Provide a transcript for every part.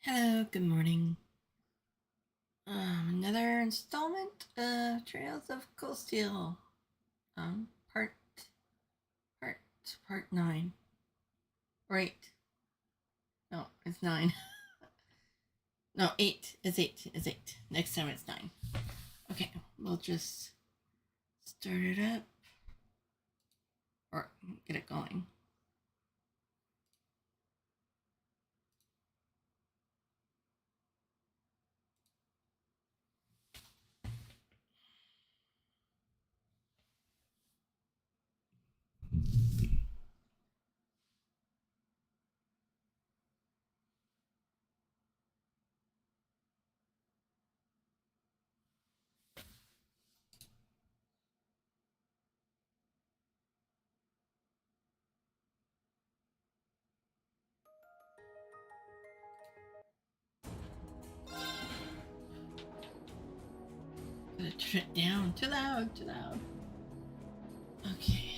Hello, good morning. Another installment of Trails of Cold Steel. Um, part, part 9. Or 8. No, it's 9. No, 8. It's 8. It's 8. Next time it's 9. Okay, we'll just start it up. Or get it going. Gotta turn it down. Too loud, too loud. Okay.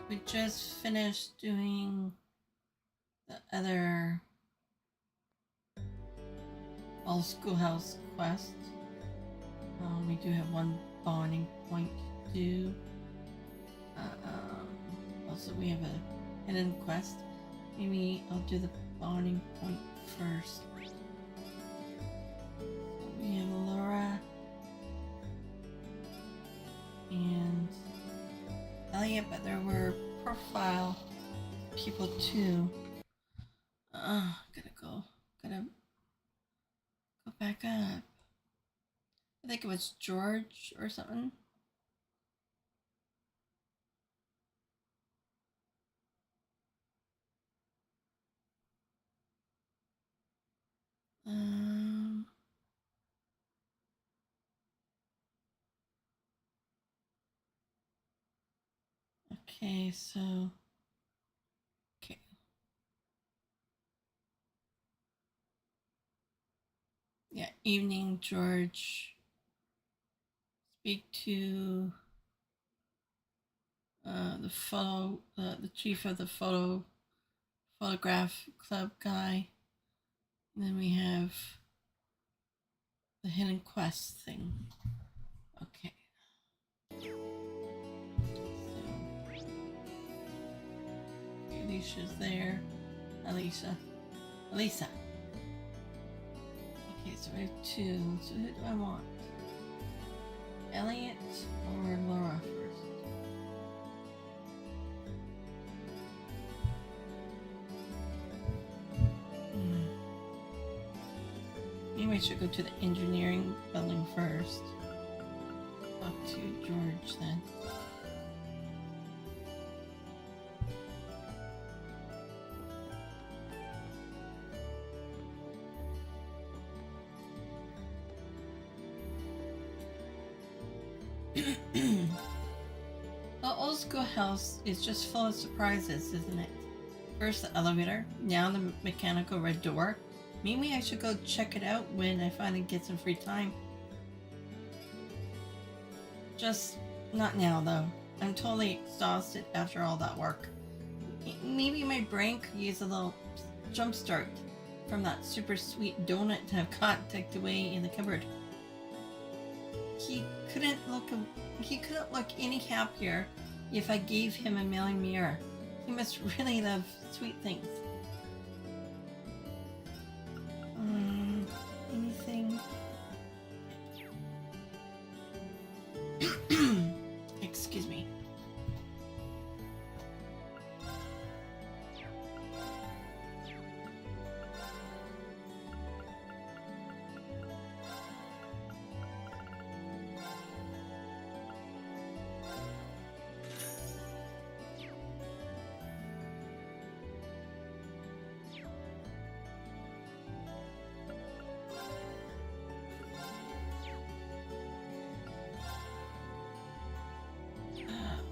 We just finished doing the other all schoolhouse quest. We do have one bonding point to do. Also, we have a hidden quest. Maybe I'll do the bonding point first. So we have Laura and Elliot, but there were profile people too. Gotta go back up. I think it was George or something. Okay, so okay. Yeah, evening, George. Speak to the chief of the photograph club guy. And then we have the hidden quest thing. Okay. So, Alicia's there. Elisa. Okay, so we have 2. So who do I want? Elliot or Laura first? Maybe I should go to the engineering building first. Talk to George then. The old schoolhouse is just full of surprises, isn't it? First the elevator, now the mechanical red door. Maybe I should go check it out when I finally get some free time. Just not now, though. I'm totally exhausted after all that work. Maybe my brain could use a little jump start from that super sweet donut I've got tucked away in the cupboard. He couldn't look any happier if I gave him a memeber. He must really love sweet things. Anything? Excuse me.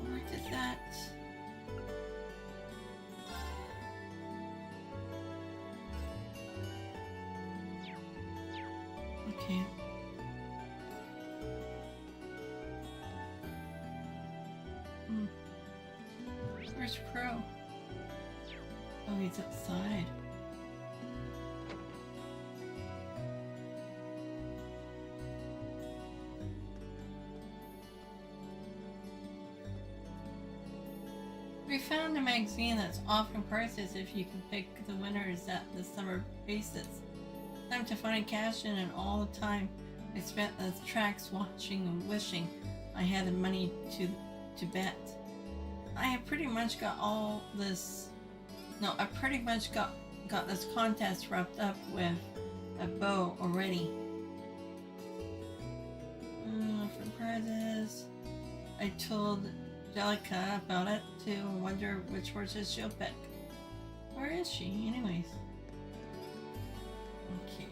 Where did that? Okay. Where's Crow? Oh, he's outside. We found a magazine that's offering prizes if you can pick the winners at the summer races. Time to finally cash in, and all the time I spent the tracks watching and wishing I had the money to bet. I have pretty much got all this. No, I pretty much got this contest wrapped up with a bow already. For prizes, I told Jellica about it to wonder which horses she'll pick. Where is she, anyways? Okay.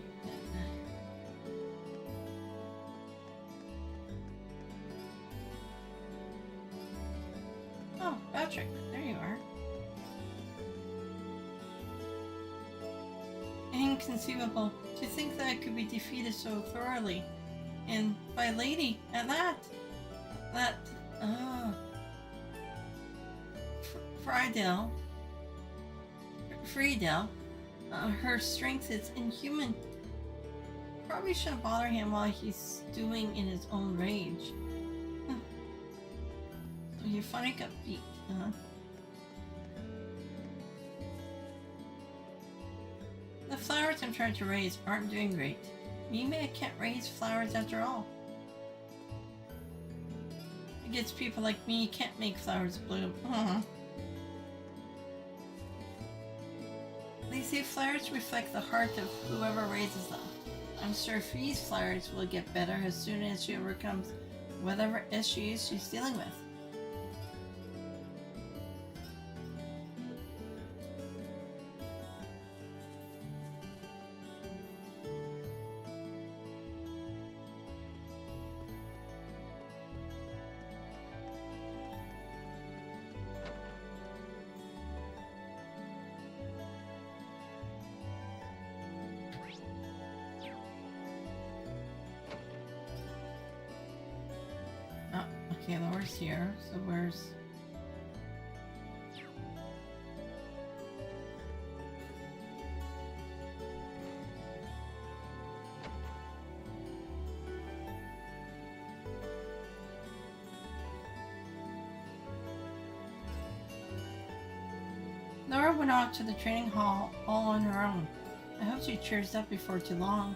Oh, Patrick, there you are. Inconceivable to think that I could be defeated so thoroughly, and by a lady at that. Friedel, her strength is inhuman. Probably shouldn't bother him while he's stewing in his own rage. So you finally got beat, huh? The flowers I'm trying to raise aren't doing great. Maybe I can't raise flowers after all. I guess people like me can't make flowers bloom. They say flowers reflect the heart of whoever raises them. I'm sure Fee's flowers will get better as soon as she overcomes whatever issues she's dealing with. Okay, Laura's here, so where's... Laura went off to the training hall all on her own. I hope she cheers up before too long.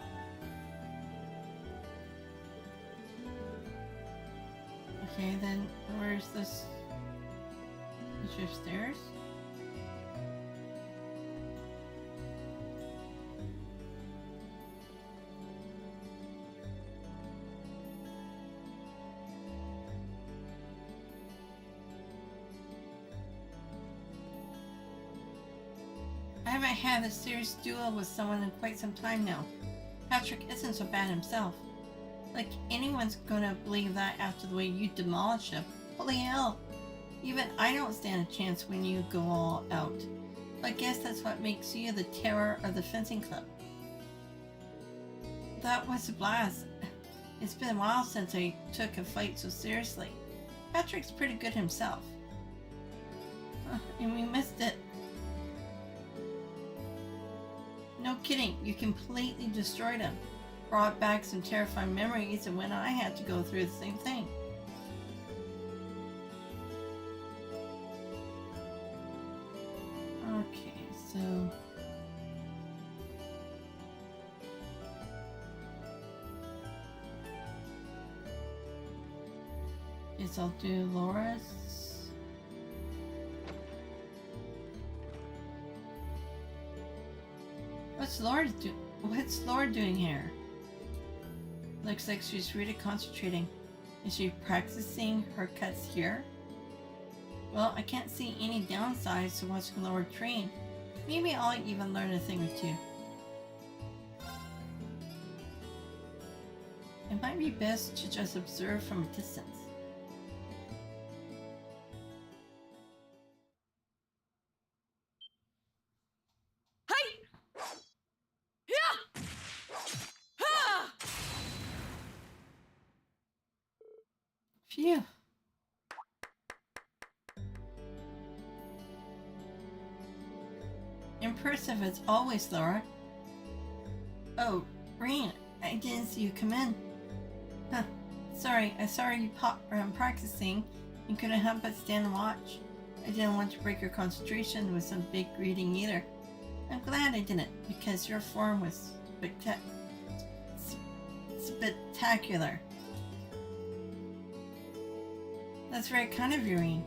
Okay, then where's this? Is she upstairs? I haven't had a serious duel with someone in quite some time now. Patrick isn't so bad himself. Like anyone's gonna believe that after the way you demolished him. Holy hell! Even I don't stand a chance when you go all out. I guess that's what makes you the terror of the fencing club. That was a blast. It's been a while since I took a fight so seriously. Patrick's pretty good himself. And we missed it. No kidding, you completely destroyed him. Brought back some terrifying memories of when I had to go through the same thing. Okay, so... guess I'll do Laura's. What's Laura doing here? Looks like she's really concentrating. Is she practicing her cuts here? Well, I can't see any downsides to watching Laura train. Maybe I'll even learn a thing or two. It might be best to just observe from a distance. Phew. Impressive as always, Laura. Oh, Rean, I didn't see you come in. Huh. Sorry, I saw you practicing. You couldn't help but stand and watch. I didn't want to break your concentration with some big greeting either. I'm glad I didn't, because your form was spectacular. That's very kind of you, Rean.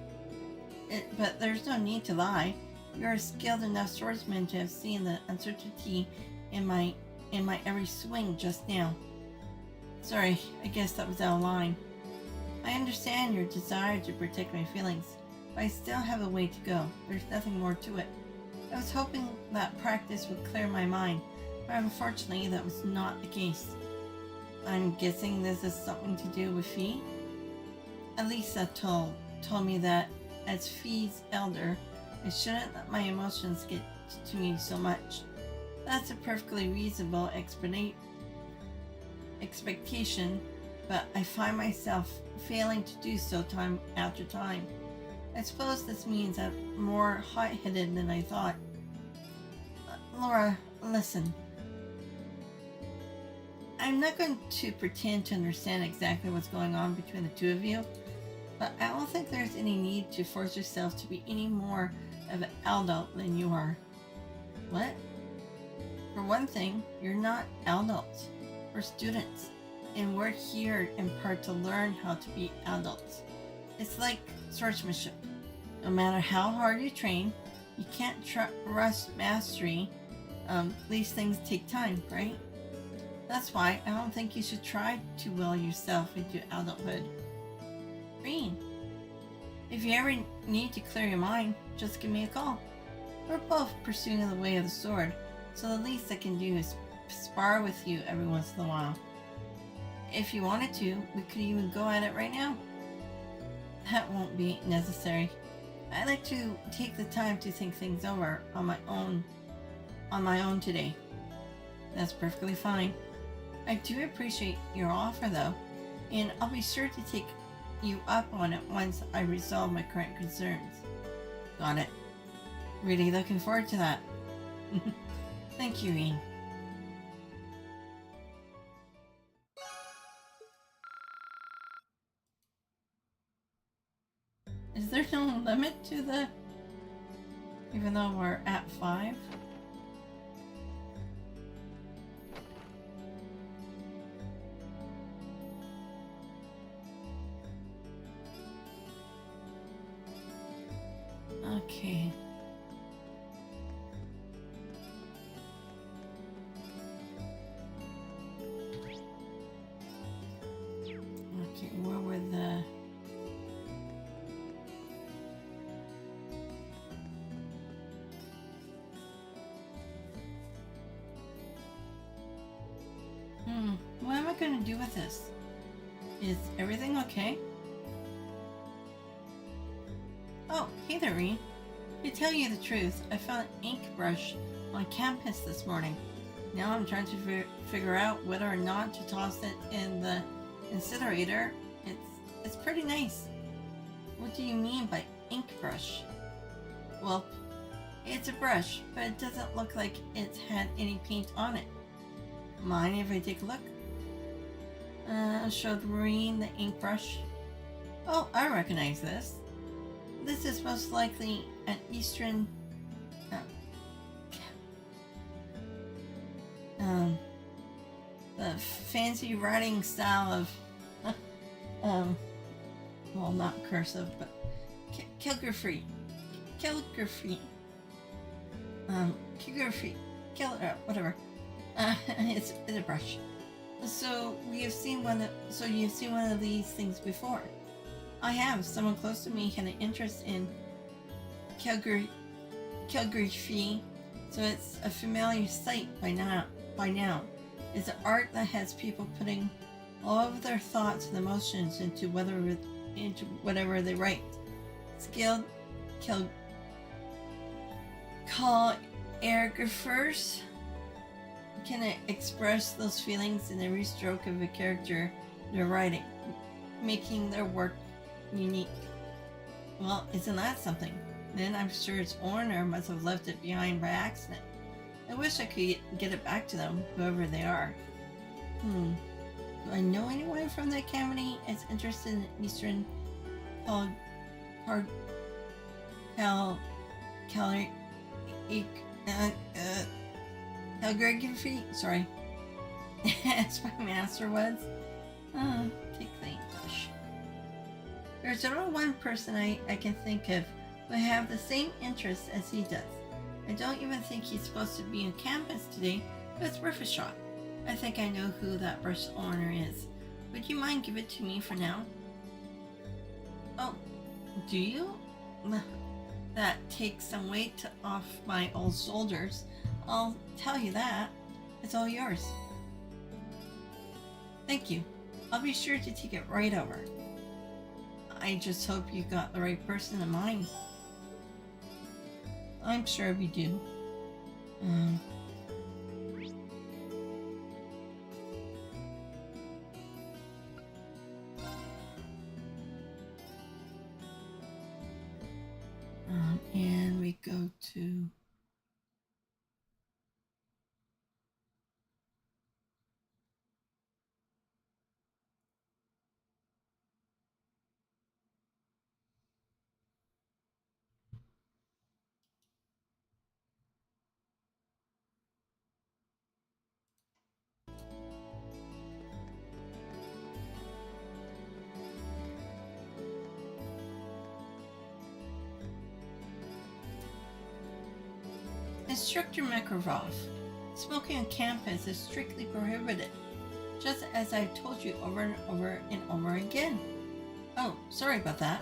But there's no need to lie. You're a skilled enough swordsman to have seen the uncertainty in my every swing just now. Sorry, I guess that was out of line. I understand your desire to protect my feelings, but I still have a way to go. There's nothing more to it. I was hoping that practice would clear my mind, but unfortunately that was not the case. I'm guessing this has something to do with Fee? Elisa told me that as Fee's elder, I shouldn't let my emotions get to me so much. That's a perfectly reasonable expectation, but I find myself failing to do so time after time. I suppose this means I'm more hot-headed than I thought. Laura, listen. I'm not going to pretend to understand exactly what's going on between the two of you, but I don't think there's any need to force yourself to be any more of an adult than you are. What? For one thing, you're not adults. We're students, and we're here in part to learn how to be adults. It's like swordsmanship. No matter how hard you train, you can't rush mastery. These things take time, right? That's why I don't think you should try to will yourself into adulthood. Rean, if you ever need to clear your mind, just give me a call. We're both pursuing the way of the sword, so the least I can do is spar with you every once in a while. If you wanted to, we could even go at it right now. That won't be necessary. I like to take the time to think things over on my own today. That's perfectly fine. I do appreciate your offer though, and I'll be sure to take you up on it once I resolve my current concerns. Got it. Really looking forward to that. Thank you, Rean. Is there no limit to the... even though we're at 5? Okay. Okay, where were the... What am I going to do with this? Is everything okay? Oh, hey there, Rean. To tell you the truth, I found an ink brush on campus this morning. Now I'm trying to figure out whether or not to toss it in the incinerator. It's pretty nice. What do you mean by ink brush? Well, it's a brush, but it doesn't look like it's had any paint on it. Mind if I take a look? Showed Rean the ink brush. Oh, I recognize this. This is most likely an Eastern the fancy writing style of well, not cursive, but calligraphy, whatever. It's a brush. So you've seen one of these things before. I have. Someone close to me had an interest in calligraphy, so it's a familiar sight by now. It's an art that has people putting all of their thoughts and emotions into whatever they write. Skilled calligraphers can express those feelings in every stroke of a character they're writing, making their work unique. Well, isn't that something? Then I'm sure its owner must have left it behind by accident. I wish I could get it back to them, whoever they are. Do I know anyone from the academy is interested in Eastern calligraphy? Sorry. As my master was. Take the English. There's only one person I can think of who have the same interests as he does. I don't even think he's supposed to be on campus today, but it's worth a shot. I think I know who that brush owner is. Would you mind give it to me for now? Oh, do you? That takes some weight off my old shoulders. I'll tell you that. It's all yours. Thank you. I'll be sure to take it right over. I just hope you got the right person in mind. I'm sure we do. And we go to Instructor Makarov. Smoking on campus is strictly prohibited, just as I've told you over and over and over again. Oh, sorry about that.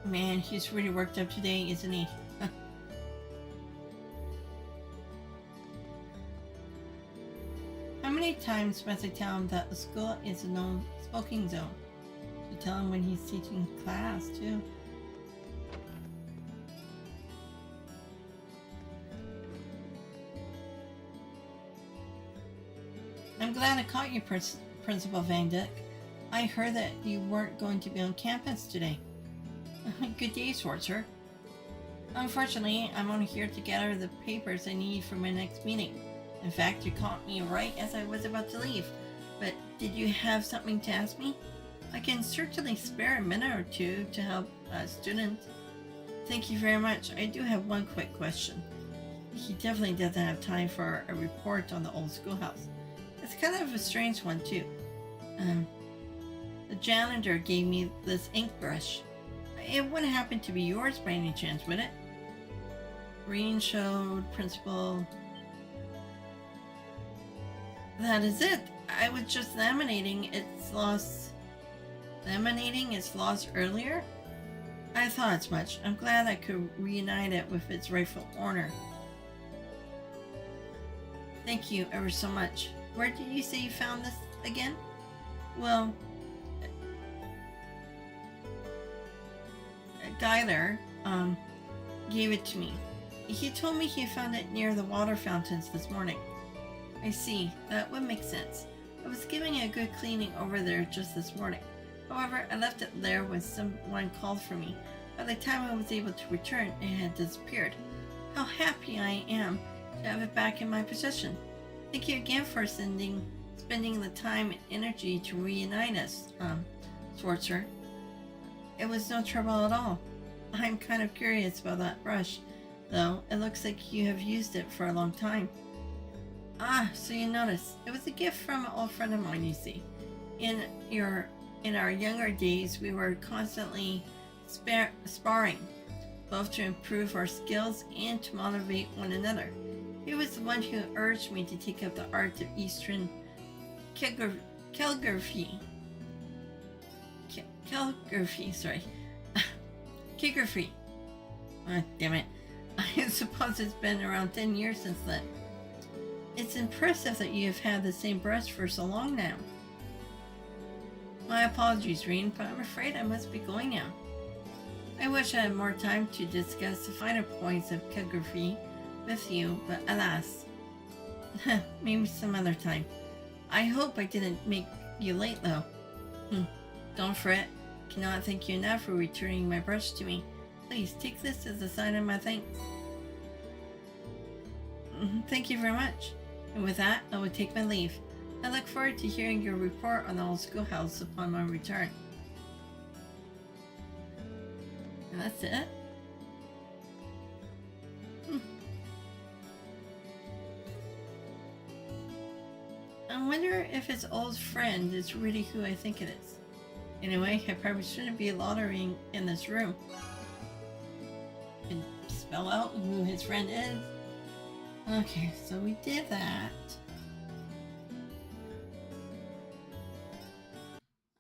Man, he's really worked up today, isn't he? How many times must I tell him that the school is a no-smoking zone? To tell him when he's teaching class, too. I'm glad I caught you, Principal Van Dyck. I heard that you weren't going to be on campus today. Good day, Schwarzer. Unfortunately, I'm only here to gather the papers I need for my next meeting. In fact, you caught me right as I was about to leave. But did you have something to ask me? I can certainly spare a minute or two to help a student. Thank you very much. I do have one quick question. He definitely doesn't have time for a report on the old schoolhouse. It's kind of a strange one, too. The janitor gave me this ink brush. It wouldn't happen to be yours by any chance, would it? Rean showed Principal. That is it. I was just laminating its loss earlier. I thought as much. I'm glad I could reunite it with its rightful owner. Thank you ever so much. Where did you say you found this again? Well, Geiler gave it to me. He told me he found it near the water fountains this morning. I see. That would make sense. I was giving it a good cleaning over there just this morning. However, I left it there when someone called for me. By the time I was able to return, it had disappeared. How happy I am to have it back in my possession. Thank you again for spending the time and energy to reunite us, Schwarzer. It was no trouble at all. I'm kind of curious about that brush, though. It looks like you have used it for a long time. Ah, so you notice. It was a gift from an old friend of mine, you see. In our younger days, we were constantly sparring, both to improve our skills and to motivate one another. He was the one who urged me to take up the art of Eastern calligraphy. Calligraphy. Ah, damn it. I suppose it's been around 10 years since then. It's impressive that you have had the same brush for so long now. My apologies, Rean, but I'm afraid I must be going now. I wish I had more time to discuss the finer points of calligraphy with you, but alas. Maybe some other time. I hope I didn't make you late, though. Don't fret. cannot thank you enough for returning my brush to me. Please take this as a sign of my thanks. Thank you very much. And with that, I will take my leave. I look forward to hearing your report on the old schoolhouse upon my return. And that's it? I wonder if his old friend is really who I think it is. Anyway, I probably shouldn't be loitering in this room. Can spell out who his friend is. Okay, so we did that.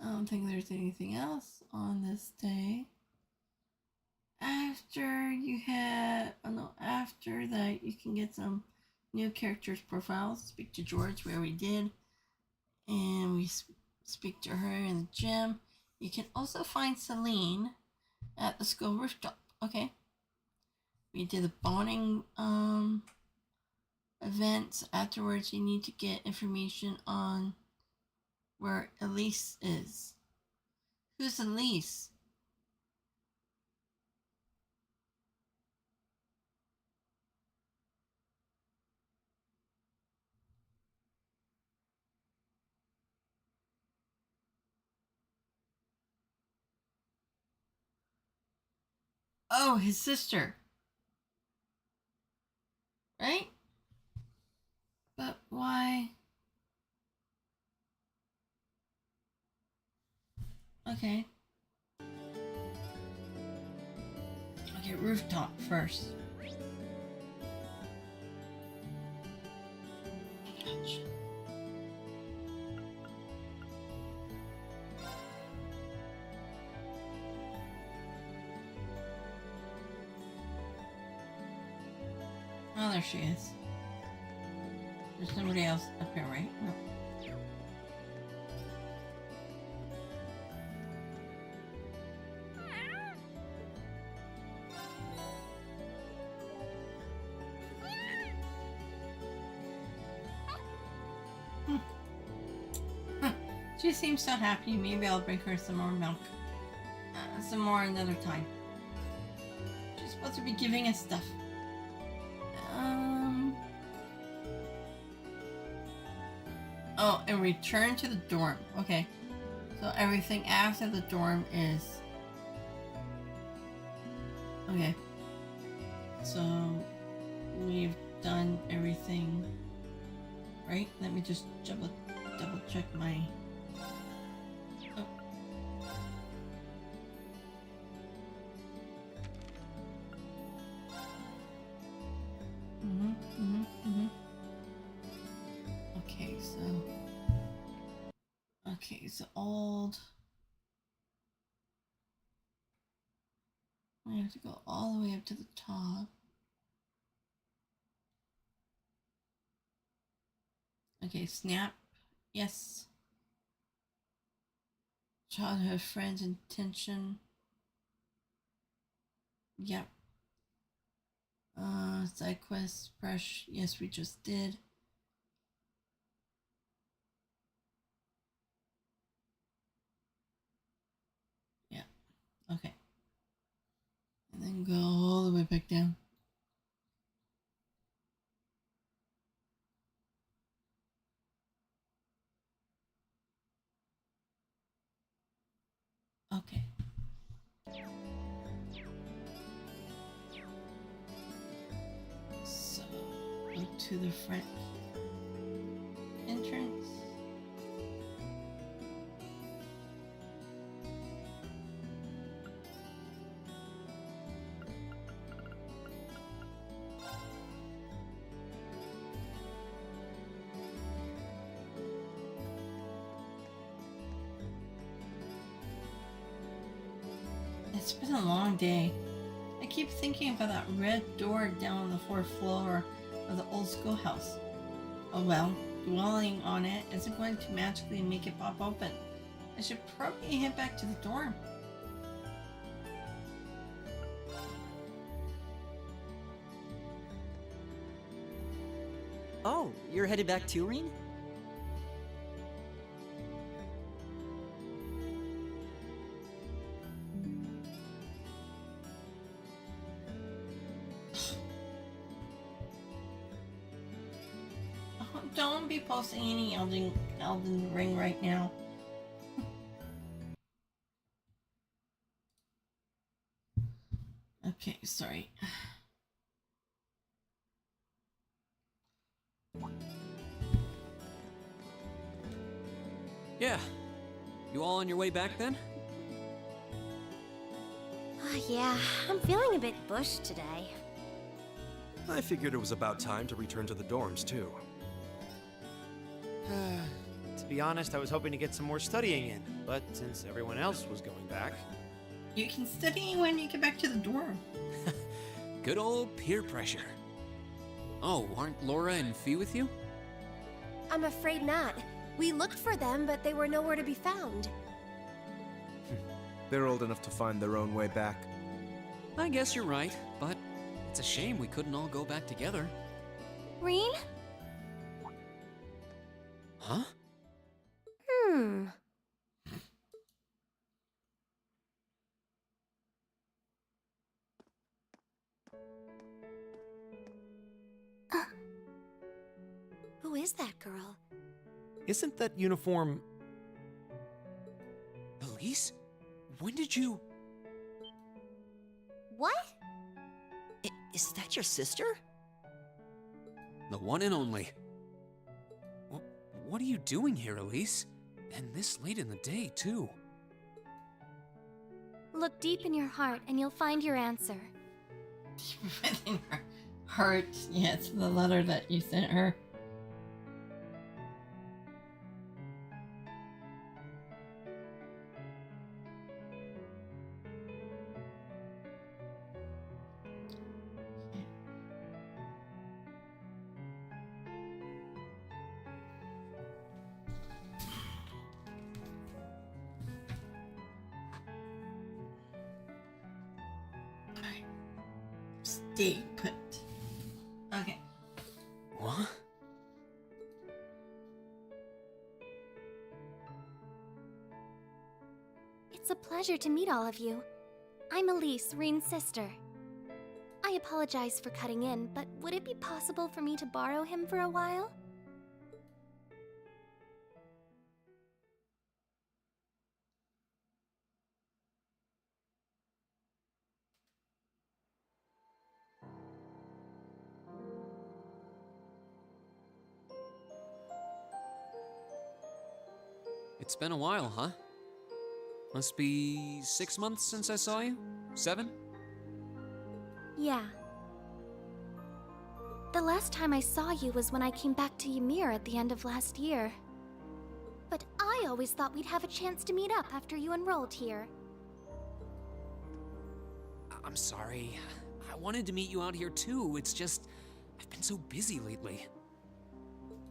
I don't think there's anything else on this day. After that, you can get some new characters' profiles. Speak to George, where we did, and we speak to her in the gym. You can also find Celine at the school rooftop. Okay, we did the bonding events. Afterwards, you need to get information on where Elise is. Who's Elise? Oh, his sister. Right? But why? Okay. Okay, rooftop first. Ouch. Oh, there she is. There's somebody else up here, right? No. She seems so happy. Maybe I'll bring her some more milk. Some more another time. She's supposed to be giving us stuff. Oh, and return to the dorm. Okay. So everything after the dorm is... Okay. So we've done everything, right? Let me just double check my... Oh. Okay, so old... I have to go all the way up to the top. Okay, snap. Yes. Childhood friends intention. Yep. Side quest, brush. Yes, we just did. Yeah. Okay. And then go all the way back down. Okay. So, go to the front entrance. It's been a long day. I keep thinking about that red door down on the fourth floor of the old schoolhouse. Oh well, dwelling on it isn't going to magically make it pop open. I should probably head back to the dorm. Oh, you're headed back to Rean? Don't be posting any Elden Ring right now. Okay, sorry. Yeah. You all on your way back then? Yeah, I'm feeling a bit bushed today. I figured it was about time to return to the dorms, too. To be honest, I was hoping to get some more studying in, but since everyone else was going back... You can study when you get back to the dorm. Good old peer pressure. Oh, aren't Laura and Fee with you? I'm afraid not. We looked for them, but they were nowhere to be found. They're old enough to find their own way back. I guess you're right, but it's a shame we couldn't all go back together. Rean? Huh? Who is that girl? Isn't that uniform... Elise? When did you... What? Is that your sister? The one and only. What are you doing here, Elise? And this late in the day, too. Look deep in your heart and you'll find your answer. Within her heart. Yeah, it's the letter that you sent her. Stay put. Okay. What? It's a pleasure to meet all of you. I'm Elise, Rean's sister. I apologize for cutting in, but would it be possible for me to borrow him for a while? It's been a while, huh? Must be 6 months since I saw you? 7? Yeah. The last time I saw you was when I came back to Ymir at the end of last year. But I always thought we'd have a chance to meet up after you enrolled here. I'm sorry. I wanted to meet you out here too. It's just, I've been so busy lately.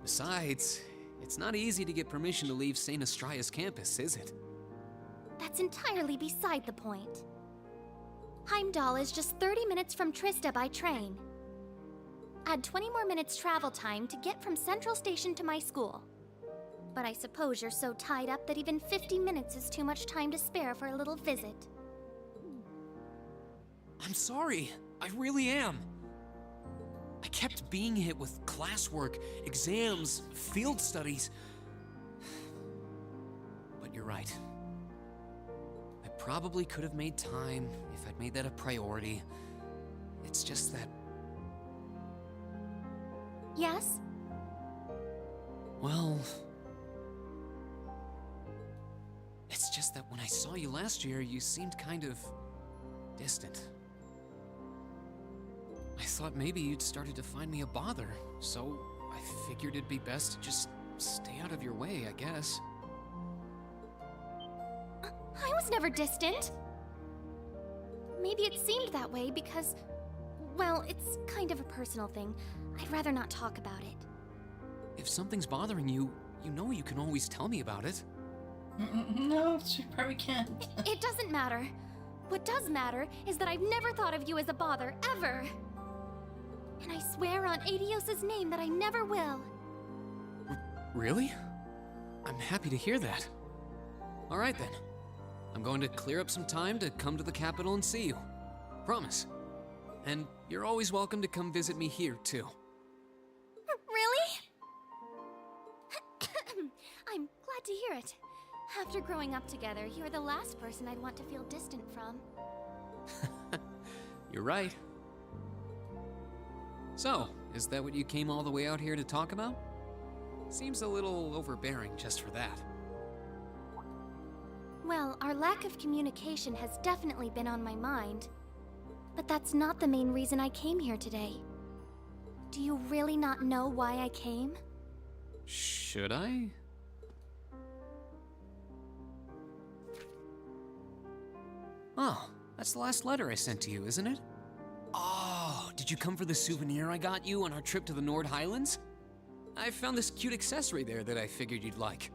Besides, it's not easy to get permission to leave St. Astraeus campus, is it? That's entirely beside the point. Heimdall is just 30 minutes from Trista by train. Add 20 more minutes travel time to get from Central Station to my school. But I suppose you're so tied up that even 50 minutes is too much time to spare for a little visit. I'm sorry. I really am. I kept being hit with classwork, exams, field studies. But you're right. I probably could have made time if I'd made that a priority. It's just that, Yes? well... It's just that when I saw you last year, you seemed kind of distant. I thought maybe you'd started to find me a bother, so I figured it'd be best to just stay out of your way, I guess. I was never distant. Maybe it seemed that way because, well, it's kind of a personal thing. I'd rather not talk about it. If something's bothering you, you know you can always tell me about it. No, she probably can't. It doesn't matter. What does matter is that I've never thought of you as a bother, ever. And I swear on Adios's name that I never will. Really? I'm happy to hear that. All right then. I'm going to clear up some time to come to the capital and see you. Promise. And you're always welcome to come visit me here, too. Really? hear it. After growing up together, you're the last person I'd want to feel distant from. You're right. So, is that what you came all the way out here to talk about? Seems a little overbearing just for that. Well, our lack of communication has definitely been on my mind. But that's not the main reason I came here today. Do you really not know why I came? Should I? Oh, that's the last letter I sent to you, isn't it? Oh, did you come for the souvenir I got you on our trip to the Nord Highlands? I found this cute accessory there that I figured you'd like.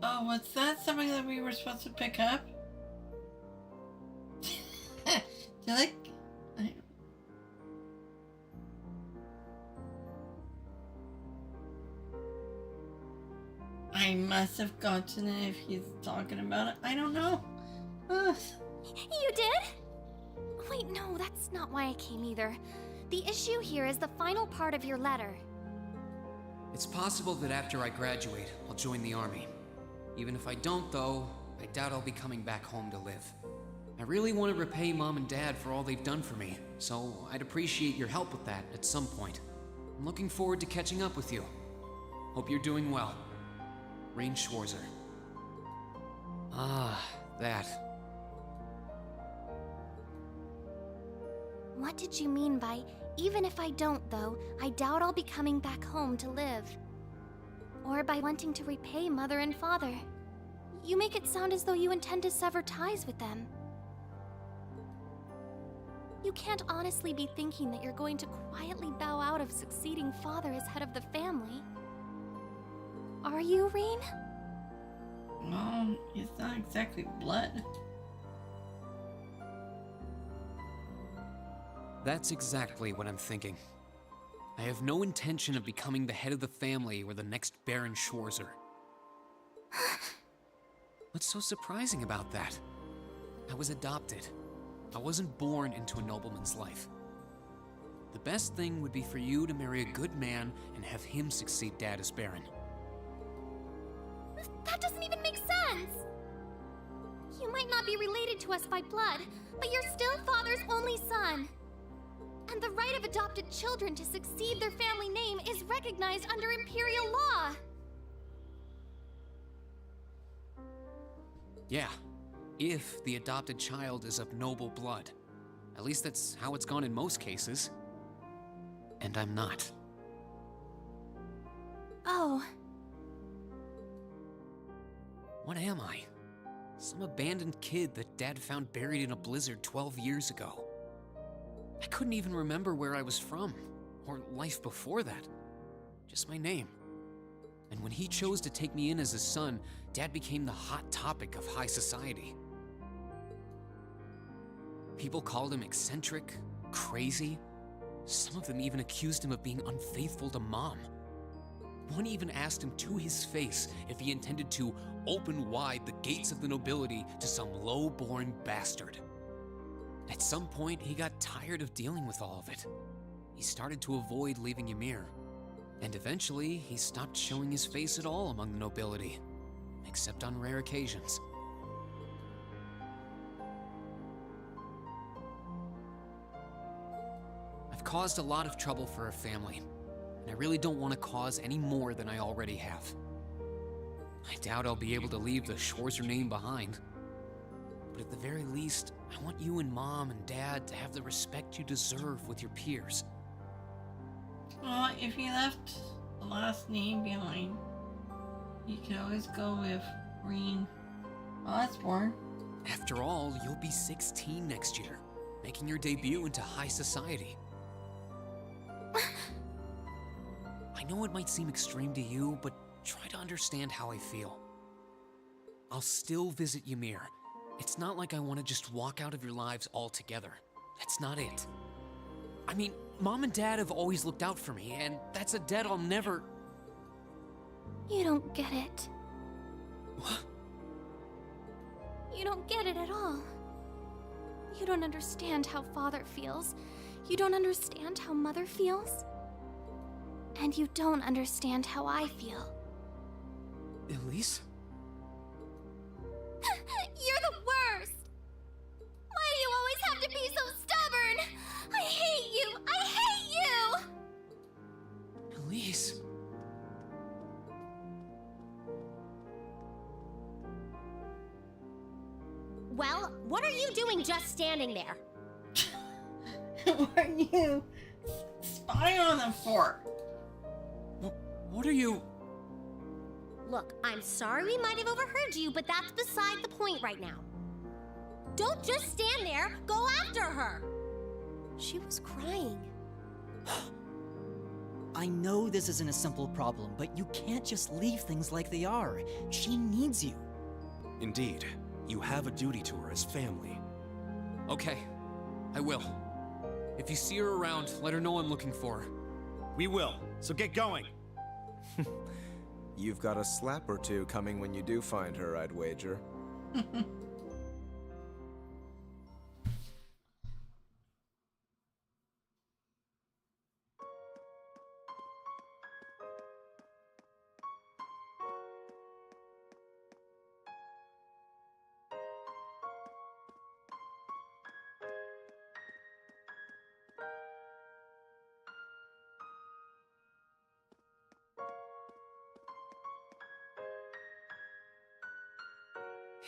Oh, was that something that we were supposed to pick up? Do you like? I must have gotten it if he's talking about it. I don't know. Ugh. You did? Wait, no, that's not why I came either. The issue here is the final part of your letter. It's possible that after I graduate, I'll join the army. Even if I don't, though, I doubt I'll be coming back home to live. I really want to repay Mom and Dad for all they've done for me, so I'd appreciate your help with that at some point. I'm looking forward to catching up with you. Hope you're doing well. Rean Schwarzer. Ah, that. What did you mean by, even if I don't, though, I doubt I'll be coming back home to live? Or by wanting to repay Mother and Father? You make it sound as though you intend to sever ties with them. You can't honestly be thinking that you're going to quietly bow out of succeeding father as head of the family. Are you, Rean? No, it's not exactly blood. That's exactly what I'm thinking. I have no intention of becoming the head of the family or the next Baron Schwarzer. What's so surprising about that? I was adopted. I wasn't born into a nobleman's life. The best thing would be for you to marry a good man and have him succeed Dad as Baron. That doesn't even make sense! You might not be related to us by blood, but you're still Father's only son. And the right of adopted children to succeed their family name is recognized under Imperial law. Yeah, if the adopted child is of noble blood. At least that's how it's gone in most cases. And I'm not. Oh. What am I? Some abandoned kid that Dad found buried in a blizzard 12 years ago. I couldn't even remember where I was from, or life before that. Just my name. And when he chose to take me in as his son, Dad became the hot topic of high society. People called him eccentric, crazy. Some of them even accused him of being unfaithful to Mom. One even asked him to his face if he intended to open wide the gates of the nobility to some low-born bastard. At some point, he got tired of dealing with all of it. He started to avoid leaving Ymir. And eventually, he stopped showing his face at all among the nobility, except on rare occasions. I've caused a lot of trouble for our family, and I really don't want to cause any more than I already have. I doubt I'll be able to leave the Schwarzer name behind. But at the very least, I want you and Mom and Dad to have the respect you deserve with your peers. Well, if you left the last name behind, you can always go with Rean Osborne. After all, you'll be 16 next year, making your debut into high society. I know it might seem extreme to you, but try to understand how I feel. I'll still visit Ymir. It's not like I want to just walk out of your lives altogether. That's not it. I mean, Mom and Dad have always looked out for me, and that's a debt I'll never... You don't get it. What? You don't get it at all. You don't understand how Father feels. You don't understand how Mother feels. And you don't understand how I feel. Elise? You're the worst! Why do you always have to be so stubborn? I hate you! I hate you! Elise? Well, what are you doing just standing there? What are you spying on them for? What are you... Look, I'm sorry we might have overheard you, but that's beside the point right now. Don't just stand there, go after her! She was crying. I know this isn't a simple problem, but you can't just leave things like they are. She needs you. Indeed, you have a duty to her as family. Okay, I will. If you see her around, let her know I'm looking for her. We will, so get going. You've got a slap or two coming when you do find her, I'd wager.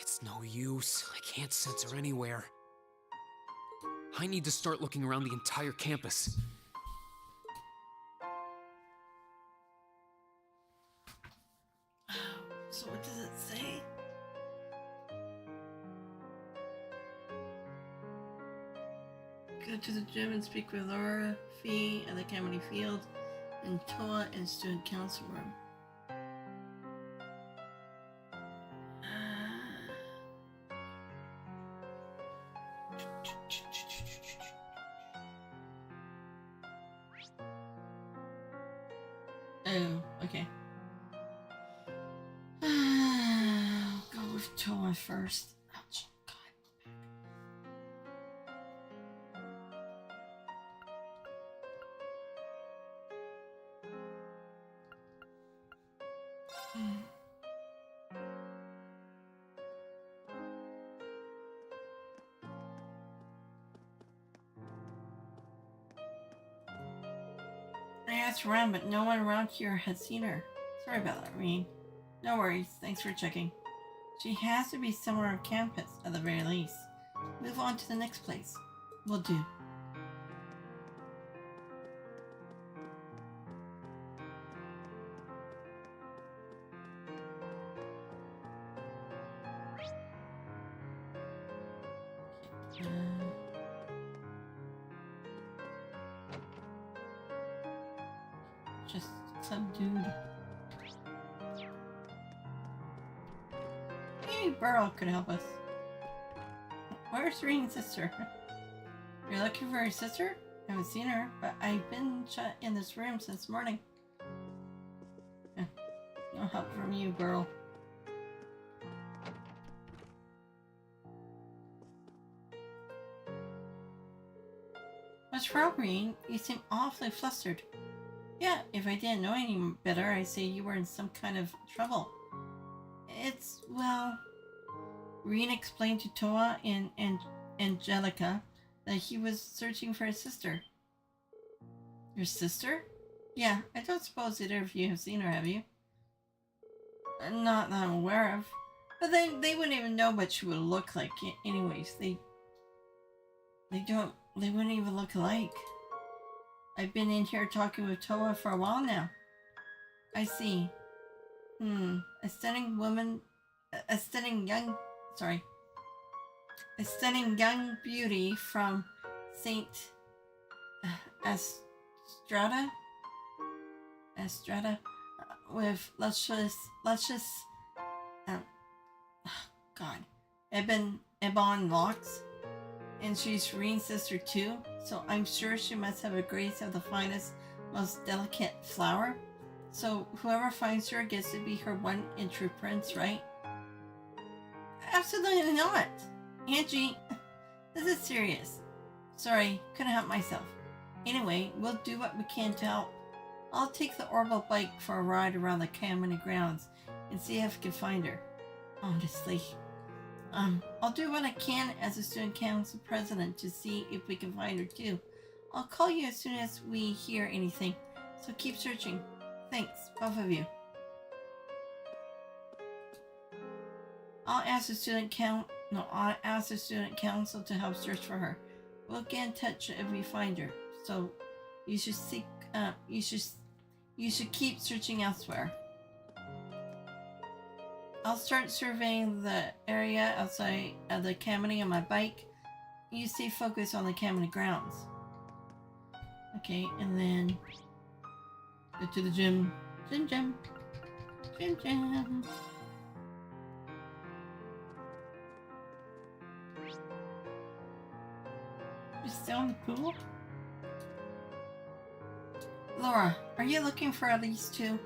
It's no use. I can't sense her anywhere. I need to start looking around the entire campus. So what does it say? Go to the gym and speak with Laura, Fee at the Academy Field, and Toa in Student Council Room. Oh, okay. I'll go with Toa first. Ouch. God. I asked around, but no one around here had seen her. Sorry about that, Rean. No worries, thanks for checking. She has to be somewhere on campus, at the very least. Move on to the next place. Will do. Just subdued. Maybe Burl could help us. Where's Rean's sister? You're looking for her sister? I haven't seen her, but I've been shut in this room since morning. No help from you, Burl. What's wrong, Rean? You seem awfully flustered. Yeah, if I didn't know any better, I'd say you were in some kind of trouble. It's, well... Rean explained to Toa and Angelica that he was searching for his sister. Your sister? Yeah, I don't suppose either of you have seen her, have you? Not that I'm aware of. But they wouldn't even know what she would look like anyways. They wouldn't even look alike. I've been in here talking with Toa for a while now. I see. A stunning young beauty from Saint Estrada, with luscious, ebon locks. And she's Rean's sister too, so I'm sure she must have a grace of the finest, most delicate flower. So whoever finds her gets to be her one and true prince, right? Absolutely not! Angie, this is serious. Sorry, couldn't help myself. Anyway, we'll do what we can to help. I'll take the orbital bike for a ride around the Kamini grounds and see if I can find her. Honestly. I'll do what I can as a student council president to see if we can find her too. I'll call you as soon as we hear anything, so keep searching. Thanks, both of you. I'll ask the student council to help search for her. We'll get in touch if we find her. So you should keep searching elsewhere. I'll start surveying the area outside of the Kamini on my bike. You stay focused on the Kamini grounds. Okay, and then go to the gym. Gym. You still in the pool? Laura, are you looking for Elise too?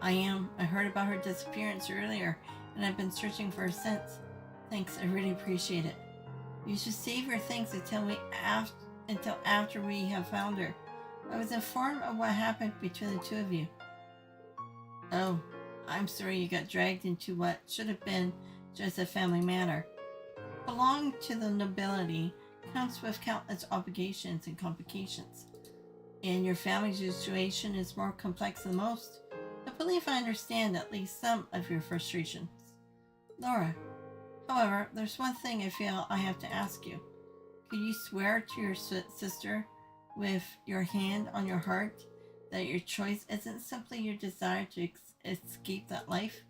I am. I heard about her disappearance earlier, and I've been searching for her since. Thanks, I really appreciate it. You should save your thanks until after we have found her. I was informed of what happened between the two of you. Oh, I'm sorry you got dragged into what should have been just a family matter. Belonging to the nobility comes with countless obligations and complications. And your family's situation is more complex than most. I believe I understand at least some of your frustrations. Laura, however, there's one thing I feel I have to ask you. Could you swear to your sister with your hand on your heart that your choice isn't simply your desire to escape that life?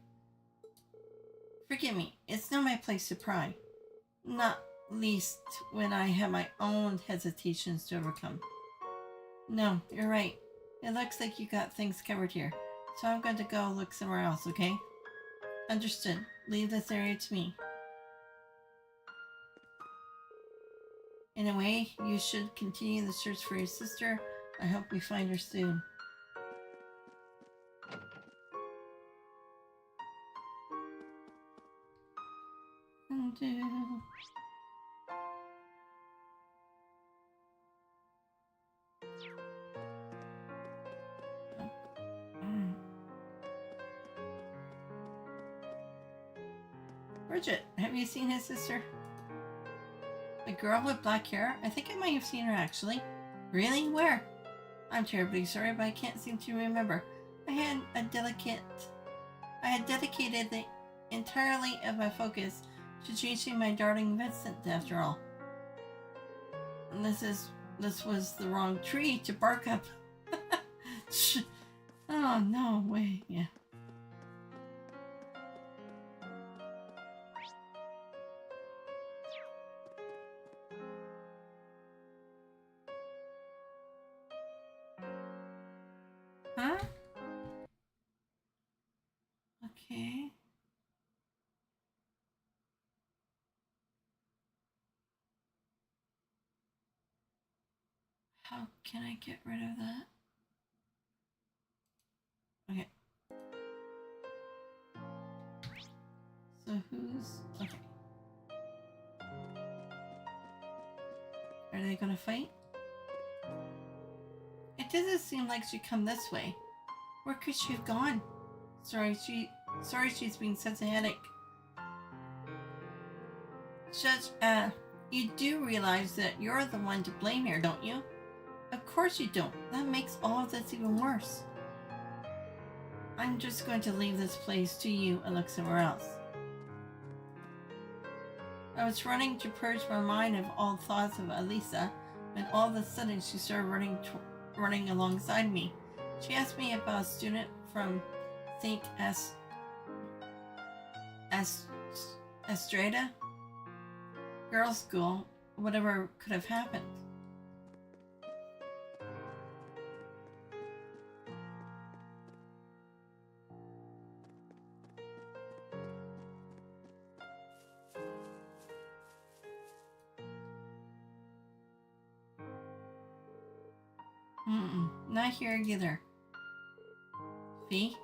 Forgive me, it's not my place to pry. Not least when I have my own hesitations to overcome. No, you're right. It looks like you got things covered here. So I'm going to go look somewhere else, okay? Understood. Leave this area to me. In a way, you should continue the search for your sister. I hope we find her soon. Bridget, have you seen his sister? The girl with black hair? I think I might have seen her actually. Really? Where? I'm terribly sorry, but I can't seem to remember. I had dedicated the entirely of my focus to chasing my darling Vincent after all. And this was the wrong tree to bark up. Oh, no way. Yeah. Huh? Okay. How can I get rid of that? Okay. So who's... Okay. Are they gonna fight? It doesn't seem like she'd come this way. Where could she have gone? Sorry she's being such a headache. Judge, you do realize that you're the one to blame here, don't you? Of course you don't. That makes all of this even worse. I'm just going to leave this place to you and look somewhere else. I was running to purge my mind of all thoughts of Elisa when all of a sudden she started running alongside me. She asked me about a student from St. Estrada Girls' School, whatever could have happened. Not here either. Fee?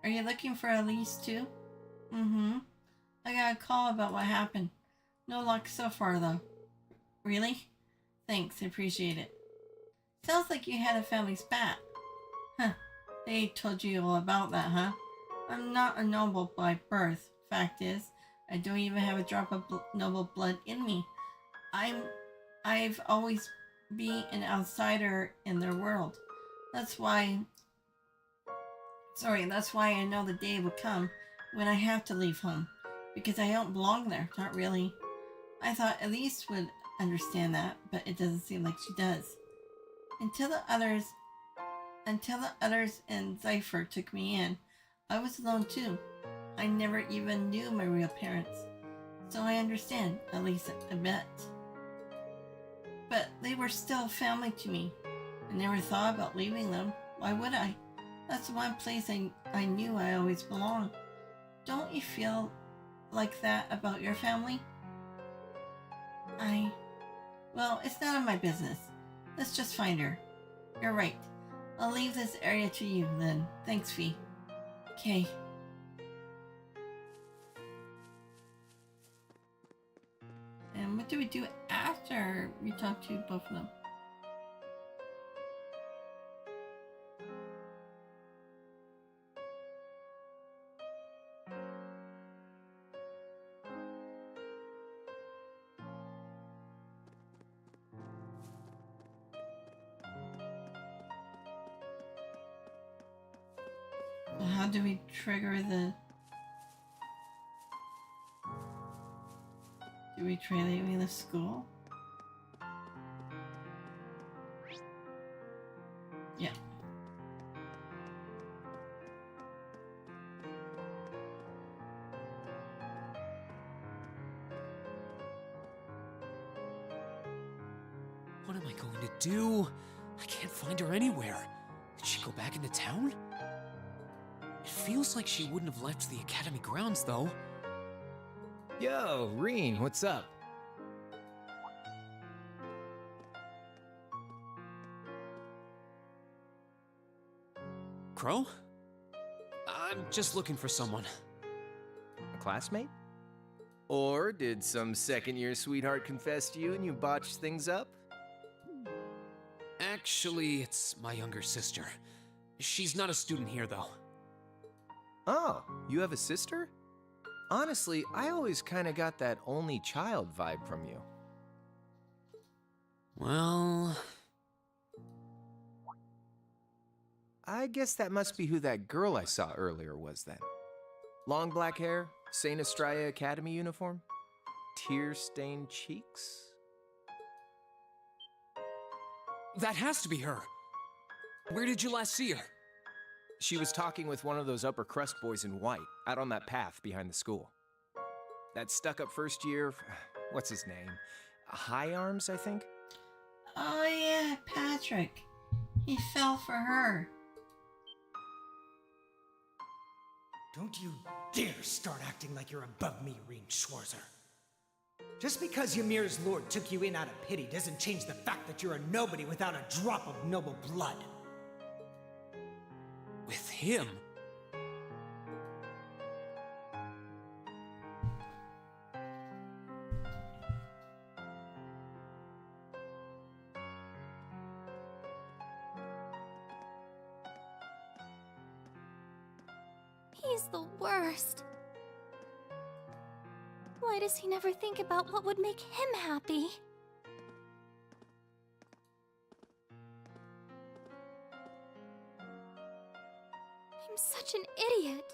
Are you looking for Elise too? I got a call about what happened. No luck so far though. Really? Thanks, I appreciate it. Sounds like you had a family spat. They told you all about that, huh? I'm not a noble by birth. Fact is, I don't even have a drop of noble blood in me. I've always been an outsider in their world. That's why I know the day will come when I have to leave home. Because I don't belong there, not really. I thought Elise would understand that, but it doesn't seem like she does. Until the others and Cypher took me in, I was alone too. I never even knew my real parents. So I understand, at least a bit. But they were still family to me. I never thought about leaving them. Why would I? That's the one place I knew I always belonged. Don't you feel like that about your family? Well, it's none of my business. Let's just find her. You're right. I'll leave this area to you then. Thanks, Fee. Okay. And what do we do after we talk to both of them? So how do we trigger the... Do we try leaving the school? Yeah. What am I going to do? I can't find her anywhere. Did she go back into town? It feels like she wouldn't have left the academy grounds, though. Yo, Rean, what's up? Crow? I'm just looking for someone. A classmate? Or did some second-year sweetheart confess to you and you botched things up? Actually, it's my younger sister. She's not a student here, though. Oh, you have a sister? Honestly, I always kind of got that only child vibe from you. Well... I guess that must be who that girl I saw earlier was then. Long black hair, St. Estrella Academy uniform, tear-stained cheeks. That has to be her. Where did you last see her? She was talking with one of those upper crust boys in white, out on that path behind the school. That stuck-up first year, what's his name? High Arms, I think? Oh yeah, Patrick. He fell for her. Don't you dare start acting like you're above me, Rean Schwarzer. Just because Ymir's lord took you in out of pity doesn't change the fact that you're a nobody without a drop of noble blood. With him? He's the worst. Why does he never think about what would make him happy? I'm such an idiot.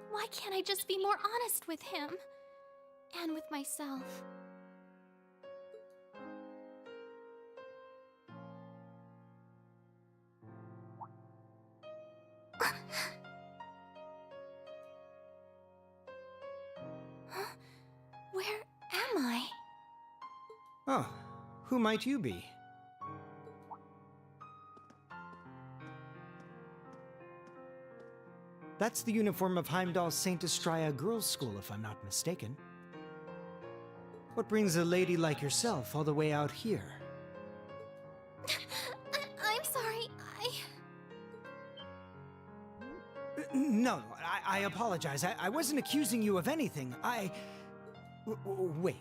Why can't I just be more honest with him? And with myself? Where am I? Oh, who might you be? That's the uniform of Heimdall's St. Estrella Girls' School, if I'm not mistaken. What brings a lady like yourself all the way out here? I'm sorry, No, I apologize. I wasn't accusing you of anything. Wait,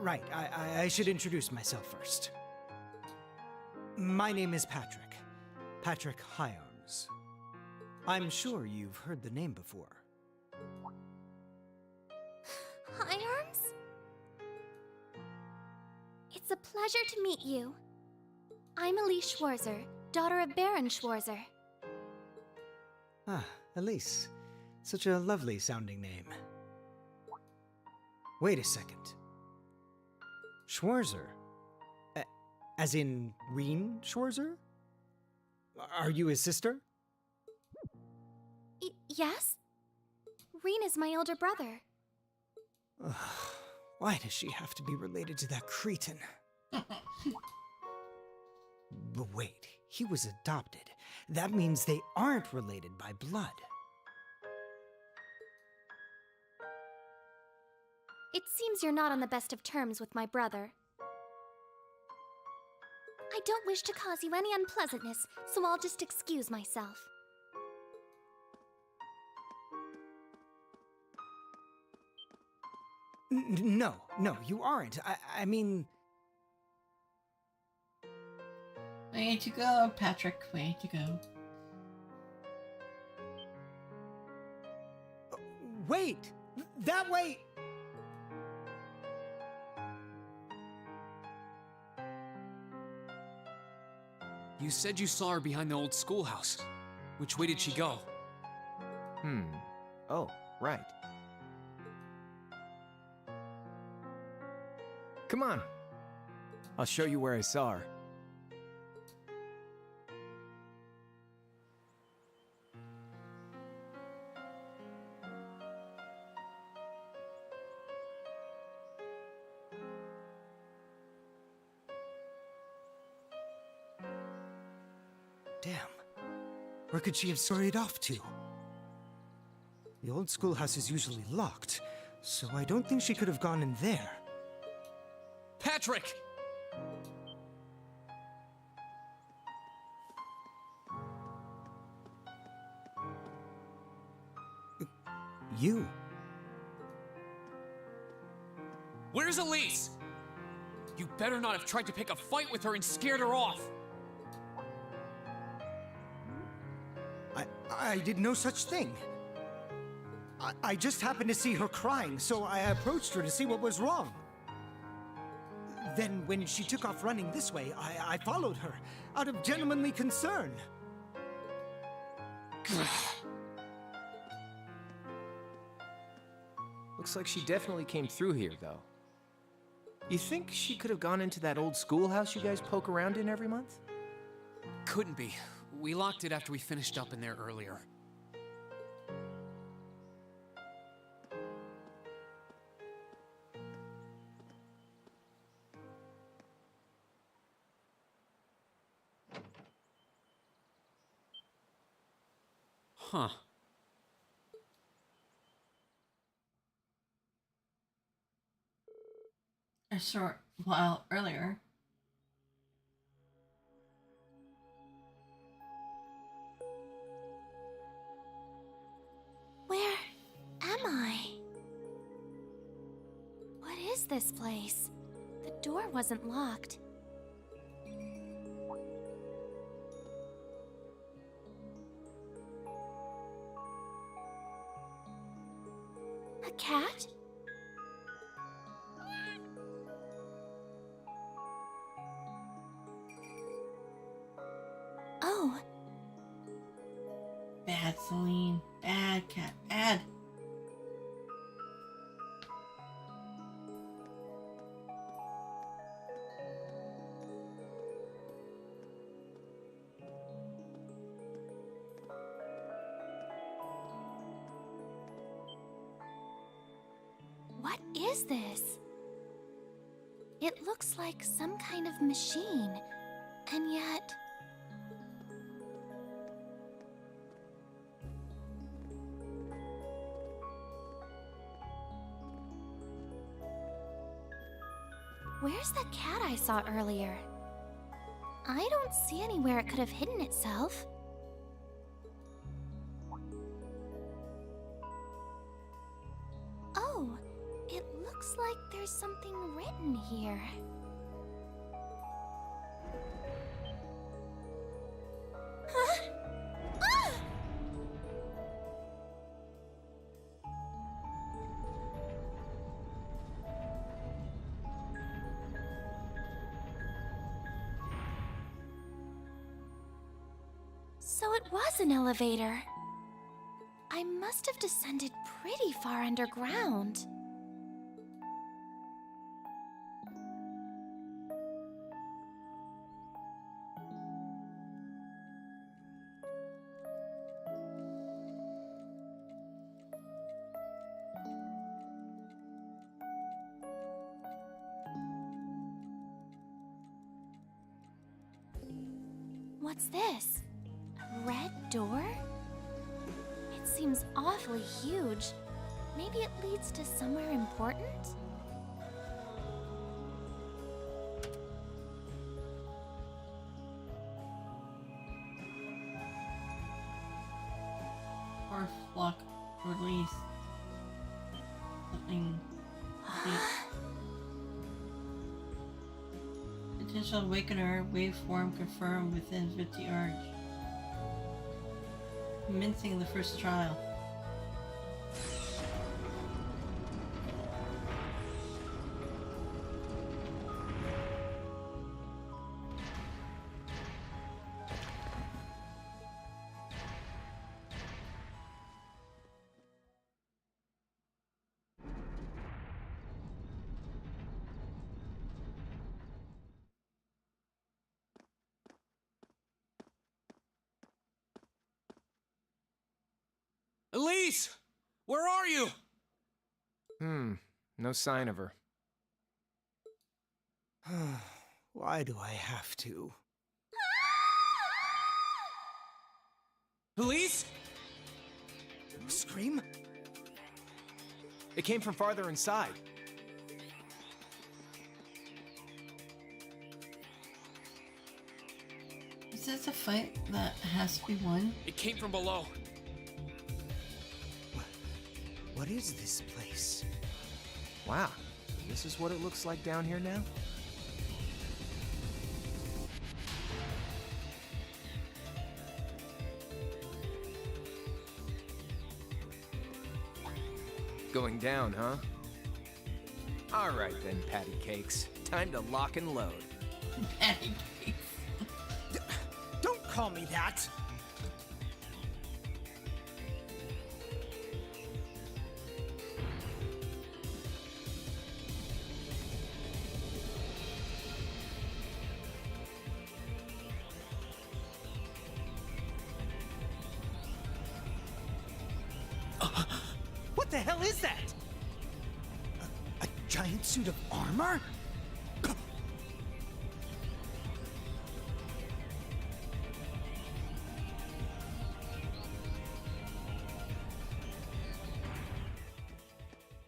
right. I should introduce myself first. My name is Patrick. Patrick Hyarms. I'm sure you've heard the name before. Hi, Arms? It's a pleasure to meet you. I'm Elise Schwarzer, daughter of Baron Schwarzer. Ah, Elise. Such a lovely sounding name. Wait a second. Schwarzer? As in Rean Schwarzer? Are you his sister? Yes? Rean is my older brother. Why does she have to be related to that cretin? But wait, he was adopted. That means they aren't related by blood. It seems you're not on the best of terms with my brother. I don't wish to cause you any unpleasantness, so I'll just excuse myself. No, you aren't. I mean... Way to go, Patrick. Way to go. Wait! That way! You said you saw her behind the old schoolhouse. Which way did she go? Oh, right. Come on. I'll show you where I saw her. Damn. Where could she have scurried off to? The old schoolhouse is usually locked, so I don't think she could have gone in there. Patrick! You? Where's Elise? You better not have tried to pick a fight with her and scared her off. I did no such thing. I just happened to see her crying, so I approached her to see what was wrong. Then when she took off running this way, I followed her, out of gentlemanly concern. Looks like she definitely came through here, though. You think she could have gone into that old schoolhouse you guys poke around in every month? Couldn't be. We locked it after we finished up in there earlier. Huh. A short while earlier. Where am I? What is this place? The door wasn't locked. A cat? Oh. Bad Celine. Bad cat. Bad. What is this? It looks like some kind of machine, and yet... Where's the cat I saw earlier? I don't see anywhere it could have hidden itself. Oh, it looks like there's something written here. it was an elevator. I must have descended pretty far underground. What's this? A red door? It seems awfully huge. Maybe it leads to somewhere important? Or flock release. Something. Potential awakener waveform confirmed within 50 Arch. Commencing the first trial. Elise! Where are you? No sign of her. Why do I have to? Elise? Scream? It came from farther inside. Is this a fight that has to be won? It came from below. What is this place? Wow, this is what it looks like down here now? Going down, huh? All right then, patty cakes. Time to lock and load. Patty cakes. Don't call me that! What the hell is that? A giant suit of armor?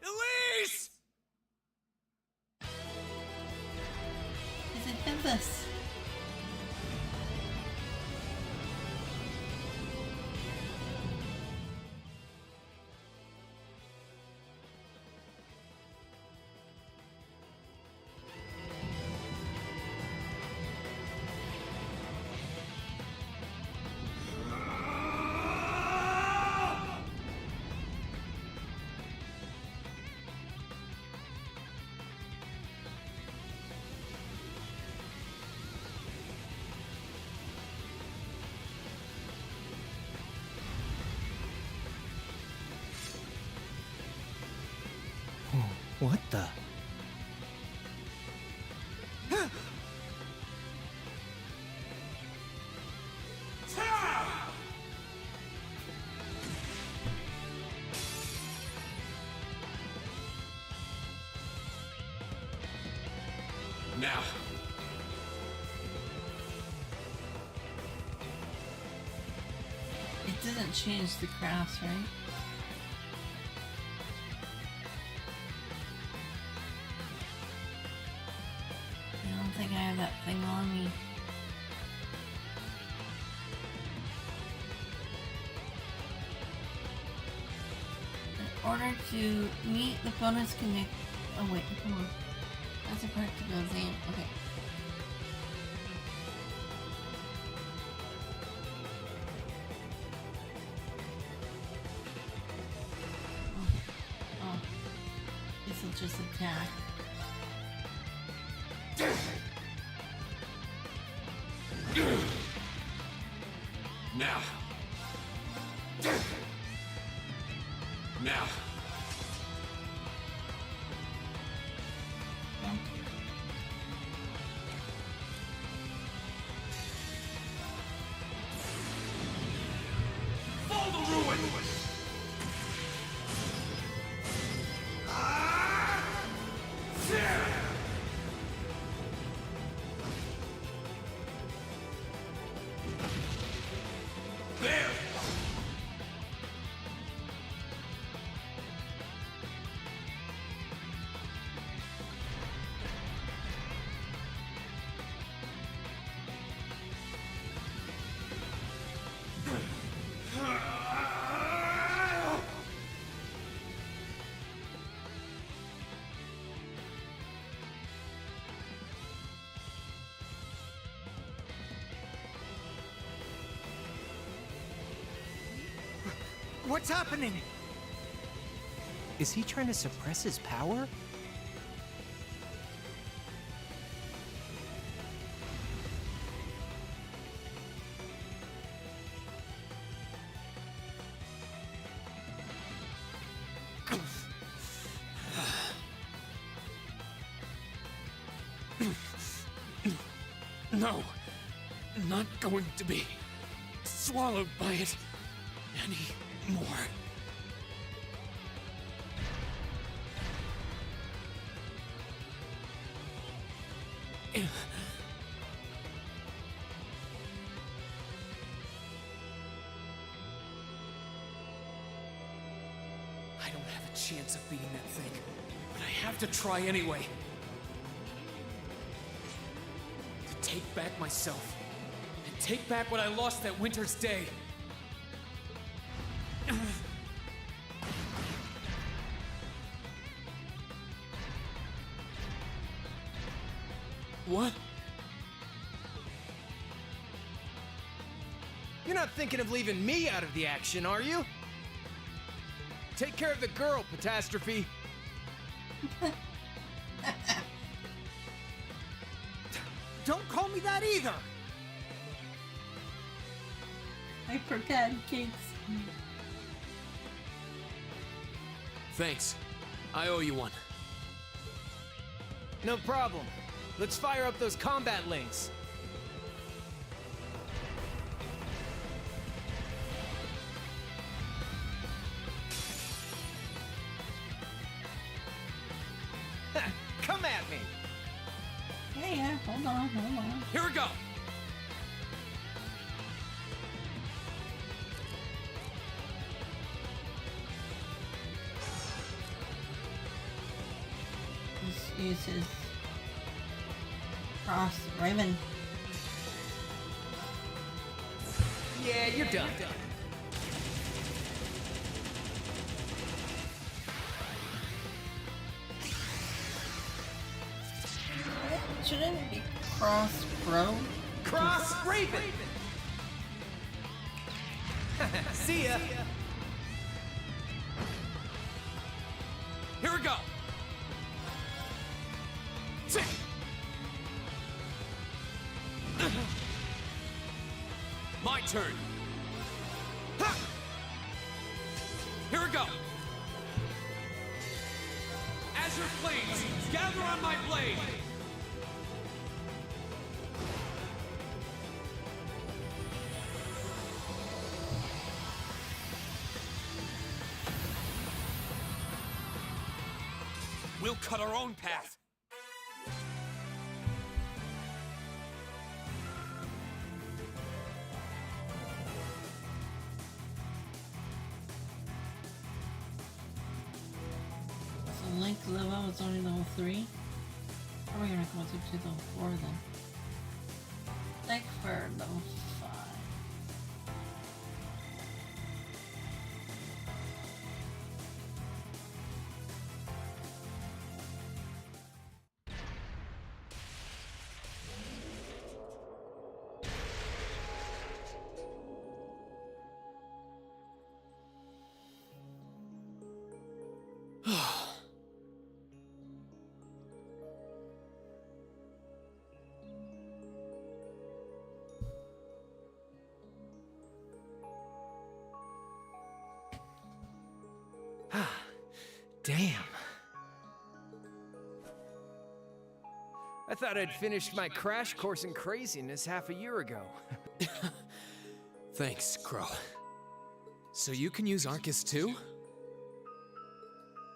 Elise! Is it Tempest? What the? Now. It doesn't change the crafts, right? I don't think I have that thing on me. In order to meet the bonus connect... Oh wait, come on. That's a part to go in. Okay. Oh. This will just attack. Now. Now. Fall the ruin! There! What's happening? Is he trying to suppress his power? No, not going to be swallowed by it anymore. I don't have a chance of beating that thing, but I have to try anyway. To take back myself, and take back what I lost that winter's day. What? You're not thinking of leaving me out of the action, are you? Take care of the girl, Catastrophe. Don't call me that either! Hyper pancakes. Thanks. I owe you one. No problem. Let's fire up those combat links. Come at me! Yeah, hold on. Here we go! Just use his cross raven. Yeah, you're done. Shouldn't it be cross bro? Cross Raven! See ya! Here we go! Sit. My turn. Ha! Here we go. Azure flames, gather on my blade. We'll cut our own path. So Link level is only level 3. How are we gonna come up to level 4 then? Like for level 5. Damn. I thought I'd finished my crash course in craziness half a year ago. Thanks, Crow. So you can use ARCUS too?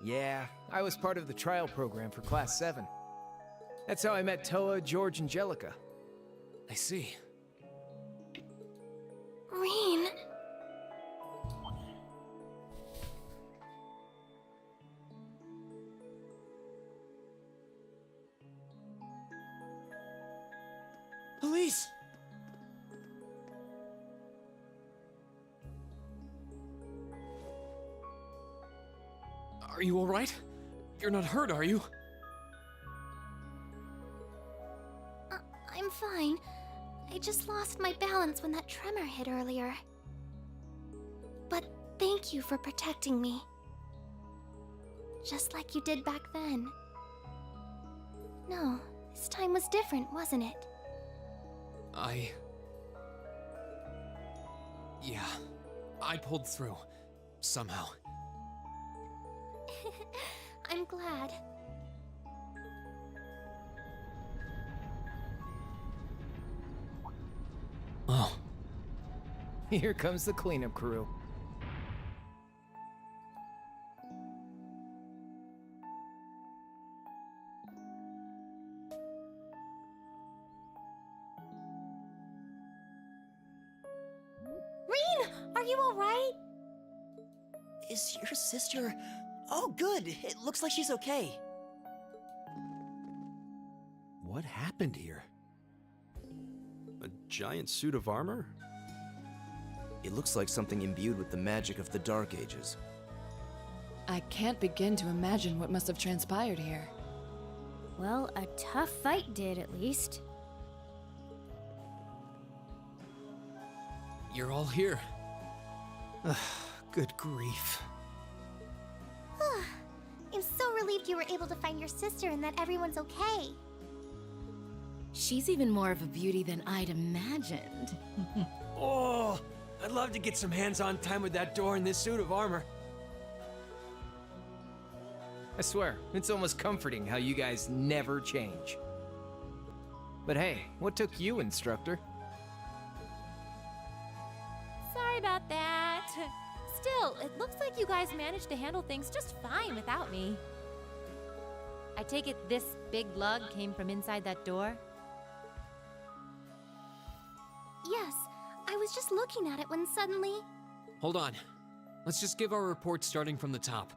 Yeah, I was part of the trial program for Class VII. That's how I met Toa, George, and Jellica. I see. Rean. Police! Are you alright? You're not hurt, are you? I'm fine. I just lost my balance when that tremor hit earlier. But thank you for protecting me. Just like you did back then. No, this time was different, wasn't it? Yeah, I pulled through. Somehow. I'm glad. Oh. Here comes the cleanup crew. Rean, are you alright? Is your sister... Oh, good. It looks like she's okay. What happened here? A giant suit of armor? It looks like something imbued with the magic of the Dark Ages. I can't begin to imagine what must have transpired here. Well, a tough fight did, at least. You're all here. Good grief. I'm so relieved you were able to find your sister and that everyone's okay. She's even more of a beauty than I'd imagined. Oh, I'd love to get some hands-on time with that door in this suit of armor. I swear, it's almost comforting how you guys never change. But hey, what took you, instructor? Sorry about that. Still, it looks like you guys managed to handle things just fine without me. I take it this big lug came from inside that door? Yes, I was just looking at it when suddenly... Hold on. Let's just give our report starting from the top.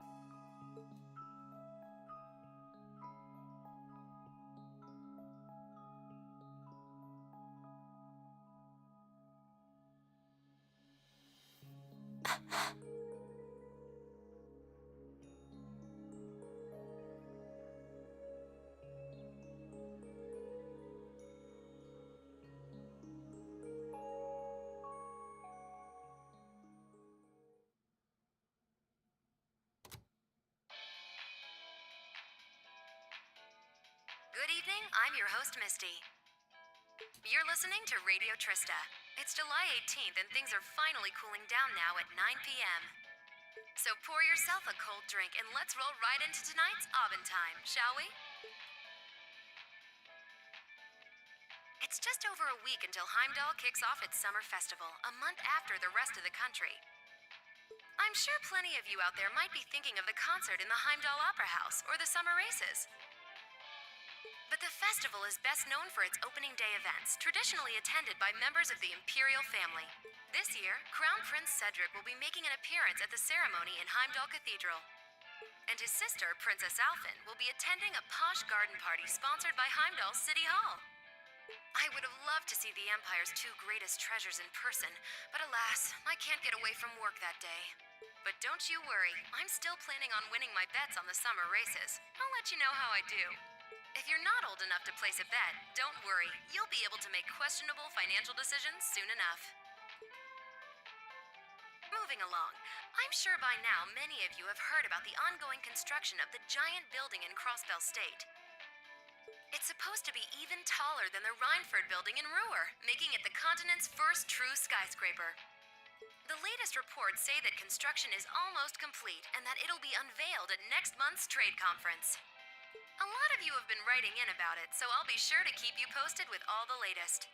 Good evening, I'm your host, Misty. You're listening to Radio Trista. It's July 18th and things are finally cooling down now at 9 p.m. So pour yourself a cold drink and let's roll right into tonight's Abend time, shall we? It's just over a week until Heimdall kicks off its summer festival, a month after the rest of the country. I'm sure plenty of you out there might be thinking of the concert in the Heimdall Opera House or the summer races. But the festival is best known for its opening day events, traditionally attended by members of the Imperial family. This year, Crown Prince Cedric will be making an appearance at the ceremony in Heimdall Cathedral. And his sister, Princess Alphen, will be attending a posh garden party sponsored by Heimdall City Hall. I would have loved to see the Empire's two greatest treasures in person, but alas, I can't get away from work that day. But don't you worry, I'm still planning on winning my bets on the summer races. I'll let you know how I do. If you're not old enough to place a bet, don't worry. You'll be able to make questionable financial decisions soon enough. Moving along, I'm sure by now many of you have heard about the ongoing construction of the giant building in Crossbell State. It's supposed to be even taller than the Rhineford building in Ruhr, making it the continent's first true skyscraper. The latest reports say that construction is almost complete and that it'll be unveiled at next month's trade conference. A lot of you have been writing in about it, so I'll be sure to keep you posted with all the latest.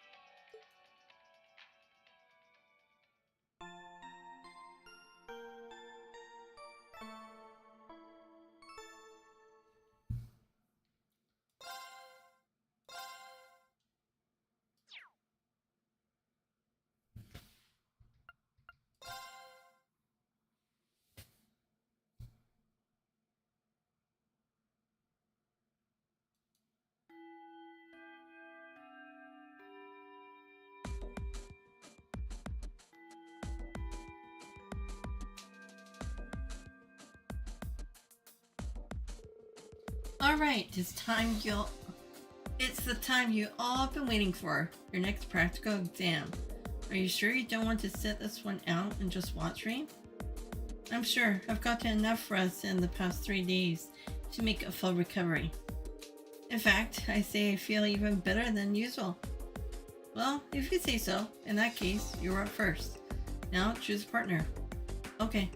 Alright, it's the time you all have been waiting for. Your next practical exam. Are you sure you don't want to sit this one out and just watch me? I'm sure. I've gotten enough rest in the past 3 days to make a full recovery. In fact, I say I feel even better than usual. Well, if you say so, in that case, you're up first. Now choose a partner. Okay.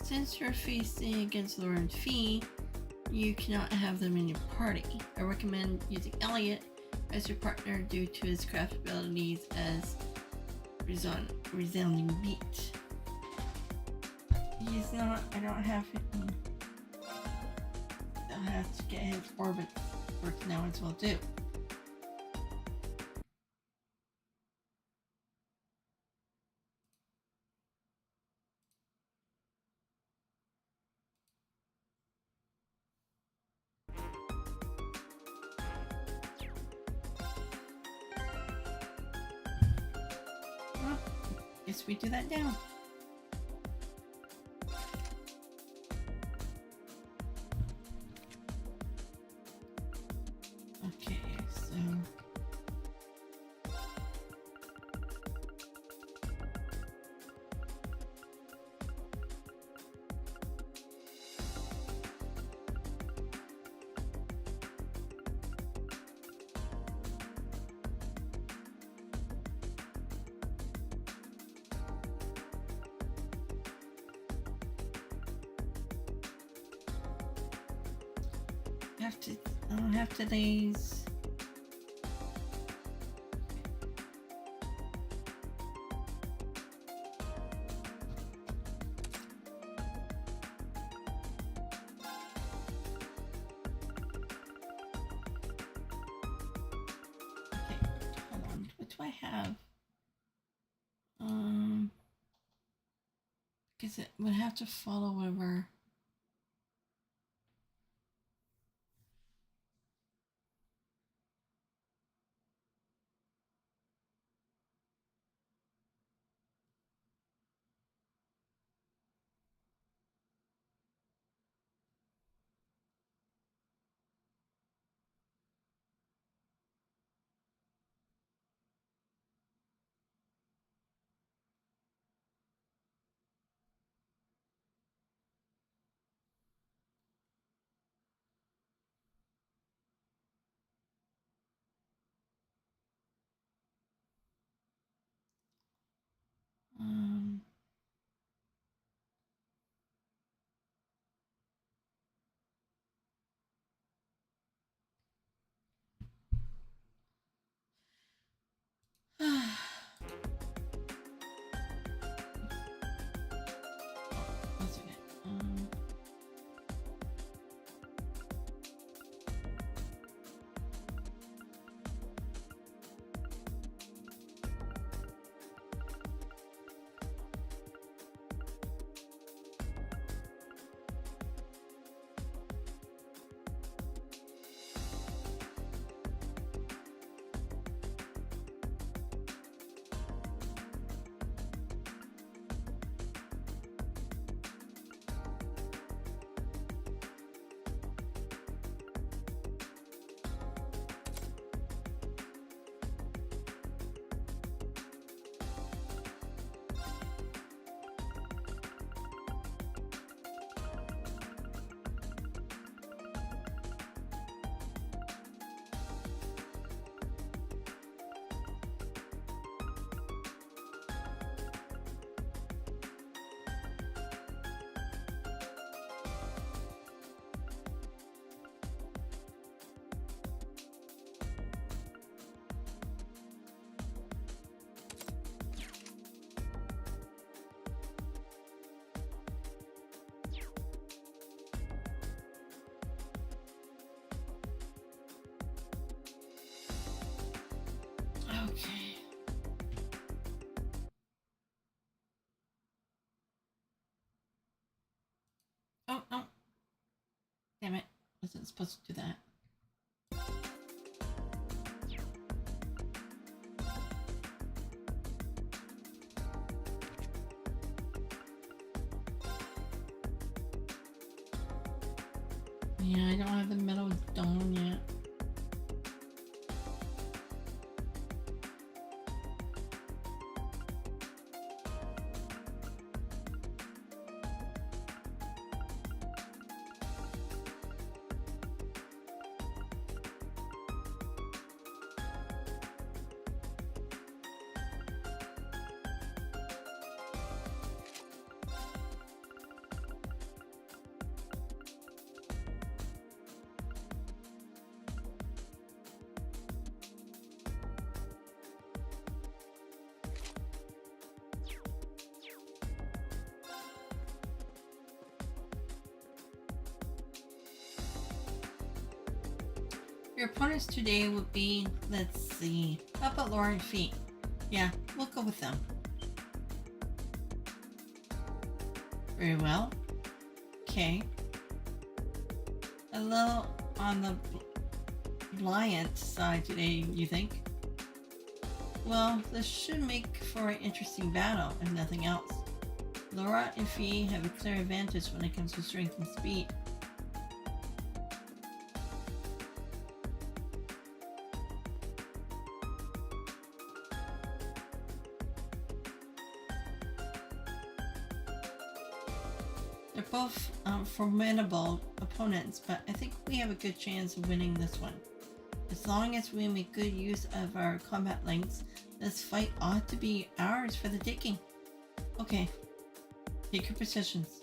Since you're facing against Laura and Fee, you cannot have them in your party. I recommend using Elliot as your partner due to his craft abilities as resounding beat. He's not. I don't have him. I'll have to get his orbit work now as well too. Well, guess we do that now. Okay, so I don't have today's. Okay, hold on. What do I have? Because it would have to follow over. Okay. Oh, oh. Damn it. Wasn't supposed to do that. Yeah, I don't have the metal dome yet. Your opponents today would be, let's see, how about Laura and Fee? Yeah, we'll go with them. Very well. Okay. A little on the Bliant side today, you think? Well, this should make for an interesting battle, if nothing else. Laura and Fee have a clear advantage when it comes to strength and speed. They're both formidable opponents, but I think we have a good chance of winning this one. As long as we make good use of our combat links, this fight ought to be ours for the taking. Okay, take your positions.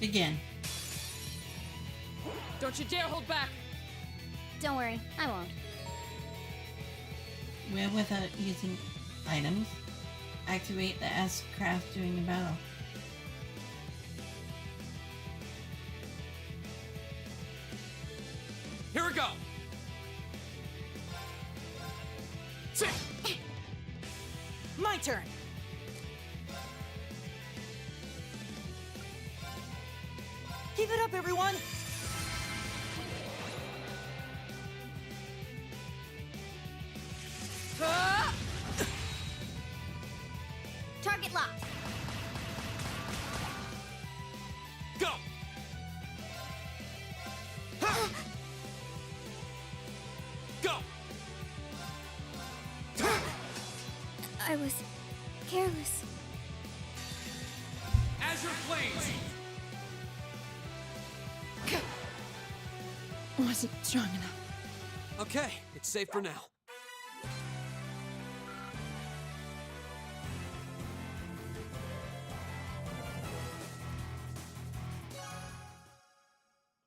Begin. Don't you dare hold back! Don't worry, I won't. Win without using items. Activate the S-craft during the battle. Here we go! Sit! My turn! Keep it up, everyone! Target locked. Go! Go! I was careless. Azure Flames! Wasn't strong enough. Okay, it's safe for now.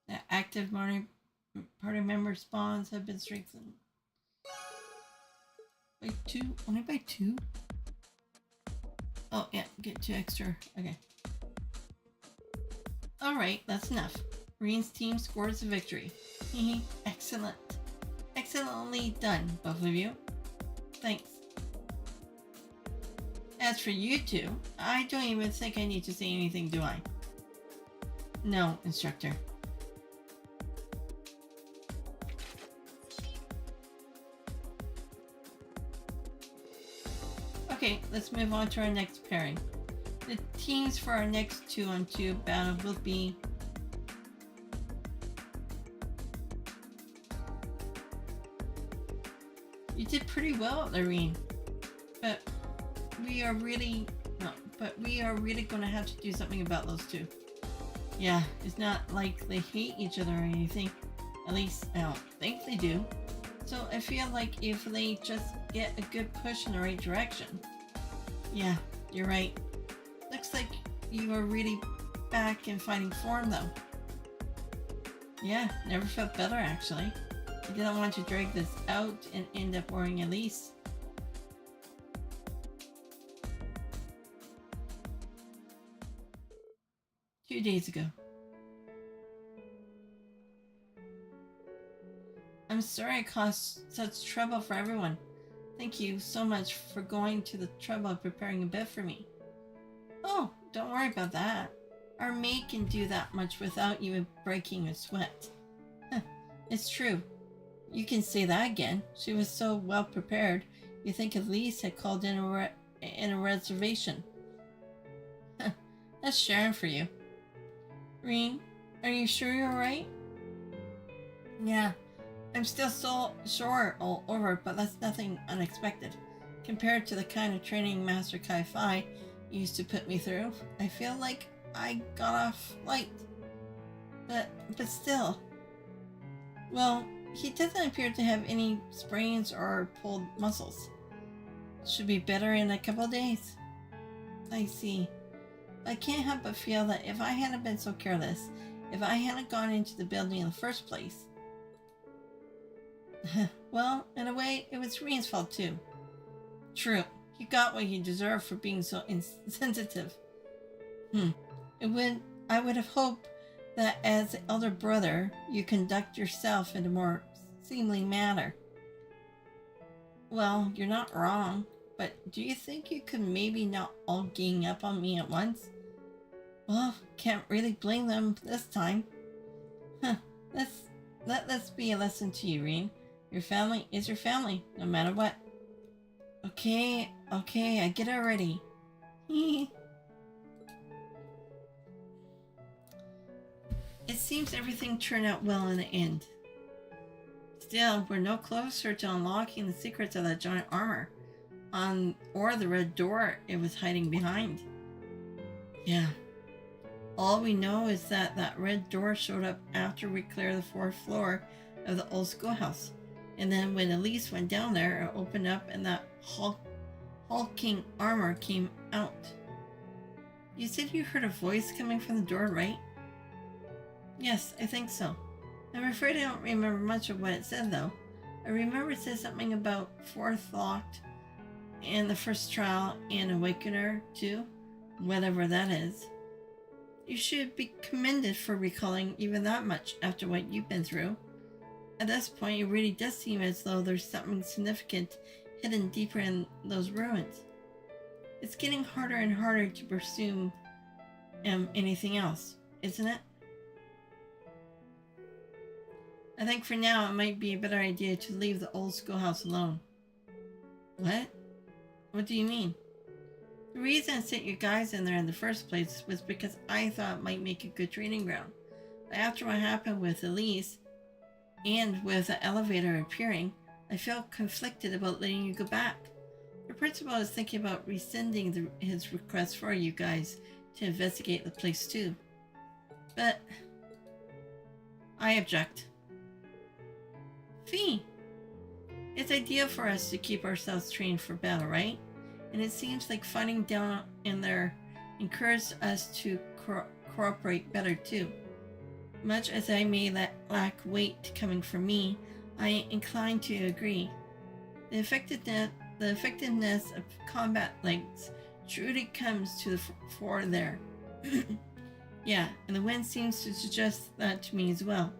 The active party member spawns have been strengthened. By 2? Only by 2? Oh, yeah, get 2 extra. Okay. Alright, that's enough. Rean's team scores a victory. Excellent. Excellently done, both of you. Thanks. As for you two, I don't even think I need to say anything, do I? No, instructor. Okay, let's move on to our next pairing. The teams for our next 2-on-2 battle will be You did pretty well at Rean, but we are really going to have to do something about those two. Yeah, it's not like they hate each other or anything. At least I don't think they do. So I feel like if they just get a good push in the right direction. Yeah, you're right. Looks like you are really back in fighting form though. Yeah, never felt better actually. I didn't want to drag this out and end up worrying Elise. 2 days ago. I'm sorry I caused such trouble for everyone. Thank you so much for going to the trouble of preparing a bed for me. Oh, don't worry about that. Our maid can do that much without you breaking a sweat. It's true. You can say that again. She was so well prepared, you think Elise had called in a reservation. That's Sharon for you. Rean, are you sure you're right? Yeah, I'm still so sore all over, but that's nothing unexpected. Compared to the kind of training Master Kai-Fi used to put me through, I feel like I got off light. But still. Well, he doesn't appear to have any sprains or pulled muscles. Should be better in a couple of days. I see. I can't help but feel that if I hadn't been so careless, if I hadn't gone into the building in the first place... Well, in a way, it was Rean's fault too. True. He got what he deserved for being so insensitive. I would have hoped that as the elder brother, you conduct yourself in a more seemly manner. Well, you're not wrong, but do you think you could maybe not all gang up on me at once? Well, can't really blame them this time. Let this be a lesson to you, Rean. Your family is your family, no matter what. Okay, I get it already. It seems everything turned out well in the end. Still, we're no closer to unlocking the secrets of that giant armor, or the red door it was hiding behind. Yeah. All we know is that that red door showed up after we cleared the 4th floor of the old schoolhouse. And then when Elise went down there, it opened up and that hulking armor came out. You said you heard a voice coming from the door, right? Yes, I think so. I'm afraid I don't remember much of what it said, though. I remember it said something about 4th locked, and the first trial, and Awakener, too. Whatever that is. You should be commended for recalling even that much after what you've been through. At this point, it really does seem as though there's something significant hidden deeper in those ruins. It's getting harder and harder to pursue anything else, isn't it? I think for now it might be a better idea to leave the old schoolhouse alone. What? What do you mean? The reason I sent you guys in there in the first place was because I thought it might make a good training ground. But after what happened with Elise, and with the elevator appearing, I felt conflicted about letting you go back. The principal is thinking about rescinding his request for you guys to investigate the place too. But I object. Fee! It's ideal for us to keep ourselves trained for battle, right? And it seems like fighting down in there encouraged us to cooperate better too. Much as I may lack weight coming from me, I incline to agree. The effectiveness of combat legs truly comes to the fore there. Yeah, and the wind seems to suggest that to me as well.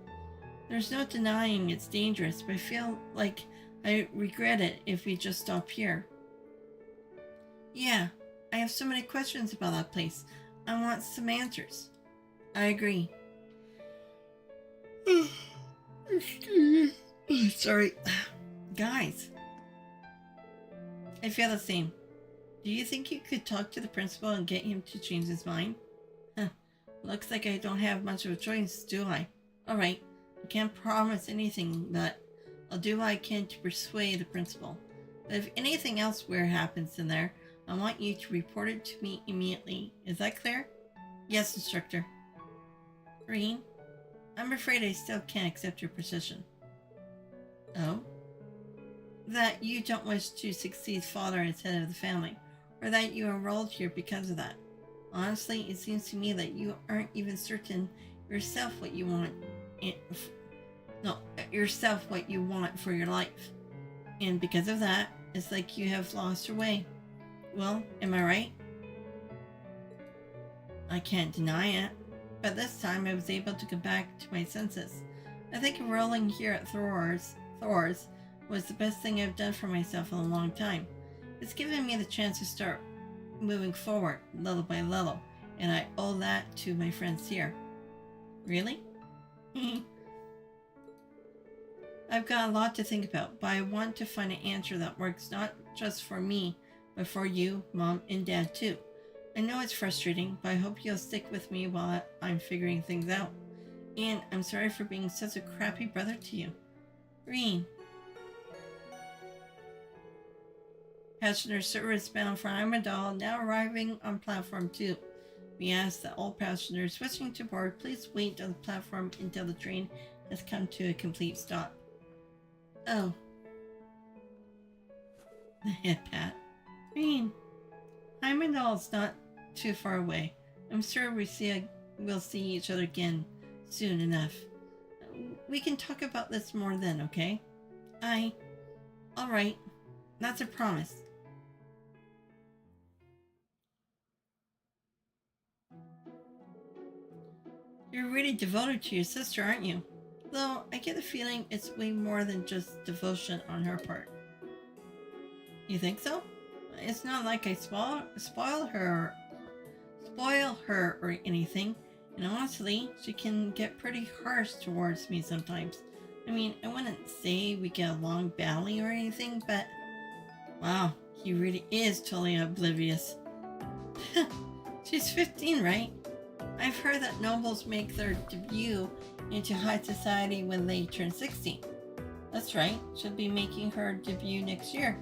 There's no denying it's dangerous, but I feel like I regret it if we just stop here. Yeah, I have so many questions about that place. I want some answers. I agree. Sorry. Guys. I feel the same. Do you think you could talk to the principal and get him to change his mind? Looks like I don't have much of a choice, do I? Alright. I can't promise anything, but I'll do what I can to persuade the principal. But if anything else weird happens in there, I want you to report it to me immediately. Is that clear? Yes, instructor. Rean? I'm afraid I still can't accept your position. Oh? That you don't wish to succeed father as head of the family, or that you enrolled here because of that. Honestly, it seems to me that you aren't even certain yourself what you want. What you want for your life. And because of that, it's like you have lost your way. Well, am I right? I can't deny it. but this time I was able to come back to my senses. I think enrolling here at Thors was the best thing I've done for myself in a long time. It's given me the chance to start moving forward little by little, and I owe that to my friends here. Really? I've got a lot to think about, but I want to find an answer that works not just for me, but for you, Mom, and Dad too. I know it's frustrating, but I hope you'll stick with me while I'm figuring things out. And I'm sorry for being such a crappy brother to you. Rean. Passenger service bound for Heimdall now arriving on platform 2. We ask that all passengers switching to board please wait on the platform until the train has come to a complete stop. Oh. The head pat. Rean. Heimdall's not too far away. I'm sure we'll see each other again soon enough. We can talk about this more then, okay? Alright. That's a promise. You're really devoted to your sister, aren't you? Though, I get the feeling it's way more than just devotion on her part. You think so? It's not like I spoil her or anything, and honestly, she can get pretty harsh towards me sometimes. I mean, I wouldn't say we get along badly or anything, but wow, he really is totally oblivious. She's 15, right? I've heard that nobles make their debut into high society when they turn 16. That's right, she'll be making her debut next year.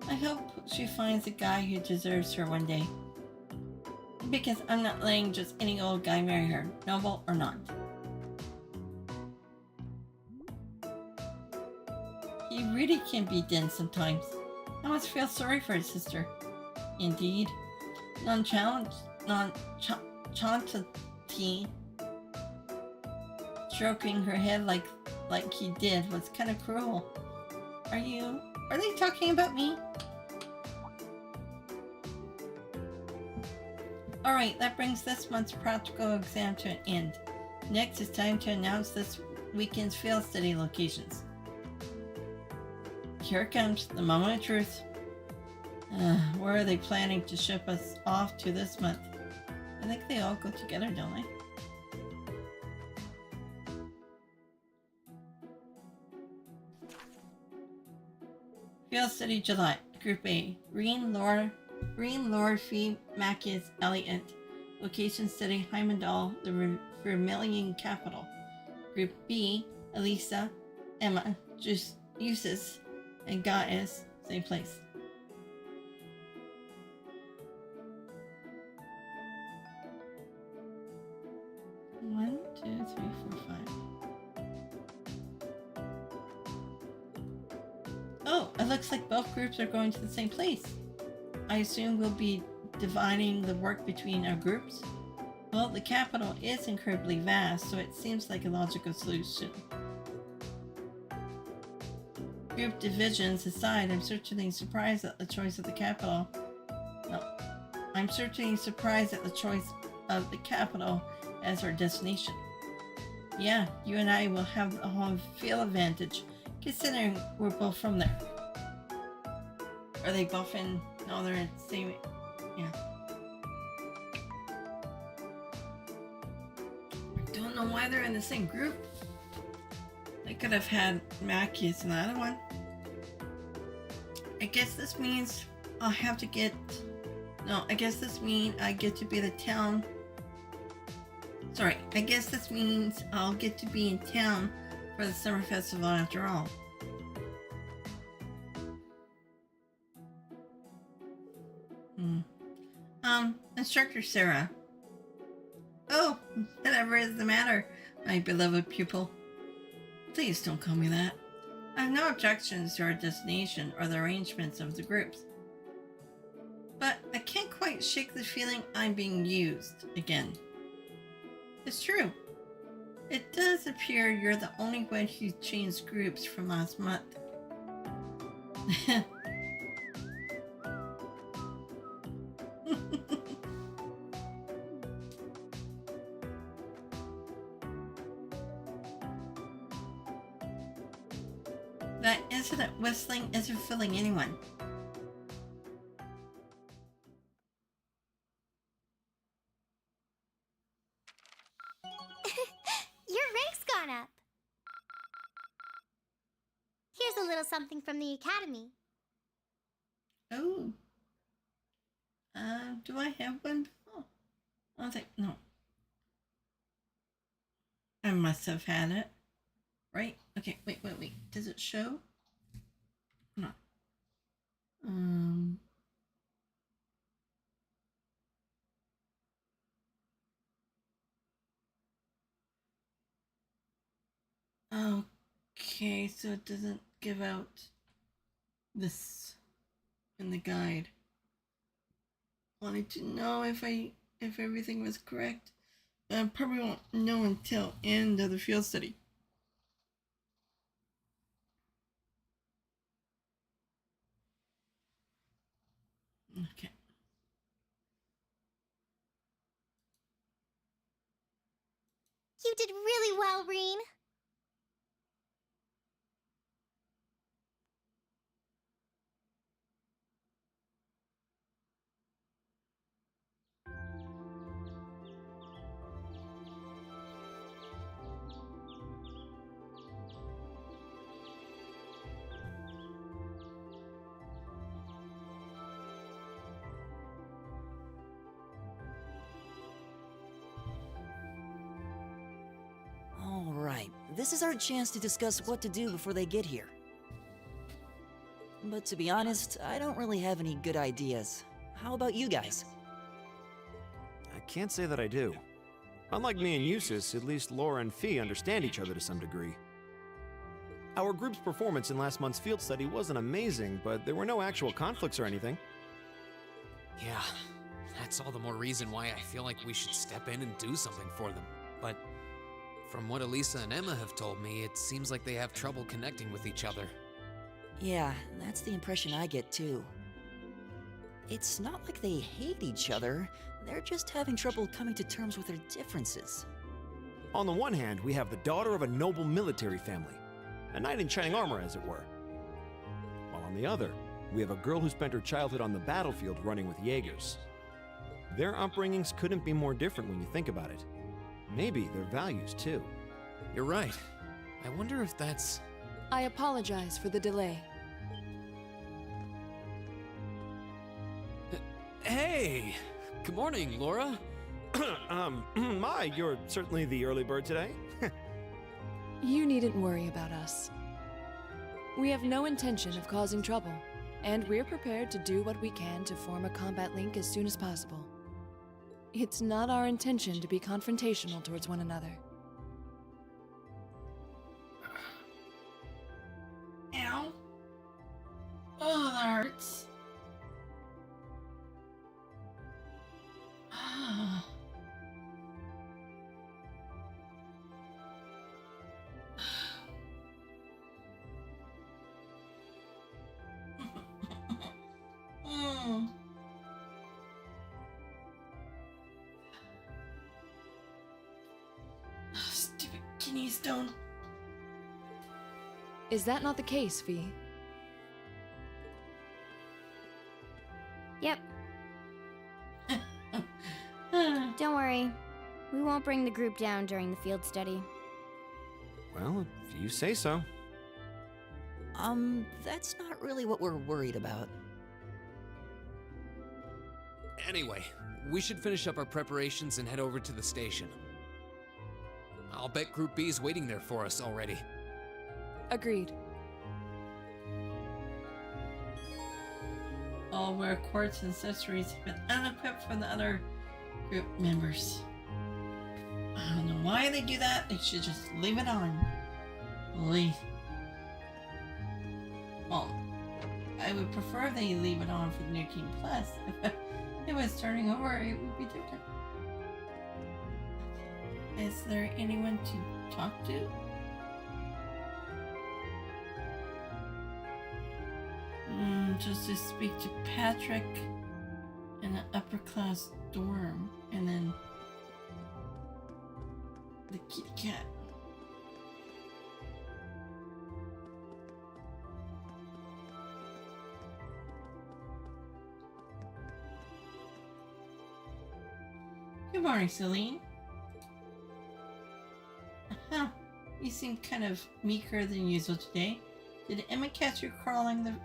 I hope she finds a guy who deserves her one day. Because I'm not letting just any old guy marry her, noble or not. He really can be dense sometimes. I almost feel sorry for his sister. Indeed. Nonchalantly stroking her head like he did was kind of cruel. Are they talking about me? Alright, that brings this month's practical exam to an end. Next, it's time to announce this weekend's field study locations. Here it comes, the moment of truth. Where are they planning to ship us off to this month? I think they all go together, don't they? Field study July. Group A. Rean, Lord, Fee, Macus, Elliot. Location study Heimdall, the Vermilion capital. Group B. Elisa, Emma, Eustace, and Gaius. Same place. One, two, three, four, five. Oh, it looks like both groups are going to the same place. I assume we'll be dividing the work between our groups? Well, the capital is incredibly vast, so it seems like a logical solution. Group divisions aside, I'm certainly surprised at the choice of the capital. No, I'm certainly surprised at the choice of the capital as our destination. Yeah, you and I will have the whole field advantage, considering we're both from there. Are they both in? No, they're in the same. Yeah. I don't know why they're in the same group. They could have had Macus and the other one. I guess this means I'll have to get. No, I guess this means I get to be the town. Sorry, I guess this means I'll get to be in town for the summer festival after all. Instructor Sarah. Oh, whatever is the matter, my beloved pupil. Please don't call me that. I have no objections to our destination or the arrangements of the groups. But I can't quite shake the feeling I'm being used again. It's true. It does appear you're the only one who changed groups from last month. That incident whistling isn't fooling anyone. Your rank's gone up. Here's a little something from the Academy. Oh. Do I have one? Oh, I think no. I must have had it. Right? Okay, wait. Does it show? No. Okay, so it doesn't give out this in the guide. Wanted to know if everything was correct. I probably won't know until end of the field study. Okay. You did really well, Rean. Alright, this is our chance to discuss what to do before they get here. But to be honest, I don't really have any good ideas. How about you guys? I can't say that I do. Unlike me and Eustace, at least Laura and Fee understand each other to some degree. Our group's performance in last month's field study wasn't amazing, but there were no actual conflicts or anything. Yeah, that's all the more reason why I feel like we should step in and do something for them. But from what Elisa and Emma have told me, it seems like they have trouble connecting with each other. Yeah, that's the impression I get too. It's not like they hate each other, they're just having trouble coming to terms with their differences. On the one hand, we have the daughter of a noble military family, a knight in shining armor as it were. While on the other, we have a girl who spent her childhood on the battlefield running with Jaegers. Their upbringings couldn't be more different when you think about it. Maybe their values too. You're right. I wonder if that's... I apologize for the delay. Hey! Good morning, Laura. You're certainly the early bird today. You needn't worry about us. We have no intention of causing trouble, and we're prepared to do what we can to form a combat link as soon as possible. It's not our intention to be confrontational towards one another. Ow. Oh, that hurts. Ah. Mm. Stupid kidney stone. Is that not the case, Fee? Yep. Don't worry. We won't bring the group down during the field study. Well, if you say so. That's not really what we're worried about. Anyway, we should finish up our preparations and head over to the station. I'll bet Group B is waiting there for us already. Agreed. All wear quartz and accessories, but unequipped for the other group members. I don't know why they do that. They should just leave it on. Well, I would prefer they leave it on for the New King Plus. If it was starting over, it would be different. Is there anyone to talk to? Just to speak to Patrick in an upper class dorm, and then the Kit Kat. Good morning, Celine. Huh. You seem kind of meeker than usual today. Did Emma catch you clawing the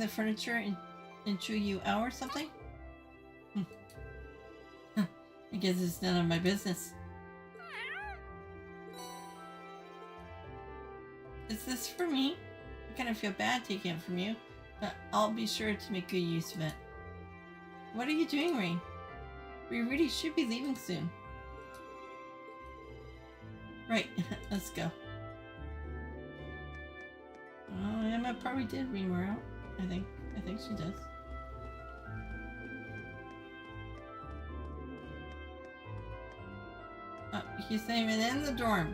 furniture and chew you out or something? I guess it's none of my business. Is this for me? I kind of feel bad taking it from you, but I'll be sure to make good use of it. What are you doing, Rean? We really should be leaving soon. Right, let's go. Oh, Emma probably did ream her out. I think she does. Oh, he's not even in the dorm.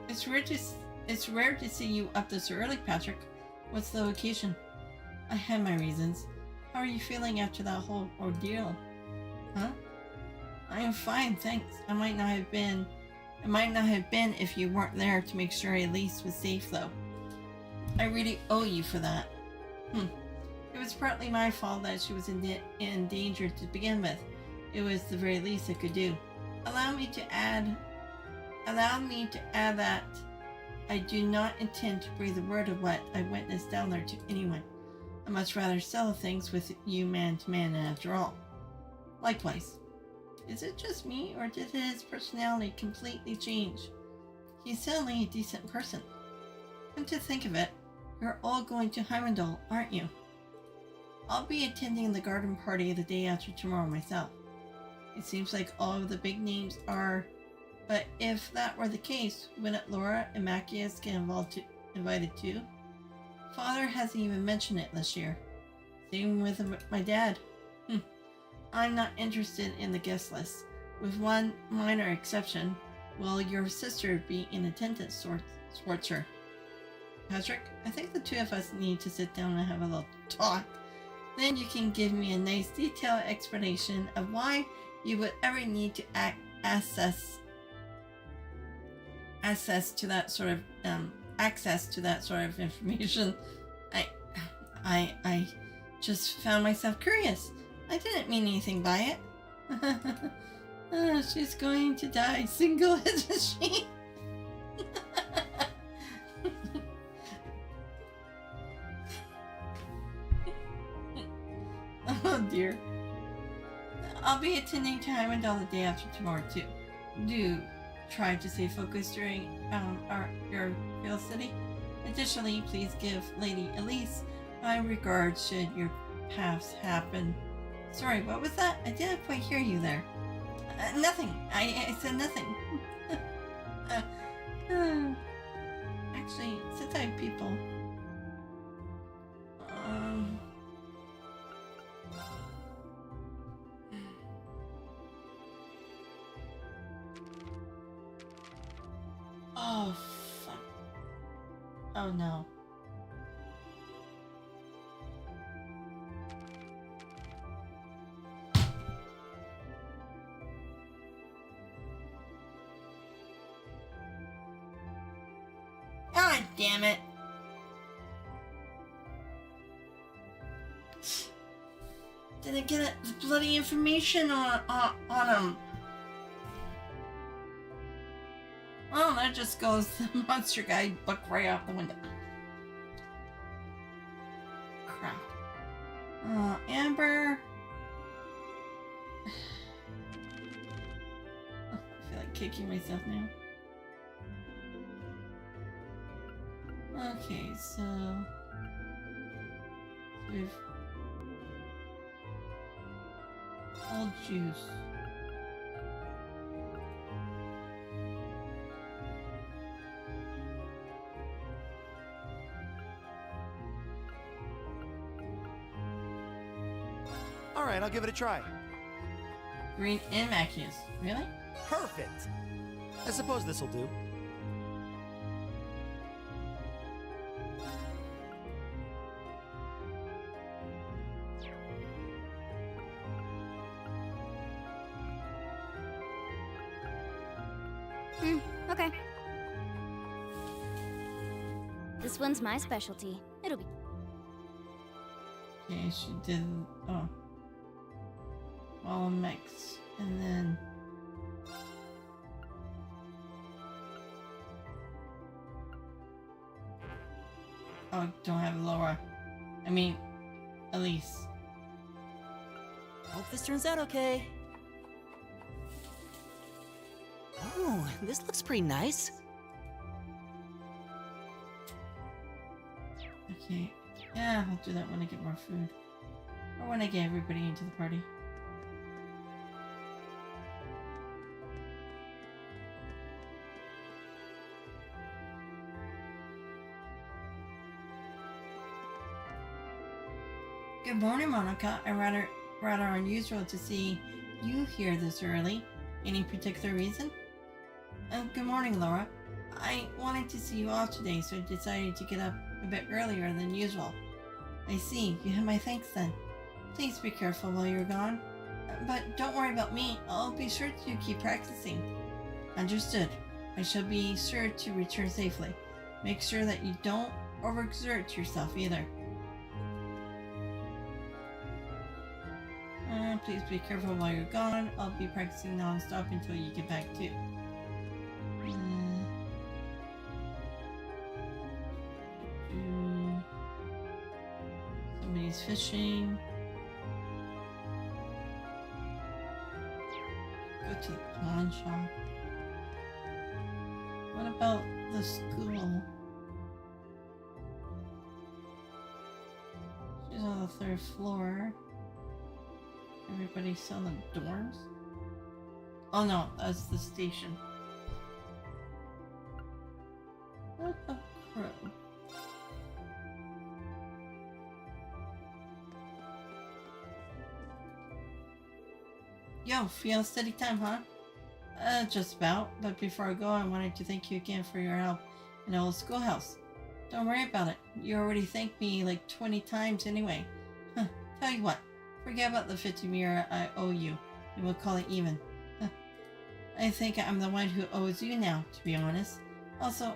It's rare to see you up this early, Patrick. What's the occasion? I had my reasons. How are you feeling after that whole ordeal? Huh? I am fine, thanks. I might not have been if you weren't there to make sure Elise was safe, though. I really owe you for that. It was partly my fault that she was in danger to begin with. It was the very least I could do. Allow me to add that I do not intend to breathe a word of what I witnessed down there to anyone. I much rather settle things with you man to man after all. Likewise. Is it just me, or did his personality completely change? He's certainly a decent person. Come to think of it, you're all going to Heimdall, aren't you? I'll be attending the garden party the day after tomorrow myself. It seems like all of the big names are, but if that were the case, wouldn't Laura and Macias get invited too? Father hasn't even mentioned it this year. Same with my dad. I'm not interested in the guest list. With one minor exception, will your sister be in attendance, Schwarzer? Patrick, I think the two of us need to sit down and have a little talk. Then you can give me a nice detailed explanation of why you would ever need to access to that sort of information. I just found myself curious. I didn't mean anything by it. She's going to die single, isn't she? Oh dear. I'll be attending to Heimdall the day after tomorrow too. Do try to stay focused during your field study. Additionally, please give Lady Elise my regards should your paths happen. Sorry, what was that? I didn't quite hear you there. Nothing. I said nothing. Actually, sit tight, people. Oh, fuck. Oh, no. God damn it. Didn't get the bloody information on him. Well, that just goes the monster guy book right out the window. Crap. Amber. I feel like kicking myself now. Okay, so we've all juice. All right, I'll give it a try. Green and Macias. Really? Perfect. I suppose this'll do. Okay. This one's my specialty. It'll be... Okay, she didn't... Oh. Well, mix. And then... Oh, don't have Laura. I mean, Elise. Hope this turns out okay. Oh, this looks pretty nice. Okay. Yeah, I'll do that when I get more food. Or when I get everybody into the party. Good morning, Monica. Rather unusual to see you here this early. Any particular reason? Good morning, Laura. I wanted to see you off today, so I decided to get up a bit earlier than usual. I see. You have my thanks then. Please be careful while you're gone. But don't worry about me. I'll be sure to keep practicing. Understood. I shall be sure to return safely. Make sure that you don't overexert yourself either. Please be careful while you're gone. I'll be practicing non-stop until you get back too. Somebody's fishing. Go to the pawn shop. What about the school? She's on the 3rd floor. Everybody still in the dorms? Oh no, that's the station. What a crow. Yo, feel steady time, huh? Just about. But before I go, I wanted to thank you again for your help in the old schoolhouse. Don't worry about it. You already thanked me like 20 times anyway. Tell you what. Forget about the 50 mirror I owe you, and we'll call it even. I think I'm the one who owes you now, to be honest. Also,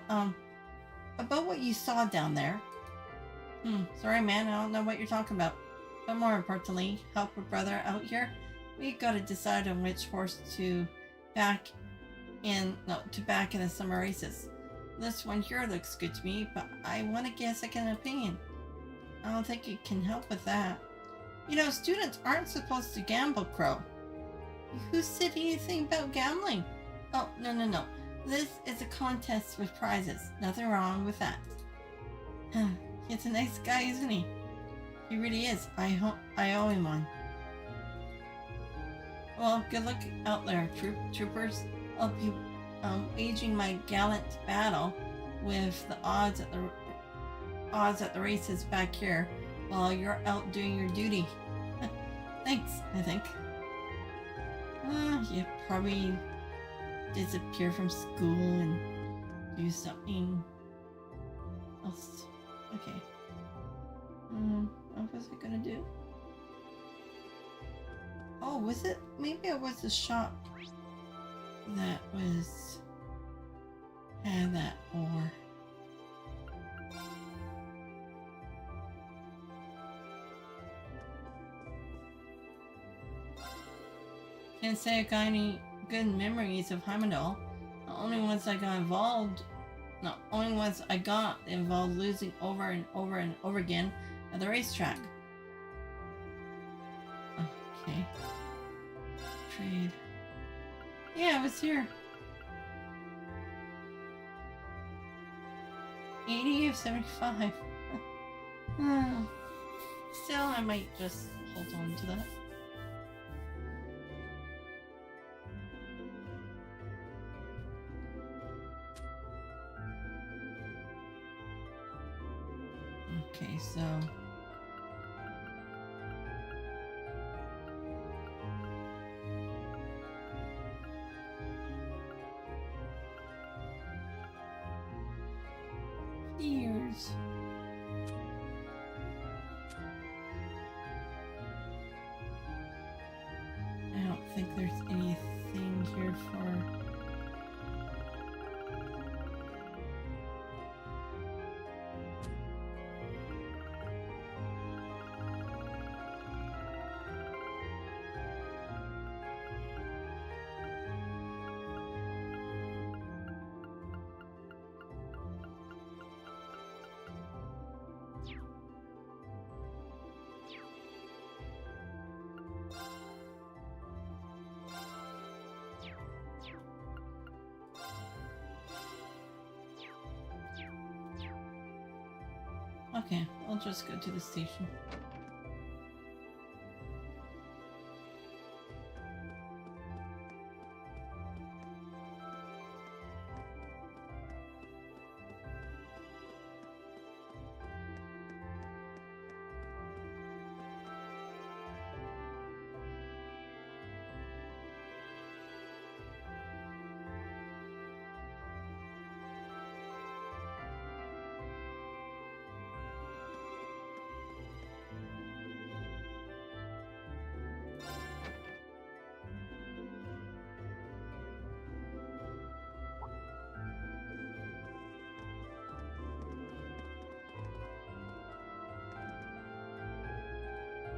about what you saw down there. Sorry man, I don't know what you're talking about. But more importantly, help a brother out here. We gotta decide on which horse to back in the summer races. This one here looks good to me, but I want to get a second opinion. I don't think it can help with that. You know, students aren't supposed to gamble, Crow. Who said anything about gambling? Oh, no. This is a contest with prizes. Nothing wrong with that. He's a nice guy, isn't he? He really is. I owe him one. Well, good luck out there, troopers. I'll be waging my gallant battle with the odds at the races back here while you're out doing your duty. Thanks, I think. You probably disappear from school and do something else. Okay. What was I gonna do? Oh, was it? Maybe it was the shop that had that ore. Can't say I got any good memories of Heimdall. The only ones I got involved losing over and over and over again at the racetrack. Okay. Trade. Yeah, I was here. 80 of 75. Still, I might just hold on to that. Okay, so... years. I don't think there's anything here for... Okay, I'll just go to the station.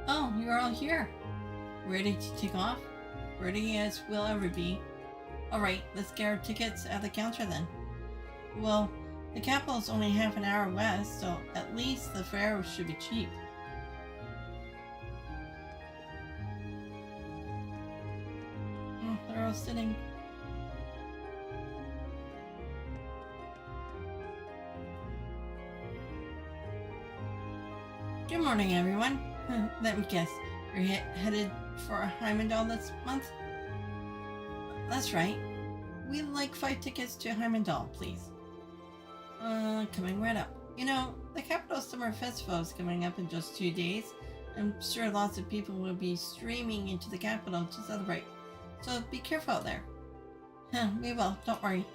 Oh, you're all here. Ready to take off? Ready as we'll ever be. Alright, let's get our tickets at the counter then. Well, the capital's only half an hour west, so at least the fare should be cheap. Oh, they're all sitting. Good morning, everyone. Let me guess, you're headed for Heimdall this month? That's right. We'd like 5 tickets to Heimdall, please. Coming right up. You know, the Capital Summer Festival is coming up in just 2 days. I'm sure lots of people will be streaming into the capital to celebrate. So be careful out there. We will, don't worry.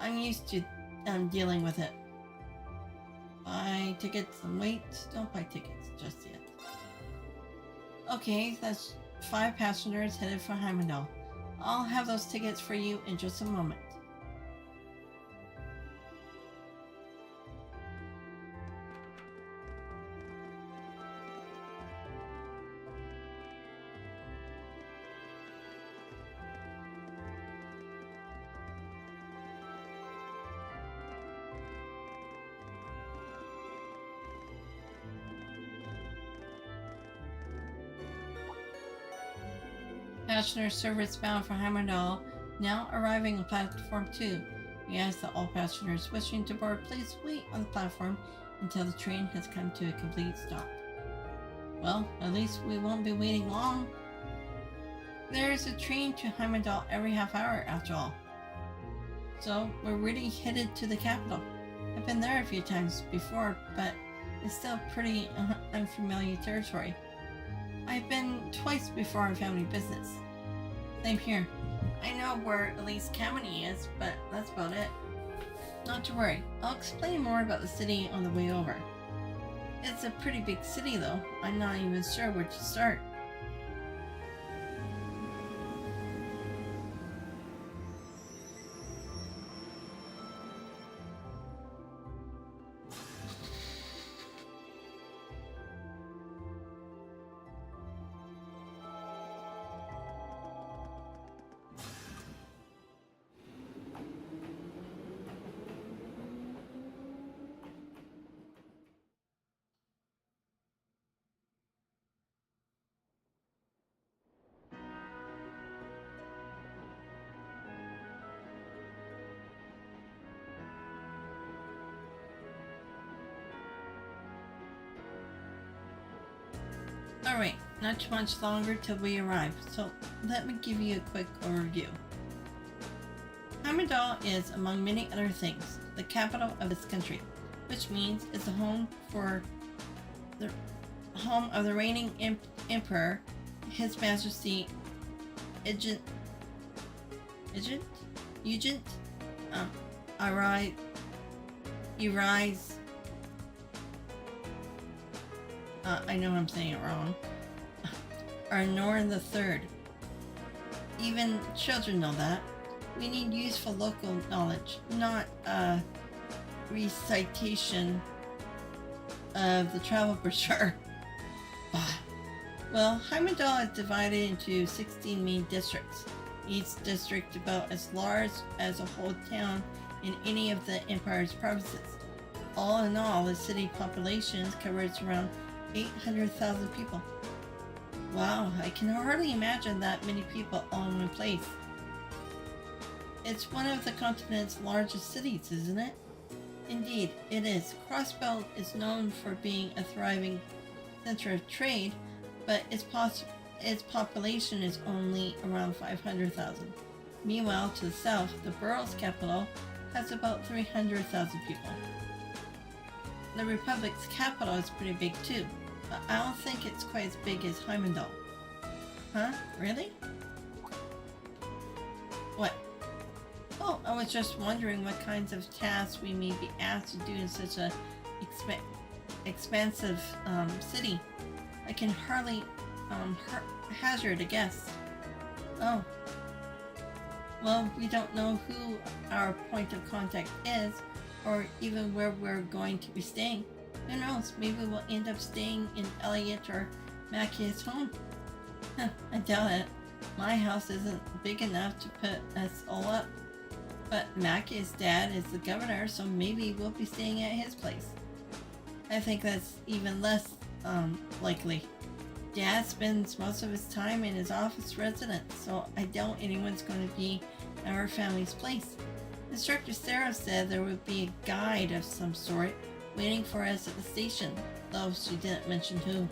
I'm used to dealing with it. Buy tickets and wait. Don't buy tickets just yet. Okay, that's 5 passengers headed for Heimdall. I'll have those tickets for you in just a moment. Passenger service bound for Heimdall now arriving on platform 2. We ask that all passengers wishing to board please wait on the platform until the train has come to a complete stop. Well, at least we won't be waiting long. There is a train to Heimdall every half hour after all. So we're really headed to the capital. I've been there a few times before, but it's still pretty unfamiliar territory. I've been twice before on family business. Same here. I know where at least Kamini is, but that's about it. Not to worry, I'll explain more about the city on the way over. It's a pretty big city though, I'm not even sure where to start. Alright, not too much longer till we arrive, so let me give you a quick overview. Heimdall is, among many other things, the capital of this country, which means it's the home of the reigning Emperor, His Majesty Ugent I know I'm saying it wrong. Arnor the Third. Even children know that. We need useful local knowledge, not a recitation of the travel brochure. Well, Heimdall is divided into 16 main districts, each district about as large as a whole town in any of the Empire's provinces. All in all, the city population covers around 800,000 people. Wow, I can hardly imagine that many people all in one place. It's one of the continent's largest cities, isn't it? Indeed, it is. Crossbelt is known for being a thriving center of trade, but its population is only around 500,000. Meanwhile, to the south, the borough's capital has about 300,000 people. The Republic's capital is pretty big too, but I don't think it's quite as big as Heimdall. Huh? Really? What? Oh, I was just wondering what kinds of tasks we may be asked to do in such a expansive city. I can hardly hazard a guess. Oh. Well, we don't know who our point of contact is, or even where we're going to be staying. Who knows, maybe we'll end up staying in Elliot or Mackie's home. I doubt it. My house isn't big enough to put us all up. But Mackie's dad is the governor, so maybe we'll be staying at his place. I think that's even less likely. Dad spends most of his time in his office residence, so I doubt anyone's going to be at our family's place. Instructor Sarah said there would be a guide of some sort waiting for us at the station, though she didn't mention who.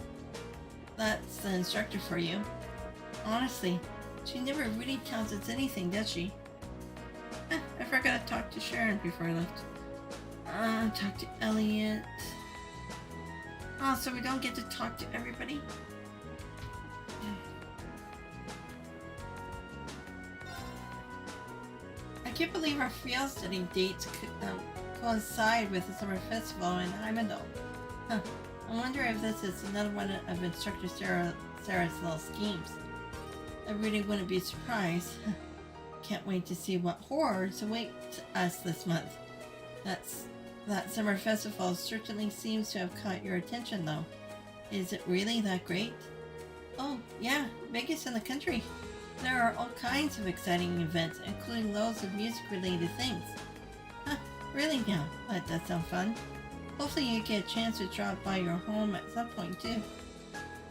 That's the instructor for you. Honestly, she never really tells us anything, does she? I forgot to talk to Sharon before I left. Talk to Elliot. Oh, so we don't get to talk to everybody? I can't believe our field study dates coincide with the summer festival in Heimdall. I wonder if this is another one of Instructor Sarah's little schemes. I really wouldn't be surprised. Can't wait to see what horrors await us this month. That summer festival certainly seems to have caught your attention, though. Is it really that great? Oh, yeah, biggest in the country. There are all kinds of exciting events, including loads of music-related things. Huh, really now? That does sound fun. Hopefully you get a chance to drop by your home at some point, too.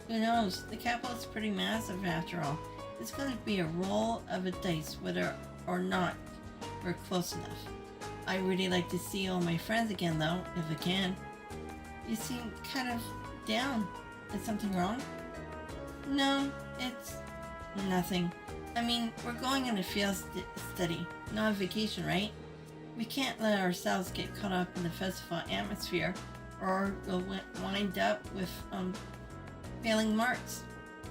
Who knows? The capital is pretty massive after all. It's going to be a roll of a dice whether or not we're close enough. I really like to see all my friends again, though, if I can. You seem kind of down. Is something wrong? No, it's nothing. I mean, we're going on a field study, not a vacation, right? We can't let ourselves get caught up in the festival atmosphere, or we'll wind up with failing marks.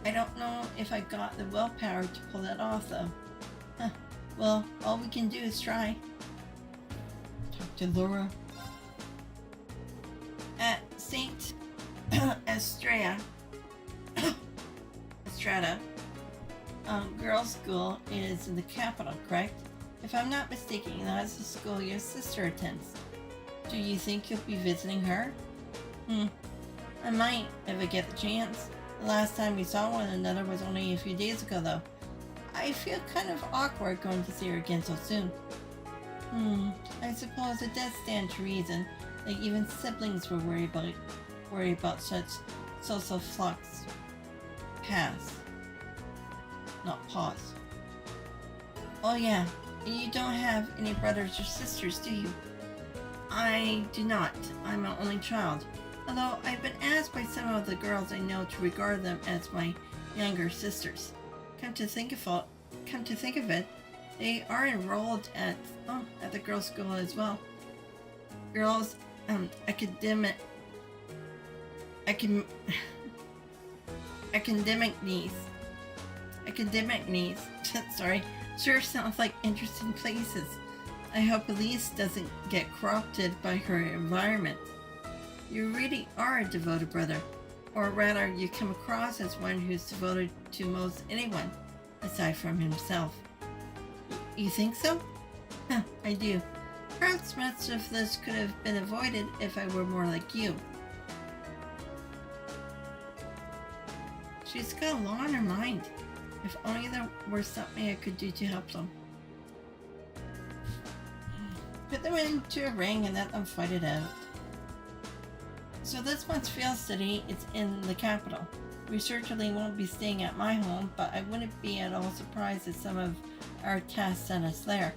I don't know if I got the willpower to pull that off, though. Well, all we can do is try. Talk to Laura. At St. Estrada, girls' school is in the capital, correct? If I'm not mistaken, that's the school your sister attends. Do you think you'll be visiting her? I might, if I get the chance. The last time we saw one another was only a few days ago, though. I feel kind of awkward going to see her again so soon. I suppose it does stand to reason that even siblings will worry about such social flux. Pass. Not pause. Oh yeah, you don't have any brothers or sisters, do you? I do not. I'm an only child. Although I've been asked by some of the girls I know to regard them as my younger sisters. Come to think of it, they are enrolled at the girls' school as well. Girls, academic needs. Sorry, sure sounds like interesting places. I hope Elise doesn't get corrupted by her environment. You really are a devoted brother, or rather, you come across as one who's devoted to most anyone, aside from himself. You think so? I do. Perhaps much of this could have been avoided if I were more like you. She's got a lot on her mind. If only there were something I could do to help them. Put them into a ring and let them fight it out. So this month's field study is in the capital. We certainly won't be staying at my home, but I wouldn't be at all surprised if some of our tasks sent us there.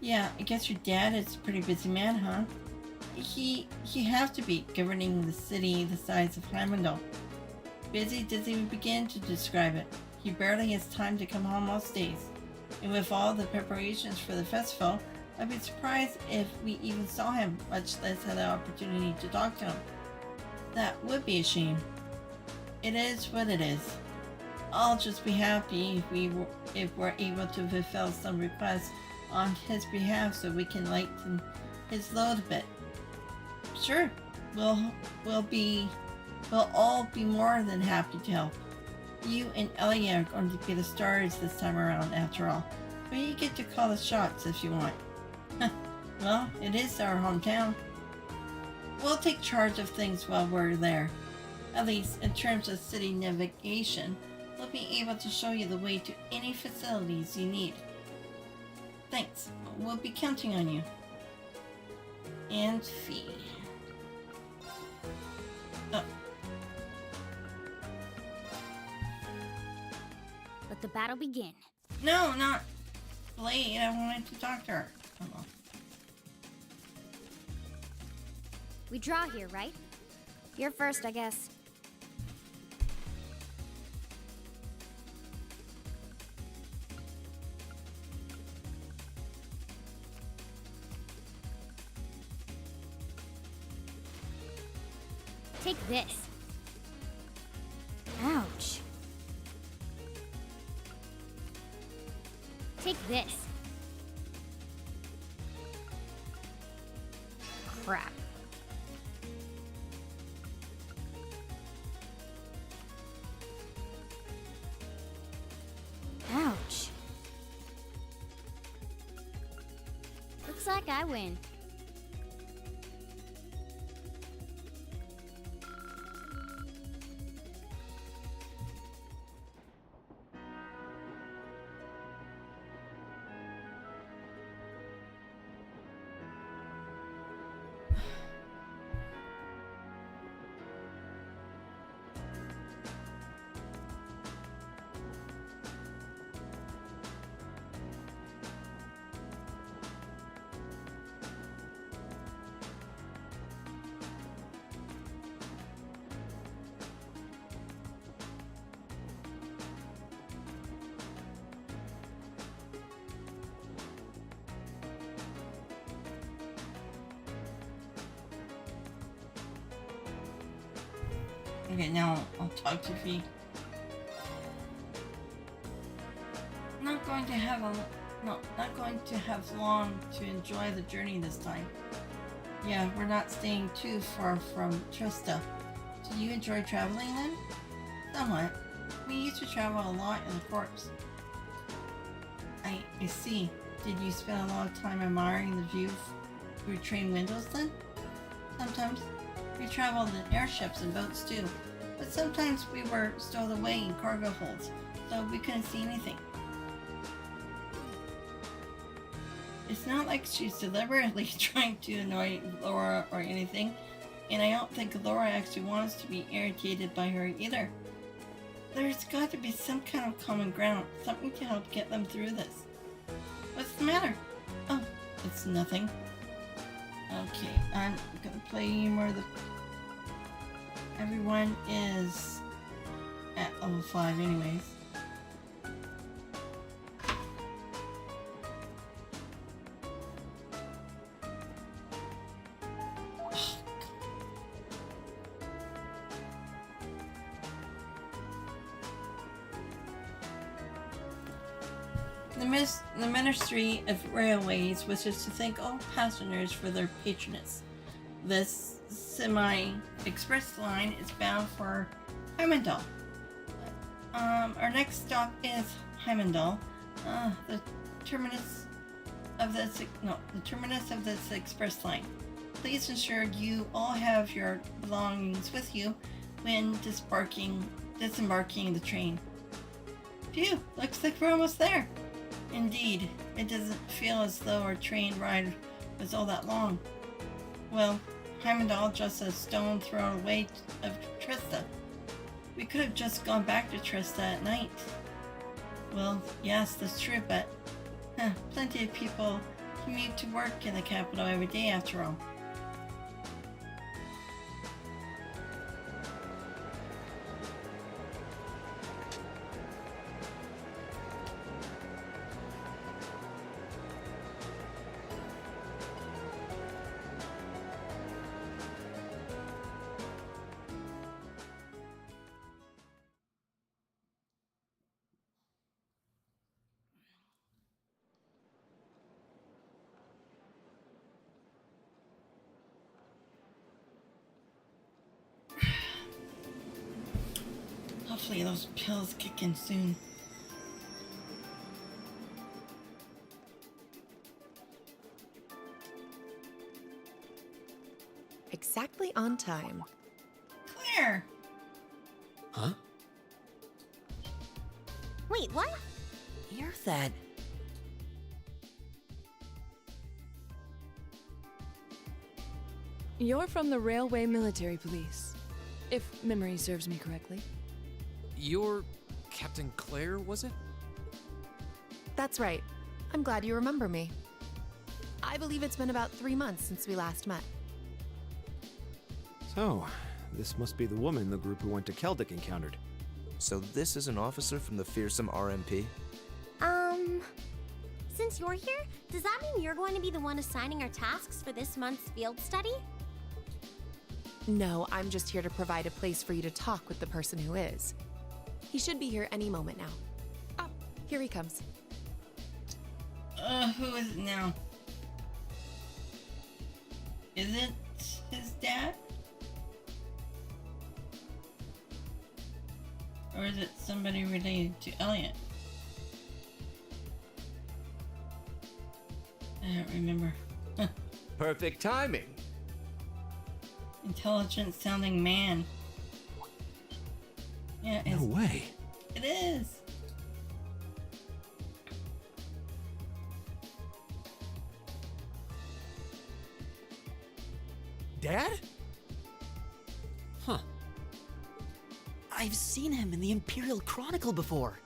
Yeah, I guess your dad is a pretty busy man, huh? He has to be, governing the city the size of Heimdall. Busy doesn't even begin to describe it. He barely has time to come home most days. And with all the preparations for the festival, I'd be surprised if we even saw him, much less had the opportunity to talk to him. That would be a shame. It is what it is. I'll just be happy if we're able to fulfill some requests on his behalf so we can lighten his load a bit. Sure, we'll all be more than happy to help. You and Elia are going to be the stars this time around, after all. But you get to call the shots if you want. Well, it is our hometown. We'll take charge of things while we're there. At least in terms of city navigation, we'll be able to show you the way to any facilities you need. Thanks. We'll be counting on you. And fee. Oh. Let the battle begin. No, not Blade. I wanted to talk to her. Oh, well. We draw here, right? You're first, I guess. Take this. Ouch. Take this. Crap. Ouch. Looks like I win. Okay, now I'll talk to Fee. Not going to have long to enjoy the journey this time. Yeah, we're not staying too far from Trista. Do you enjoy traveling then? Somewhat. We used to travel a lot in the corps. I see. Did you spend a lot of time admiring the view through train windows then? Sometimes. We traveled in airships and boats too, but sometimes we were stowed away in cargo holds, so we couldn't see anything. It's not like she's deliberately trying to annoy Laura or anything, and I don't think Laura actually wants to be irritated by her either. There's got to be some kind of common ground, something to help get them through this. What's the matter? Oh, it's nothing. Okay, I'm gonna play more of the... Everyone is at level 5 anyways. The Ministry of Railways wishes to thank all passengers for their patronage. This semi-express line is bound for Heimdall. Our next stop is Heimdall. The terminus of this express line. Please ensure you all have your belongings with you when disembarking the train. Phew, looks like we're almost there. Indeed, it doesn't feel as though our train ride was all that long. Well, Heimdall just a stone thrown away of Trista. We could have just gone back to Trista at night. Well, yes, that's true, but plenty of people commute to work in the capital every day after all. Hopefully those pills kick in soon. Exactly on time. Claire! Huh? Wait, what? You're that. You're from the Railway Military Police, if memory serves me correctly. You're Captain Claire, was it? That's right. I'm glad you remember me. I believe it's been about 3 months since we last met. So, this must be the woman the group who went to Keldic encountered. So this is an officer from the fearsome RMP? Since you're here, does that mean you're going to be the one assigning our tasks for this month's field study? No, I'm just here to provide a place for you to talk with the person who is. He should be here any moment now. Oh, here he comes. Who is it now? Is it his dad? Or is it somebody related to Elliot? I don't remember. Perfect timing. Intelligent sounding man. Yeah, it's, No way. It is. Dad? Huh. I've seen him in the Imperial Chronicle before.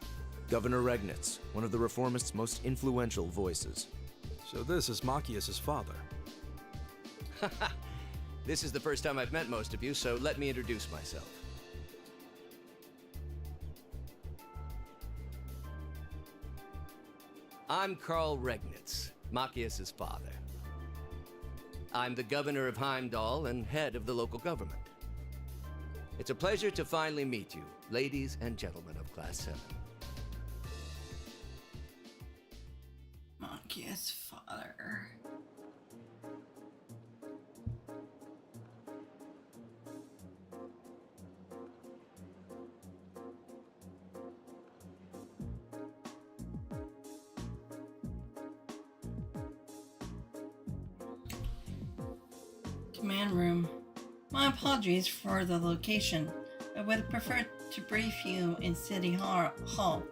Governor Regnitz, one of the Reformists' most influential voices. So this is Machias's father. This is the first time I've met most of you, so let me introduce myself. I'm Karl Regnitz, Machias's father. I'm the governor of Heimdall and head of the local government. It's a pleasure to finally meet you, ladies and gentlemen of Class 7. Machias' father. Command room. My apologies for the location. I would have preferred to brief you in City Hall.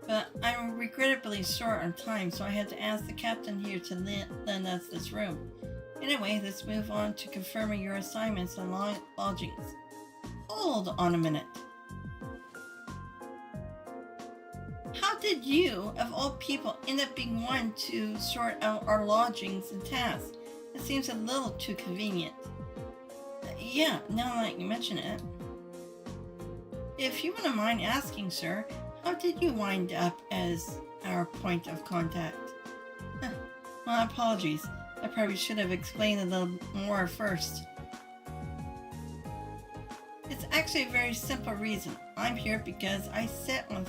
But I'm regrettably short on time, so I had to ask the captain here to lend us this room. Anyway, let's move on to confirming your assignments and lodgings. Hold on a minute. How did you, of all people, end up being one to sort out our lodgings and tasks? It seems a little too convenient. Yeah, now that you mention it. If you wouldn't mind asking, sir, how did you wind up as our point of contact? My apologies. I probably should have explained a little more first. It's actually a very simple reason. I'm here because I sit on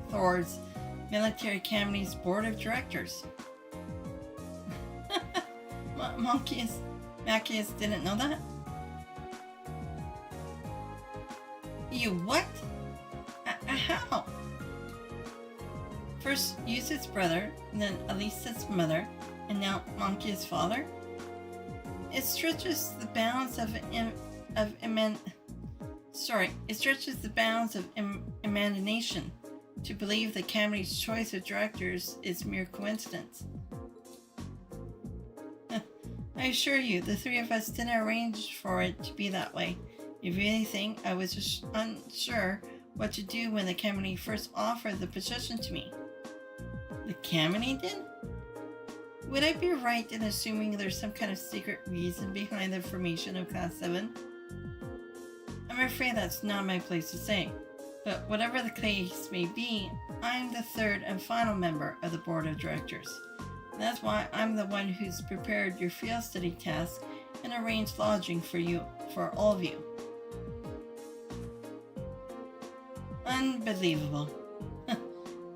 Thors Military Academy's board of directors. Machias didn't know that? You what? How? First Yusuf's brother, then Elisa's mother, and now Machias' father? It stretches the bounds of imagination to believe the Academy's choice of directors is mere coincidence. I assure you, the three of us didn't arrange for it to be that way. If anything, I was just unsure what to do when the Academy first offered the position to me. The Academy did? Would I be right in assuming there's some kind of secret reason behind the formation of Class 7? I'm afraid that's not my place to say, but whatever the case may be, I'm the third and final member of the Board of Directors. And that's why I'm the one who's prepared your field study task and arranged lodging for all of you. Unbelievable.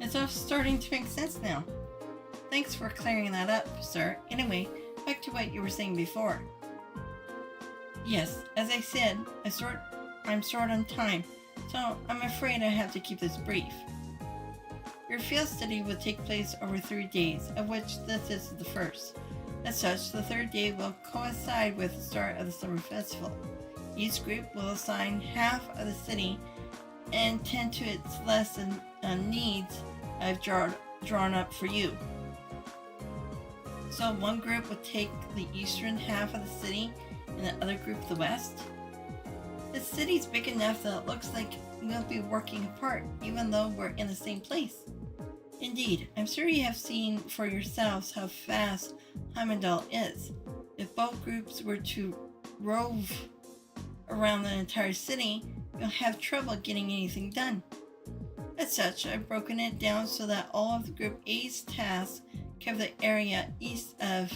It's all starting to make sense now. Thanks for clearing that up, sir. Anyway, back to what you were saying before. Yes, as I said, I'm short on time, so I'm afraid I have to keep this brief. Your field study will take place over 3 days, of which this is the first. As such, the third day will coincide with the start of the summer festival. Each group will assign half of the city and tend to its lesson needs I've drawn up for you. So one group will take the eastern half of the city and the other group the west. The city's big enough that it looks like we'll be working apart even though we're in the same place. Indeed, I'm sure you have seen for yourselves how fast Heimdall is. If both groups were to rove around the entire city, you'll have trouble getting anything done. As such, I've broken it down so that all of the Group A's tasks cover the area east of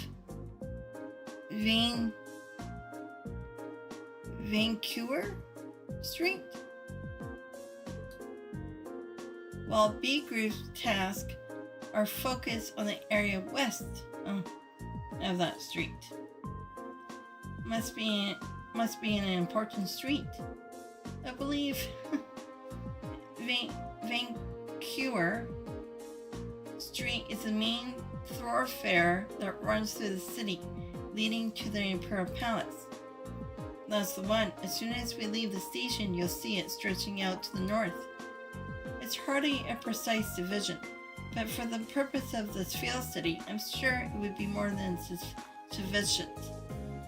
Vancouver Street, while B Group's tasks are focused on the area west of that street. Must be an important street. I believe Vancouver Street is the main thoroughfare that runs through the city, leading to the Imperial Palace. That's the one. As soon as we leave the station, you'll see it stretching out to the north. It's hardly a precise division, but for the purpose of this field study, I'm sure it would be more than sufficient.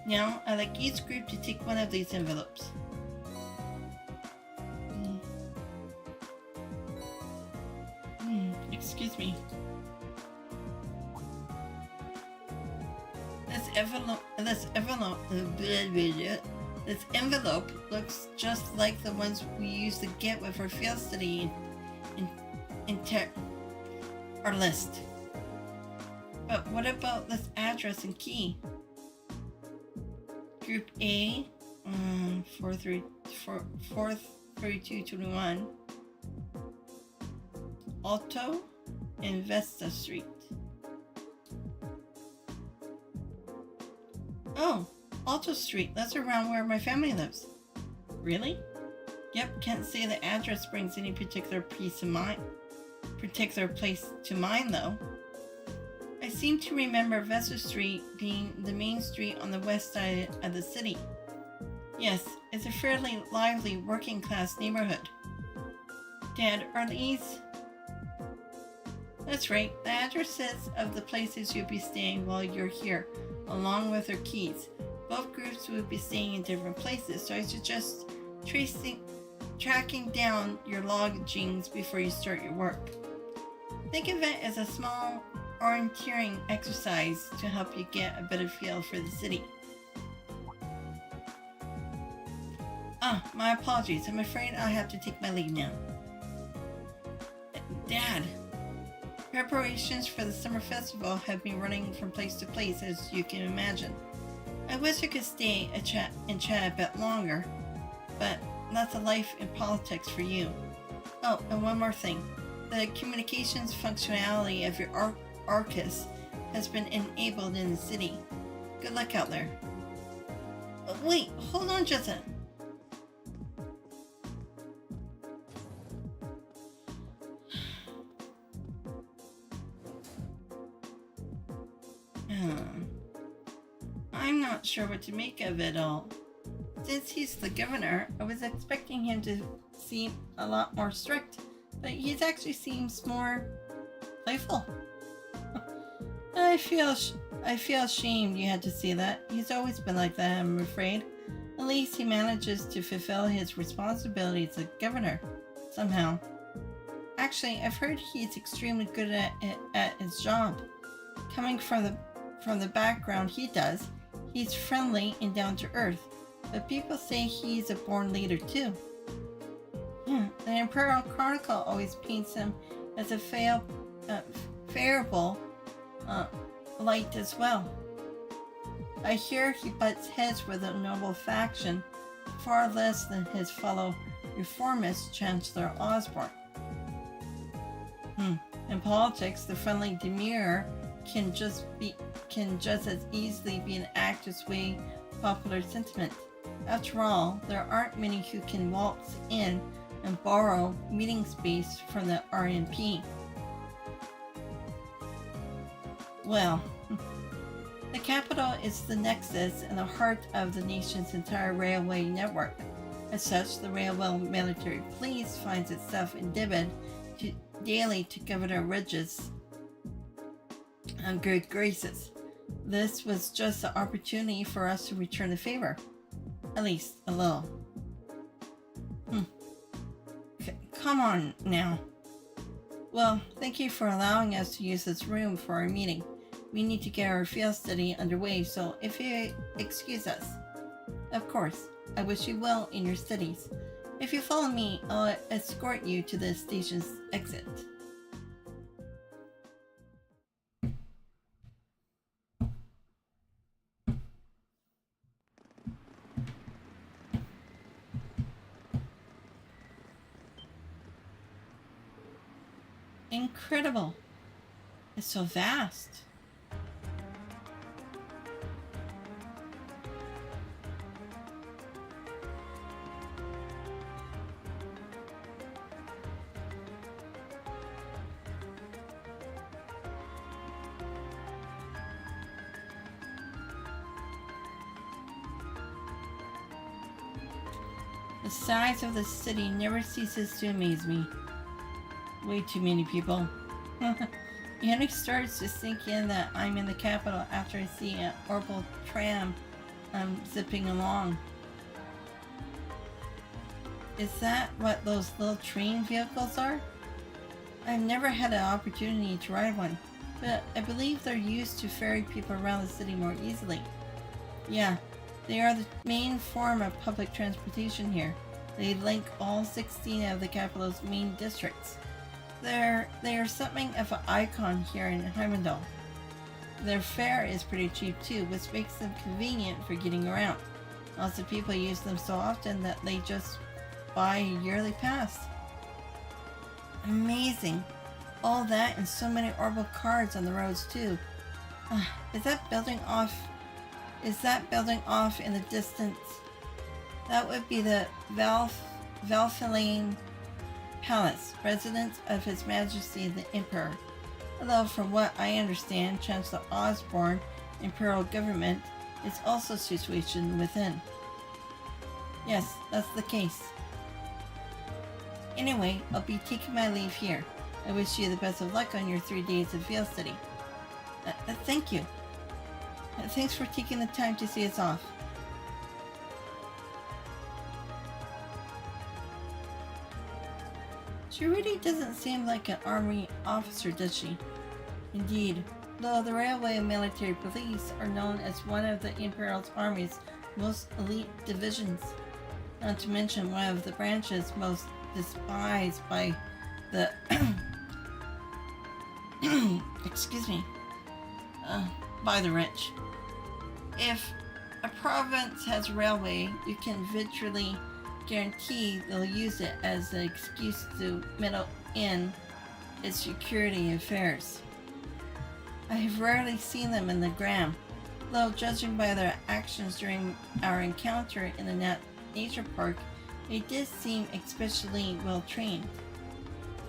Now, I'd like each group to take one of these envelopes. Excuse me. This envelope looks just like the ones we used to get with our field study in our list. But what about this address and key? Group A, 43221, Alto and Vesta Street. Oh, Alto Street. That's around where my family lives. Really? Yep, can't say the address brings any particular place to mind though. I seem to remember Vesta Street being the main street on the west side of the city. Yes, it's a fairly lively working class neighborhood. Dad, are these... That's right, the addresses of the places you'll be staying while you're here, along with their keys. Both groups will be staying in different places, so I suggest tracking down your lodgings before you start your work. Think of it as a small orienteering exercise to help you get a better feel for the city. My apologies. I'm afraid I'll have to take my leave now. Dad, preparations for the summer festival have been running from place to place, as you can imagine. I wish I could stay and chat a bit longer, but that's a life in politics for you. Oh, and one more thing. The communications functionality of your ARCUS has been enabled in the city. Good luck out there. Wait, hold on just a... I'm not sure what to make of it all. Since he's the governor, I was expecting him to seem a lot more strict, but he actually seems more playful. I feel ashamed you had to see that. He's always been like that, I'm afraid. At least he manages to fulfill his responsibilities as governor, somehow. Actually, I've heard he's extremely good at his job. Coming from the from the background he does, he's friendly and down to earth, but people say he's a born leader too. The Imperial Chronicle always paints him as a favorable light as well. I hear he butts heads with a noble faction, far less than his fellow reformist Chancellor Osborne. In politics, the friendly demure can just as easily be an act to sway popular sentiment. After all, there aren't many who can waltz in and borrow meeting space from the RNP. Well, the capital is the nexus and the heart of the nation's entire railway network. As such, the Railway Military Police finds itself indebted daily to Governor Ridge's good graces. This was just the opportunity for us to return the favor. At least a little. Come on now. Well, thank you for allowing us to use this room for our meeting. We need to get our field study underway, so if you excuse us. Of course, I wish you well in your studies. If you follow me, I'll escort you to the station's exit. Incredible. It's so vast. The size of the city never ceases to amaze me. Way too many people. It only starts to sink in that I'm in the capital after I see an orbital tram zipping along. Is that what those little train vehicles are? I've never had an opportunity to ride one, but I believe they're used to ferry people around the city more easily. Yeah, they are the main form of public transportation here. They link all 16 of the capital's main districts. They are something of an icon here in Heimdall. Their fare is pretty cheap too, which makes them convenient for getting around. Lots of people use them so often that they just buy a yearly pass. Amazing. All that and so many orbital cars on the roads too. Is that building off in the distance? That would be the Valfilane Palace, residence of His Majesty the Emperor. Although from what I understand, Chancellor Osborne Imperial Government is also situated within. Yes, that's the case. Anyway, I'll be taking my leave here. I wish you the best of luck on your 3 days of field study. Thank you. Thanks for taking the time to see us off. She really doesn't seem like an army officer, does she? Indeed, though the Railway Military Police are known as one of the Imperial's Army's most elite divisions, not to mention one of the branches most despised by the by the rich. If a province has a railway, you can virtually guarantee they'll use it as an excuse to meddle in its security affairs. I have rarely seen them in the Gram, though judging by their actions during our encounter in the nature park, they did seem especially well trained.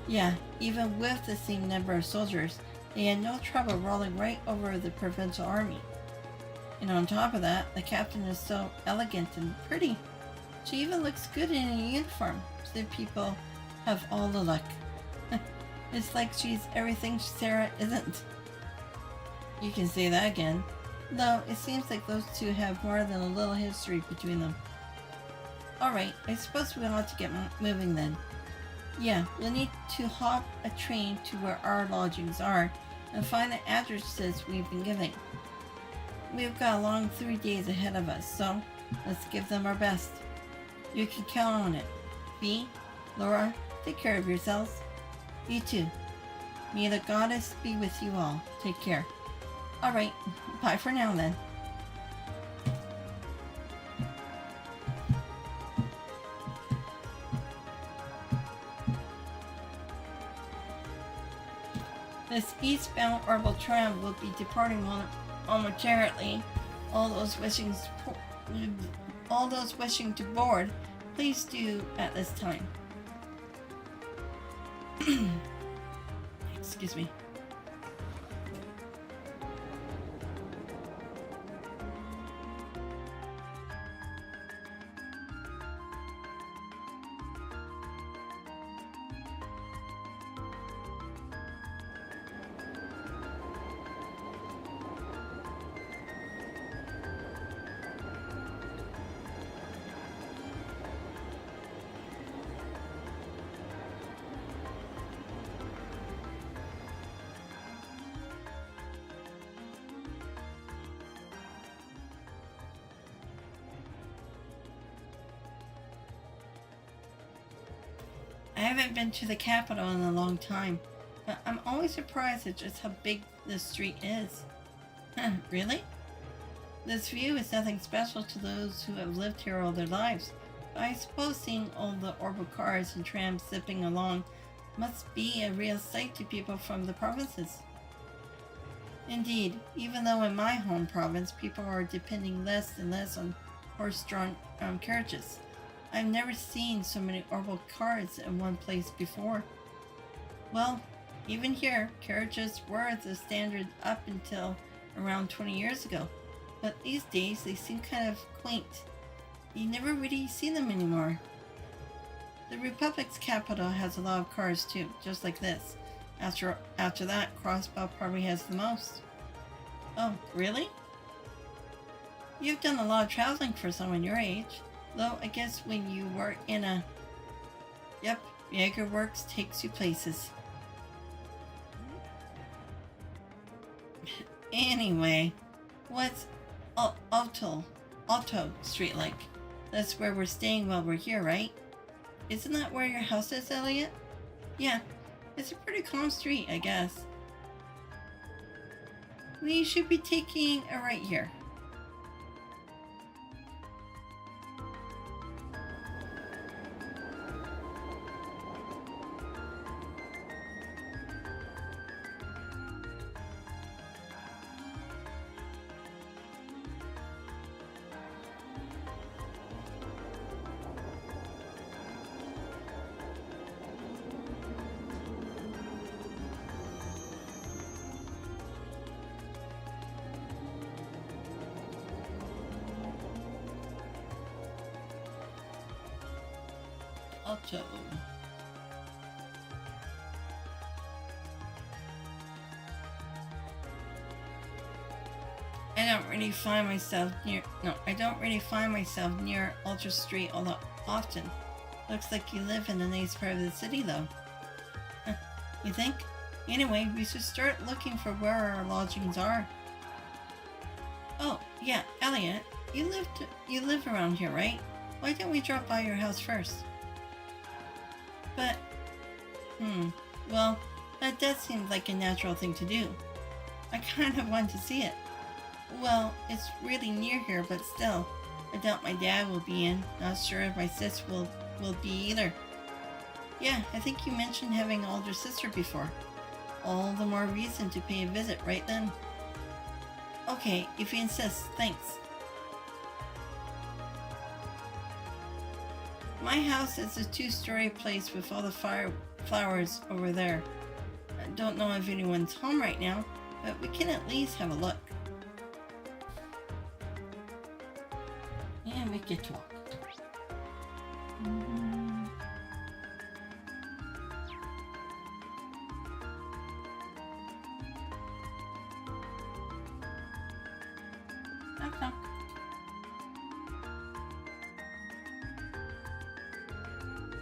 Yeah, even with the same number of soldiers, they had no trouble rolling right over the provincial army. And on top of that, the captain is so elegant and pretty. She even looks good in a uniform, so people have all the luck. It's like she's everything Sarah isn't. You can say that again, though it seems like those two have more than a little history between them. Alright, I suppose we ought to get moving then. Yeah, we'll need to hop a train to where our lodgings are and find the addresses we've been giving. we've got a long 3 days ahead of us, so let's give them our best. You can count on it. Bee, Laura, take care of yourselves. You too. May the goddess be with you all. Take care. Alright, bye for now then. This eastbound orbital tram will be departing momentarily. All those wishing to board, please do at this time. Excuse me. I haven't been to the capital in a long time, but I'm always surprised at just how big this street is. Really? This view is nothing special to those who have lived here all their lives, but I suppose seeing all the orbital cars and trams zipping along must be a real sight to people from the provinces. Indeed, even though in my home province people are depending less and less on horse-drawn carriages, I've never seen so many orbital cars in one place before. Well, even here, carriages were the standard up until around 20 years ago, but these days they seem kind of quaint. You never really see them anymore. The Republic's capital has a lot of cars too, just like this. After that, Crossbow probably has the most. Oh, really? You've done a lot of traveling for someone your age. Though I guess when you were in a... Yep, Jaeger Works takes you places. Anyway, what's Alto Street like? That's where we're staying while we're here, right? Isn't that where your house is, Elliot? Yeah, it's a pretty calm street, I guess. We should be taking a right here. Alto. I don't really find myself near Ultra Street all that often. Looks like you live in a nice part of the city though. You think? Anyway, we should start looking for where our lodgings are. Oh, yeah, Elliot, you live around here, right? Why don't we drop by your house first? But, well, that does seem like a natural thing to do. I kind of want to see it. Well, it's really near here, but still, I doubt my dad will be in. Not sure if my sis will be either. Yeah, I think you mentioned having an older sister before. All the more reason to pay a visit right then. Okay, if you insist, thanks. My house is a 2-story place with all the flowers over there. I don't know if anyone's home right now, but we can at least have a look. And we get to walk. Knock, knock.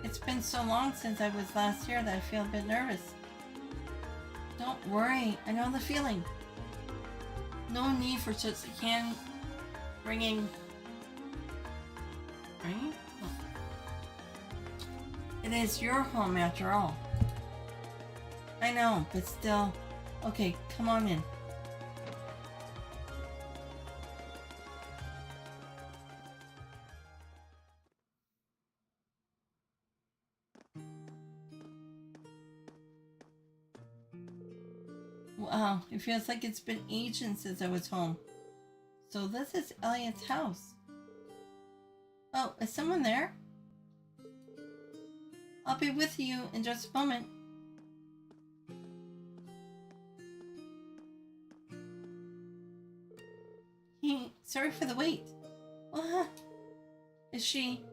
It's been so long since I was last here that I feel a bit nervous. Don't worry, I know the feeling. No need for such hand-wringing... Right? Oh. It is your home after all. I know, but still... Okay, come on in. Wow, it feels like it's been ages since I was home. So this is Elliot's house. Oh, is someone there? I'll be with you in just a moment. Sorry for the wait. What? Is she...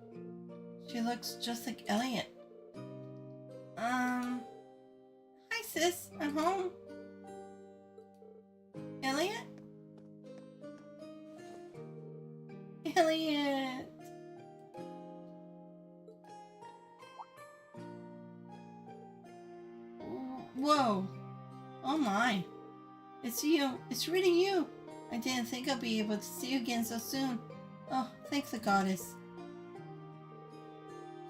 She looks just like Elliot. Hi sis, I'm home. Elliot? Elliot! Whoa. Oh my. It's you. It's really you. I didn't think I'd be able to see you again so soon. Oh, thank the goddess.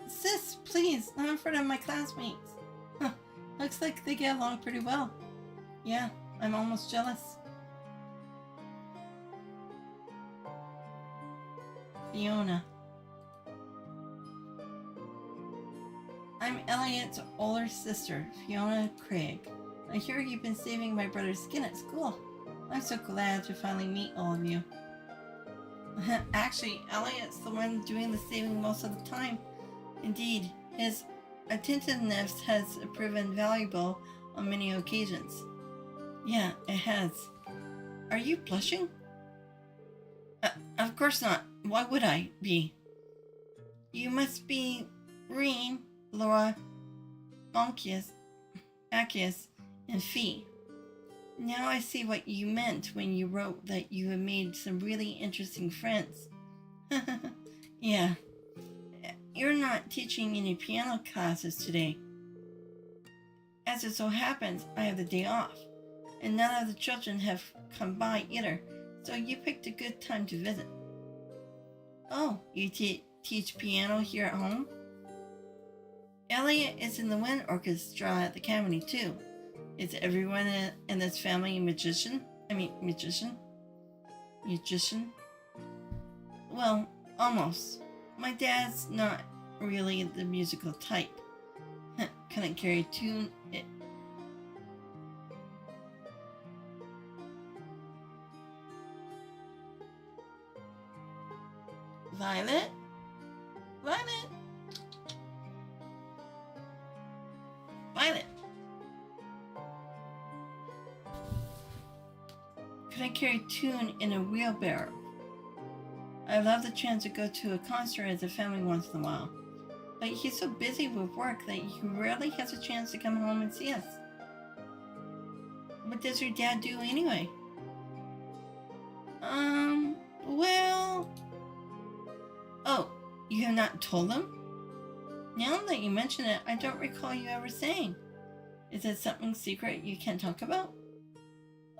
Sis, please, not in front of my classmates. Huh, looks like they get along pretty well. Yeah, I'm almost jealous. Fiona. I'm Elliot's older sister, Fiona Craig. I hear you've been saving my brother's skin at school. I'm so glad to finally meet all of you. Actually, Elliot's the one doing the saving most of the time. Indeed, his attentiveness has proven valuable on many occasions. Yeah, it has. Are you blushing? Of course not. Why would I be? You must be Rean, Laura, Bonkius, Acus, and Fee. Now I see what you meant when you wrote that you have made some really interesting friends. Yeah. You're not teaching any piano classes today. As it so happens, I have the day off, and none of the children have come by either, so you picked a good time to visit. Oh, you teach piano here at home? Elliot is in the wind orchestra at the academy too. Is everyone in this family a magician? Magician? Well, almost. My dad's not really the musical type. Couldn't carry a tune. Violet? Violet? Violet? Could I carry a tune in a wheelbarrow? I love the chance to go to a concert as a family once in a while, but he's so busy with work that he rarely has a chance to come home and see us. What does your dad do anyway? Well... Oh, you have not told him? Now that you mention it, I don't recall you ever saying. Is it something secret you can't talk about?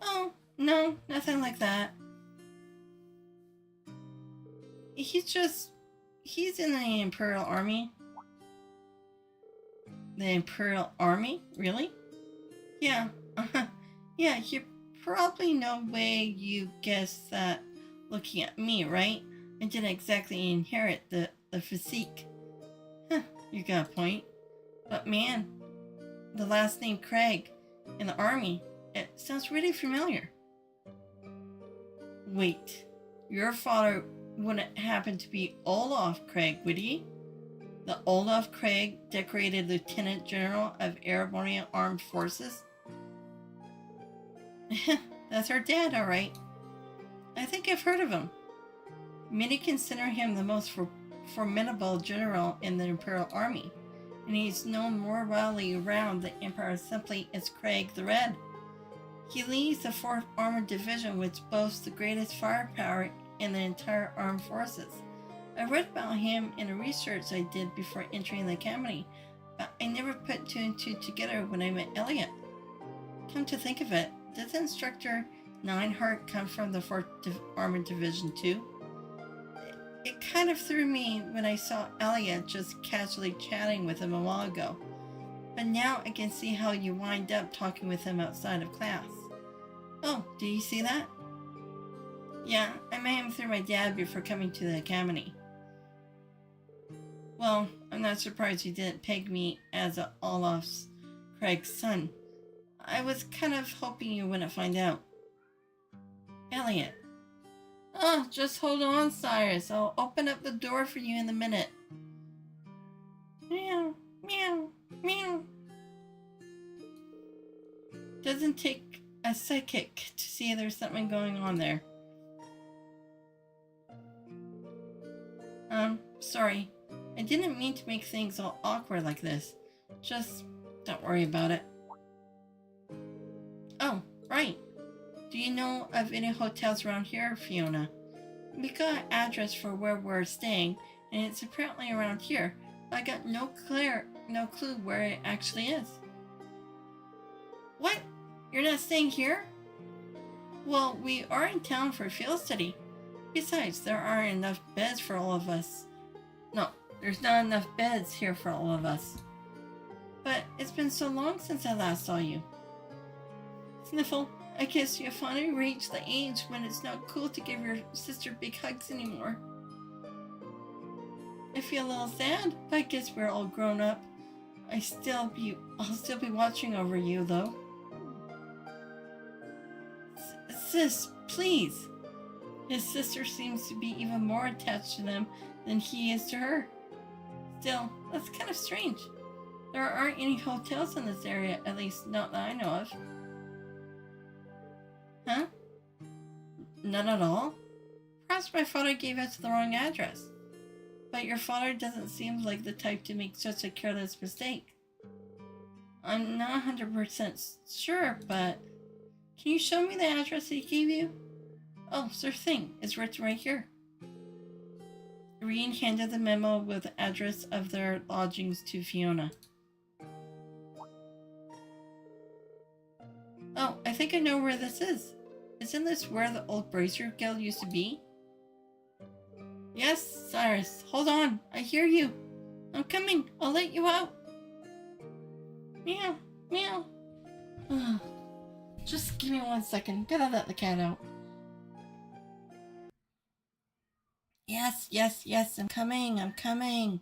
Oh, no, nothing like that. He's in the Imperial Army. The Imperial Army? Really? Yeah, yeah, you probably no way you guessed that looking at me, right? I didn't exactly inherit the physique. Huh, you got a point. But man, the last name Craig in the army, it sounds really familiar. Wait, your father wouldn't happen to be Olaf Craig, would he? The Olaf Craig, decorated Lieutenant General of Airborne Armed Forces? That's our dad, alright. I think I've heard of him. Many consider him the most formidable general in the Imperial Army, and he's known more widely around the Empire simply as Craig the Red. He leads the 4th Armored Division, which boasts the greatest firepower in the entire armed forces. I read about him in a research I did before entering the academy, but I never put 2 and 2 together when I met Elliot. Come to think of it, this instructor Nineheart come from the 4th Armored Division too? It kind of threw me when I saw Elliot just casually chatting with him a while ago. But now I can see how you wind up talking with him outside of class. Oh, do you see that? Yeah, I met him through my dad before coming to the academy. Well, I'm not surprised you didn't peg me as Olaf's Craig's son. I was kind of hoping you wouldn't find out. Elliot. Oh, just hold on, Cyrus. I'll open up the door for you in a minute. Meow, meow, meow. Doesn't take a psychic to see there's something going on there. Sorry. I didn't mean to make things all awkward like this. Just don't worry about it. Oh, right. Do you know of any hotels around here, Fiona? We got an address for where we're staying, and it's apparently around here, but I got no clue where it actually is. What? You're not staying here? Well, we are in town for a field study. Besides, there aren't enough beds for all of us. No, there's not enough beds here for all of us. But it's been so long since I last saw you. Sniffle, I guess you finally reached the age when it's not cool to give your sister big hugs anymore. I feel a little sad, but I guess we're all grown up. I'll still be watching over you, though. Sis, please. His sister seems to be even more attached to them than he is to her. Still, that's kind of strange. There aren't any hotels in this area, at least not that I know of. Huh? None at all? Perhaps my father gave us the wrong address. But your father doesn't seem like the type to make such a careless mistake. I'm not 100% sure, but can you show me the address he gave you? Oh, sure thing. It's written right here. Rean handed the memo with the address of their lodgings to Fiona. Oh, I think I know where this is. Isn't this where the old Bracer Guild used to be? Yes, Cyrus. Hold on. I hear you. I'm coming. I'll let you out. Meow. Meow. Just give me 1 second. Gotta let the cat out. Yes, yes, yes. I'm coming. I'm coming.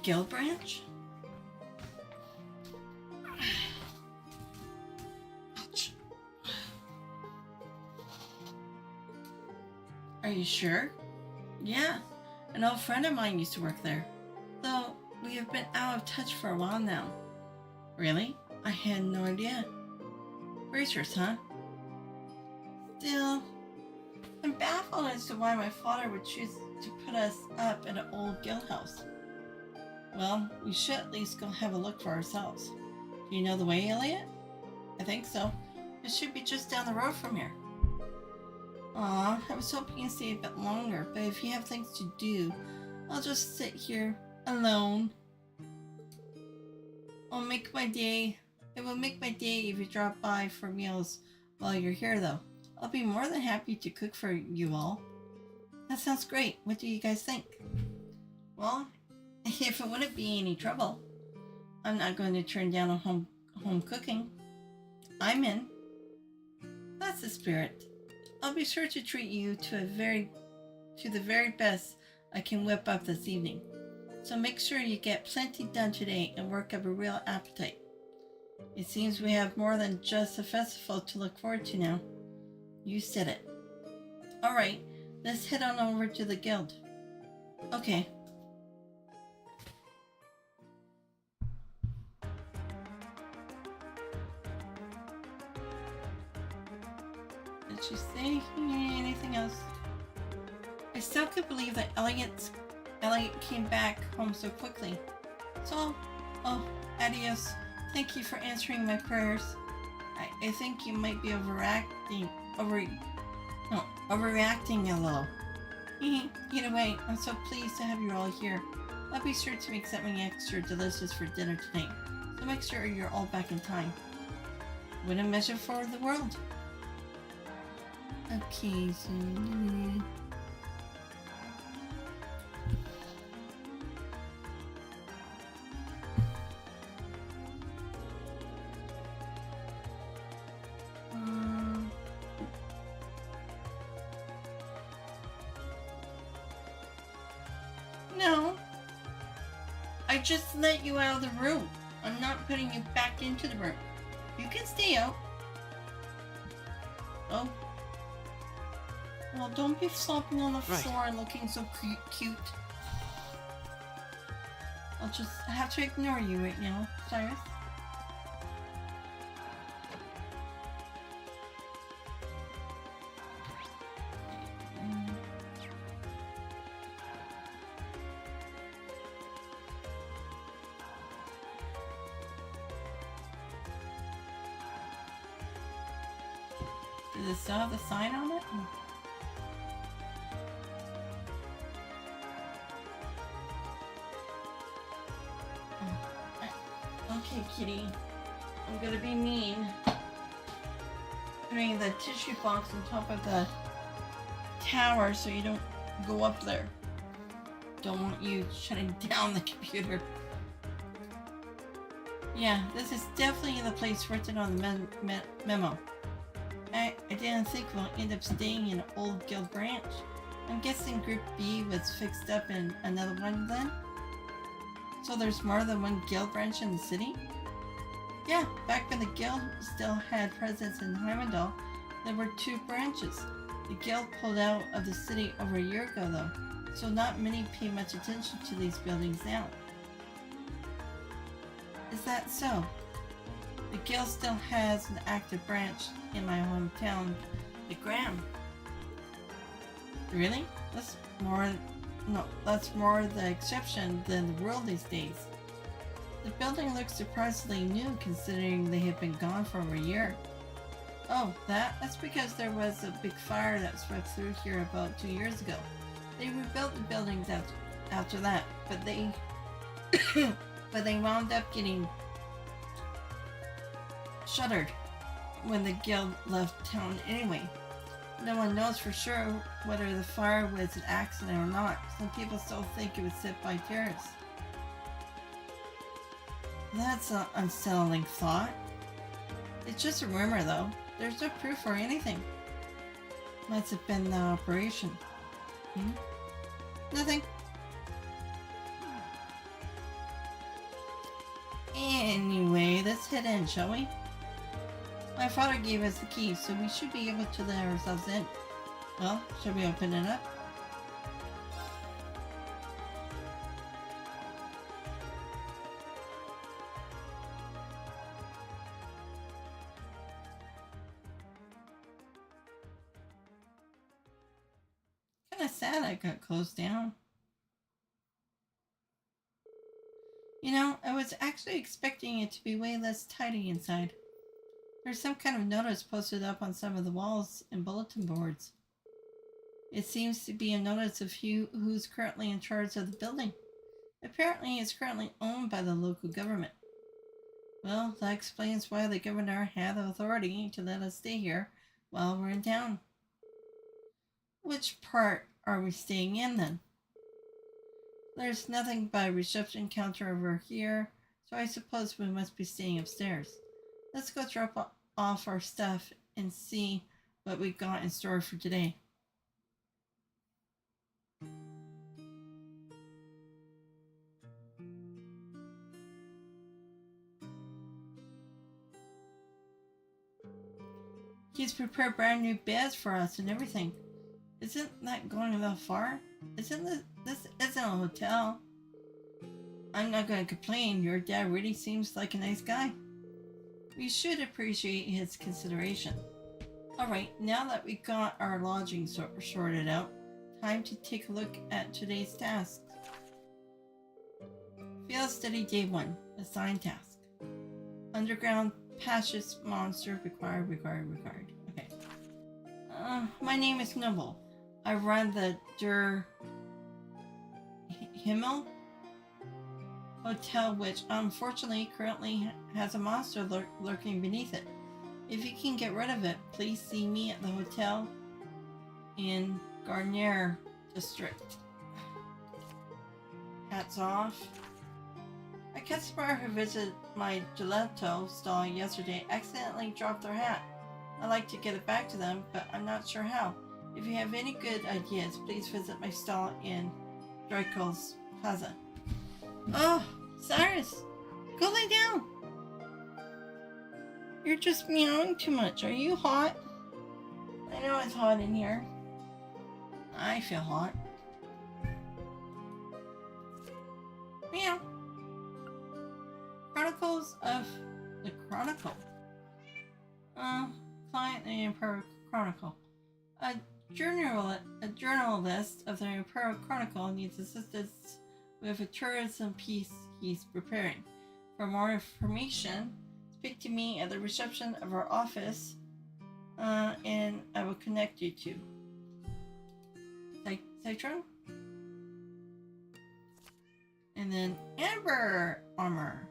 guild branch? Ouch. Are you sure? Yeah, an old friend of mine used to work there. Though we have been out of touch for a while now. Really? I had no idea. Bracers, huh? Still, I'm baffled as to why my father would choose to put us up at an old guild house. Well, we should at least go have a look for ourselves. Do you know the way, Elliot? I think so. It should be just down the road from here. Aw, I was hoping you'd stay a bit longer, but if you have things to do, I'll just sit here alone. It will make my day if you drop by for meals while you're here, though. I'll be more than happy to cook for you all. That sounds great. What do you guys think? Well, if it wouldn't be any trouble, I'm not going to turn down a home cooking. I'm in. That's the spirit. I'll be sure to treat you to the very best I can whip up this evening. So make sure you get plenty done today and work up a real appetite. It seems we have more than just a festival to look forward to now. You said it. Alright, let's head on over to the guild. Okay. Did she say anything else? I still can't believe that Elliot came back home so quickly. So, adios. Thank you for answering my prayers. I think you might be overreacting a little. Either way, I'm so pleased to have you all here. I'll be sure to make something extra delicious for dinner tonight, so make sure you're all back in time. What a measure for the world. Okay, so... No. I just let you out of the room. I'm not putting you back into the room. You can stay out. Oh. Well, don't be flopping on the floor and looking so cute. I'll just have to ignore you right now, Cyrus. Does it still have the sign on it? Okay, kitty. I'm gonna be mean. Putting the tissue box on top of the tower so you don't go up there. Don't want you shutting down the computer. Yeah, this is definitely the place written on the memo. I didn't think we'll end up staying in an old guild branch. I'm guessing Group B was fixed up in another one then? So there's more than one guild branch in the city? Yeah, back when the guild still had presence in Heimdall, there were 2 branches. The guild pulled out of the city over a year ago though, so not many pay much attention to these buildings now. Is that so? The guild still has an active branch in my hometown, the Graham. Really? That's more the exception than the rule these days. The building looks surprisingly new considering they have been gone for over a year. Oh, that's because there was a big fire that swept through here about 2 years ago. They rebuilt the buildings after that, but they wound up getting shuttered when the guild left town anyway. No one knows for sure whether the fire was an accident or not. Some people still think it was set by terrorists. That's an unsettling thought. It's just a rumor though. There's no proof or anything. Must have been the operation. Nothing. Anyway, let's head in, shall we? My father gave us the key, so we should be able to let ourselves in. Well, should we open it up? Kinda sad I got closed down. You know, I was actually expecting it to be way less tidy inside. There's some kind of notice posted up on some of the walls and bulletin boards. It seems to be a notice of who's currently in charge of the building. Apparently, it's currently owned by the local government. Well, that explains why the governor had the authority to let us stay here while we're in town. Which part are we staying in then? There's nothing but a reception counter over here, so I suppose we must be staying upstairs. Let's go drop off our stuff and see what we've got in store for today. He's prepared brand new beds for us and everything. Isn't that going a little far? This isn't a hotel. I'm not going to complain. Your dad really seems like a nice guy. We should appreciate his consideration. Alright, now that we got our lodging sorted out, time to take a look at today's tasks. Field Study Day 1. Assigned task. Underground Passage Monster required. Okay. My name is Noble. I run the Himmel Hotel, which unfortunately currently has a monster lurking beneath it. If you can get rid of it, please see me at the hotel in Garnier District. Hats off. A customer who visited my gelato stall yesterday accidentally dropped their hat. I'd like to get it back to them, but I'm not sure how. If you have any good ideas, please visit my stall in Dreichels Plaza. Oh, Cyrus, go lay down. You're just meowing too much. Are you hot? I know it's hot in here. I feel hot. Meow. Chronicles of the Chronicle. Client the Emperor Chronicle. A journalist of the Emperor Chronicle needs assistance with a tourism piece he's preparing. For more information, speak to me at the reception of our office, and I will connect you to. Citron? And then Amber Armor.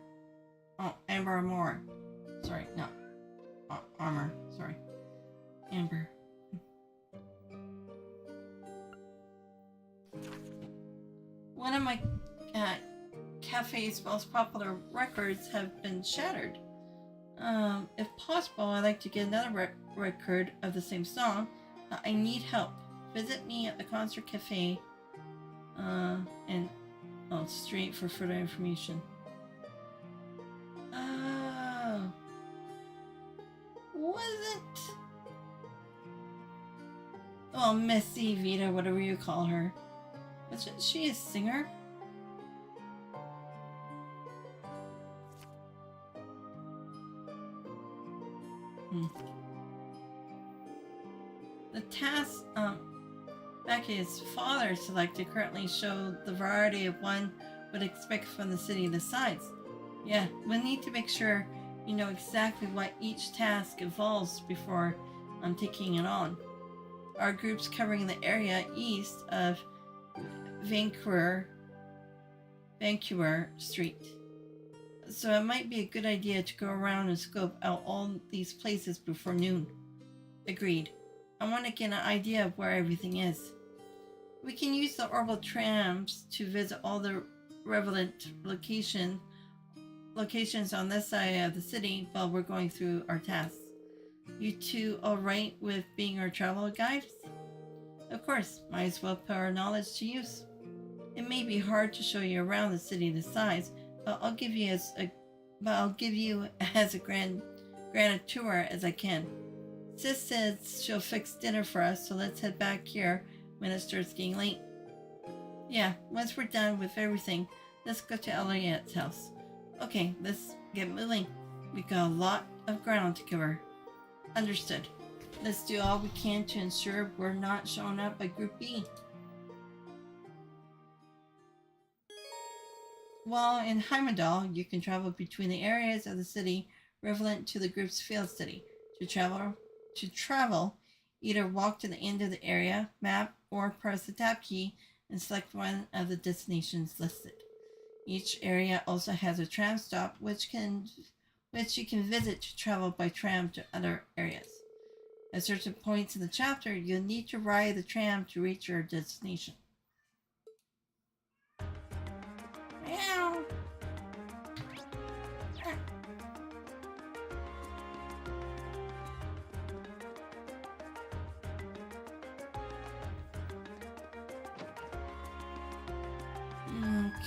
Oh, Amber Armor. Sorry, no. Armor. Sorry. Amber. One of my cafe's most popular records have been shattered. If possible, I'd like to get another record of the same song. I need help. Visit me at the concert cafe, and street for further information. Oh, was it? Oh, Missy Vita, whatever you call her. Wasn't she a singer? The tasks Becky's father selected currently show the variety of one would expect from the city this size. Yeah, we'll need to make sure you know exactly what each task involves before taking it on. Our group's covering the area east of Vancouver Street. So it might be a good idea to go around and scope out all these places before noon. Agreed. I want to get an idea of where everything is. We can use the orbital trams to visit all the relevant locations on this side of the city while we're going through our tasks. You two alright with being our travel guides? Of course, might as well put our knowledge to use. It may be hard to show you around the city this size, but I'll give you but I'll give you as grand a tour as I can. Sis says she'll fix dinner for us, so let's head back here when it starts getting late. Yeah, once we're done with everything, let's go to Elliot's house. Okay, let's get moving. We've got a lot of ground to cover. Understood. Let's do all we can to ensure we're not showing up by Group B. While in Heimdall, you can travel between the areas of the city relevant to the group's field study. To travel, either walk to the end of the area map or press the tab key and select one of the destinations listed. Each area also has a tram stop which you can visit to travel by tram to other areas. At certain points in the chapter, you'll need to ride the tram to reach your destination. Meow.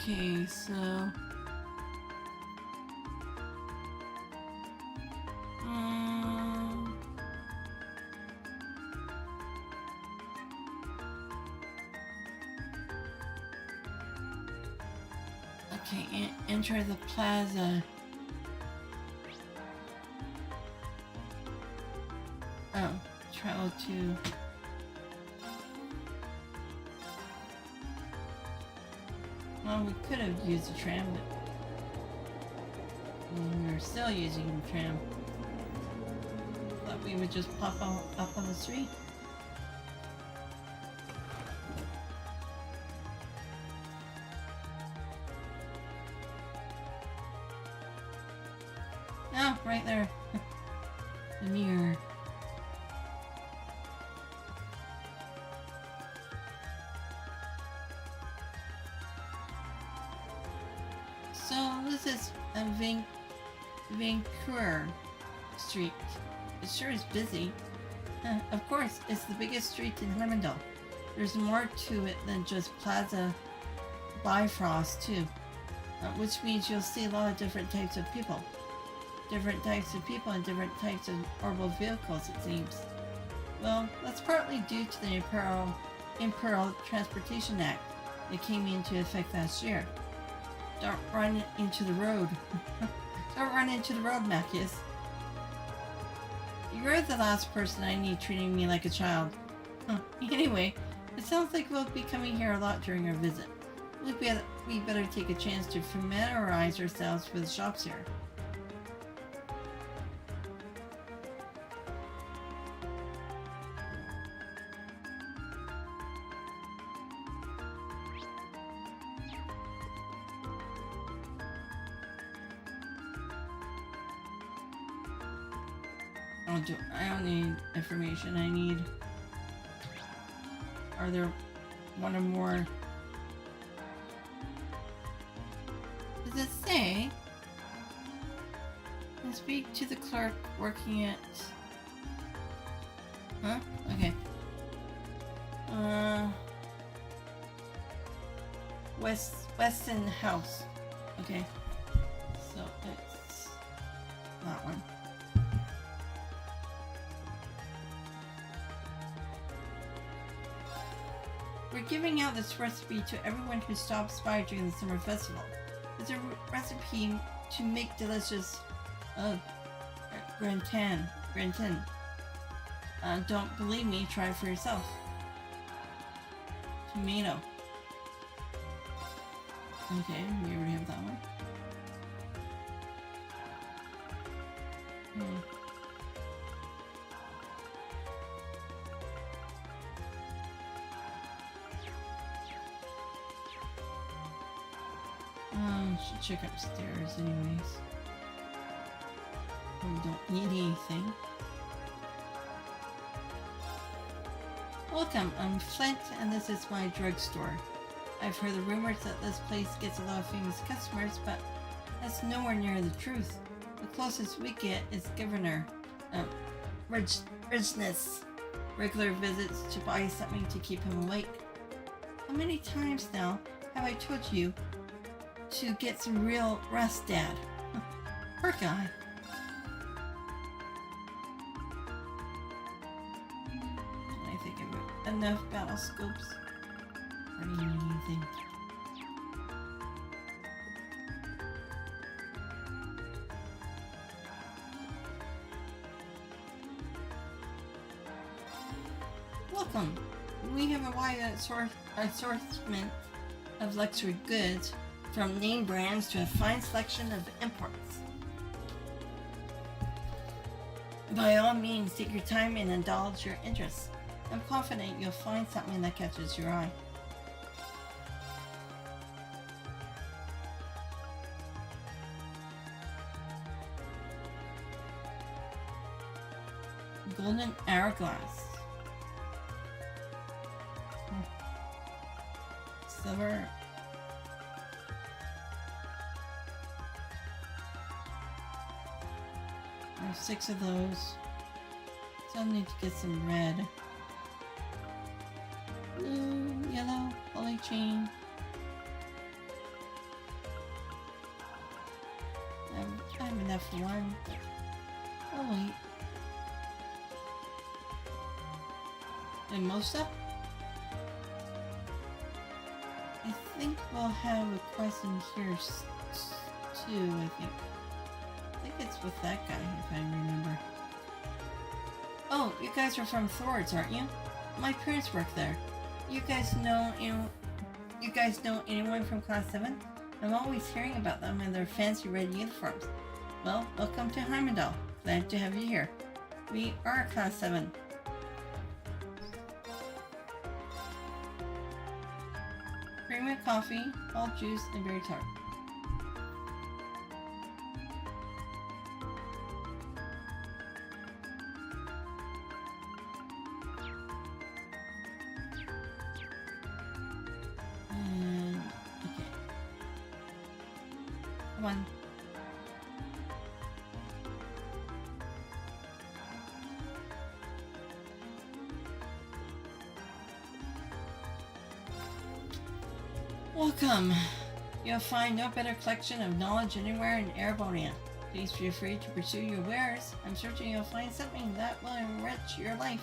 Okay, so okay, enter the plaza. Oh, travel to well, we could have used the tram, but we're still using the tram. Thought we would just pop up on the street. Oh, right there. The mirror. So this is a Vancouver Street. It sure is busy. Of course, it's the biggest street in Heimdall. There's more to it than just Plaza Bifrost too, which means you'll see a lot of different types of people. Different types of people and different types of orbital vehicles, it seems. Well, that's partly due to the Imperial Transportation Act that came into effect last year. Don't run into the road. Don't run into the road, Macias. You're the last person I need treating me like a child. Anyway, it sounds like we'll be coming here a lot during our visit. We better take a chance to familiarize ourselves with the shops here. I don't need information. I need... Are there one or more... Does it say? Can speak to the clerk working at... Huh? Okay. Weston House. Okay. So it's that one. We're giving out this recipe to everyone who stops by during the summer festival. It's a recipe to make delicious gratin. Don't believe me, try it for yourself. Tomato. Okay, we already have that one. Should check upstairs anyways. We don't need anything. Welcome, I'm Flint and this is my drugstore. I've heard the rumors that this place gets a lot of famous customers, but that's nowhere near the truth. The closest we get is Governor Richness. Regular visits to buy something to keep him awake. How many times now have I told you to get some real rest, Dad? Poor guy. I think I've enough battle scopes for anything. Welcome. We have a wide assortment of luxury goods, from name brands to a fine selection of imports. By all means, take your time and indulge your interests. I'm confident you'll find something that catches your eye. Golden hourglass. Silver. I have 6 of those. So I need to get some red. Blue, yellow, poly chain. I have enough for one. Oh wait. And most up? I think we'll have a quest in here too, I think. I think it's with that guy, if I remember. Oh, you guys are from Thors, aren't you? My parents work there. You guys know anyone from Class 7? I'm always hearing about them and their fancy red uniforms. Well, welcome to Heimdall. Glad to have you here. We are Class 7. Creamy coffee, all juice, and very tart. Okay. Come on. Welcome. You'll find no better collection of knowledge anywhere in Erebonia. Please feel free to pursue your wares. I'm certain you'll find something that will enrich your life.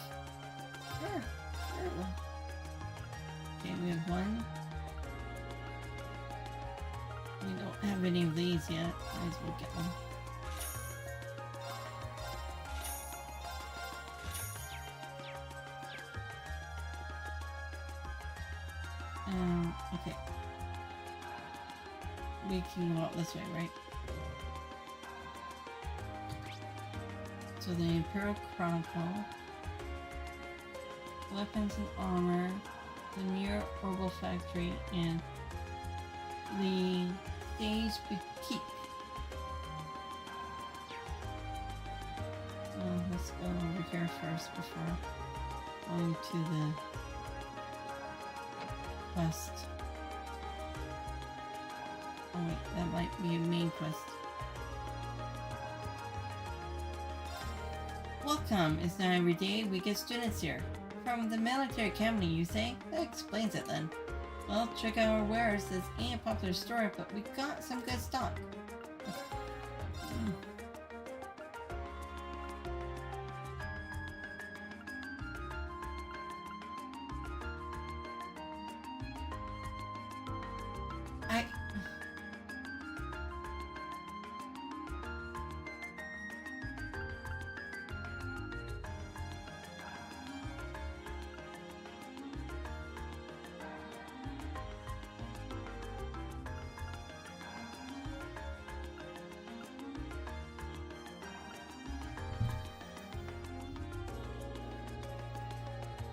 Sure. Okay, we have one. We don't have any of these yet. Might as well get one. Okay. We can go out this way, right? So the Imperial Chronicle, weapons and armor, the Mirror Orbital Factory, and the Stage Boutique. Let's go over here first before going to the quest. Oh wait, that might be a main quest. Welcome. It's not every day we get students here. From the Military Academy, you say? That explains it then. Well, check out our wares. This ain't a popular store, but we got some good stock.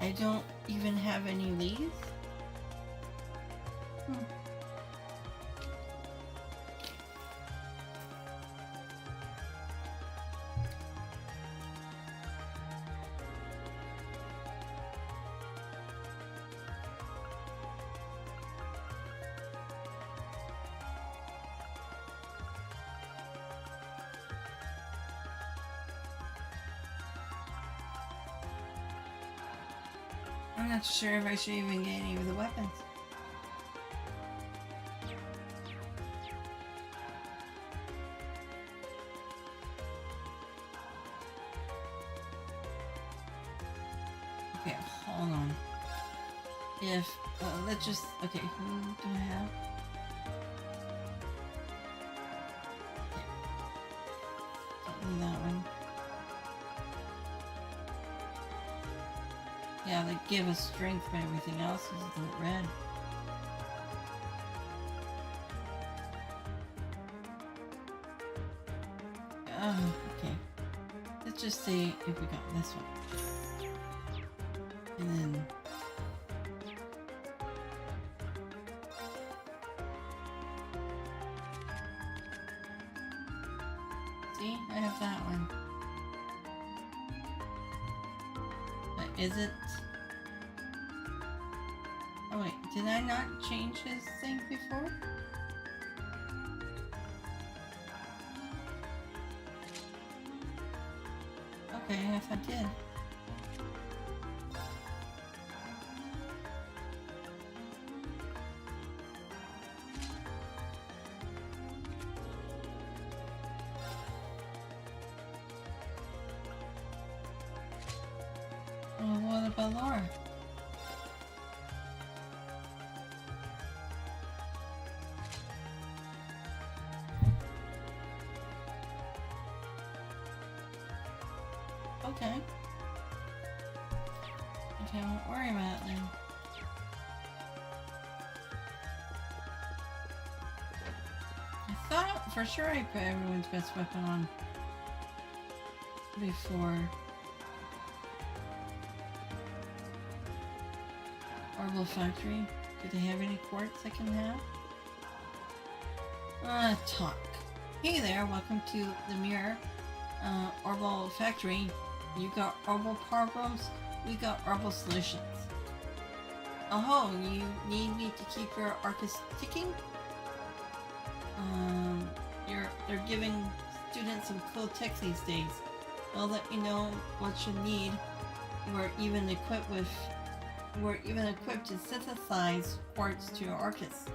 I don't even have any leads? I'm not sure if I should even get any of the weapons. Okay, hold on. If, let's just, okay, who do I have? Okay. Don't need that one. Yeah, they give us strength, but everything else is the red. Okay. Let's just say if we got this one. And then... See? I have that one. But is it... Oh wait, did I not change his thing before? Okay, if I did. Well, what about Laura? Okay. Okay, I won't worry about it then. I thought for sure I put everyone's best weapon on before. Orbital Factory. Do they have any quartz I can have? Talk. Hey there, welcome to the Mirror. Orbital Factory. You got orbital problems, we got orbital solutions. Oh, you need me to keep your ARCUS ticking? They're giving students some cool tech these days. They'll let me know what you need. We're even equipped to synthesize quartz to your ARCUS.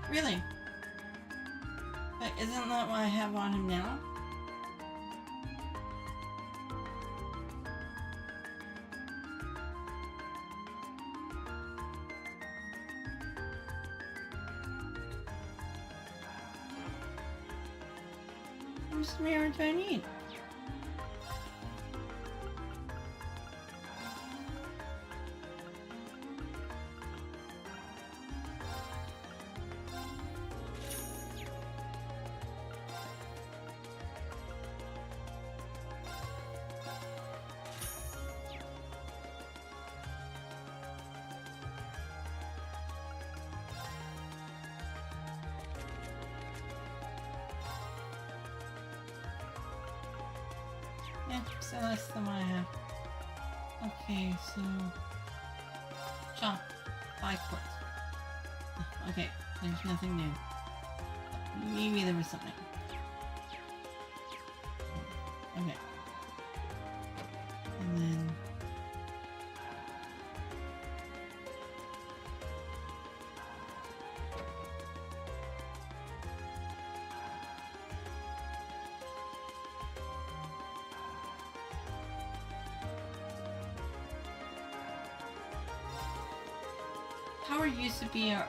Really? But isn't that what I have on him now? How much mirror do I need? Yeah, so less than what I have. Okay, so... Chop. 5 quartz. Okay, there's nothing new. Maybe there was something. Okay. And then... Howard used to be an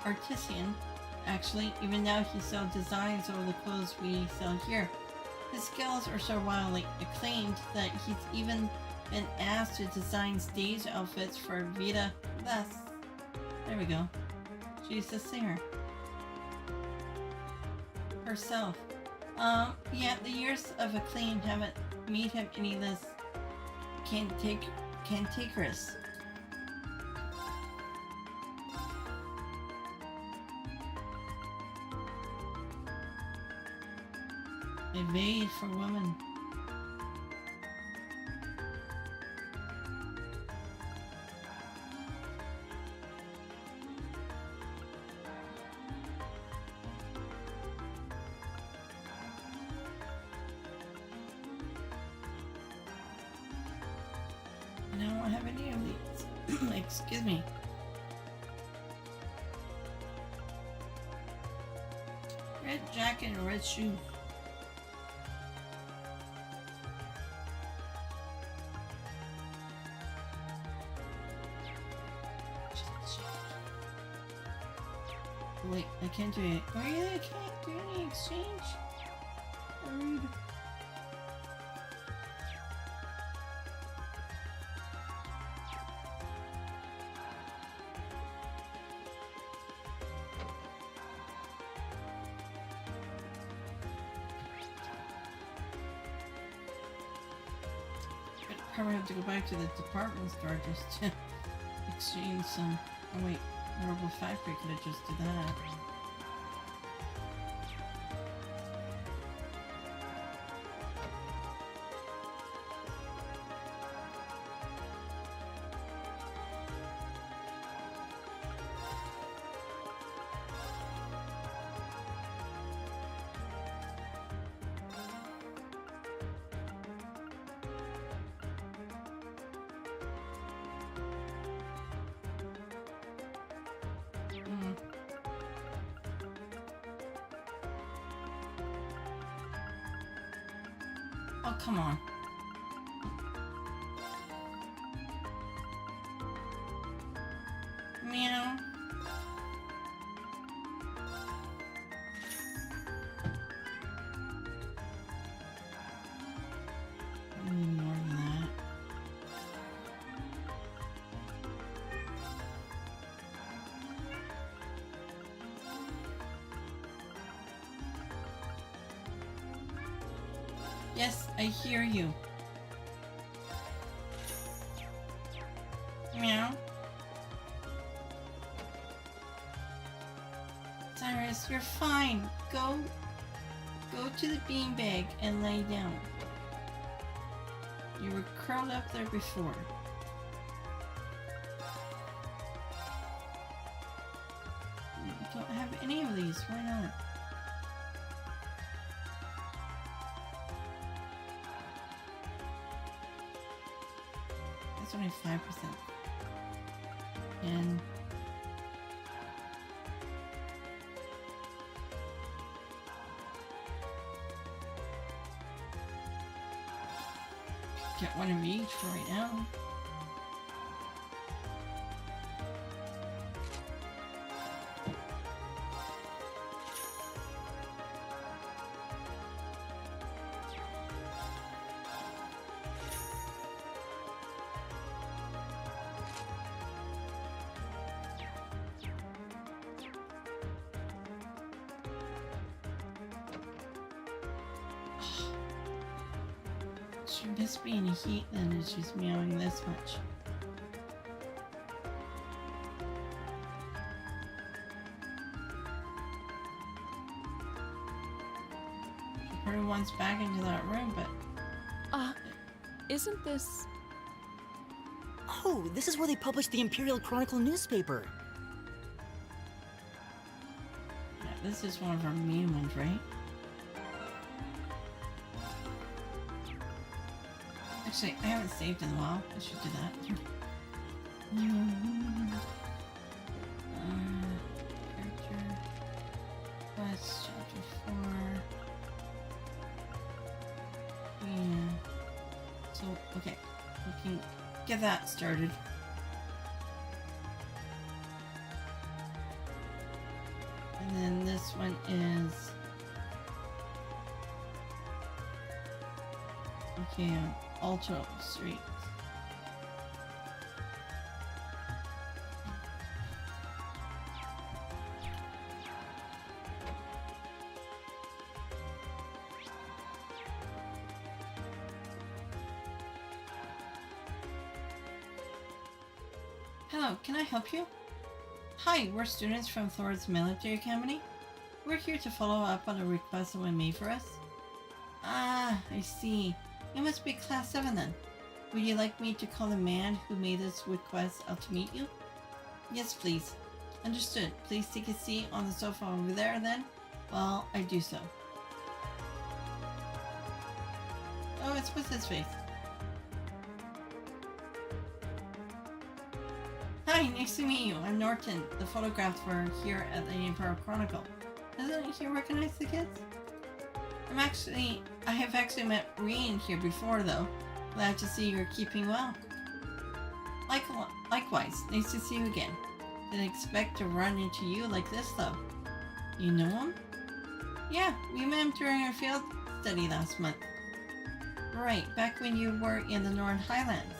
artisan, actually. Even now he sells designs over the clothes we sell here. His skills are so wildly acclaimed that he's even been asked to design stage outfits for Vita Less. There we go. She's the singer. Herself. Yeah, the years of acclaim haven't made him any less cantankerous. Evade for women. And I don't have any of these. Excuse me. jacket and red shoes. Wait, I can't do it. Oh yeah, I can't do any exchange. Rude. I'd probably have to go back to the department store just to exchange some. Oh wait. Marble Factory could have just did that. Oh, come on. Meow. I need more than that. Yes, I hear you. Meow. Cyrus, you're fine. Go to the beanbag and lay down. You were curled up there before. You don't have any of these. Why not? That's only 5%. And get one of each for right now. She must be in heat then if she's meowing this much. She probably wants back into that room, but... Isn't this... Oh, this is where they published the Imperial Chronicle newspaper. Yeah, this is one of our main ones, right? Actually, I haven't saved in a while. I should do that. Character. Quest, chapter 4. Yeah. So, okay. We can get that started. And then this one is... Okay, Alto Street. Hello, can I help you? Hi, we're students from Thors Military Academy. We're here to follow up on a request someone made for us. Ah, I see. You must be Class 7 then. Would you like me to call the man who made this request out to meet you? Yes, please. Understood. Please take a seat on the sofa over there then, while I do so. Oh, it's what's his face? Hi, nice to meet you. I'm Norton, the photographer here at the Emperor Chronicle. Doesn't he recognize the kids? I have actually met Rean here before though. Glad to see you're keeping well. Likewise, nice to see you again. Didn't expect to run into you like this though. You know him? Yeah, we met him during our field study last month. Right, back when you were in the Northern Highlands.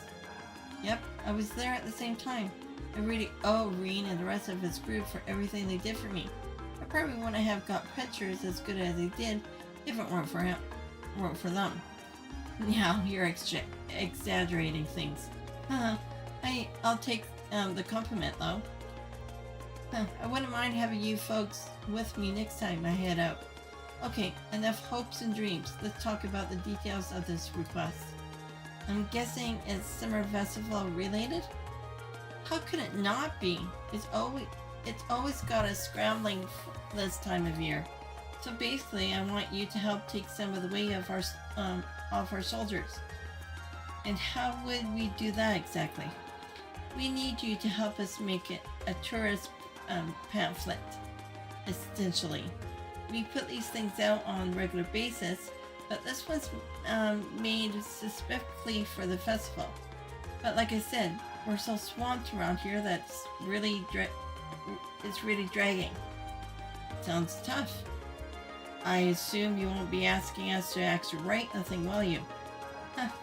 Yep, I was there at the same time. I really owe Rean and the rest of his group for everything they did for me. I probably wouldn't have got pictures as good as they did if it weren't for them. Now you're exaggerating things. I'll take the compliment though. I wouldn't mind having you folks with me next time I head out. Okay, enough hopes and dreams. Let's talk about the details of this request. I'm guessing it's Summer Festival related? How could it not be? It's always got us scrambling this time of year. So basically, I want you to help take some of the weight of off our soldiers. And how would we do that exactly? We need you to help us make it a tourist pamphlet, essentially. We put these things out on a regular basis, but this one's made specifically for the festival. But like I said, we're so swamped around here that's really dragging. Sounds tough. I assume you won't be asking us to actually write nothing, will you?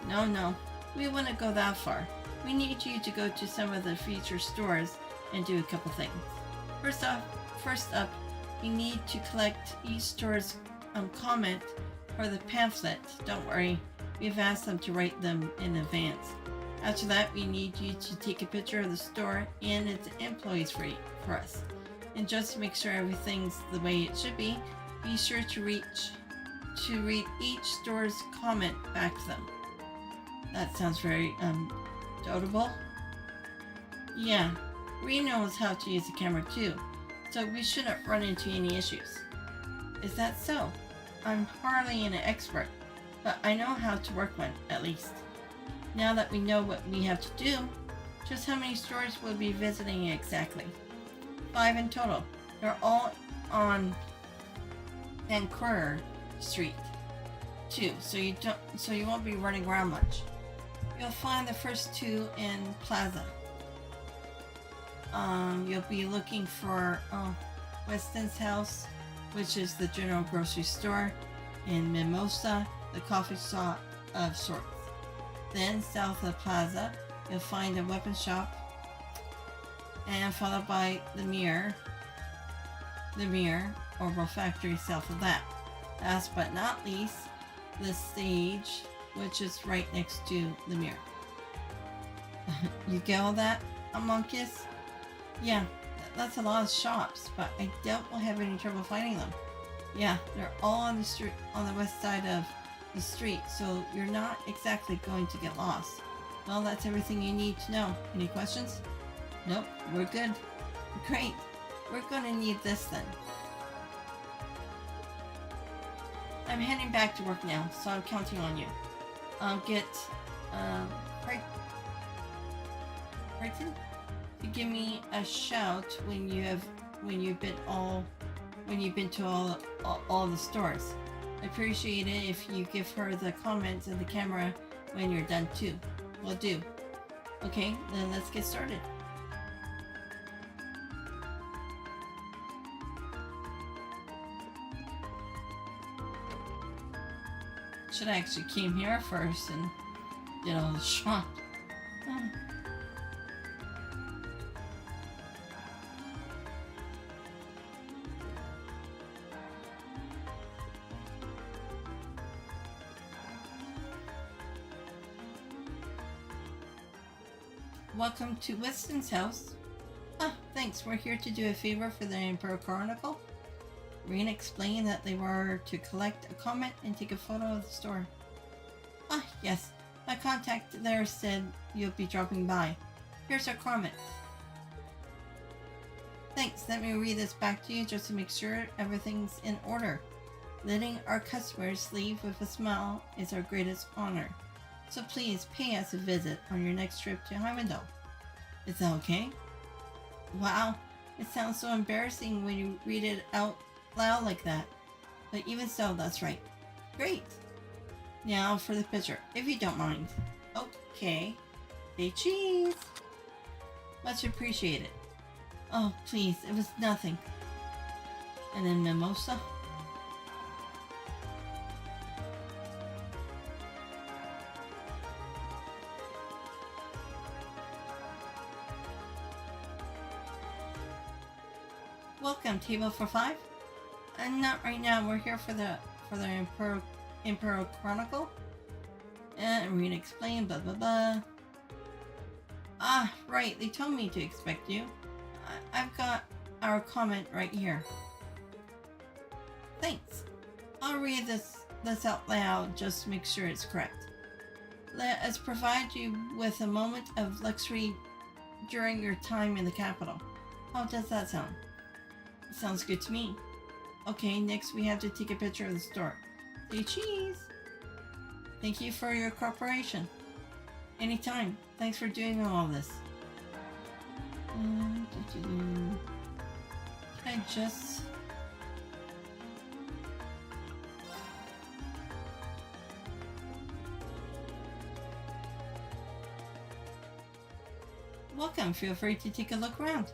No. We wouldn't go that far. We need you to go to some of the feature stores and do a couple things. First up, we need to collect each store's comment for the pamphlet. Don't worry, we've asked them to write them in advance. After that, we need you to take a picture of the store and its employees for us. And just to make sure everything's the way it should be sure to read each store's comment back to them. That sounds very dotable. Yeah, Rean knows how to use the camera too, so we shouldn't run into any issues. Is that so? I'm hardly an expert, but I know how to work one, at least. Now that we know what we have to do, just how many stores we'll be visiting exactly? 5 in total. They're all on Vancouver Street, too, so you won't be running around much. You'll find the first 2 in Plaza. You'll be looking for Weston's House, which is the general grocery store, and Mimosa, the coffee shop of sorts. Then south of Plaza, you'll find a weapon shop, and followed by the Mirror Orbital Factory south of that. Last but not least, the Stage, which is right next to the Mirror. You get all that, Amonkus? Yeah, that's a lot of shops, but I doubt we'll have any trouble finding them. Yeah, they're all on the street, on the west side of the street, so you're not exactly going to get lost. Well, that's everything you need to know. Any questions? Nope, we're good. Great. We're gonna need this then. I'm heading back to work now, so I'm counting on you. I'll get Brighton to give me a shout when you've been to all the stores. I appreciate it if you give her the comments and the camera when you're done too. Will do. Okay, then let's get started. Should I actually came here first and did all the shop. Welcome to Weston's house. Thanks. We're here to do a favor for the Emperor Chronicle. Rean explained that they were to collect a comment and take a photo of the store. Yes. My contact there said you'll be dropping by. Here's our comment. Thanks. Let me read this back to you just to make sure everything's in order. Letting our customers leave with a smile is our greatest honor. So please pay us a visit on your next trip to Heimdall. Is that okay? Wow, it sounds so embarrassing when you read it out loud like that. But even so, that's right. Great. Now for the picture, if you don't mind. Okay. Say cheese. Much appreciated. Oh, please, it was nothing. And then mimosa. Welcome, table for 5. And not right now. We're here for the Emperor Chronicle. And Rean explained, blah blah blah. Ah, right. They told me to expect you. I've got our comment right here. Thanks. I'll read this out loud just to make sure it's correct. Let us provide you with a moment of luxury during your time in the capital. How does that sound? Sounds good to me. Okay, next we have to take a picture of the store. Say cheese! Thank you for your cooperation. Anytime. Thanks for doing all this. Can I just... Welcome, feel free to take a look around.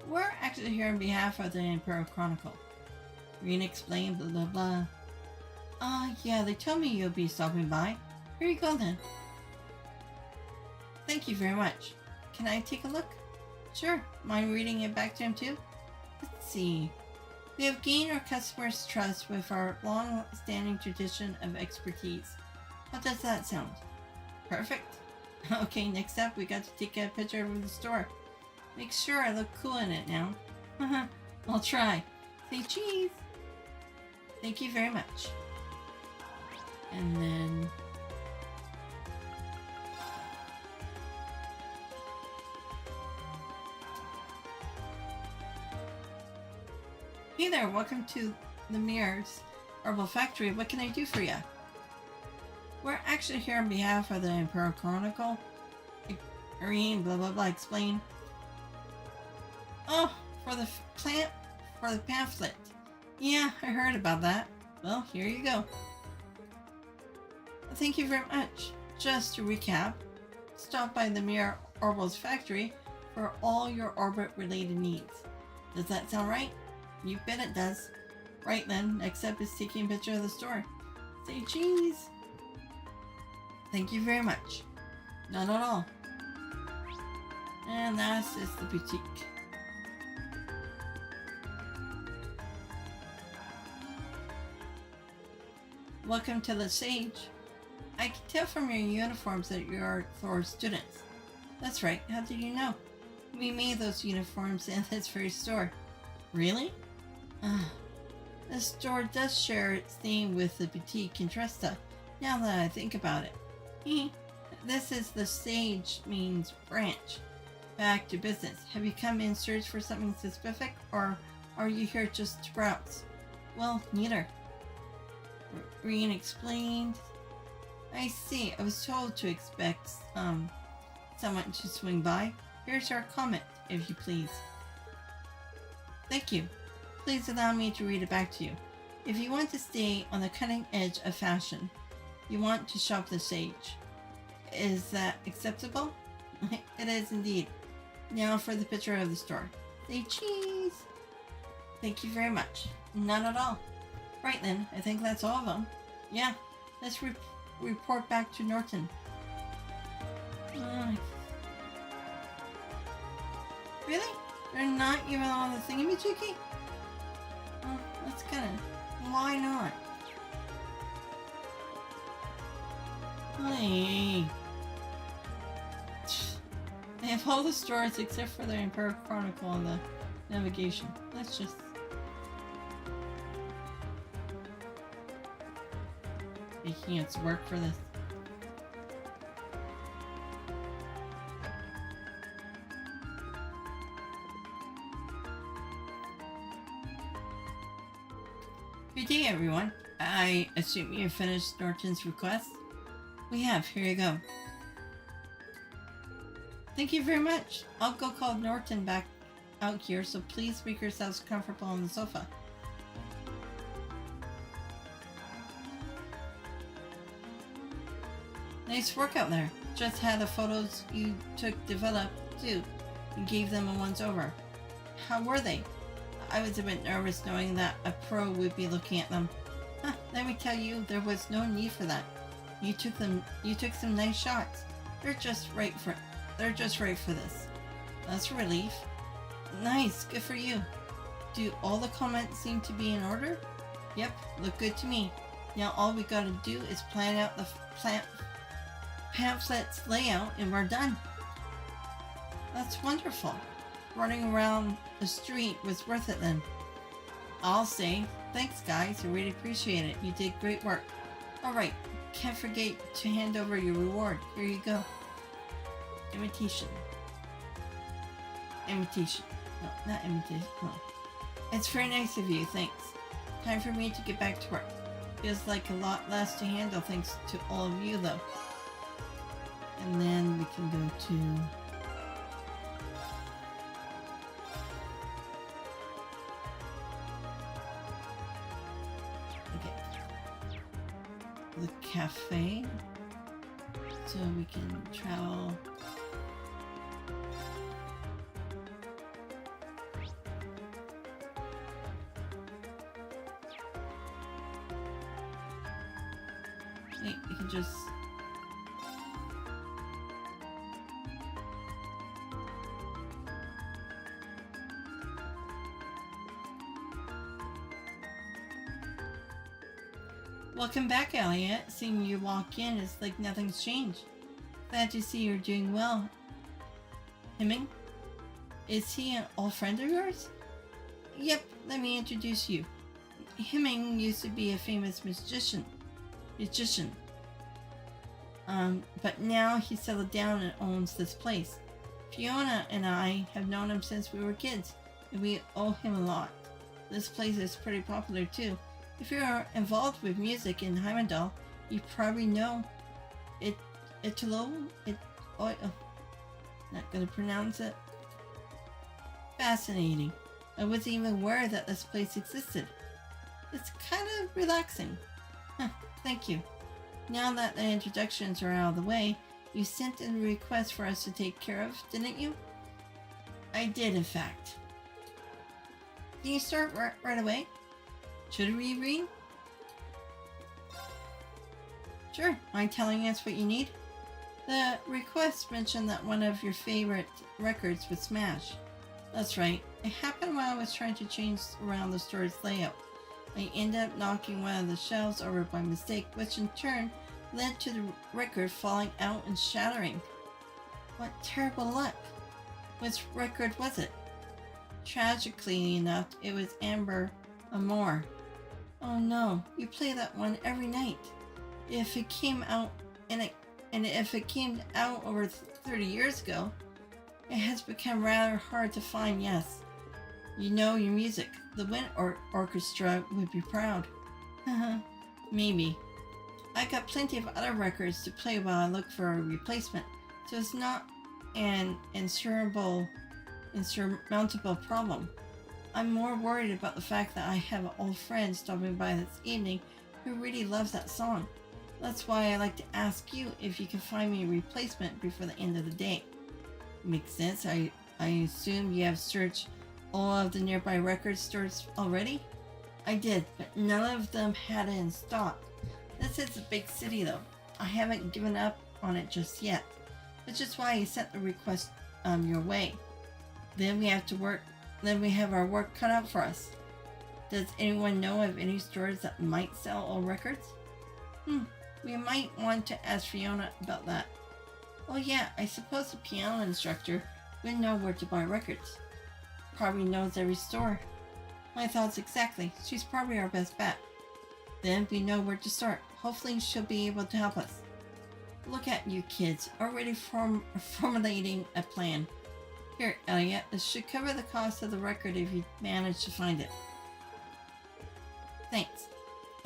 We're actually here on behalf of the Emperor Chronicle. Rean explained, blah blah blah. Yeah, they told me you'll be stopping by. Here you go then. Thank you very much. Can I take a look? Sure. Mind reading it back to him too? Let's see. We have gained our customers' trust with our long-standing tradition of expertise. How does that sound? Perfect. Okay, next up we got to take a picture of the store. Make sure I look cool in it now. I'll try. Say cheese. Thank you very much. And then... Hey there, welcome to the Mirrors Herbal Factory. What can I do for you? We're actually here on behalf of the Emperor Chronicle. Rean, blah blah blah, explain. Oh, for the pamphlet. Yeah, I heard about that. Well, here you go. Thank you very much. Just to recap, stop by the Mirror Orbal's factory for all your orbit-related needs. Does that sound right? You bet it does. Right then, next up is taking a picture of the store. Say cheese. Thank you very much. Not at all. And that is the boutique. Welcome to the Sage. I can tell from your uniforms that you are Thors students. That's right, how did you know? We made those uniforms in this very store. Really? The store does share its theme with the boutique in Tresta, now that I think about it. This is the Sage means branch. Back to business. Have you come in search for something specific, or are you here just to browse? Well, neither. Rean explained. I see. I was told to expect someone to swing by. Here's our comment, if you please. Thank you. Please allow me to read it back to you. If you want to stay on the cutting edge of fashion, you want to shop the Sage. Is that acceptable? It is indeed. Now for the picture of the store. Say cheese! Thank you very much. Not at all. Right then, I think that's all of them. Yeah, let's report back to Norton. Really? They're not even on the thingamajiggy? Well, that's kinda... Why not? Hey. They have all the stores except for the Emperor Chronicle and the navigation. Let's just... making its work for this. Good day, everyone. I assume you have finished Norton's request? We have. Here you go. Thank you very much. I'll go call Norton back out here, so please make yourselves comfortable on the sofa. Nice work out there. Just had the photos you took developed too, and gave them a once over. How were they? I was a bit nervous knowing that a pro would be looking at them. Huh, let me tell you, there was no need for that. You took some nice shots. They're just right for this. That's a relief. Nice, good for you. Do all the comments seem to be in order? Yep, look good to me. Now all we gotta do is plan out the pamphlet's layout and we're done. That's wonderful. Running around the street was worth it then. I'll say, thanks guys, I really appreciate it. You did great work. Alright, can't forget to hand over your reward. Here you go. Imitation. No, not imitation. No. It's very nice of you, thanks. Time for me to get back to work. Feels like a lot less to handle thanks to all of you though. And then we can go to... the cafe, so we can travel. Wait, we can just welcome back, Elliot. Seeing you walk in is like nothing's changed. Glad to see you're doing well. Hemming? Is he an old friend of yours? Yep, let me introduce you. Hemming used to be a famous magician. But now he settled down and owns this place. Fiona and I have known him since we were kids, and we owe him a lot. This place is pretty popular too. If you're involved with music in Heimdall, you probably know not gonna pronounce it. Fascinating. I wasn't even aware that this place existed. It's kind of relaxing. Huh, thank you. Now that the introductions are out of the way, you sent in a request for us to take care of, didn't you? I did, in fact. Can you start right away? Should we read? Sure. Mind telling us what you need? The request mentioned that one of your favorite records was Smash. That's right. It happened while I was trying to change around the store's layout. I ended up knocking one of the shelves over by mistake, which in turn led to the record falling out and shattering. What terrible luck. Which record was it? Tragically enough, it was Emperor Arnor. Oh no, you play that one every night. If it came out if it came out over 30 years ago, it has become rather hard to find, yes. You know your music. The Wind Orchestra would be proud. Maybe. I got plenty of other records to play while I look for a replacement, so it's not an insurmountable problem. I'm more worried about the fact that I have an old friend stopping by this evening who really loves that song. That's why I like to ask you if you can find me a replacement before the end of the day. Makes sense. I assume you have searched all of the nearby record stores already? I did, but none of them had it in stock. This is a big city though. I haven't given up on it just yet, which is why I sent the request your way. Then we have our work cut out for us. Does anyone know of any stores that might sell old records? We might want to ask Fiona about that. Oh yeah, I suppose the piano instructor would know where to buy records. Probably knows every store. My thoughts exactly. She's probably our best bet. Then we know where to start. Hopefully she'll be able to help us. Look at you kids, already formulating a plan. Here, Elliot, this should cover the cost of the record if you manage to find it. Thanks.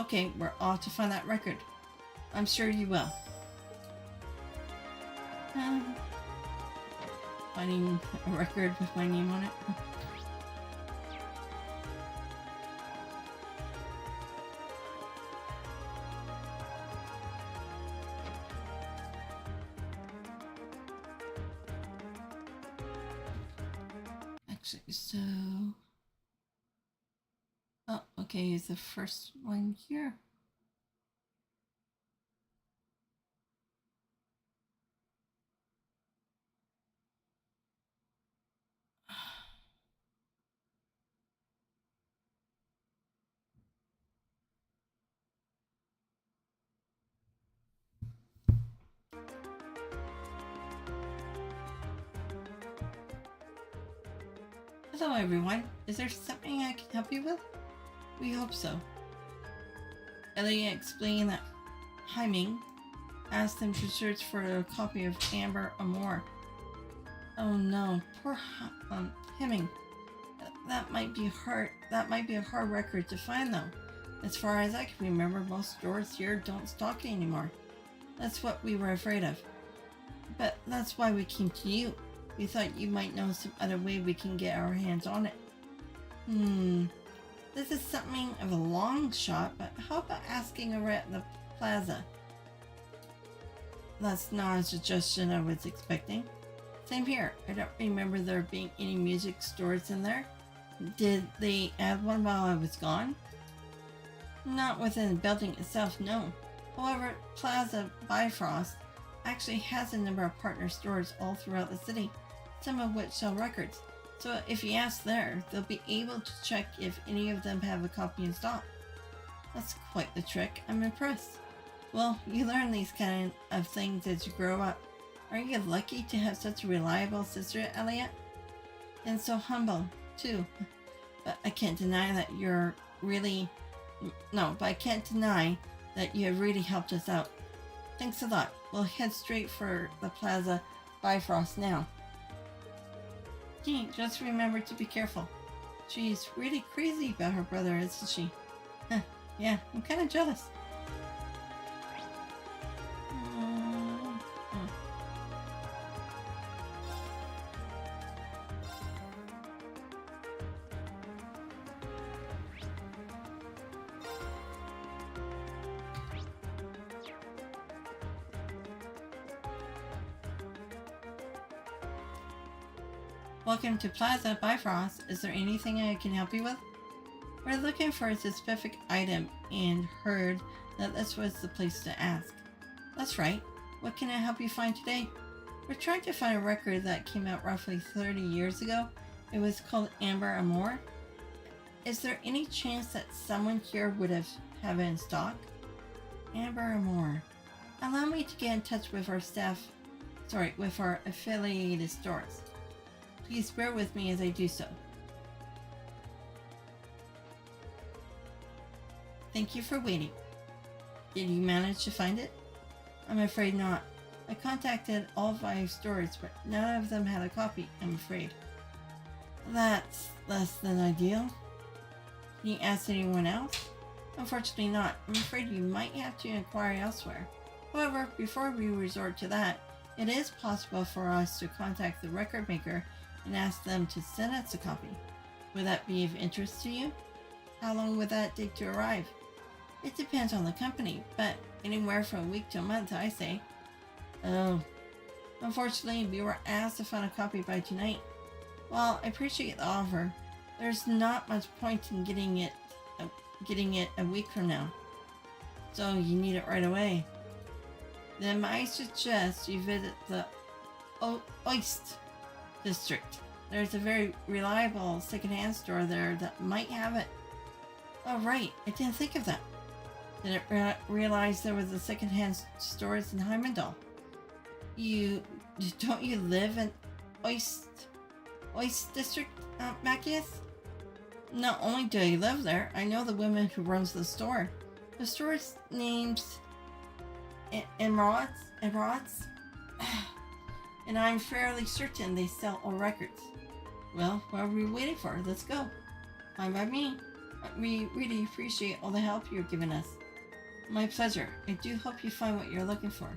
Okay, we're off to find that record. I'm sure you will. Finding a record with my name on it. Actually, so... Oh, okay, the first one here. Hello everyone, is there something I can help you with? We hope so. Elliot explained that Hyming asked them to search for a copy of Amber Amor. Oh no, poor Hemming. That might be hard. That might be a hard record to find though. As far as I can remember, most stores here don't stock it anymore. That's what we were afraid of. But that's why we came to you. We thought you might know some other way we can get our hands on it. This is something of a long shot, but how about asking over at the plaza? That's not a suggestion I was expecting. Same here. I don't remember there being any music stores in there. Did they add one while I was gone? Not within the building itself, no. However, Plaza Bifrost actually has a number of partner stores all throughout the city, some of which sell records. So if you ask there, they'll be able to check if any of them have a copy in stock. That's quite the trick. I'm impressed. Well, you learn these kind of things as you grow up. Aren't you lucky to have such a reliable sister, Elliot? And so humble, too. But I can't deny that you're really... No, but I can't deny that you have really helped us out. Thanks a lot. We'll head straight for the Plaza Bifrost now. Gee, just remember to be careful. She's really crazy about her brother, isn't she? Yeah, I'm kind of jealous. Welcome to Plaza Bifrost. Is there anything I can help you with? We're looking for a specific item and heard that this was the place to ask. That's right. What can I help you find today? We're trying to find a record that came out roughly 30 years ago. It was called Amber Amor. Is there any chance that someone here would have it in stock? Amber Amor. Allow me to get in touch with our with our affiliated stores. Please bear with me as I do so. Thank you for waiting. Did you manage to find it? I'm afraid not. I contacted all 5 stores, but none of them had a copy, I'm afraid. That's less than ideal. Can you ask anyone else? Unfortunately not. I'm afraid you might have to inquire elsewhere. However, before we resort to that, it is possible for us to contact the record maker and ask them to send us a copy. Would that be of interest to you? How long would that take to arrive? It depends on the company, but anywhere from a week to a month, I say. Oh. Unfortunately, we were asked to find a copy by tonight. While I appreciate the offer, there's not much point in getting it a week from now. So you need it right away. Then I suggest you visit the Oist district. There's a very reliable secondhand store there that might have it. Oh right, I didn't think of that. Didn't realize there was a secondhand stores in Heimdall. Don't you live in Oist district, Macias? Not only do I live there, I know the woman who runs the store. The store's name's Embarks. And I'm fairly certain they sell all records. Well, what are we waiting for? Let's go. Fine by me. We really appreciate all the help you've given us. My pleasure. I do hope you find what you're looking for.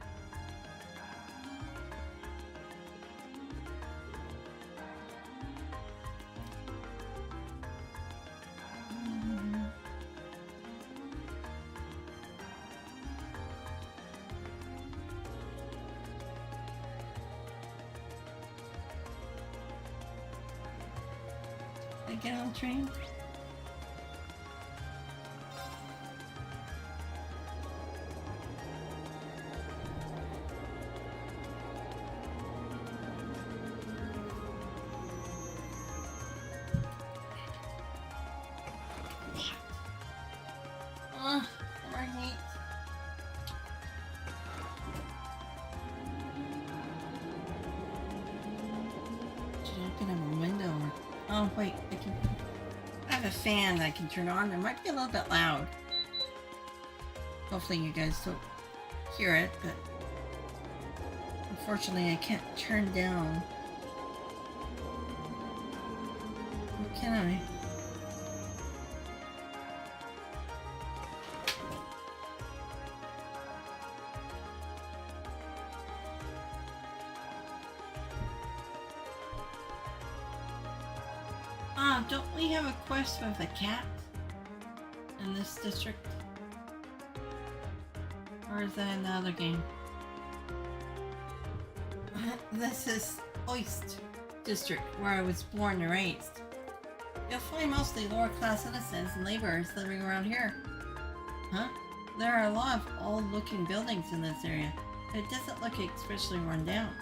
I get on the train? Right. Should I open up a window or... Oh, wait, I have a fan that I can turn on. It might be a little bit loud. Hopefully you guys don't hear it, but... Unfortunately, I can't turn down. Or can I? Don't we have a quest with a cat in this district? Or is that another game? This is Oist district, where I was born and raised. You'll find mostly lower class citizens and laborers living around here. Huh? There are a lot of old looking buildings in this area, but it doesn't look especially run down.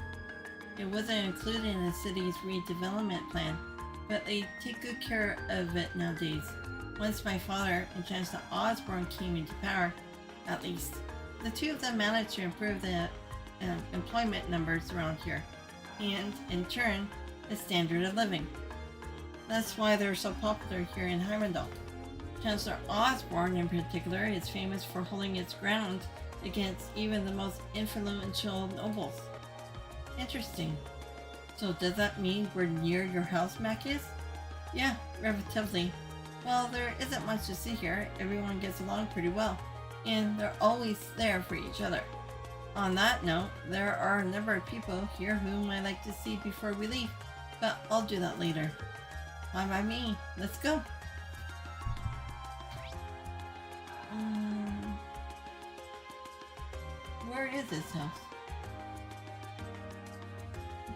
It wasn't included in the city's redevelopment plan, but they take good care of it nowadays. Once my father and Chancellor Osborne came into power, at least, the two of them managed to improve the employment numbers around here, and, in turn, the standard of living. That's why they're so popular here in Heimdall. Chancellor Osborne, in particular, is famous for holding its ground against even the most influential nobles. Interesting. So does that mean we're near your house, Macius? Yeah, relatively. Well, there isn't much to see here. Everyone gets along pretty well, and they're always there for each other. On that note, there are a number of people here whom I like to see before we leave, but I'll do that later. Fine by me. Let's go. Where is this house?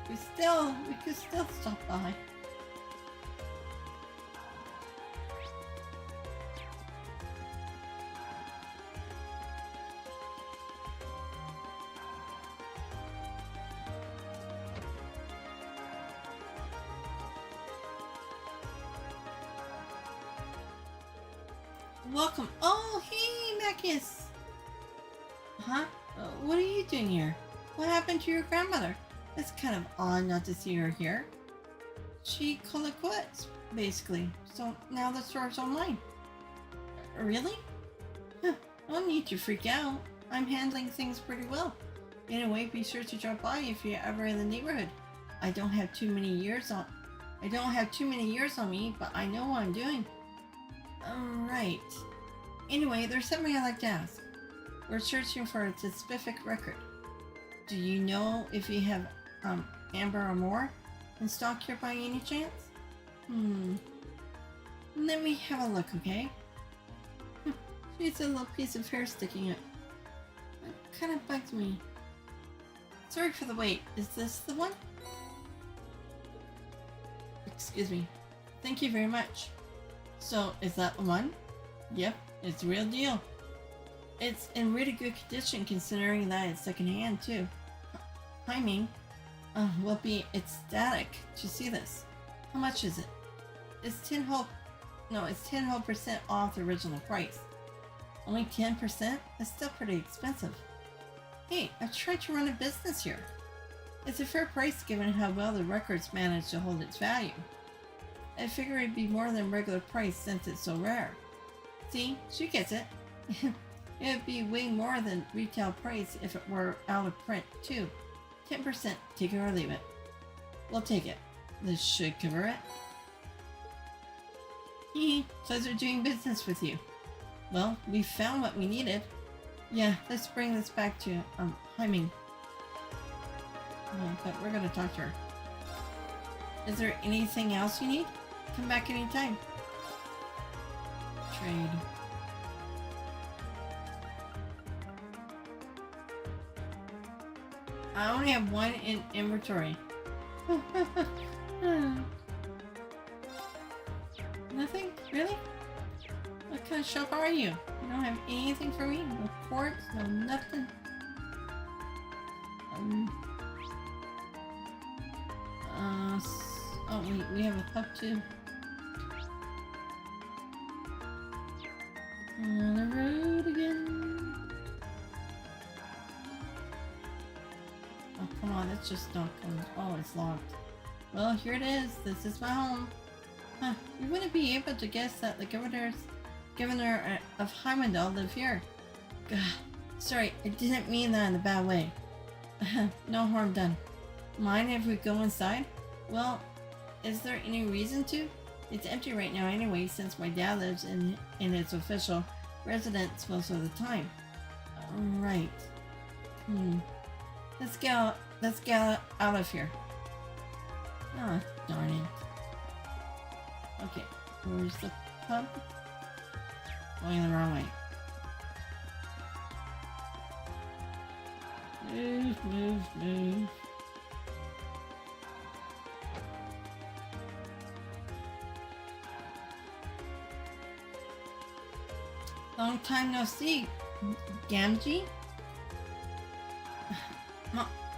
We could still stop by. Welcome. Oh, hey, Macius. Huh? What are you doing here? What happened to your grandmother? It's kind of odd not to see her here. She called it quits, basically. So now the store's all mine. Really? Huh, no need to freak out. I'm handling things pretty well. Anyway, be sure to drop by if you're ever in the neighborhood. I don't have too many years on me, but I know what I'm doing. Right. Anyway, there's something I'd like to ask. We're searching for a specific record. Do you know if you have Amber or more in stock here by any chance? Let me have a look, okay? She's a little piece of hair sticking out. It kind of bugs me. Sorry for the wait. Is this the one? Excuse me. Thank you very much. So, is that the one? Yep, it's the real deal. It's in really good condition considering that it's secondhand too. Timing will be ecstatic to see this. How much is it? It's 10 whole percent off the original price. Only 10%? That's still pretty expensive. Hey, I tried to run a business here. It's a fair price given how well the record's managed to hold its value. I figure it'd be more than regular price since it's so rare. See, she gets it. It'd be way more than retail price if it were out of print too. 10%, take it or leave it. We'll take it. This should cover it. Pleasure doing business with you. Well, we found what we needed. Yeah, let's bring this back to Heiming. But we're gonna talk to her. Is there anything else you need? Come back anytime. Trade. I only have one in inventory. kind of shop are you? You don't have anything for me? No quartz? No nothing? Oh wait, we have a pup too. On the road again. Oh, come on, it's just not coming. Oh, it's locked. Well, here it is. This is my home. Huh, you wouldn't be able to guess that the governor of Heimdall live here. Gah, sorry, I didn't mean that in a bad way. No harm done. Mind if we go inside? Well, is there any reason to? It's empty right now anyway, since my dad lives in its official residence most of the time. Right. Let's get out of here. Ah, darn it. Okay, where's the pub? Going the wrong way. Move. Long time no see, Gamgee?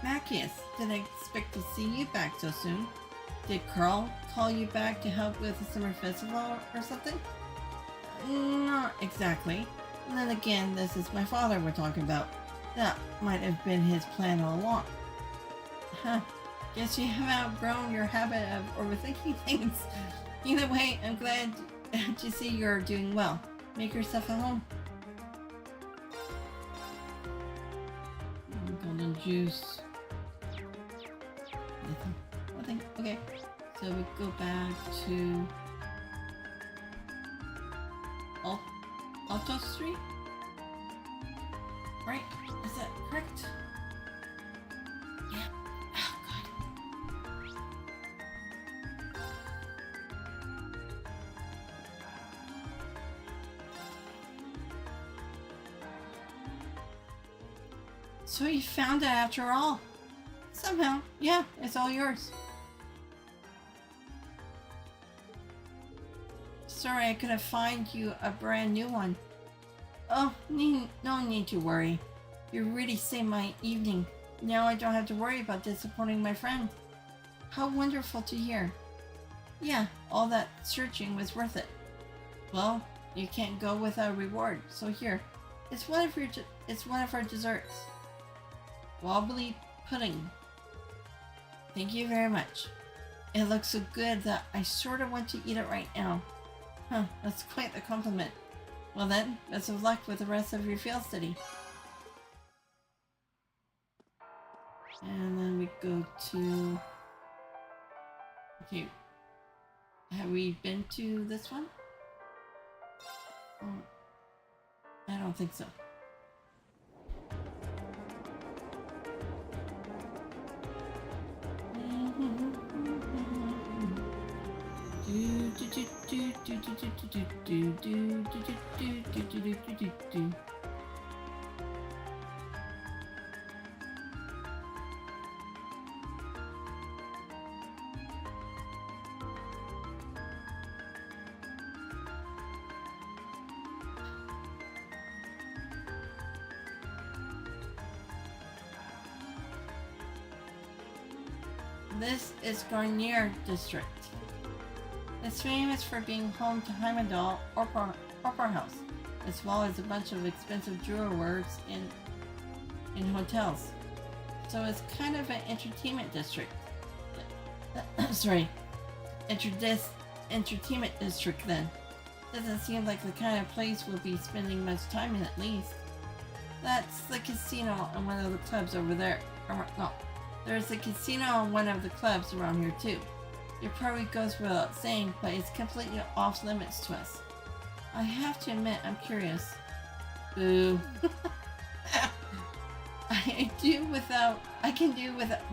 Macias, didn't expect to see you back so soon. Did Carl call you back to help with the summer festival or something? Not exactly. And then again, this is my father we're talking about. That might have been his plan all along. Huh. Guess you have outgrown your habit of overthinking things. Either way, I'm glad to see you're doing well. Make yourself at home. Golden juice. Nothing. Okay. So we go back to Alto Street? Right? Is that correct? Yeah. Oh god. So you found it after all. Somehow. Yeah, it's all yours. Sorry I couldn't find you a brand new one. Oh, no need to worry. You really saved my evening. Now I don't have to worry about disappointing my friend. How wonderful to hear. Yeah, all that searching was worth it. Well, you can't go without a reward, so here. It's one of our desserts. Wobbly pudding. Thank you very much. It looks so good that I sort of want to eat it right now. Huh, that's quite the compliment. Well then, best of luck with the rest of your field study. And then we go to... Okay. Have we been to this one? Oh, I don't think so. This is Garnier District. It's famous for being home to Heimdall Opera House, as well as a bunch of expensive jewelers in hotels. So it's kind of an entertainment district. Sorry, entertainment district then. Doesn't seem like the kind of place we'll be spending much time in, at least. That's the casino and one of the clubs over there. No, there's a casino and one of the clubs around here too. It probably goes without saying, but it's completely off limits to us. I have to admit, I'm curious. Boo. I can do without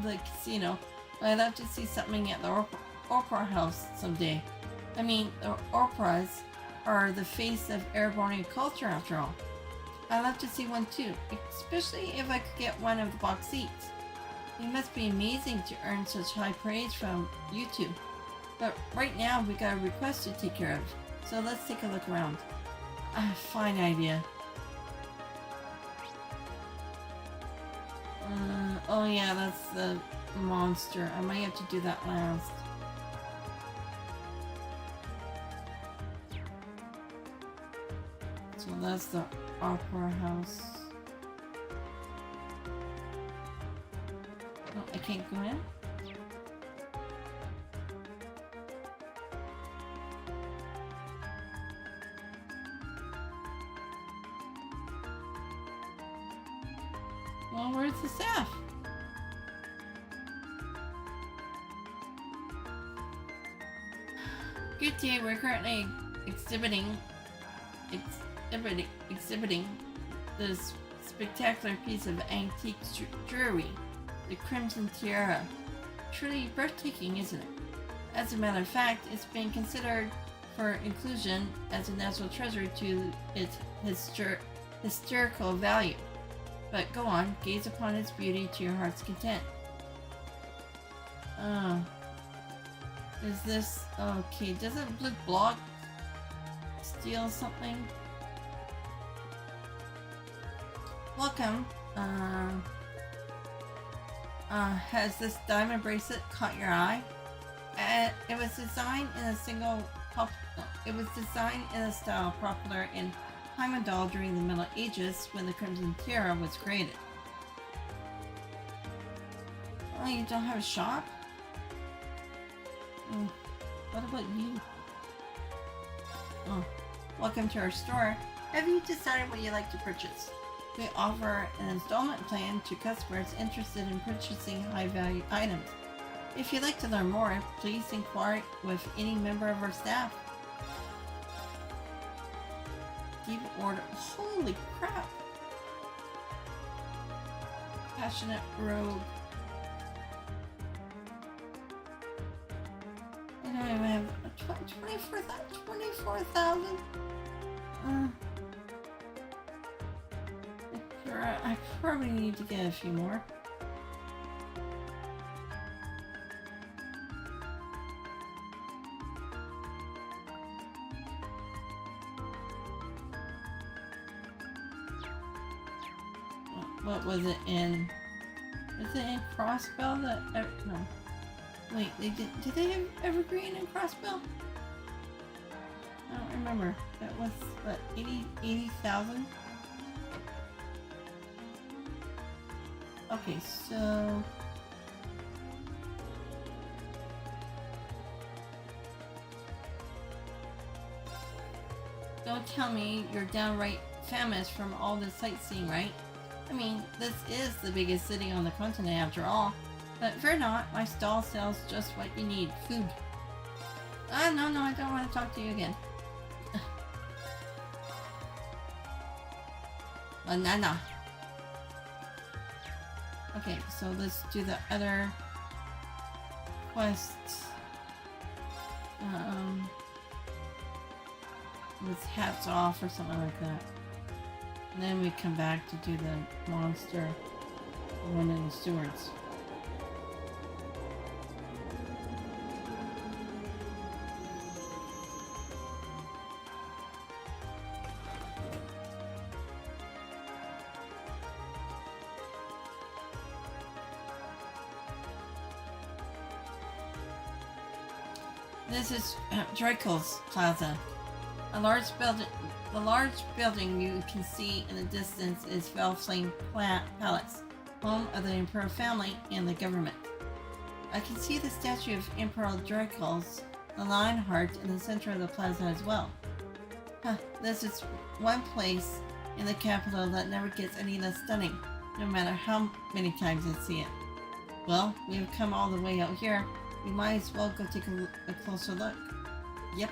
the casino, but I'd love to see something at the opera house someday. I mean, the operas are the face of airborne culture after all. I'd love to see one too, especially if I could get one of the box seats. It must be amazing to earn such high praise from you two. But right now we got a request to take care of, so let's take a look around. Fine idea. Oh yeah, that's the monster. I might have to do that last. So that's the opera house. Oh, I can't go in? Well, where's the staff? Good day, we're currently exhibiting this spectacular piece of antique jewelry, the Crimson Tiara. Truly breathtaking, isn't it? As a matter of fact, it's been considered for inclusion as a national treasure to its historical value. But go on, gaze upon its beauty to your heart's content. Oh. Is this... okay, doesn't Blue Block steal something? Welcome. Has this diamond bracelet caught your eye? It was designed in a style popular in Heimdall during the Middle Ages when the Crimson Tiara was created. Oh, you don't have a shop? What about you? Oh, welcome to our store. Have you decided what you'd like to purchase? We offer an installment plan to customers interested in purchasing high-value items. If you'd like to learn more, please inquire with any member of our staff. Deep order. Holy crap! Passionate rogue. I don't even have 24,000. I probably need to get a few more. What was it in? Was it in Crossbell that? No. Wait, they did they have Evergreen and Crossbell? I don't remember. That was what, 80,000? Okay, so don't tell me you're downright famished from all this sightseeing, right? I mean, this is the biggest city on the continent after all. But fear not, my stall sells just what you need, food. No, I don't want to talk to you again. Banana. Okay, so let's do the other quest. With hats off or something like that. And then we come back to do the monster, one in the stewards. This is Dreichels Plaza. The large building you can see in the distance is Fellflame Palace, home of the Emperor family and the government. I can see the statue of Emperor Dreichels, the lion heart, in the center of the plaza as well. This is one place in the capital that never gets any less stunning, no matter how many times I see it. Well, we've come all the way out here. We might as well go take a closer look. Yep.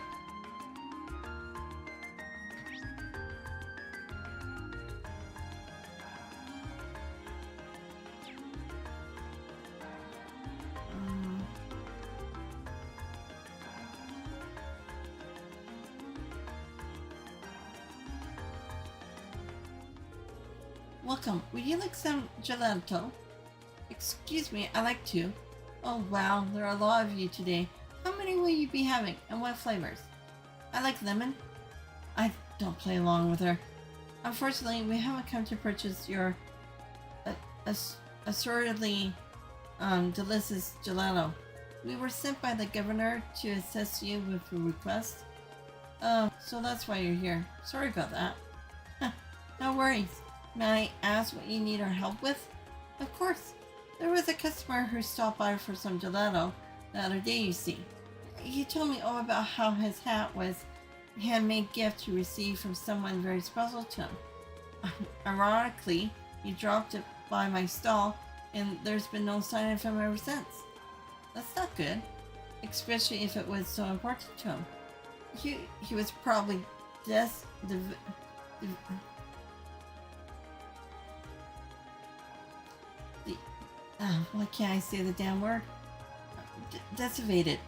Welcome. Would you like some gelato? Excuse me, I like to. Oh wow, there are a lot of you today. How many will you be having, and what flavors? I like lemon. Don't play along with her. Unfortunately, we haven't come to purchase your assortedly delicious gelato. We were sent by the governor to assist you with a request. So that's why you're here. Sorry about that. No worries. May I ask what you need our help with? Of course. There was a customer who stopped by for some gelato the other day, you see. He told me all about how his hat was a handmade gift he received from someone very special to him. Ironically, he dropped it by my stall, and there's been no sign of him ever since. That's not good, especially if it was so important to him. He was probably why can't I say the damn word? Decimated.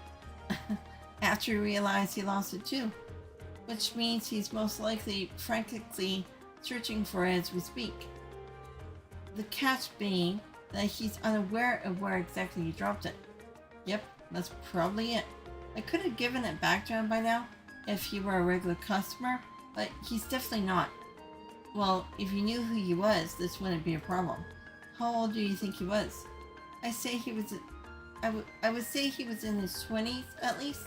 After he realized he lost it too. Which means he's most likely frantically searching for it as we speak. The catch being that he's unaware of where exactly he dropped it. Yep, that's probably it. I could have given it back to him by now if he were a regular customer, but he's definitely not. Well, if you knew who he was, this wouldn't be a problem. How old do you think he was? I would say he was in his 20s at least.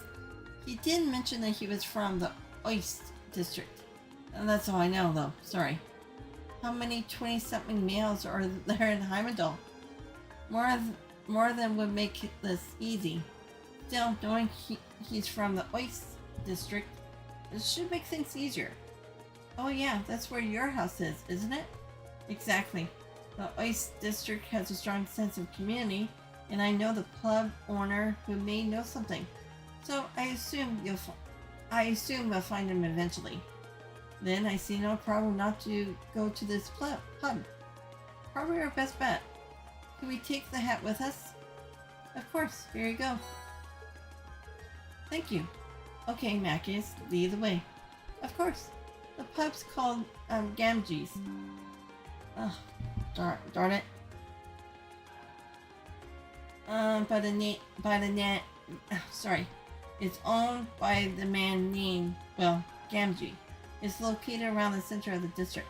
He did mention that he was from the Oist district. And that's all I know though, sorry. How many 20-something males are there in Heimdall? More than would make this easy. Still, knowing he's from the Oist district, this should make things easier. Oh yeah, that's where your house is, isn't it? Exactly. The Oist district has a strong sense of community, and I know the pub owner who may know something. So I assume we'll find him eventually. Then I see no problem not to go to this pub. Probably our best bet. Can we take the hat with us? Of course, here you go. Thank you. Okay, Mackius, lead the way. Of course. The pub's called Gamgee's. Oh, darn it. Sorry. It's owned by the man named, well, Gamgee. It's located around the center of the district.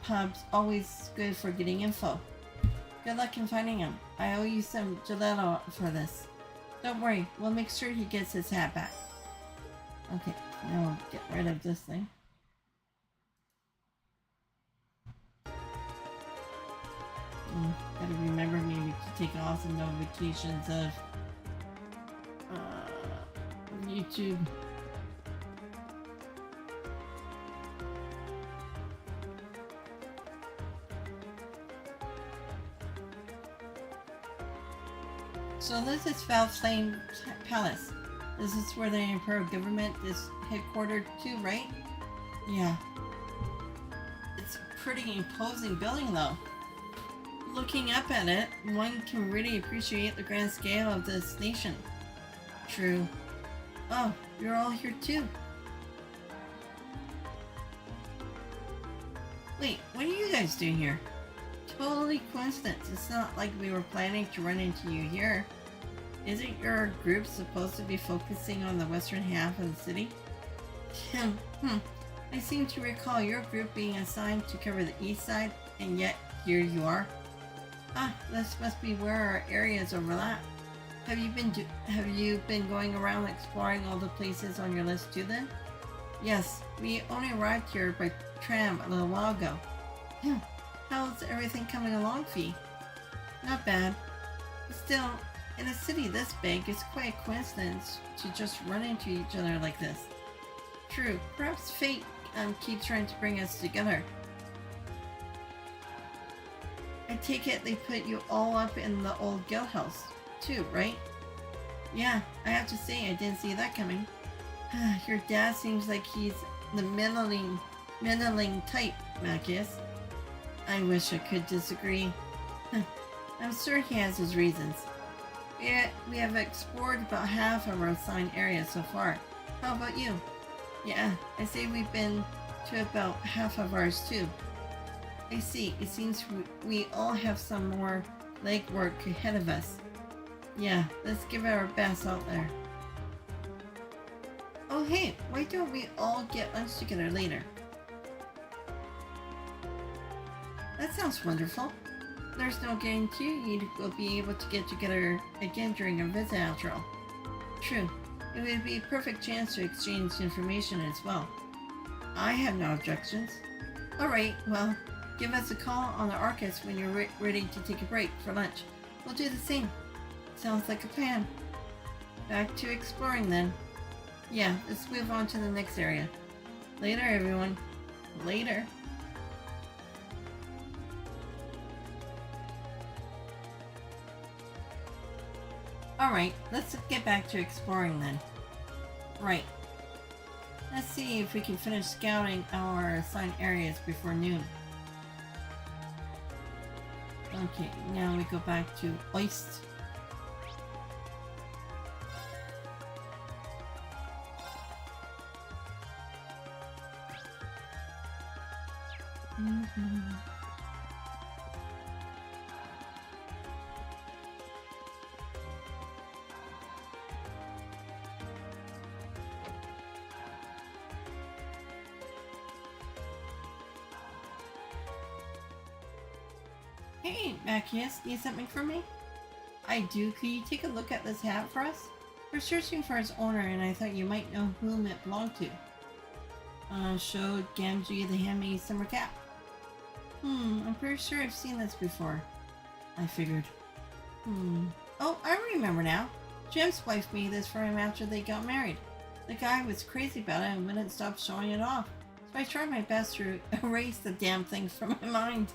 Pub's always good for getting info. Good luck in finding him. I owe you some gelato for this. Don't worry, we'll make sure he gets his hat back. Okay, now we'll get rid of this thing. Gotta remember maybe to take off the notifications of YouTube. So this is Flame Palace. This is where the Emperor government is headquartered too, right? Yeah. It's a pretty imposing building though. Looking up at it, one can really appreciate the grand scale of this nation. True. Oh, you're all here too. Wait, what are you guys doing here? Totally coincidence. It's not like we were planning to run into you here. Isn't your group supposed to be focusing on the western half of the city? I seem to recall your group being assigned to cover the east side, and yet here you are. Ah, this must be where our areas overlap. Have you been going around exploring all the places on your list too then? Yes, we only arrived here by tram a little while ago. How's everything coming along, Fee? Not bad. Still, in a city this big, it's quite a coincidence to just run into each other like this. True, perhaps fate keeps trying to bring us together. I take it they put you all up in the old guild house, too, right? Yeah, I have to say I didn't see that coming. Your dad seems like he's the meddling type, Mackius. I wish I could disagree. I'm sure he has his reasons. We have explored about half of our assigned area so far. How about you? Yeah, I say we've been to about half of ours too. I see, it seems we all have some more legwork ahead of us. Yeah, let's give it our best out there. Oh hey, why don't we all get lunch together later? That sounds wonderful. There's no guarantee we'll be able to get together again during our visit after all. True. It would be a perfect chance to exchange information as well. I have no objections. Alright, well, give us a call on the ARCUS when you're ready to take a break for lunch. We'll do the same. Sounds like a plan. Back to exploring then. Yeah, let's move on to the next area. Later, everyone. Later. Alright, let's get back to exploring then. Right. Let's see if we can finish scouting our assigned areas before noon. Okay, now we go back to Oist. Hey, Macias, need something from me? I do. Could you take a look at this hat for us? We're searching for its owner, and I thought you might know whom it belonged to. Showed Gamgee the handmade summer cap. I'm pretty sure I've seen this before. I figured. Oh, I remember now. Jim's wife made this for him after they got married. The guy was crazy about it and wouldn't stop showing it off. So I tried my best to erase the damn thing from my mind.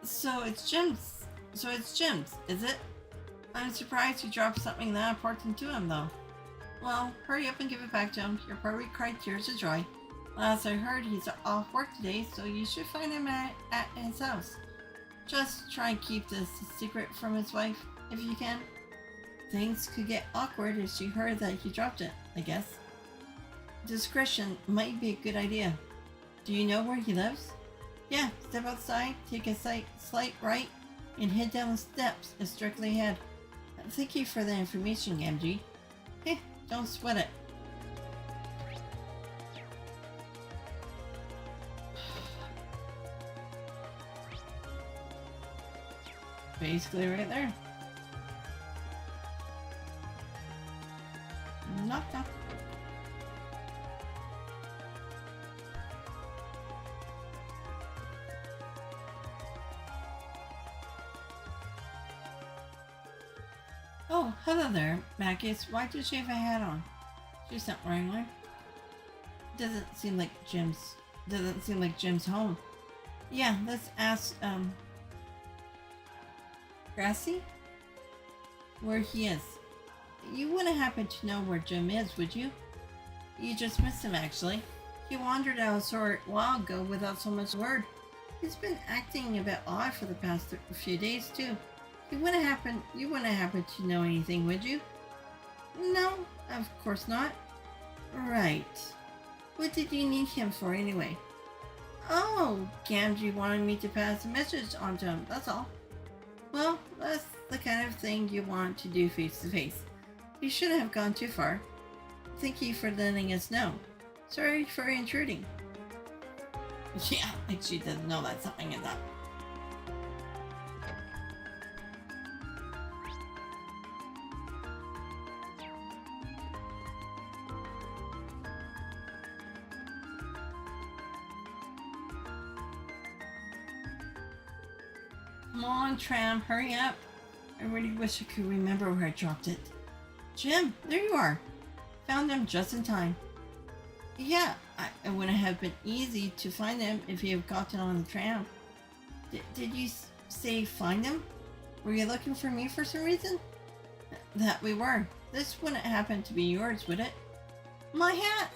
So it's Jim's, is it? I'm surprised you dropped something that important to him, though. Well, hurry up and give it back to him. You'll probably cry tears of joy. Last I heard, he's off work today, so you should find him at his house. Just try and keep this a secret from his wife, if you can. Things could get awkward if she heard that he dropped it, I guess. Discretion might be a good idea. Do you know where he lives? Yeah, step outside, take a slight right, and head down the steps and strictly ahead. Thank you for the information, Gamgee. Hey, don't sweat it. Basically right there. Knock knock. Oh, hello there, Macias. Why does she have a hat on? She's not wearing one. Doesn't seem like Jim's home. Yeah, let's ask Grassy where he is. You wouldn't happen to know where Jim is, would you? You just missed him, actually. He wandered out a short while ago without so much word. He's been acting a bit odd for the past few days, too. You wouldn't happen to know anything, would you? No, of course not. Right. What did you need him for, anyway? Oh, Gamgee wanted me to pass a message on to him, that's all. Well, that's the kind of thing you want to do face to face. You shouldn't have gone too far. Thank you for letting us know. Sorry for intruding. Yeah, like she doesn't know that something is up. Come on, Tram, hurry up. I really wish I could remember where I dropped it. Jim, there you are. Found him just in time. Yeah, it wouldn't have been easy to find him if you had gotten on the tram. Did you say find him? Were you looking for me for some reason? That we were. This wouldn't happen to be yours, would it? My hat!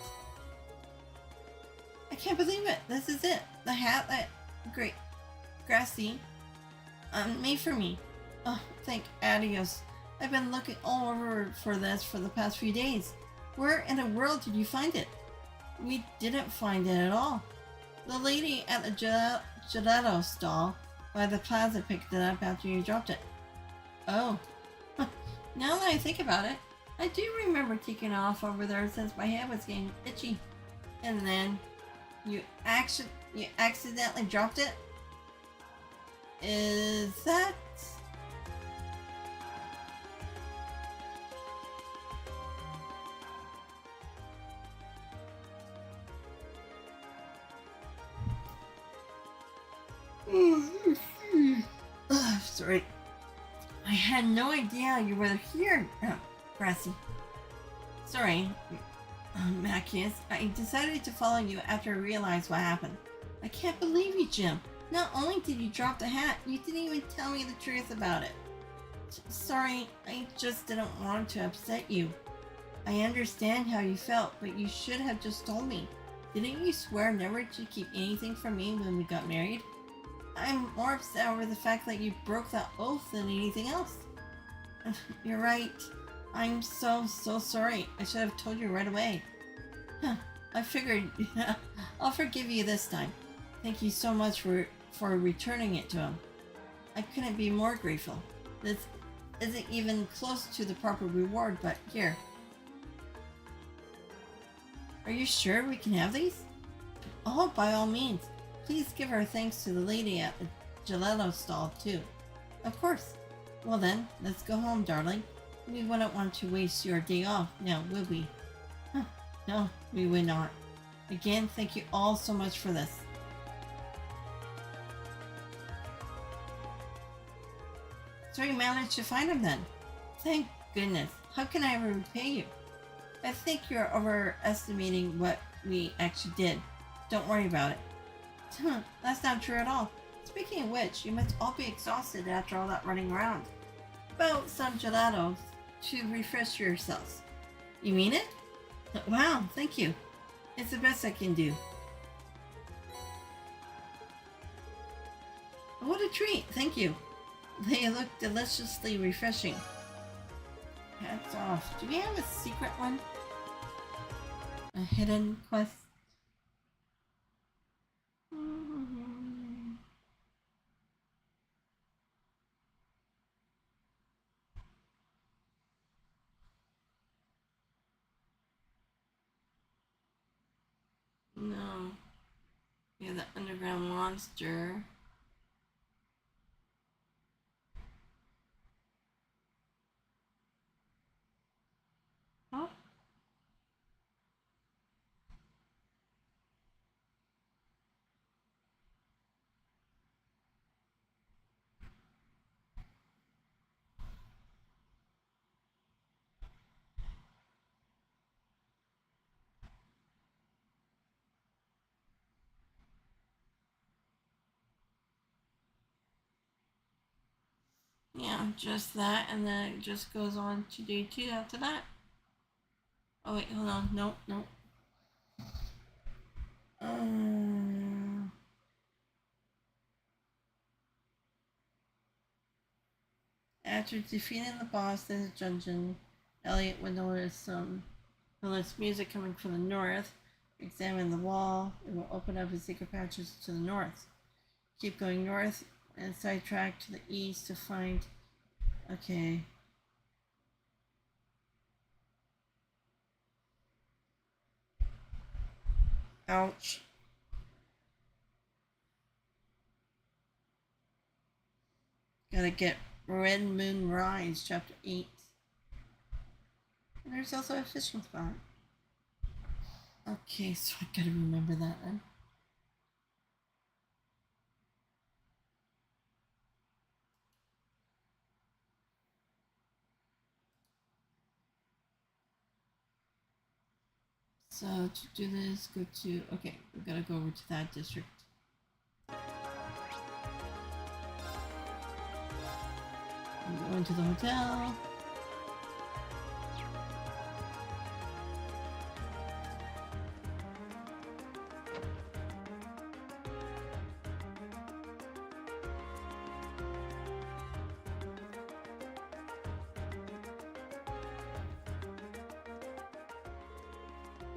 I can't believe it. This is it. The hat that Grassy made for me. Oh, thank Adios. I've been looking all over for this for the past few days. Where in the world did you find it? We didn't find it at all. The lady at the gelato stall by the plaza picked it up after you dropped it. Oh. Now that I think about it, I do remember taking off over there since my head was getting itchy. And then you accidentally dropped it? Is that... Sorry. I had no idea you were here, Grassy. Sorry, Macias. I decided to follow you after I realized what happened. I can't believe you, Jim. Not only did you drop the hat, you didn't even tell me the truth about it. Sorry, I just didn't want to upset you. I understand how you felt, but you should have just told me. Didn't you swear never to keep anything from me when we got married? I'm more upset over the fact that you broke that oath than anything else. You're right. I'm so sorry. I should have told you right away. I figured I'll forgive you this time. Thank you so much for returning it to him. I couldn't be more grateful. This isn't even close to the proper reward, but here. Are you sure we can have these? Oh, by all means. Please give our thanks to the lady at the gelato stall, too. Of course. Well then, let's go home, darling. We wouldn't want to waste your day off, now would we? No, we would not. Again, thank you all so much for this. So you managed to find him then? Thank goodness. How can I ever repay you? I think you're overestimating what we actually did. Don't worry about it. That's not true at all. Speaking of which, you must all be exhausted after all that running around. About some gelatos to refresh yourselves. You mean it? Wow, thank you. It's the best I can do. What a treat, thank you. They look deliciously refreshing. Hats off. Do we have a secret one? A hidden quest? No. Yeah, the underground monster. Huh? Yeah, just that, and then it just goes on to day 2 after that. Oh wait, hold on, nope. After defeating the boss in the dungeon, Elliot would notice some music coming from the north. Examine the wall, it will open up a secret passage to the north. Keep going north and sidetrack to the east to find... Okay. Ouch. Gotta get Red Moon Rise, Chapter 8. And there's also a fishing spot. Okay, so I gotta remember that then. So to do this, go to... Okay, we gotta go over to that district. Go into the hotel.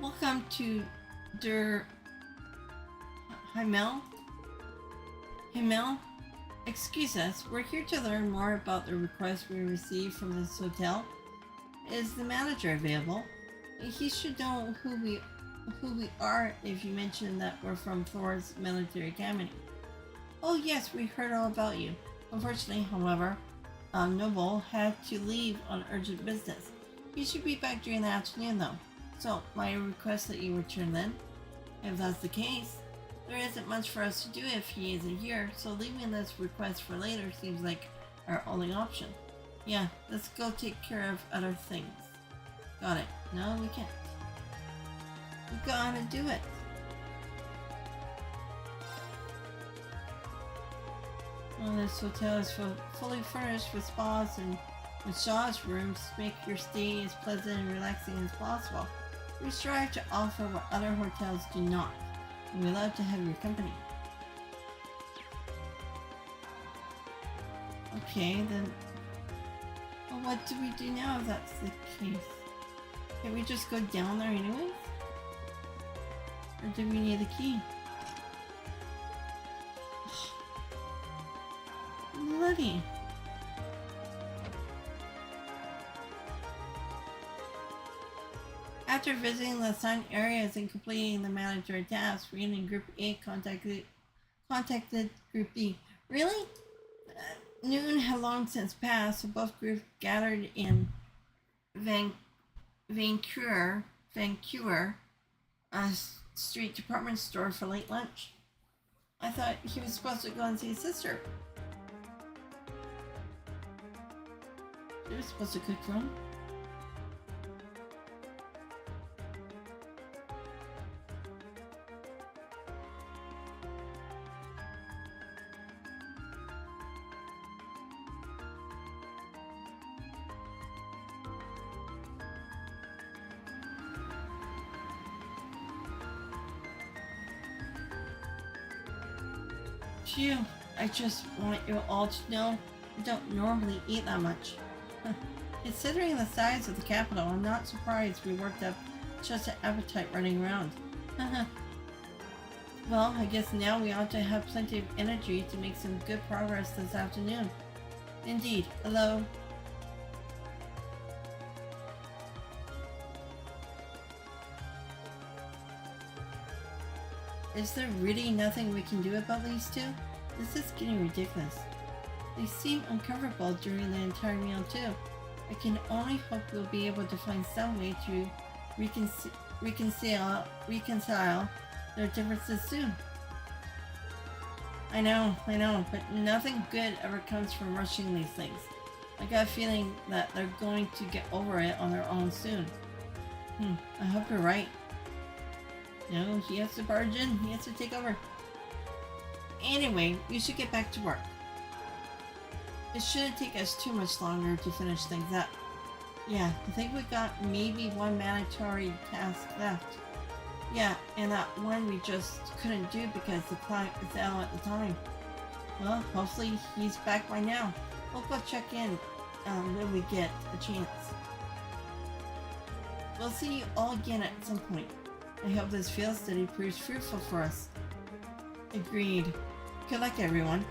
Welcome to Der Himmel. Excuse us, we're here to learn more about the request we received from this hotel. is the manager available? He should know who we are if you mention that we're from Thors Military Academy. Oh yes, we heard all about you. Unfortunately, however, Noble had to leave on urgent business. He should be back during the afternoon though. So, my request that you return then. If that's the case, there isn't much for us to do if he isn't here, so leaving this request for later seems like our only option. Yeah, let's go take care of other things. Got it. No, we can't. We gotta do it. Well, this hotel is fully furnished with spas and massage rooms to make your stay as pleasant and relaxing as possible. We strive to offer what other hotels do not, and we love to have your company. Okay, then. Well, what do we do now if that's the case? Can we just go down there anyways? Or do we need a key? Bloody. After visiting the assigned areas and completing the manager tasks, Rean and Group A contacted Group B. Really? Noon had long since passed, so both groups gathered in Vancouver Street department store for late lunch. I thought he was supposed to go and see his sister. He was supposed to cook for him. Phew, I just want you all to know I don't normally eat that much. Considering the size of the capital, I'm not surprised we worked up just an appetite running around. Well, I guess now we ought to have plenty of energy to make some good progress this afternoon. Indeed. Hello. Is there really nothing we can do about these two? This is getting ridiculous. They seem uncomfortable during the entire meal too. I can only hope we'll be able to find some way to reconcile their differences soon. I know, but nothing good ever comes from rushing these things. I got a feeling that they're going to get over it on their own soon. I hope you're right. No, he has to barge in. He has to take over. Anyway, we should get back to work. It shouldn't take us too much longer to finish things up. Yeah, I think we got maybe one mandatory task left. Yeah, and that one we just couldn't do because the client was out at the time. Well, hopefully he's back by now. We'll go check in when we get a chance. We'll see you all again at some point. I hope this field study proves fruitful for us. Agreed. Good luck, everyone.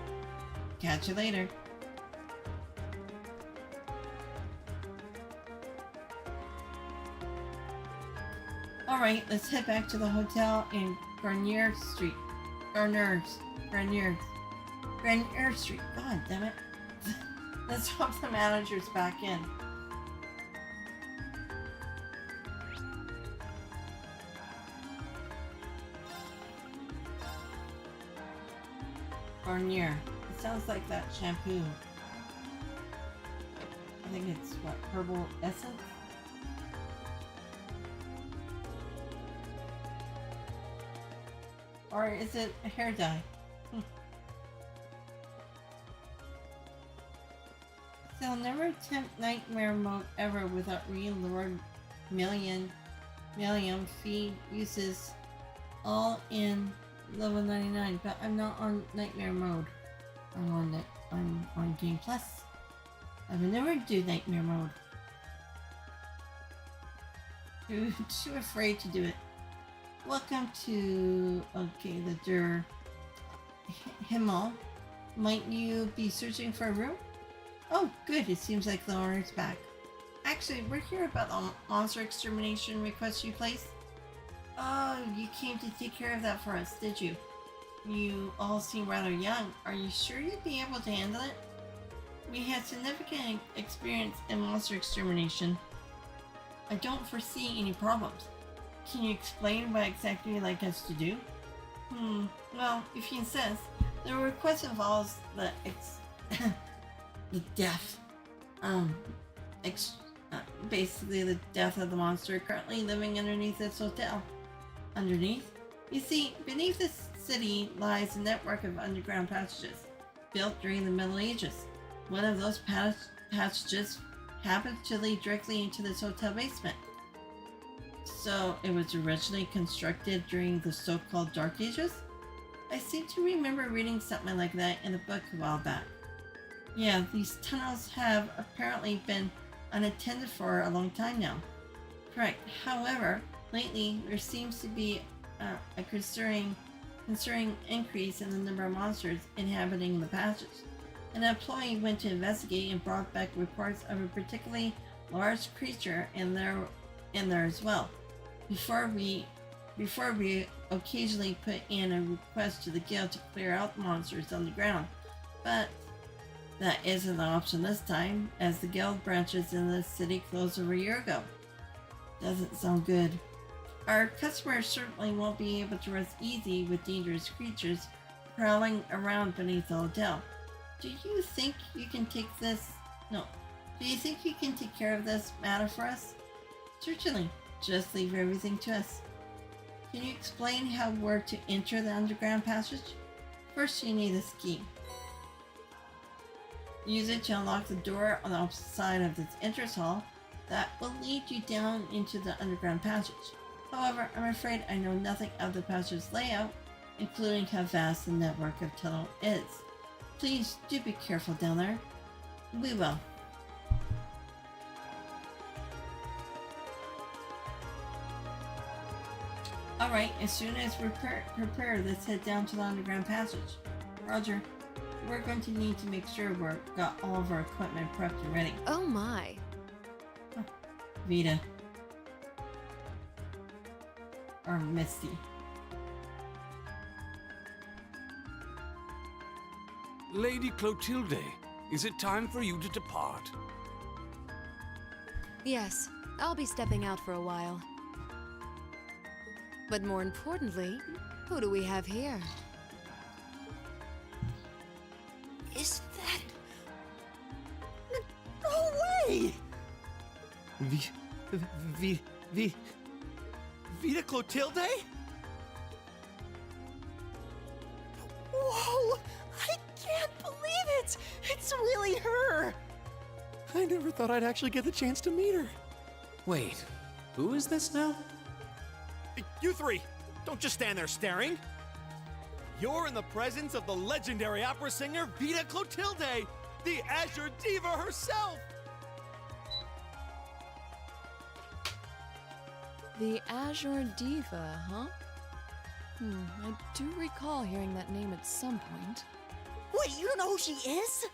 Catch you later. Alright, let's head back to the hotel in Garnier Street. Garnier Street. God damn it. Let's hope the manager's back in. Garnier. It sounds like that shampoo. I think it's what, herbal essence? Or is it a hair dye? So never attempt nightmare mode ever without Rean Lord Millium feed uses all in level 99, but I'm not on nightmare mode. I'm on Game Plus. I would never do nightmare mode. Too afraid to do it. Welcome to, okay, the Der Himmel. Might you be searching for a room? Oh, good. It seems like the owner's back. Actually, we're here about the monster extermination request you placed. Oh, you came to take care of that for us, did you? You all seem rather young. Are you sure you'd be able to handle it? We had significant experience in monster extermination. I don't foresee any problems. Can you explain what exactly you'd like us to do? Well, if you insist, the request involves the the death. Basically the death of the monster currently living underneath this hotel. Underneath? You see, beneath this city lies a network of underground passages, built during the Middle Ages. One of those passages happens to lead directly into this hotel basement. So it was originally constructed during the so-called Dark Ages? I seem to remember reading something like that in a book a while back. Yeah, these tunnels have apparently been unattended for a long time now. Correct. However, lately there seems to be a concerning increase in the number of monsters inhabiting the passage. An employee went to investigate and brought back reports of a particularly large creature in there as well. Before we occasionally put in a request to the guild to clear out the monsters on the ground, but that isn't an option this time, as the guild branches in the city closed over a year ago. Doesn't sound good. Our customers certainly won't be able to rest easy with dangerous creatures prowling around beneath the hotel. Do you think you can take care of this matter for us? Certainly. Just leave everything to us. Can you explain how we're to enter the underground passage? First, you need this key. Use it to unlock the door on the opposite side of this entrance hall that will lead you down into the underground passage. However, I'm afraid I know nothing of the passage's layout, including how vast the network of tunnel is. Please do be careful down there. We will. Alright, as soon as we're prepared, let's head down to the underground passage. Roger. We're going to need to make sure we've got all of our equipment prepped and ready. Oh my. Oh, Vita. Or Misty. Lady Clotilde, is it time for you to depart? Yes, I'll be stepping out for a while. But more importantly, who do we have here? Is that... No way! Vita Clotilde? Whoa! I can't believe it! It's really her! I never thought I'd actually get the chance to meet her. Wait, who is this now? You three, don't just stand there staring. You're in the presence of the legendary opera singer Vita Clotilde, the Azure Diva herself! The Azure Diva, huh? I do recall hearing that name at some point. Wait, you don't know who she is?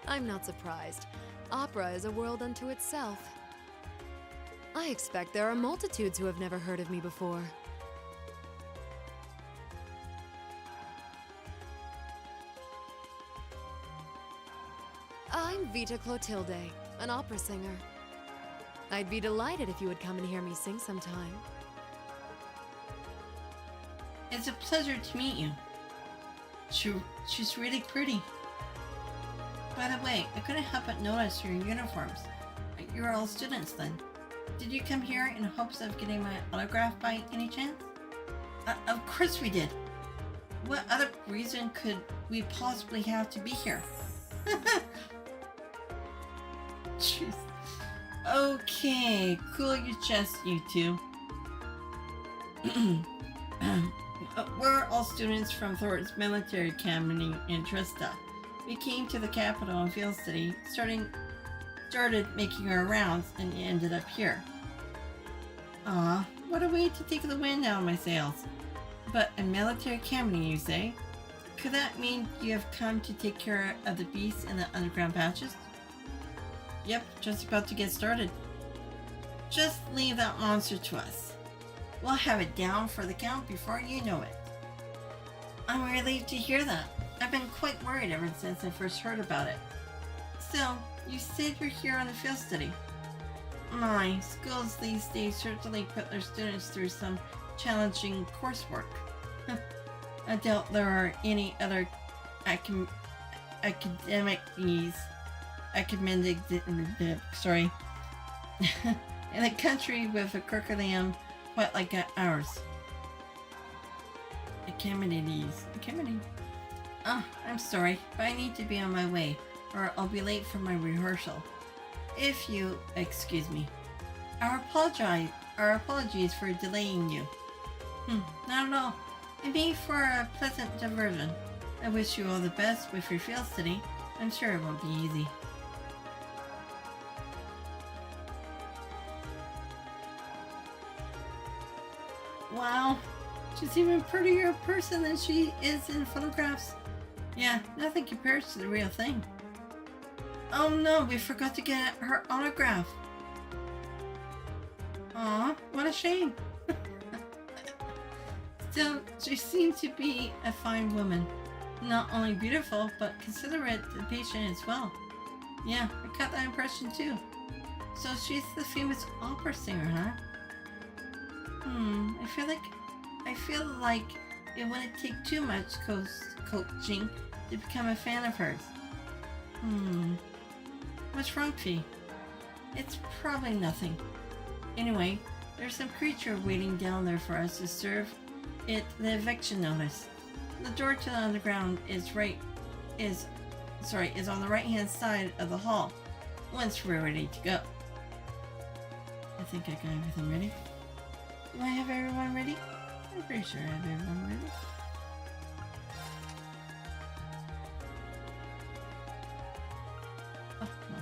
I'm not surprised. Opera is a world unto itself. I expect there are multitudes who have never heard of me before. I'm Vita Clotilde, an opera singer. I'd be delighted if you would come and hear me sing sometime. It's a pleasure to meet you. She's really pretty. By the way, I couldn't help but notice your uniforms. You're all students then. Did you come here in hopes of getting my autograph by any chance? Of course we did. What other reason could we possibly have to be here? Jeez. Okay, cool your chest, you two. We're all students from Thors Military Academy in Trista. We came to the capital and Field City, started making our rounds, and ended up here. Aw, what a way to take the wind out of my sails. But a military academy, you say? Could that mean you have come to take care of the beasts in the underground patches? Yep, just about to get started. Just leave that monster to us. We'll have it down for the count before you know it. I'm relieved to hear that. I've been quite worried ever since I first heard about it. So, you said you're here on a field study. My, schools these days certainly put their students through some challenging coursework. I doubt there are any other sorry, in a country with a curriculum quite like ours. Academics. Oh, I'm sorry, but I need to be on my way, or I'll be late for my rehearsal. If you excuse me. Our apologies for delaying you. Not at all. It made for a pleasant diversion. I wish you all the best with your field study. I'm sure it won't be easy. Wow, she's even prettier in person than she is in photographs. Yeah, nothing compares to the real thing. Oh no, we forgot to get her autograph. Aw, what a shame. Still, she seemed to be a fine woman. Not only beautiful, but considerate and patient as well. Yeah, I got that impression too. So she's the famous opera singer, huh? I feel like it wouldn't take too much coaching to become a fan of hers. What's wrong, Fee? It's probably nothing. Anyway, there's some creature waiting down there for us to serve it the eviction notice. The door to the underground is on the right-hand side of the hall. Once we're ready to go. I think I got everything ready. Do I have everyone ready? I'm pretty sure I have everyone ready. Oh, no.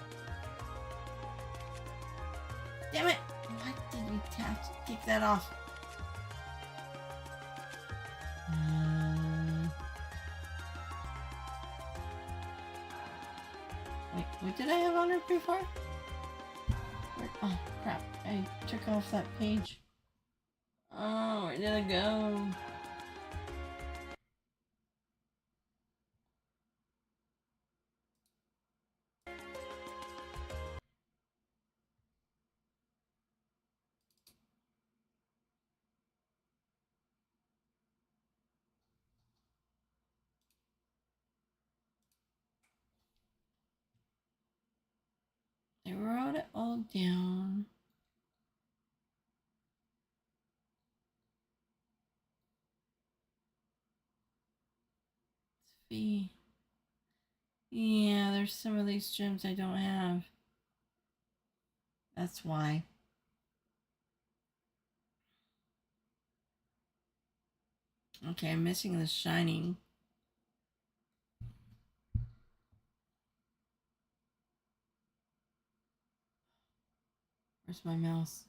Damn it! Why did we have to take that off? Wait, what did I have on it before? Oh, crap. I took off that page. Oh, where did it go? I wrote it all down. Fee. Yeah, there's some of these gems I don't have. That's why. Okay, I'm missing the shining. Where's my mouse?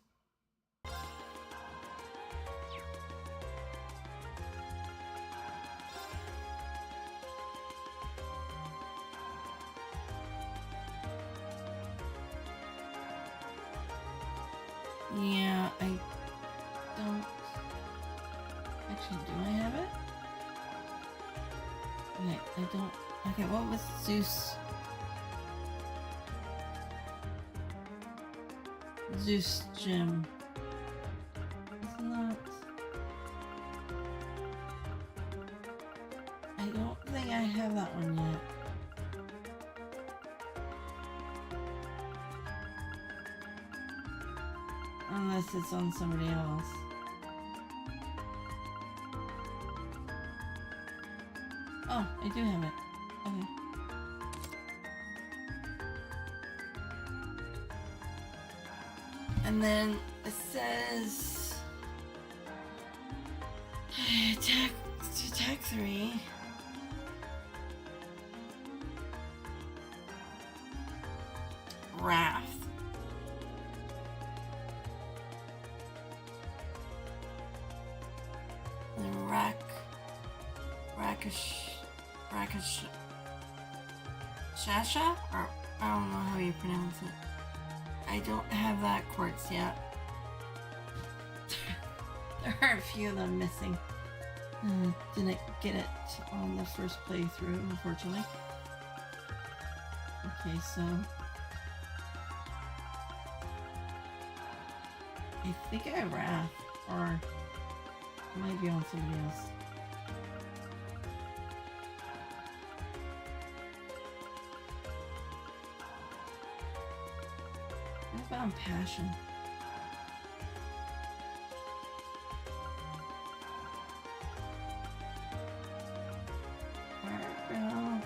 Yeah, I don't... Actually, do I have it? Wait, I don't... Okay, what was Zeus? Zeus gem. Isn't that... I don't think I have that one yet. Unless it's on somebody else. Oh, I do have it. Okay. And then it says attack 3. Wrath. Shasha? Or I don't know how you pronounce it. I don't have that quartz yet. There are a few of them missing. Didn't get it on the first playthrough, unfortunately. Okay, so I think I have Wrath, or it might be on somebody else. What about Passion? Barbell.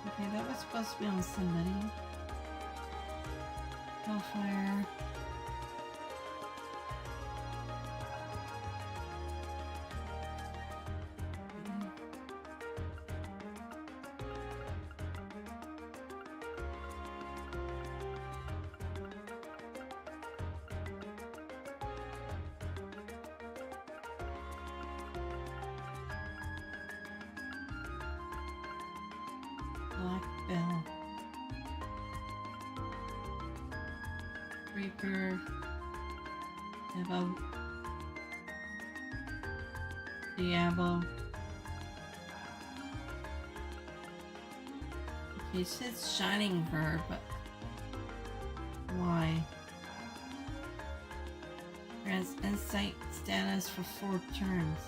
Okay, that was supposed to be on somebody. Hellfire. Black Bell. Reaper. Diablo. Diablo. Okay, it says Shining for her, but why? Grants insight status for 4 turns.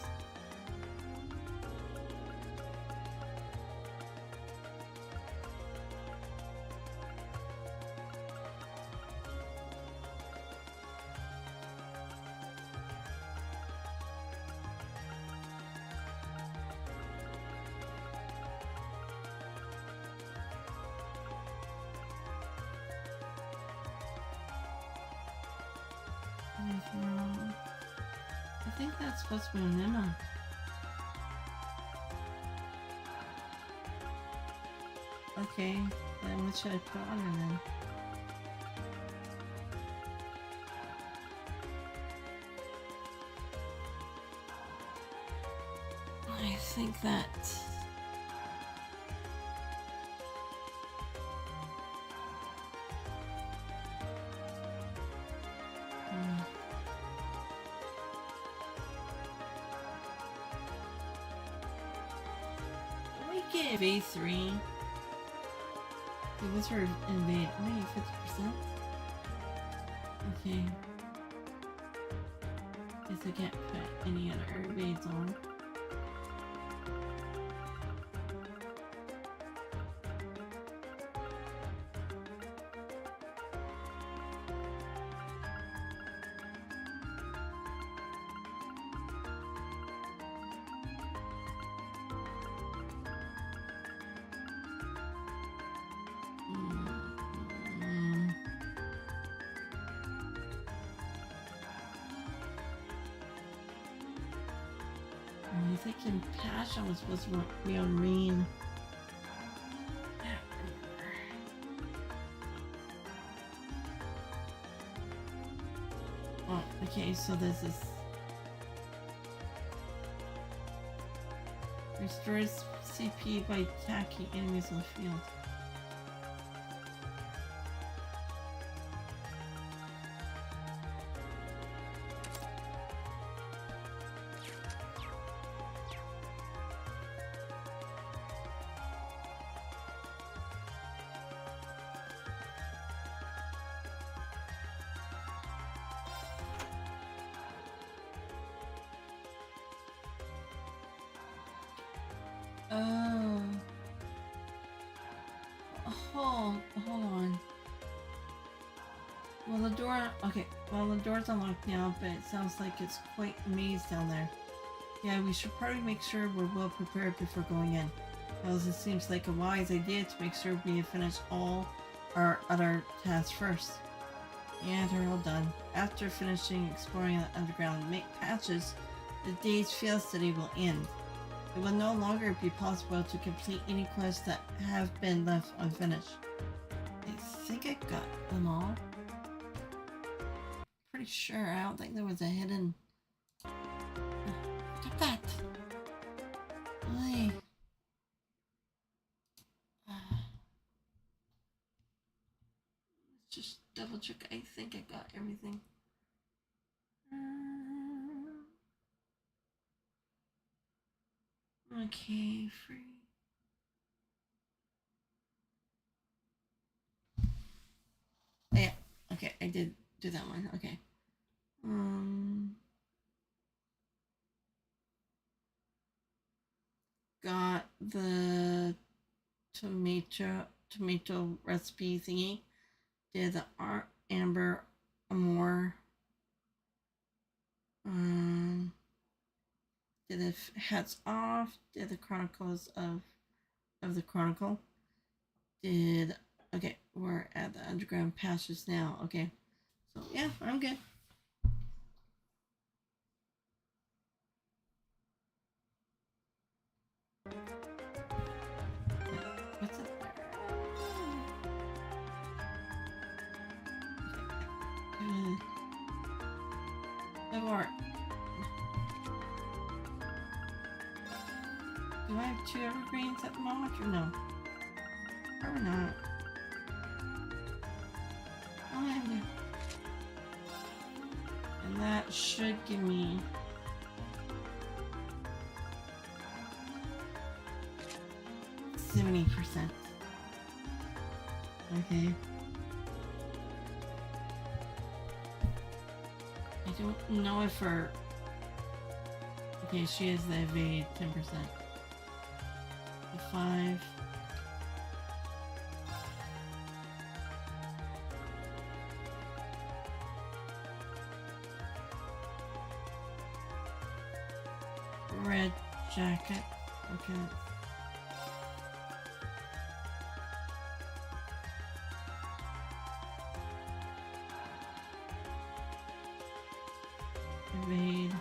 I think that's supposed to be an Emma. Okay, then what should I put on her then? I think that... Get evade 3. What's her invade? Only 50%? Okay. Guess I can't put any other evades on. I'm thinking Passion was supposed to be on Rean. Oh, okay, so this is... Restores CP by attacking enemies on the field. Oh. Hold on. Well, the door... Okay, well, the door's unlocked now, but it sounds like it's quite a maze down there. Yeah, we should probably make sure we're well prepared before going in. Because it seems like a wise idea to make sure we finish all our other tasks first. Yeah, they're all done. After finishing exploring the underground patches, the day's field study will end. It will no longer be possible to complete any quests that have been left unfinished. I think I got them all. Pretty sure. I don't think there was a hidden... Look at that! Oy. just double check. I think I got everything. Okay, free. Oh, yeah. Okay, I did do that one. Okay. Got the tomato recipe thingy. Did the amber amore. Did the hats off. Did the chronicles of the chronicle. Did okay. We're at the underground passages now. Okay, so yeah, I'm good. What's it? Or do I have 2 evergreens at the moment or no? Probably not. Oh, I have no. And that should give me 70%. Okay. I don't know if her... Okay, she has the evade 10%. The 5. Red jacket. Okay. Evade.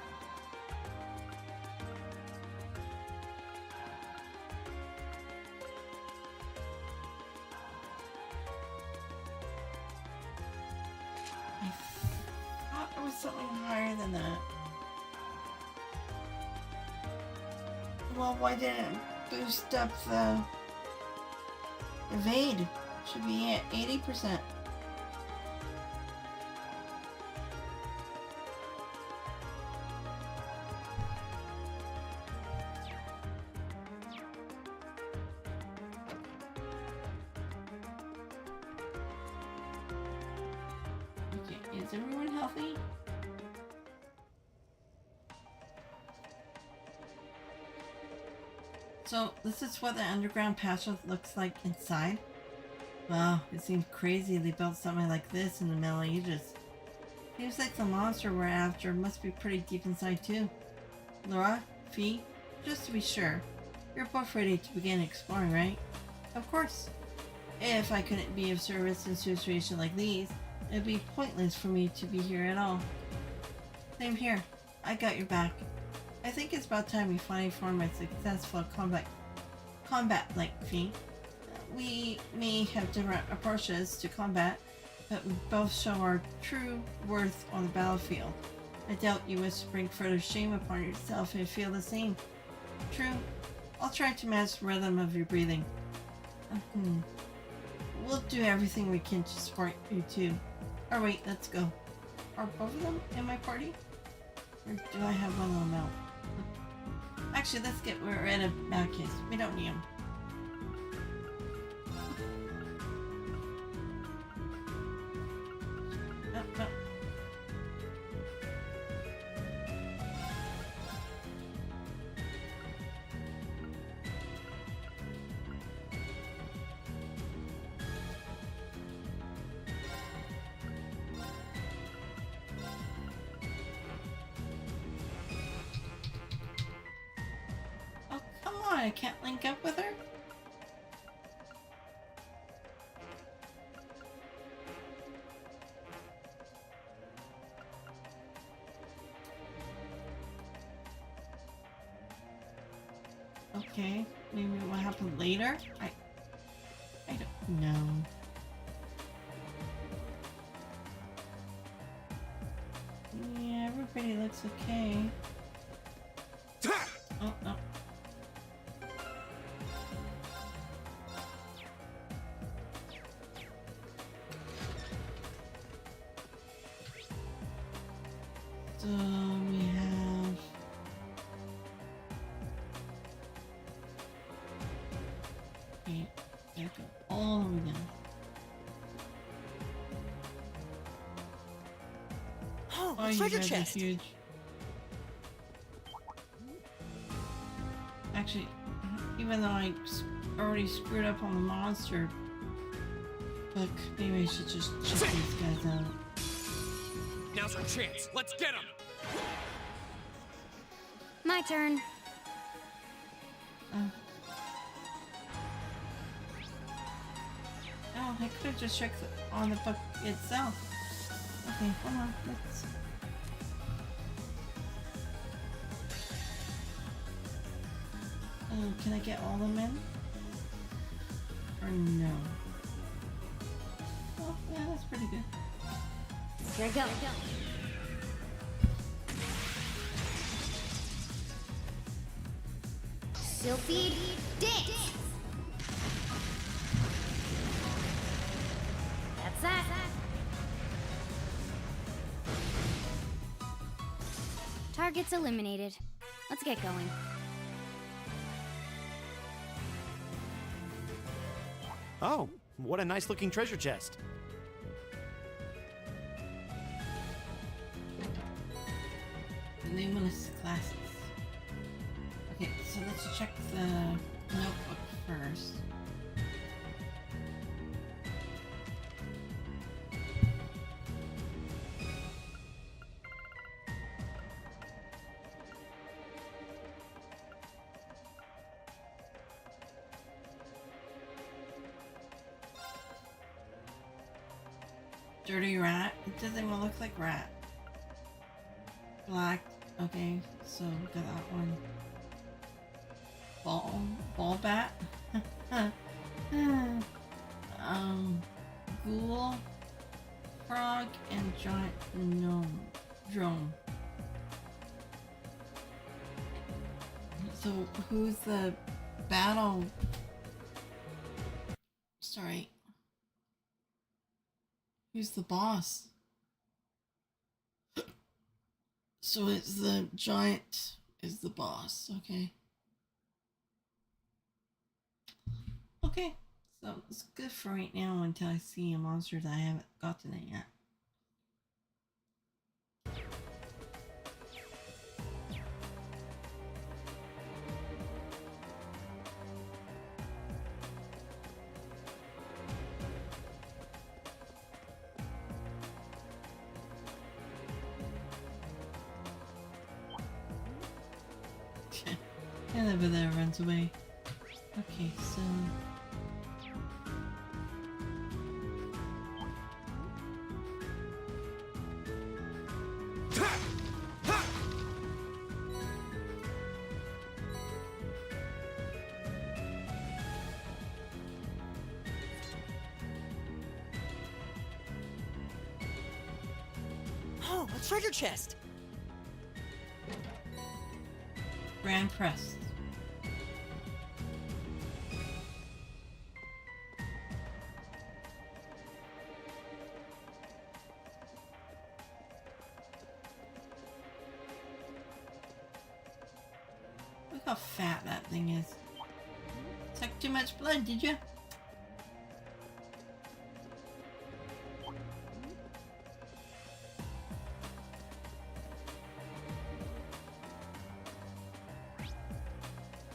I thought it was something higher than that. Well, why didn't it boost up the evade? Should be at 80%. Okay, is everyone healthy? So, this is what the underground passage looks like inside. Wow, it seems crazy they built something like this in the Middle Ages. Seems like the monster we're after must be pretty deep inside too. Laura, Fee, just to be sure, you're both ready to begin exploring, right? Of course. If I couldn't be of service in situations like these, it'd be pointless for me to be here at all. Same here. I got your back. I think it's about time we finally form a successful combat-like Fee. We may have different approaches to combat, but we both show our true worth on the battlefield. I doubt you wish to bring further shame upon yourself and feel the same. True. I'll try to match the rhythm of your breathing. We'll do everything we can to support you too. Oh wait, let's go. Are both of them in my party? Or do I have one of them out? Actually, let's get rid of ARCUS. We don't need him. Oh. Oh, come on, I can't link up with her? Okay, maybe it will happen later? I don't know. Yeah, everybody looks okay. Oh, no. So we have. Okay, gotta go all the way down. Oh, Oh, a you treasure guys are chest! huge. Actually, even though I already screwed up on the monster book, maybe I should just check these guys out. Now's our chance. Let's get him. My turn. Oh, I could have just checked on the book itself. Okay, hold on. Let's. Oh, can I get all of them in? Or no? Oh, yeah, that's pretty good. Here we go. Sylphid dance. That's that. Targets eliminated. Let's get going. Oh, what a nice looking treasure chest. Numerous classes. Okay, so let's check the notebook first. Dirty rat? It doesn't even look like rat. Black. Okay, so we got that one. Ball bat. Ghoul, frog, and giant gnome drone. So who's the battle? Sorry. Who's the boss? So it's the giant is the boss, okay. Okay, so it's good for right now until I see a monster that I haven't gotten it yet. And over there runs away. Okay, so Oh, a treasure chest! Grand Press. Look how fat that thing is. Took too much blood, did you?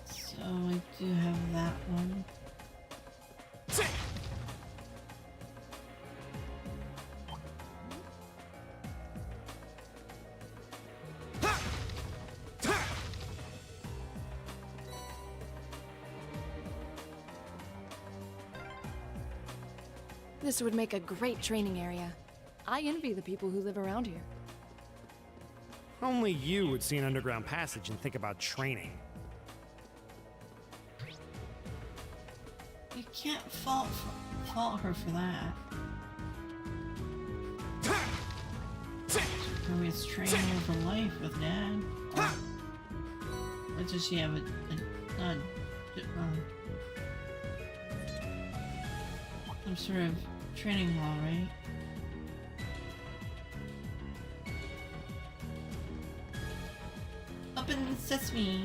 So I do have that one. This would make a great training area. I envy the people who live around here. Only you would see an underground passage and think about training. You can't fault her for that. Probably it's training her for life with Dad. Or does she have some sort of training law, right? Open sesame.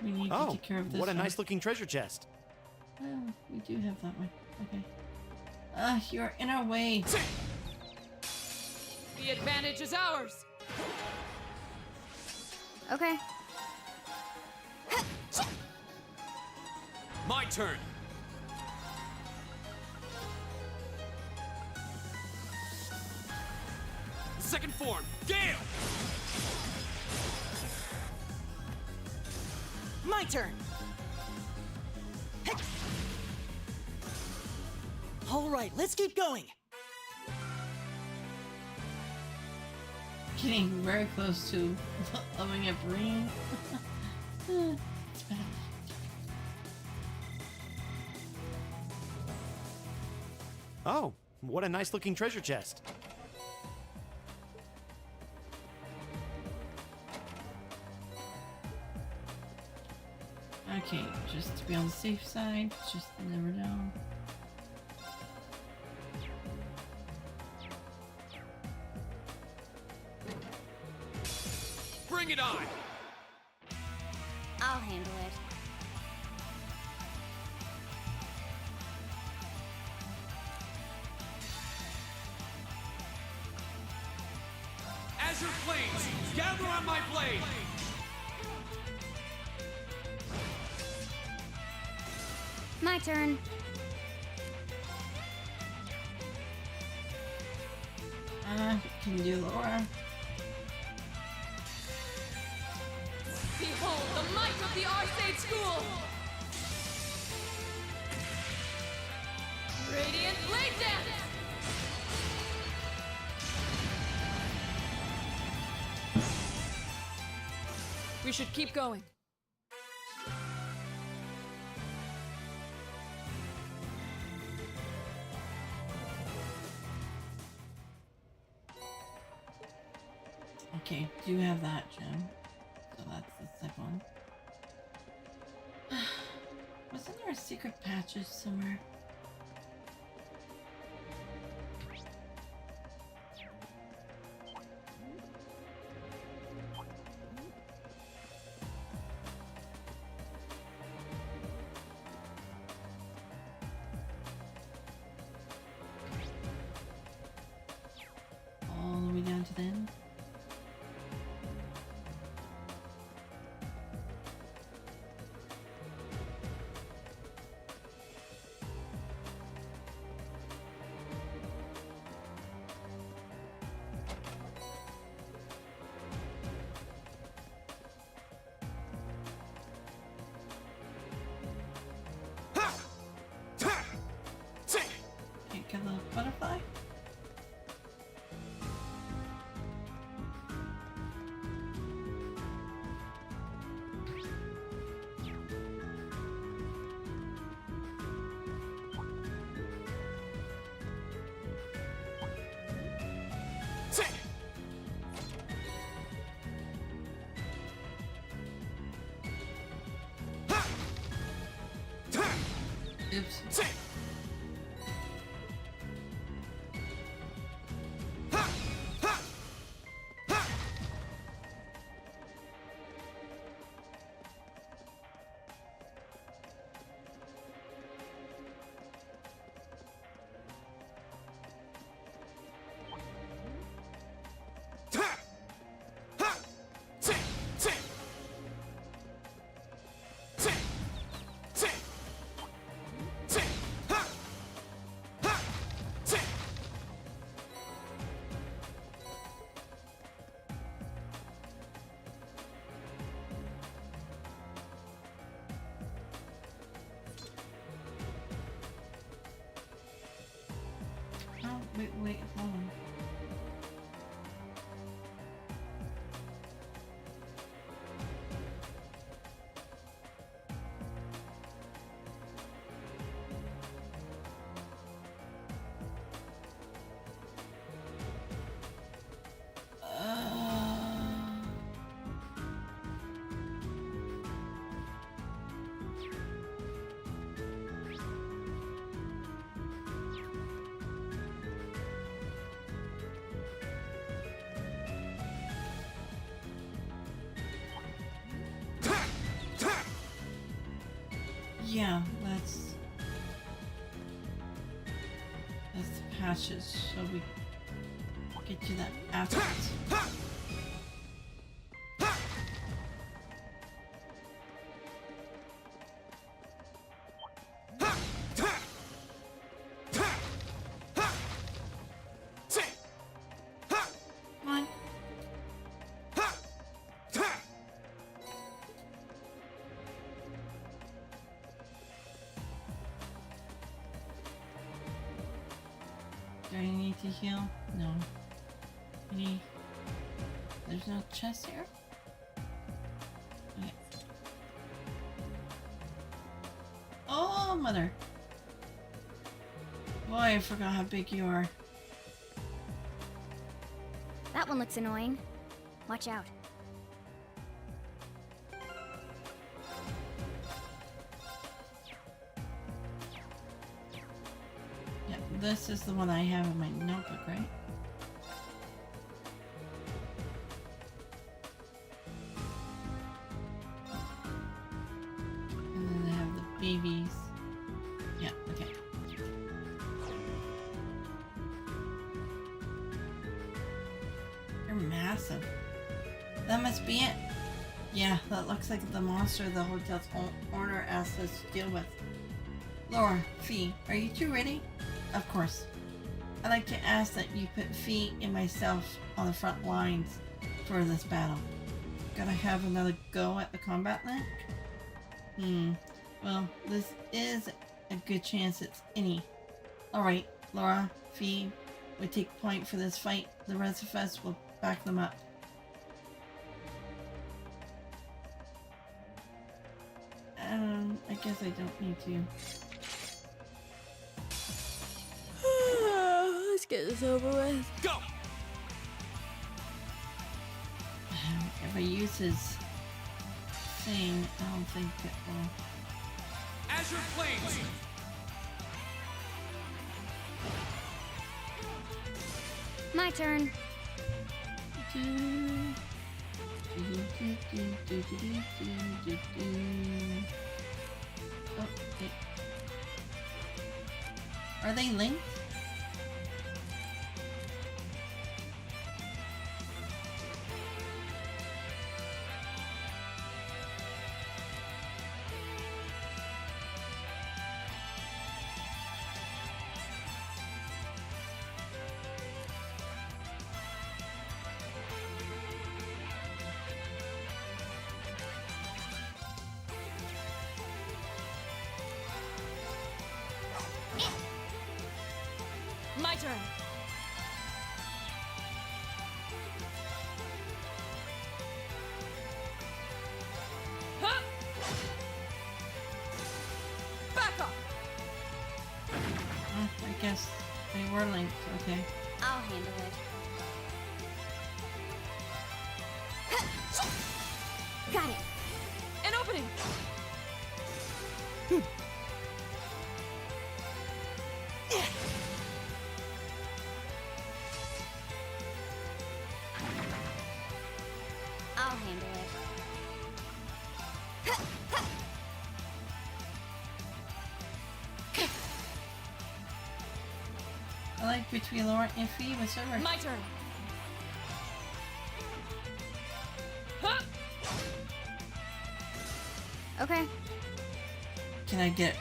We need to take care of this what a one. nice looking treasure chest. Oh, we do have that one. Okay. You're in our way. The advantage is ours. Okay. My turn. Second form, Gale! My turn. All right, let's keep going. Getting very close to loving up Rean. It's bad. Oh, what a nice looking treasure chest. Okay, just to be on the safe side, just never know. Bring it on! I'll handle it. Azure Flames, gather on my blade! My turn. Can you do Laura? Behold the might of the Arcade School! Radiant Blade Dance! We should keep going. Okay, do have that gem. So that's the second one. Wasn't there a secret patches somewhere? All the way down to the end. Can't get the butterfly? Oops. Oh, wait, hold on. Yeah, that's the passage, so we get to that afterwards. Do I need to heal? No. Any? There's no chest here? Okay. Oh, mother. Boy, I forgot how big you are. That one looks annoying. Watch out. Yeah, this is the one I have in my notebook, right? And then I have the babies. Yeah, okay. They're massive. That must be it. Yeah, that looks like the monster the hotel's owner asked us to deal with. Laura, Fee, are you two ready? Of course. I'd like to ask that you put Fee and myself on the front lines for this battle. Gotta have another go at the combat link? Well, this is a good chance it's any. Alright, Laura, Fee, we take point for this fight. The rest of us will back them up. I guess I don't need to. Let's get this over with. Go! If I use his thing, I don't think it will. Azure Flames! My turn. Oh, okay. Are they linked? My turn. Huh? Back up. I guess they were linked. Okay. I'll handle it. Got it. An opening. I'll handle it. I like between Laura and Fee with Silver. My turn. Huh? Okay. Can I get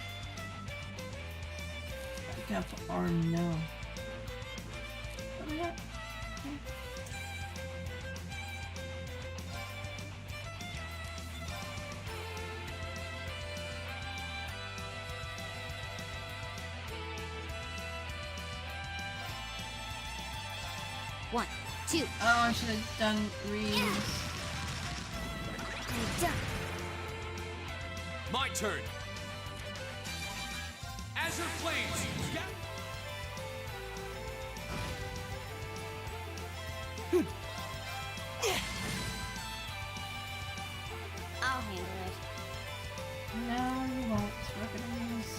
back up or no? What do we got? Okay. One, two. Oh, I should have done Rean's. Done. My turn. Azure Flames! I'll handle it. No, you won't. We're gonna use.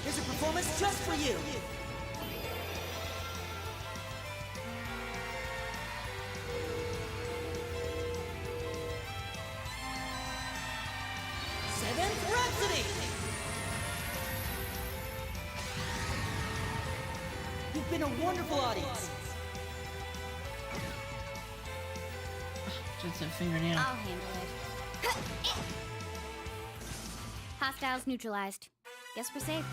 Here's a performance just for you. You've been a wonderful audience. Just a fingernail. I'll handle it. Hostiles neutralized. Guess we're safe.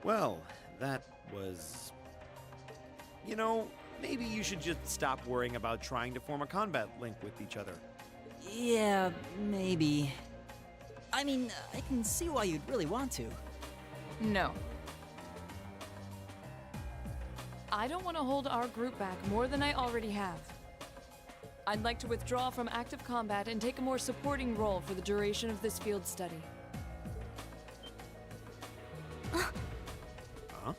Well, that was... You know, maybe you should just stop worrying about trying to form a combat link with each other. Yeah, maybe. I mean, I can see why you'd really want to. No. I don't want to hold our group back more than I already have. I'd like to withdraw from active combat and take a more supporting role for the duration of this field study. Huh?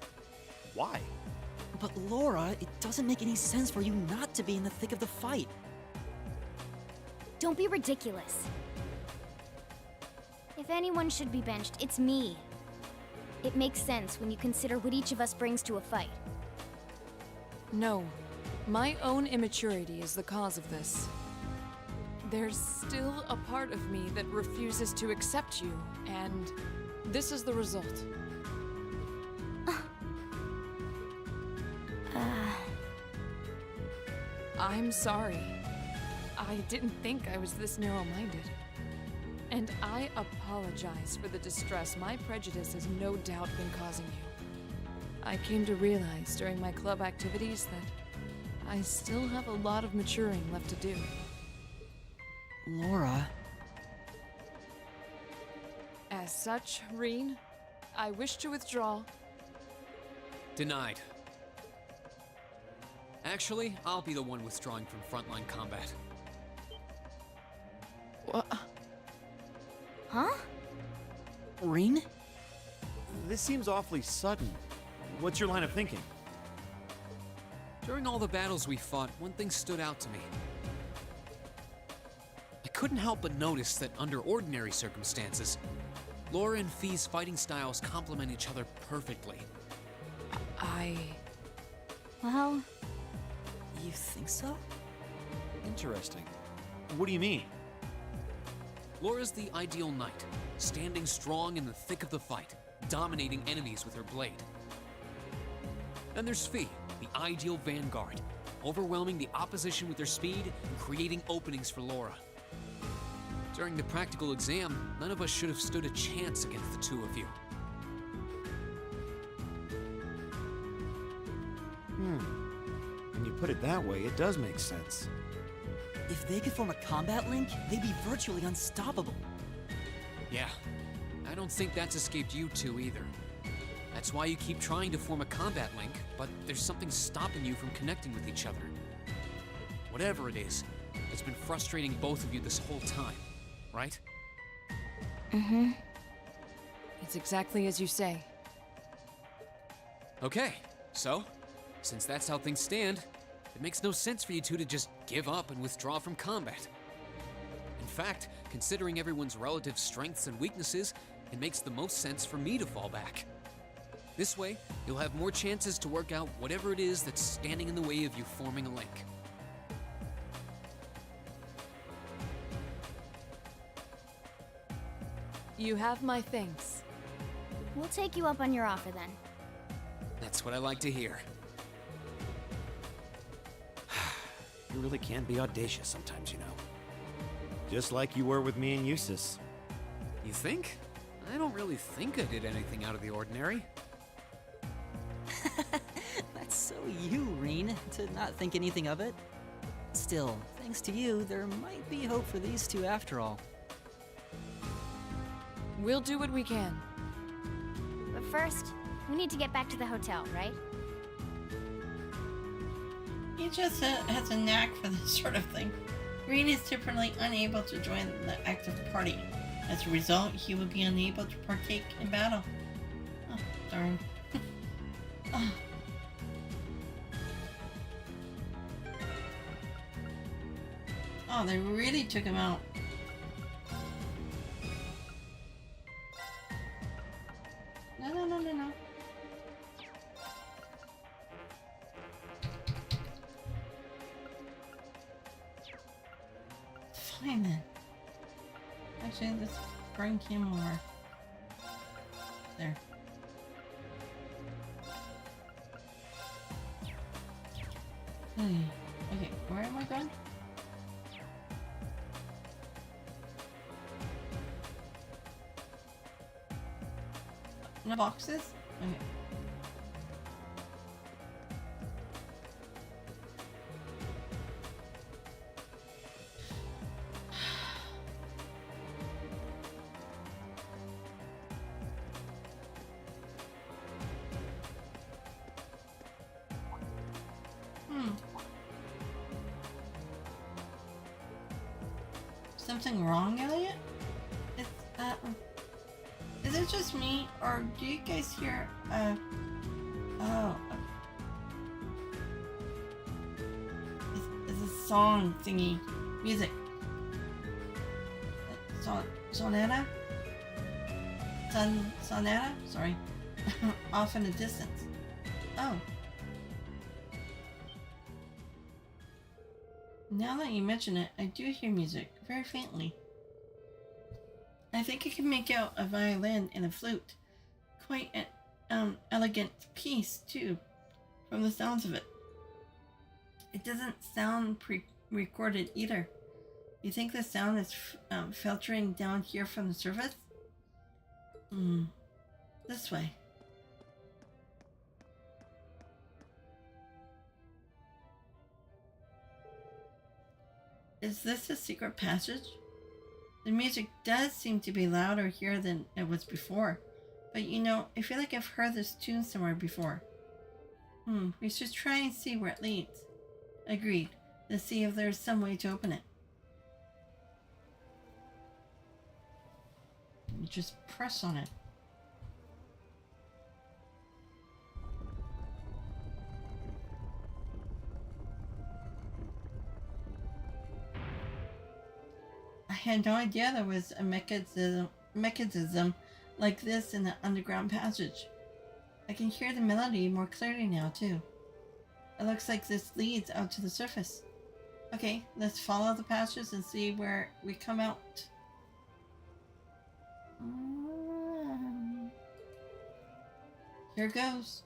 Why? But Laura, it doesn't make any sense for you not to be in the thick of the fight. Don't be ridiculous. If anyone should be benched, it's me. It makes sense when you consider what each of us brings to a fight. No. My own immaturity is the cause of this. There's still a part of me that refuses to accept you, and this is the result. I'm sorry. I didn't think I was this narrow-minded. And I apologize for the distress my prejudice has no doubt been causing you. I came to realize during my club activities that I still have a lot of maturing left to do. Laura... As such, Rean, I wish to withdraw. Denied. Actually, I'll be the one withdrawing from frontline combat. What? Huh? Rean? This seems awfully sudden. What's your line of thinking? During all the battles we fought, one thing stood out to me. I couldn't help but notice that under ordinary circumstances, Laura and Fee's fighting styles complement each other perfectly. Well... You think so? Interesting. What do you mean? Laura's the ideal knight, standing strong in the thick of the fight, dominating enemies with her blade. Then there's Fee, the ideal vanguard, overwhelming the opposition with her speed and creating openings for Laura. During the practical exam, none of us should have stood a chance against the two of you. When you put it that way, it does make sense. If they could form a combat link, they'd be virtually unstoppable. Yeah, I don't think that's escaped you two either. That's why you keep trying to form a combat link, but there's something stopping you from connecting with each other. Whatever it is, it's been frustrating both of you this whole time, right? Mm-hmm. It's exactly as you say. Okay, so, since that's how things stand, it makes no sense for you two to just give up and withdraw from combat. In fact, considering everyone's relative strengths and weaknesses, it makes the most sense for me to fall back. This way, you'll have more chances to work out whatever it is that's standing in the way of you forming a link. You have my thanks. We'll take you up on your offer then. That's what I like to hear. You really can be audacious sometimes, you know. Just like you were with me and Eustace. You think? I don't really think I did anything out of the ordinary. That's so you, Rean, to not think anything of it. Still, thanks to you, there might be hope for these two after all. We'll do what we can. But first, we need to get back to the hotel, right? He just has a knack for this sort of thing. Rean is typically unable to join the active party. As a result, he would be unable to partake in battle. Oh, darn. Oh. Oh, they really took him out. No, no, no, no, no. Fine then. Actually, let's bring him over. There. Okay, where am I going? In the boxes? Okay. Something wrong, Elliot? Is it just me, or do you guys hear, it's a song thingy, music. Sonata? Sonata? Sorry. Off in the distance. Oh. Now that you mention it, I do hear music, very faintly. I think I can make out a violin and a flute. Quite an elegant piece, too, from the sounds of it. It doesn't sound pre-recorded either. You think the sound is filtering down here from the surface? This way. Is this a secret passage? The music does seem to be louder here than it was before. But you know, I feel like I've heard this tune somewhere before. We should try and see where it leads. Agreed. Let's see if there's some way to open it. You just press on it. I had no idea there was a mechanism like this in the underground passage. I can hear the melody more clearly now, too. It looks like this leads out to the surface. Okay, let's follow the passage and see where we come out. Here goes.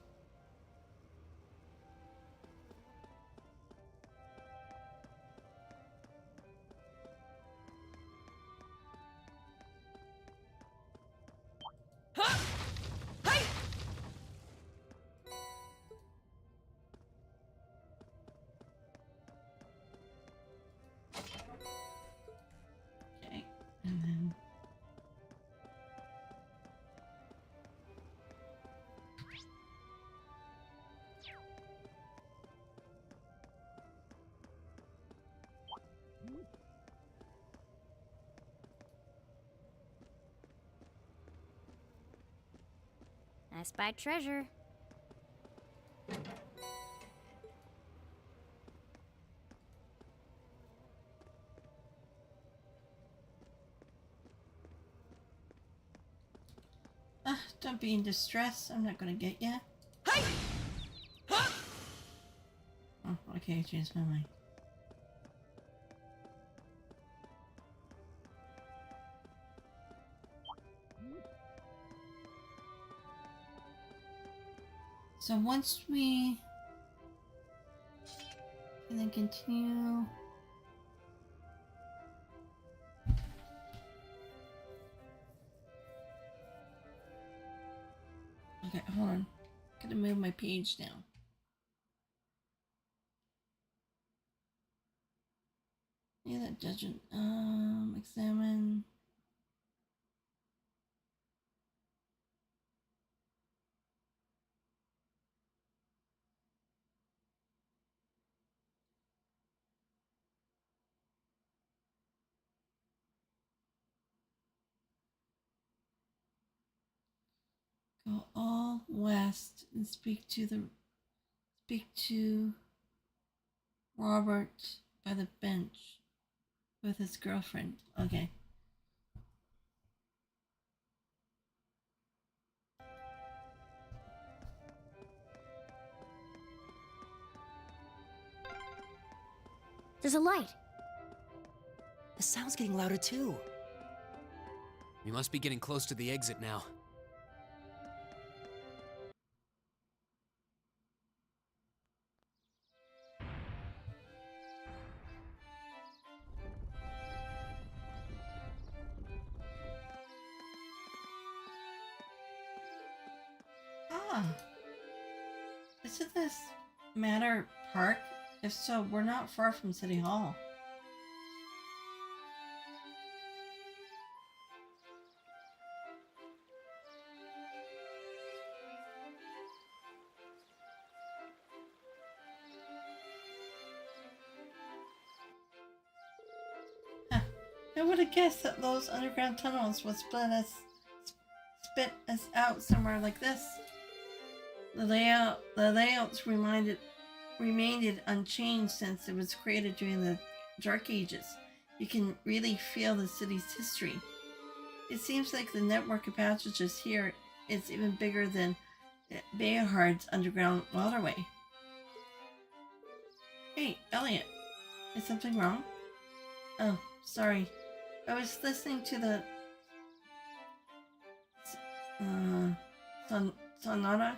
Okay, and then I spy treasure. Don't be in distress. I'm not gonna get you. Oh, okay, I changed my mind. So once we can then continue. Okay, hold on. Gotta move my page down. Yeah, that doesn't. Examine. Go all west and speak to Robert by the bench with his girlfriend. Okay. There's a light. The sound's getting louder too. We must be getting close to the exit now. Ah. Isn't this Manor Park? If so, we're not far from City Hall. Huh. I would have guessed that those underground tunnels would spit us out somewhere like this. The layouts remained unchanged since it was created during the Dark Ages. You can really feel the city's history. It seems like the network of passages here is even bigger than Bayhard's underground waterway. Hey, Elliot, is something wrong? Oh, sorry. I was listening to the sonata.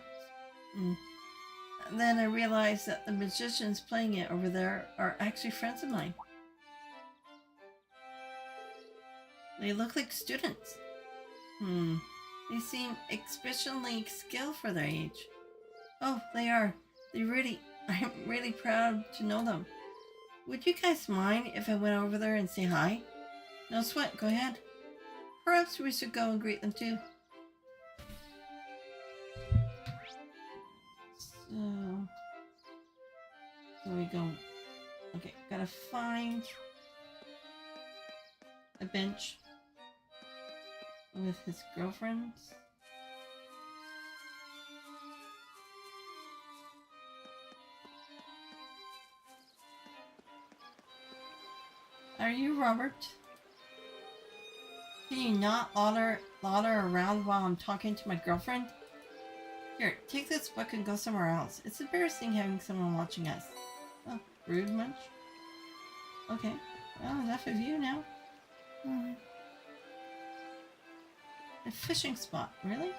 Then I realized that the musicians playing it over there are actually friends of mine. They look like students. They seem exceptionally skilled for their age. Oh, they are. I'm really proud to know them. Would you guys mind if I went over there and say hi? No sweat, go ahead. Perhaps we should go and greet them too. So we go. Okay, gotta find a bench with his girlfriends. Are you Robert? Can you not loiter around while I'm talking to my girlfriend? Here, take this book and go somewhere else. It's embarrassing having someone watching us. Oh, rude munch? Okay, well, enough of you now. A fishing spot, really?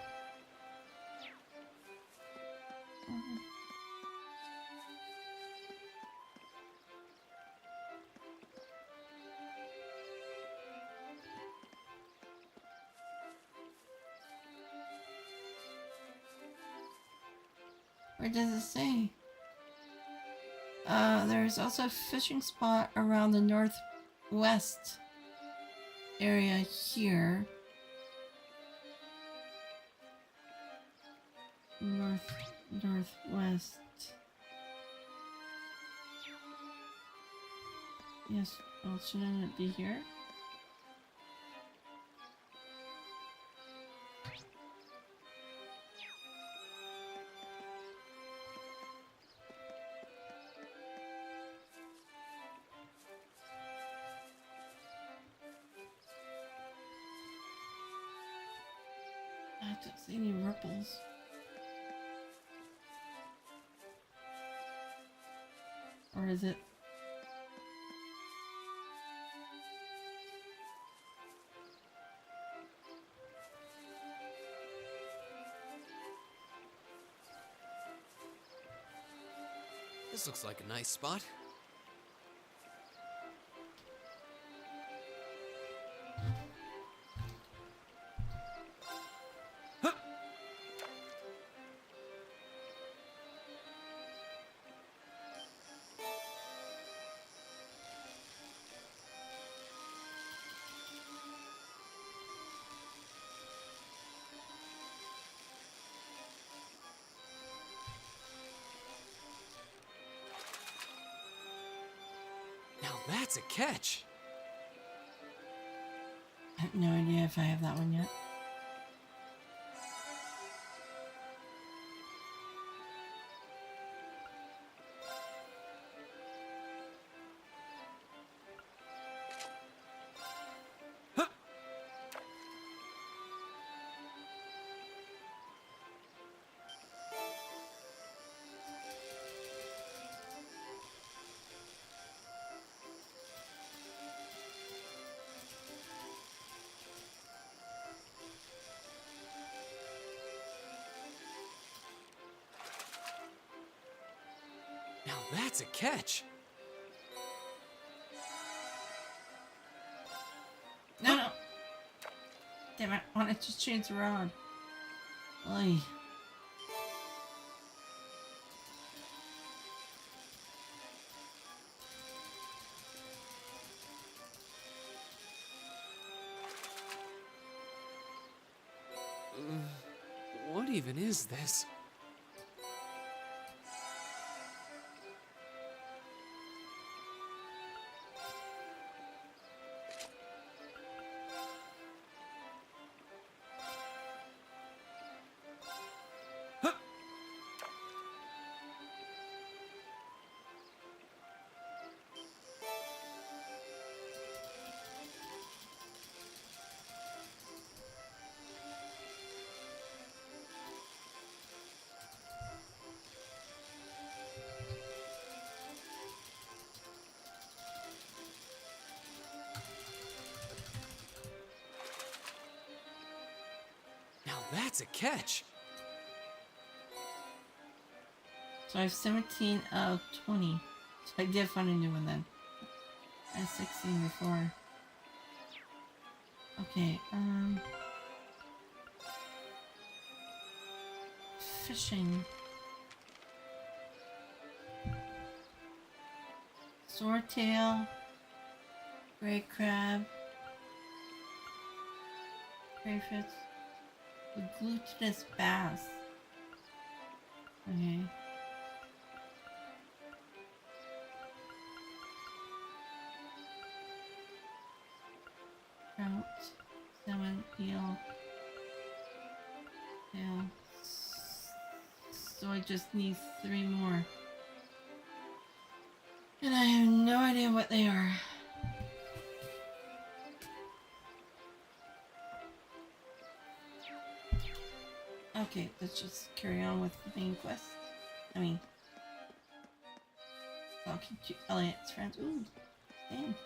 Where does it say? There's also a fishing spot around the northwest area here. Northwest. Yes, well, shouldn't it be here? I don't see any ripples. Or is it? This looks like a nice spot. Now that's a catch. I have no idea if I have that one yet. that's a catch. No. Damn it, I wanted to change the rod. Oy. What even is this? Now that's a catch. So I have 17 out of 20. So I did find a new one then. I had 16 before. Okay, fishing. Swordtail. Gray crab. Crayfish. The glutinous bass. Okay. Trout, salmon, eel, tail. So I just need 3 more. And I have no idea what they are. Okay, let's just carry on with the main quest. I mean, talking to Elliot's friends. Ooh, damn. Do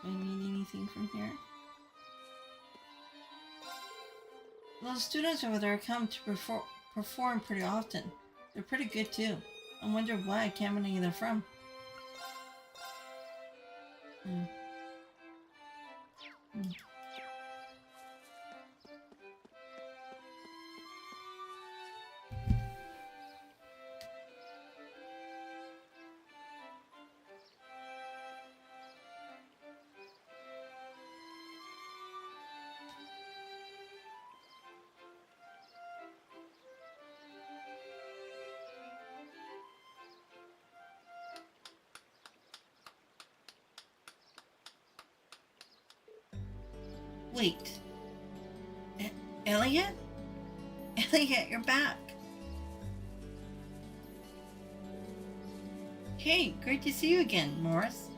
I need anything from here? Those students over there come to perform pretty often. They're pretty good too. I wonder why I can't remember they're from. Wait. Elliot? Elliot, you're back. Hey, great to see you again, Morris.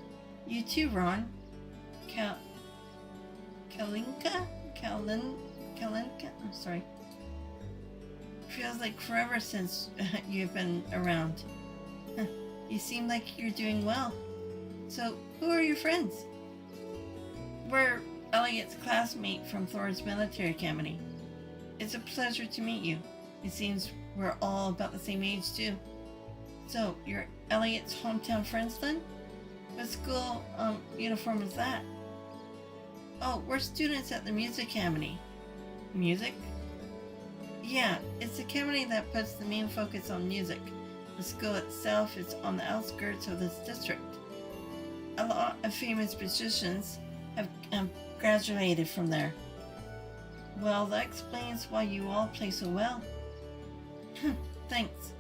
You too, Ron. Kalinka? I'm sorry. Feels like forever since you've been around. You seem like you're doing well. So, who are your friends? We're Elliot's classmate from Thors Military Academy. It's a pleasure to meet you. It seems we're all about the same age too. So, you're Elliot's hometown friends then? What school uniform is that? Oh, we're students at the Music Academy. Music? Yeah, it's the academy that puts the main focus on music. The school itself is on the outskirts of this district. A lot of famous musicians have graduated from there. Well, that explains why you all play so well. Thanks.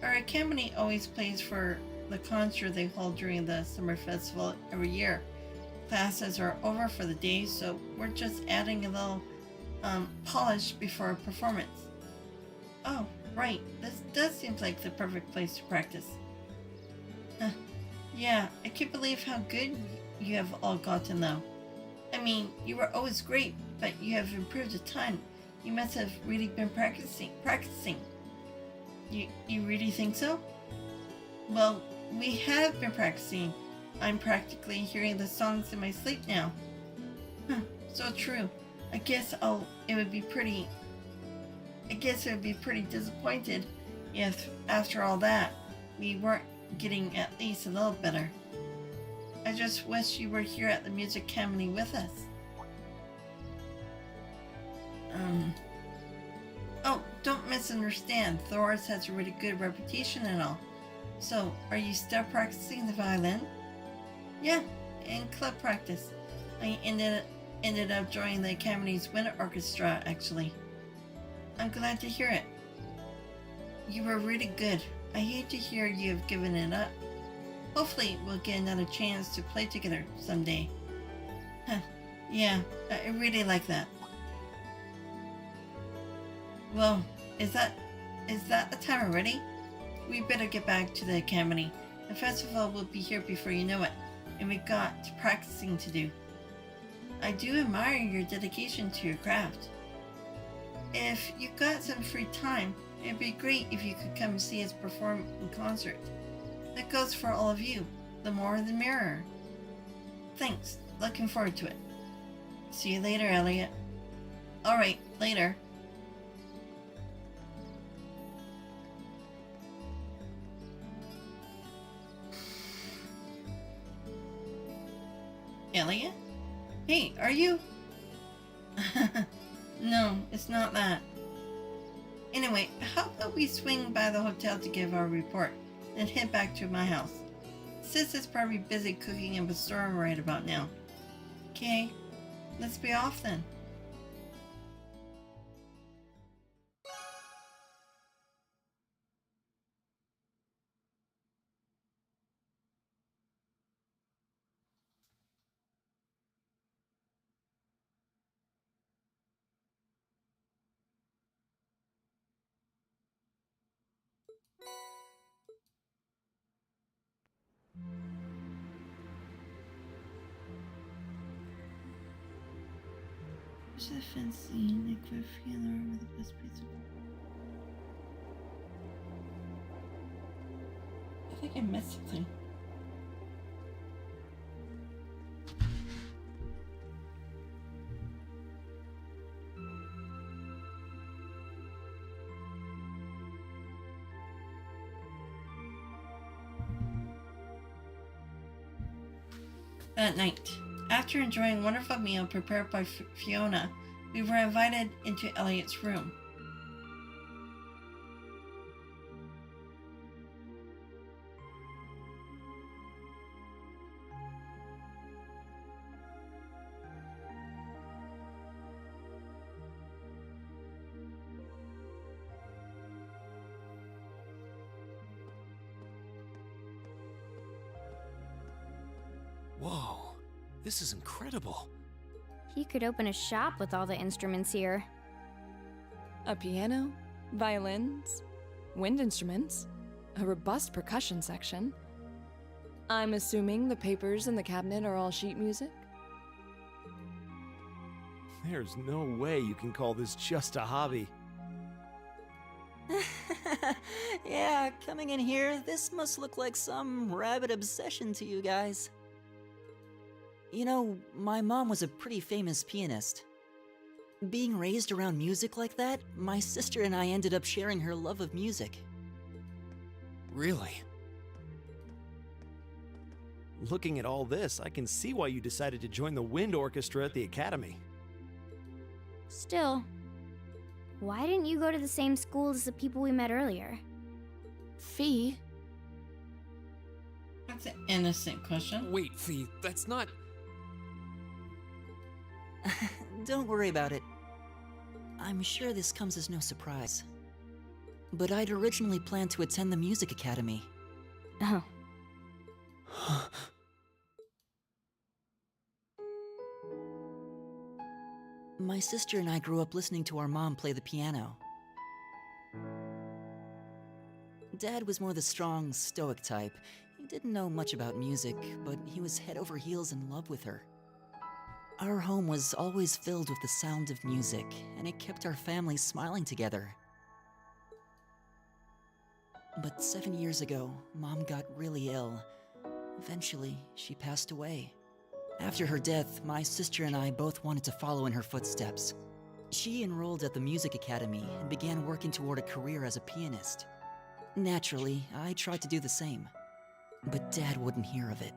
Our academy always plays for the concert they hold during the summer festival every year. Classes are over for the day, so we're just adding a little polish before a performance. Oh, right. This does seem like the perfect place to practice. Yeah, I can't believe how good you have all gotten though. I mean, you were always great, but you have improved a ton. You must have really been practicing. You really think so? Well, we have been practicing. I'm practically hearing the songs in my sleep now. So true. I guess it would be pretty disappointed if, after all that, we weren't getting at least a little better. I just wish you were here at the music academy with us. Oh, don't misunderstand. Thors has a really good reputation and all. So, are you still practicing the violin? Yeah, in club practice. I ended up joining the Academy's winter orchestra, actually. I'm glad to hear it. You were really good. I hate to hear you have given it up. Hopefully, we'll get another chance to play together someday. Huh, yeah, I really like that. Well, is that the time already? We better get back to the Academy. The festival will be here before you know it, and we've got practicing to do. I do admire your dedication to your craft. If you've got some free time, it'd be great if you could come see us perform in concert. That goes for all of you. The more the merrier. Thanks. Looking forward to it. See you later, Elliot. Alright, later. Elliot? Hey, are you? No, it's not that. Anyway, how about we swing by the hotel to give our report, then head back to my house? Sis is probably busy cooking up a storm right about now. Okay, let's be off then. Push the fencing, like a feeler with the best piece of. I think I missed something. That night, after enjoying a wonderful meal prepared by Fiona, we were invited into Elliot's room. Whoa, this is incredible. He could open a shop with all the instruments here. A piano, violins, wind instruments, a robust percussion section. I'm assuming the papers in the cabinet are all sheet music? There's no way you can call this just a hobby. Yeah, coming in here, this must look like some rabid obsession to you guys. You know, my mom was a pretty famous pianist. Being raised around music like that, my sister and I ended up sharing her love of music. Really? Looking at all this, I can see why you decided to join the wind orchestra at the academy. Still, why didn't you go to the same school as the people we met earlier? Fee? That's an innocent question. Wait, Fee, that's not... Don't worry about it. I'm sure this comes as no surprise. But I'd originally planned to attend the music academy. Oh. My sister and I grew up listening to our mom play the piano. Dad was more the strong, stoic type. He didn't know much about music, but he was head over heels in love with her. Our home was always filled with the sound of music, and it kept our family smiling together. But 7 years ago, Mom got really ill. Eventually, she passed away. After her death, my sister and I both wanted to follow in her footsteps. She enrolled at the music academy and began working toward a career as a pianist. Naturally, I tried to do the same, but Dad wouldn't hear of it.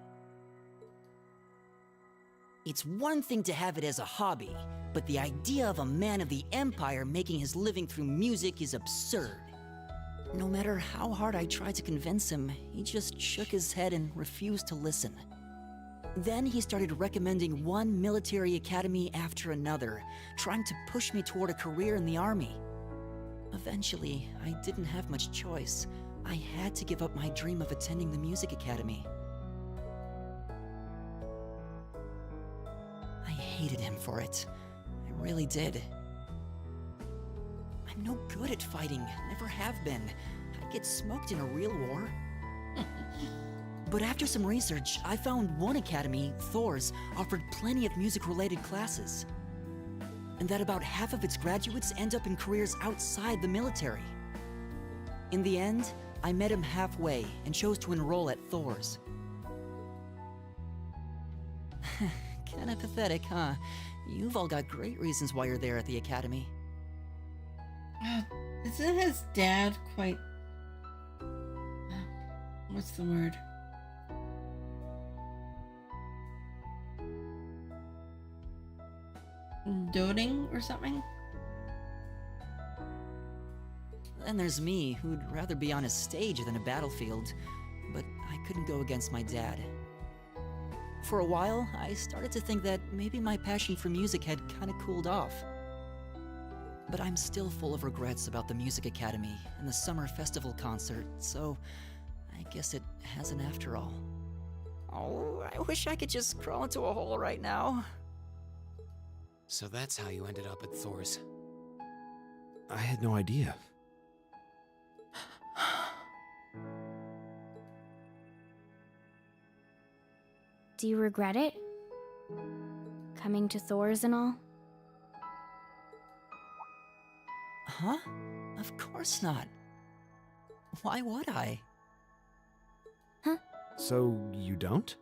It's one thing to have it as a hobby, but the idea of a man of the Empire making his living through music is absurd. No matter how hard I tried to convince him, he just shook his head and refused to listen. Then he started recommending one military academy after another, trying to push me toward a career in the army. Eventually, I didn't have much choice. I had to give up my dream of attending the music academy. I hated him for it. I really did. I'm no good at fighting, never have been. I'd get smoked in a real war. But after some research, I found one academy, Thors, offered plenty of music-related classes. And that about half of its graduates end up in careers outside the military. In the end, I met him halfway and chose to enroll at Thors. Kinda pathetic, huh? You've all got great reasons why you're there at the academy. Isn't his dad quite... What's the word? Doting or something? Then there's me, who'd rather be on a stage than a battlefield, but I couldn't go against my dad. For a while, I started to think that maybe my passion for music had kinda cooled off. But I'm still full of regrets about the music academy and the summer festival concert, so I guess it hasn't after all. Oh, I wish I could just crawl into a hole right now. So that's how you ended up at Thors. I had no idea. Do you regret it? Coming to Thors and all? Huh? Of course not. Why would I? Huh? So, you don't?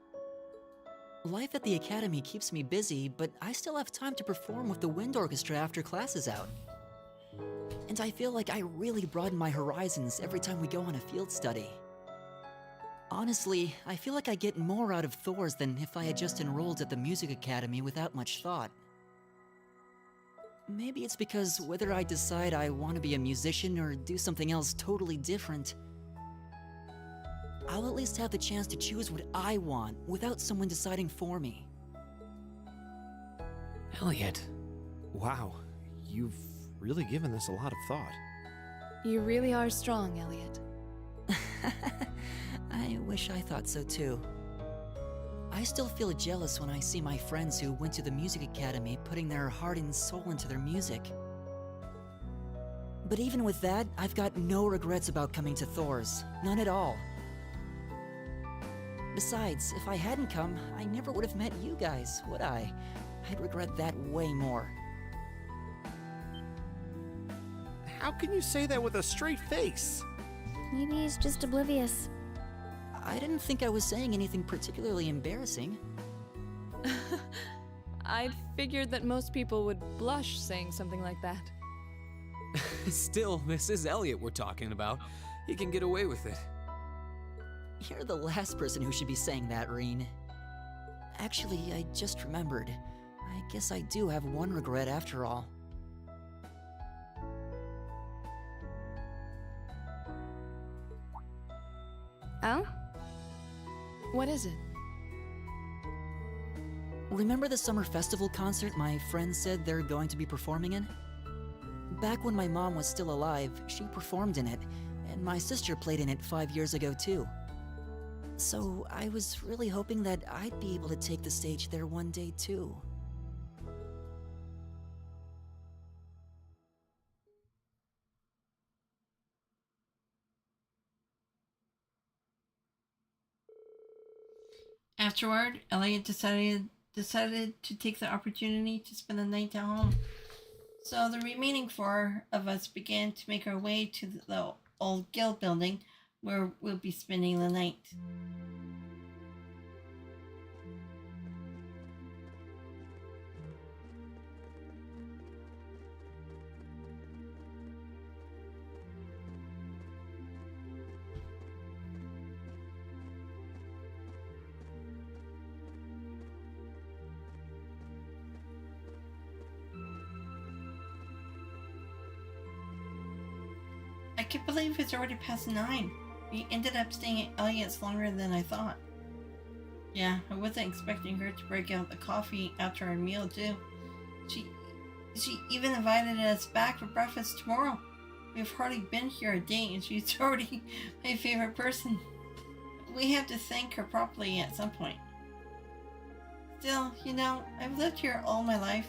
Life at the academy keeps me busy, but I still have time to perform with the wind orchestra after class is out. And I feel like I really broaden my horizons every time we go on a field study. Honestly, I feel like I get more out of Thors than if I had just enrolled at the music academy without much thought. Maybe it's because whether I decide I want to be a musician or do something else totally different, I'll at least have the chance to choose what I want without someone deciding for me. Elliot. Wow, you've really given this a lot of thought. You really are strong, Elliot. I wish I thought so too. I still feel jealous when I see my friends who went to the music academy putting their heart and soul into their music. But even with that, I've got no regrets about coming to Thors. None at all. Besides, if I hadn't come, I never would have met you guys, would I? I'd regret that way more. How can you say that with a straight face? Maybe he's just oblivious. I didn't think I was saying anything particularly embarrassing. I'd figured that most people would blush saying something like that. Still, this is Elliot we're talking about. He can get away with it. You're the last person who should be saying that, Rean. Actually, I just remembered. I guess I do have one regret after all. Oh? What is it? Remember the summer festival concert my friends said they're going to be performing in? Back when my mom was still alive, she performed in it, and my sister played in it 5 years ago too. So I was really hoping that I'd be able to take the stage there one day too. Afterward, Elliot decided to take the opportunity to spend the night at home. So the remaining 4 of us began to make our way to the old guild building where we'll be spending the night. can't believe it's already past 9. We ended up staying at Elliot's longer than I thought. Yeah, I wasn't expecting her to break out the coffee after our meal too. She even invited us back for breakfast tomorrow. We've hardly been here a day and she's already my favorite person. We have to thank her properly at some point. Still, you know, I've lived here all my life,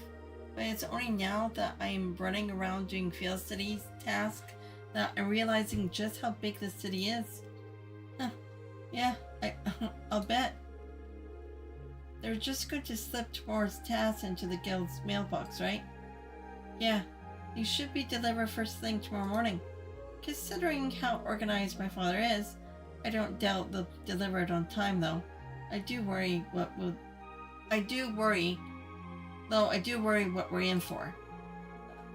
but it's only now that I'm running around doing field studies tasks that I'm realizing just how big this city is. Yeah, I'll bet. They're just going to slip tomorrow's tasks into the guild's mailbox, right? Yeah, these should be delivered first thing tomorrow morning. Considering how organized my father is, I don't doubt they'll deliver it on time though. I do worry what we're in for.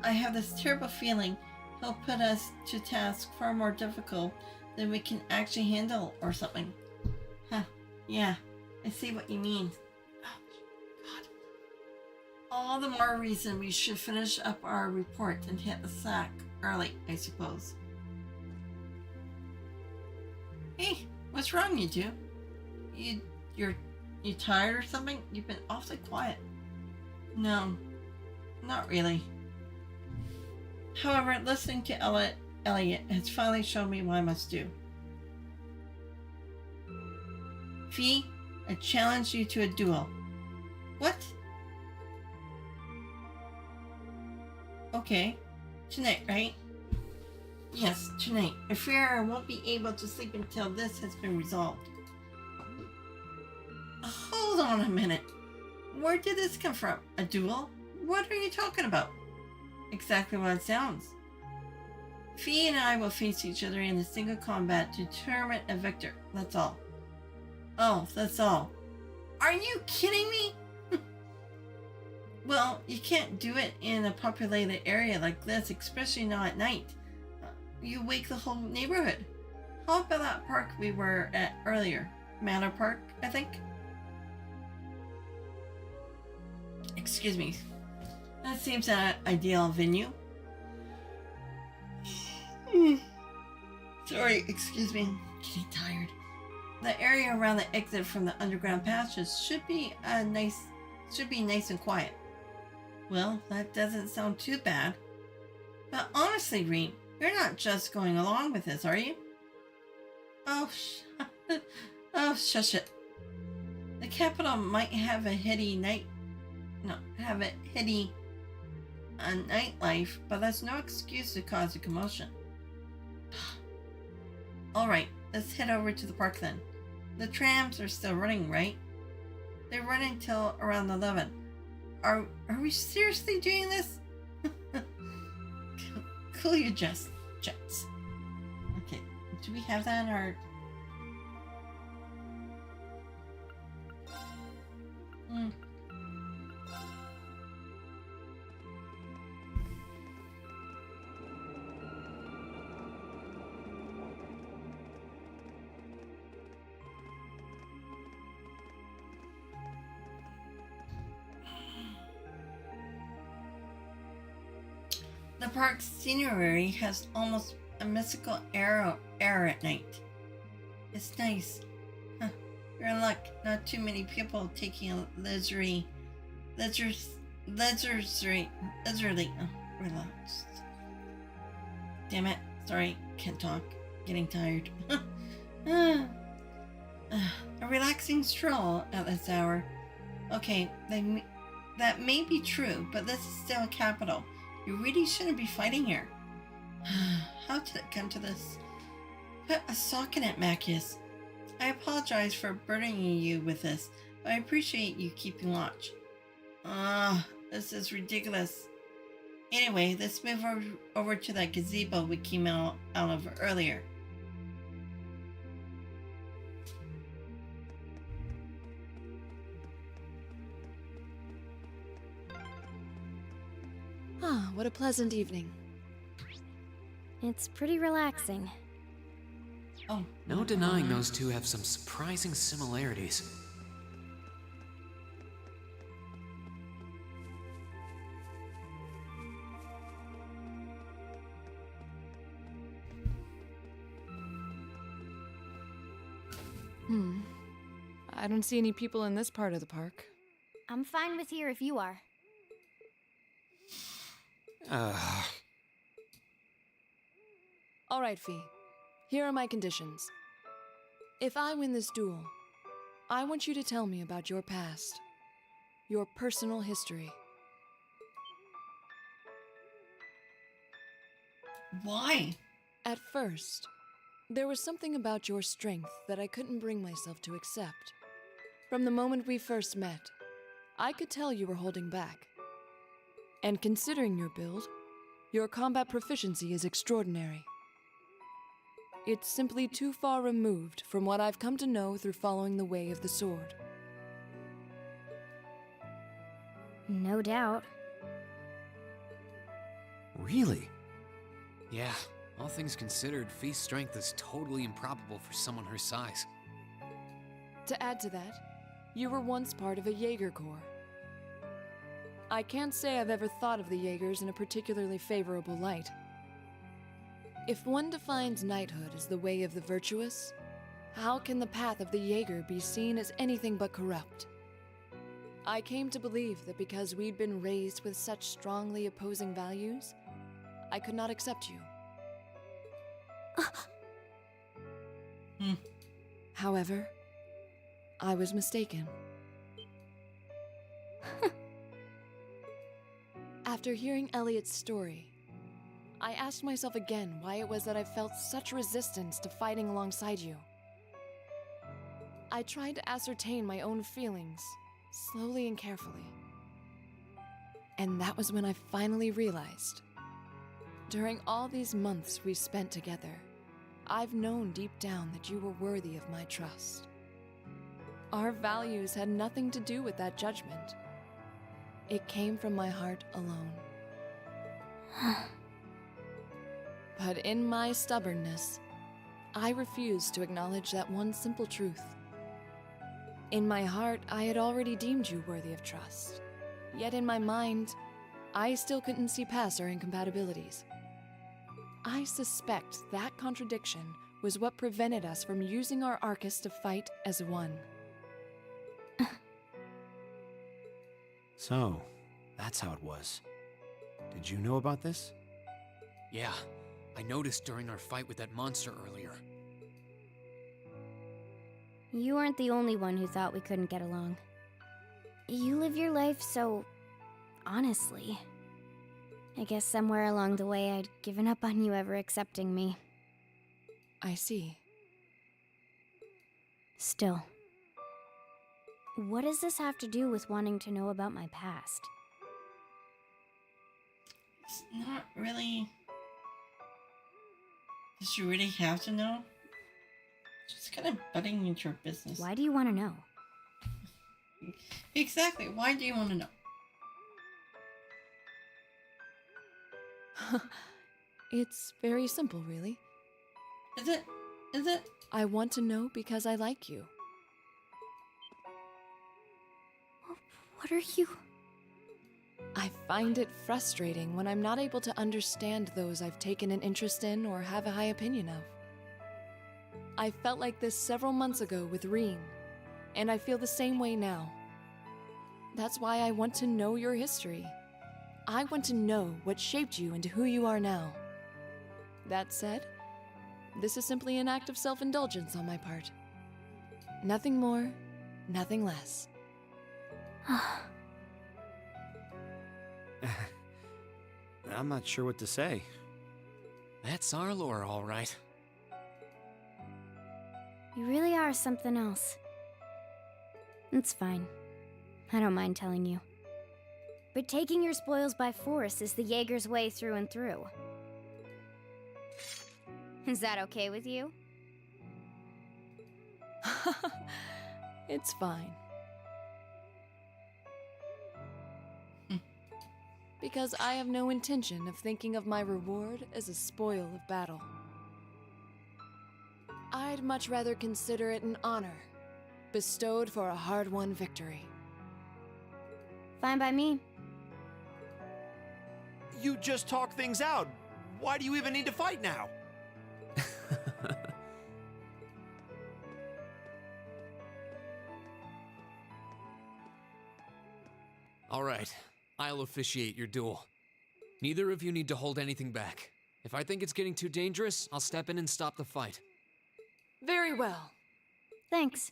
I have this terrible feeling he'll put us to tasks far more difficult than we can actually handle or something. Huh, yeah, I see what you mean. Oh, God. All the more reason we should finish up our report and hit the sack early, I suppose. Hey, what's wrong, you two? You tired or something? You've been awfully quiet. No, not really. However, listening to Elliot has finally shown me what I must do. Fee, I challenge you to a duel. What? Okay. Tonight, right? Yes, tonight. I fear I won't be able to sleep until this has been resolved. Hold on a minute. Where did this come from? A duel? What are you talking about? Exactly what it sounds. Fee and I will face each other in a single combat to determine a victor. That's all. Oh, that's all. Are you kidding me? Well, you can't do it in a populated area like this, especially not at night. You wake the whole neighborhood. How about that park we were at earlier? Manor Park, I think? Excuse me. That seems an ideal venue. Sorry, excuse me. I'm getting tired. The area around the exit from the underground passages should be nice and quiet. Well, that doesn't sound too bad. But honestly, Rean, you're not just going along with this, are you? Oh, shush it. The capital might have a nightlife, but that's no excuse to cause a commotion. Alright, let's head over to the park then. The trams are still running, right? They're running till around 11. Are we seriously doing this? Cool your jets. Okay, do we have that in our... The park's scenery has almost a mystical air at night. It's nice. Huh. You're in luck. Not too many people taking a leisurely. Relaxed. Damn it. Sorry, can't talk. Getting tired. A relaxing stroll at this hour. Okay, that may be true, but this is still a capital. You really shouldn't be fighting here. How did it come to this? Put a sock in it, Macius. I apologize for burdening you with this, but I appreciate you keeping watch. This is ridiculous. Anyway, let's move over to that gazebo we came out of earlier. Ah, what a pleasant evening. It's pretty relaxing. Oh, no denying those two have some surprising similarities. I don't see any people in this part of the park. I'm fine with here if you are. All right, Fee. Here are my conditions. If I win this duel, I want you to tell me about your past. Your personal history. Why? At first, there was something about your strength that I couldn't bring myself to accept. From the moment we first met, I could tell you were holding back. And considering your build, your combat proficiency is extraordinary. It's simply too far removed from what I've come to know through following the way of the sword. No doubt. Really? Yeah, all things considered, Fee's strength is totally improbable for someone her size. To add to that, you were once part of a Jaeger Corps. I can't say I've ever thought of the Jaegers in a particularly favorable light. If one defines knighthood as the way of the virtuous, how can the path of the Jaeger be seen as anything but corrupt? I came to believe that because we'd been raised with such strongly opposing values, I could not accept you. However, I was mistaken. After hearing Elliot's story, I asked myself again why it was that I felt such resistance to fighting alongside you. I tried to ascertain my own feelings, slowly and carefully. And that was when I finally realized. During all these months we spent together, I've known deep down that you were worthy of my trust. Our values had nothing to do with that judgment. It came from my heart alone. But in my stubbornness, I refused to acknowledge that one simple truth. In my heart, I had already deemed you worthy of trust. Yet in my mind, I still couldn't see past our incompatibilities. I suspect that contradiction was what prevented us from using our ARCUS to fight as one. So, that's how it was. Did you know about this? Yeah, I noticed during our fight with that monster earlier. You weren't the only one who thought we couldn't get along. You live your life so honestly. I guess somewhere along the way I'd given up on you ever accepting me. I see. Still, what does this have to do with wanting to know about my past? It's not really... Does you really have to know? Just kind of butting into your business. Why do you want to know? Exactly, why do you want to know? It's very simple, really. Is it? Is it? I want to know because I like you. What are you? I find it frustrating when I'm not able to understand those I've taken an interest in or have a high opinion of. I felt like this several months ago with Rean, and I feel the same way now. That's why I want to know your history. I want to know what shaped you into who you are now. That said, this is simply an act of self-indulgence on my part. Nothing more, nothing less. I'm not sure what to say. That's our lore, all right. You really are something else. It's fine. I don't mind telling you. But taking your spoils by force is the Jaeger's way through and through. Is that okay with you? It's fine. Because I have no intention of thinking of my reward as a spoil of battle. I'd much rather consider it an honor, bestowed for a hard-won victory. Fine by me. You just talk things out. Why do you even need to fight now? All right, I'll officiate your duel. Neither of you need to hold anything back. If I think it's getting too dangerous, I'll step in and stop the fight. Very well. Thanks.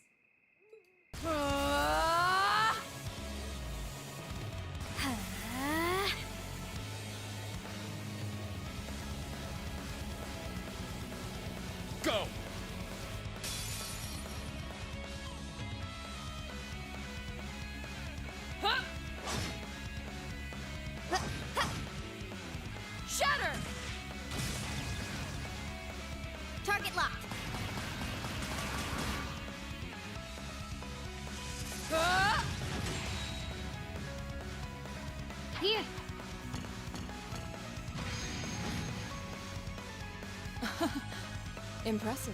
Go! Shatter! Target locked. Here. Impressive.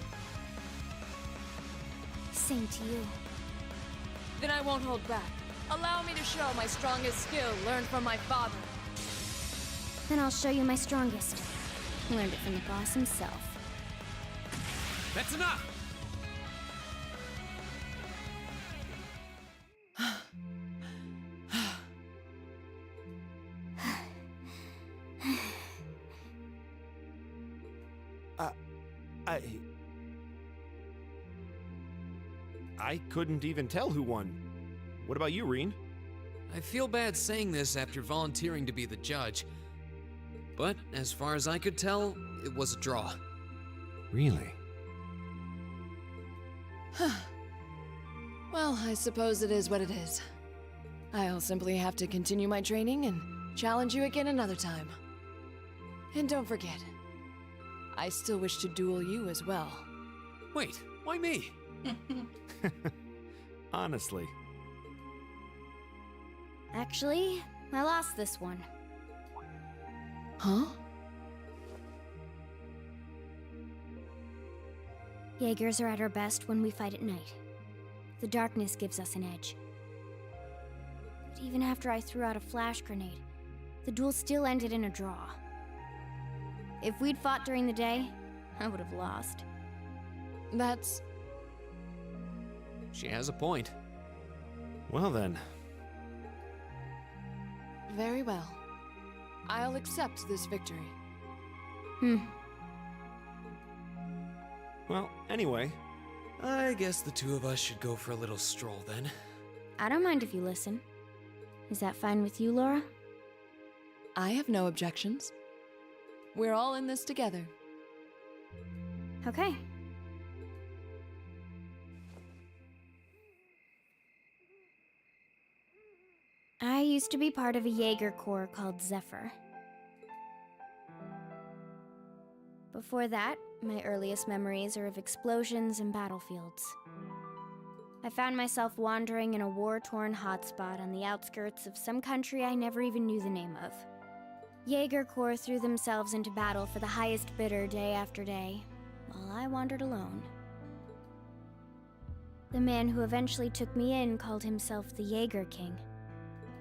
Same to you. Then I won't hold back. Allow me to show my strongest skill learned from my father. Then I'll show you my strongest. Learned it from the boss himself. That's enough! I couldn't even tell who won. What about you, Rean? I feel bad saying this after volunteering to be the judge. But as far as I could tell, it was a draw. Really? Well, I suppose it is what it is. I'll simply have to continue my training and challenge you again another time. And don't forget, I still wish to duel you as well. Wait, why me? Honestly. Actually, I lost this one. Huh? Jaegers are at our best when we fight at night. The darkness gives us an edge. But even after I threw out a flash grenade, the duel still ended in a draw. If we'd fought during the day, I would have lost. That's... She has a point. Well then. Very well. I'll accept this victory. Well, anyway. I guess the two of us should go for a little stroll then. I don't mind if you listen. Is that fine with you, Laura? I have no objections. We're all in this together. Okay. I used to be part of a Jaeger Corps called Zephyr. Before that, my earliest memories are of explosions and battlefields. I found myself wandering in a war-torn hotspot on the outskirts of some country I never even knew the name of. Jaeger Corps threw themselves into battle for the highest bidder day after day, while I wandered alone. The man who eventually took me in called himself the Jaeger King.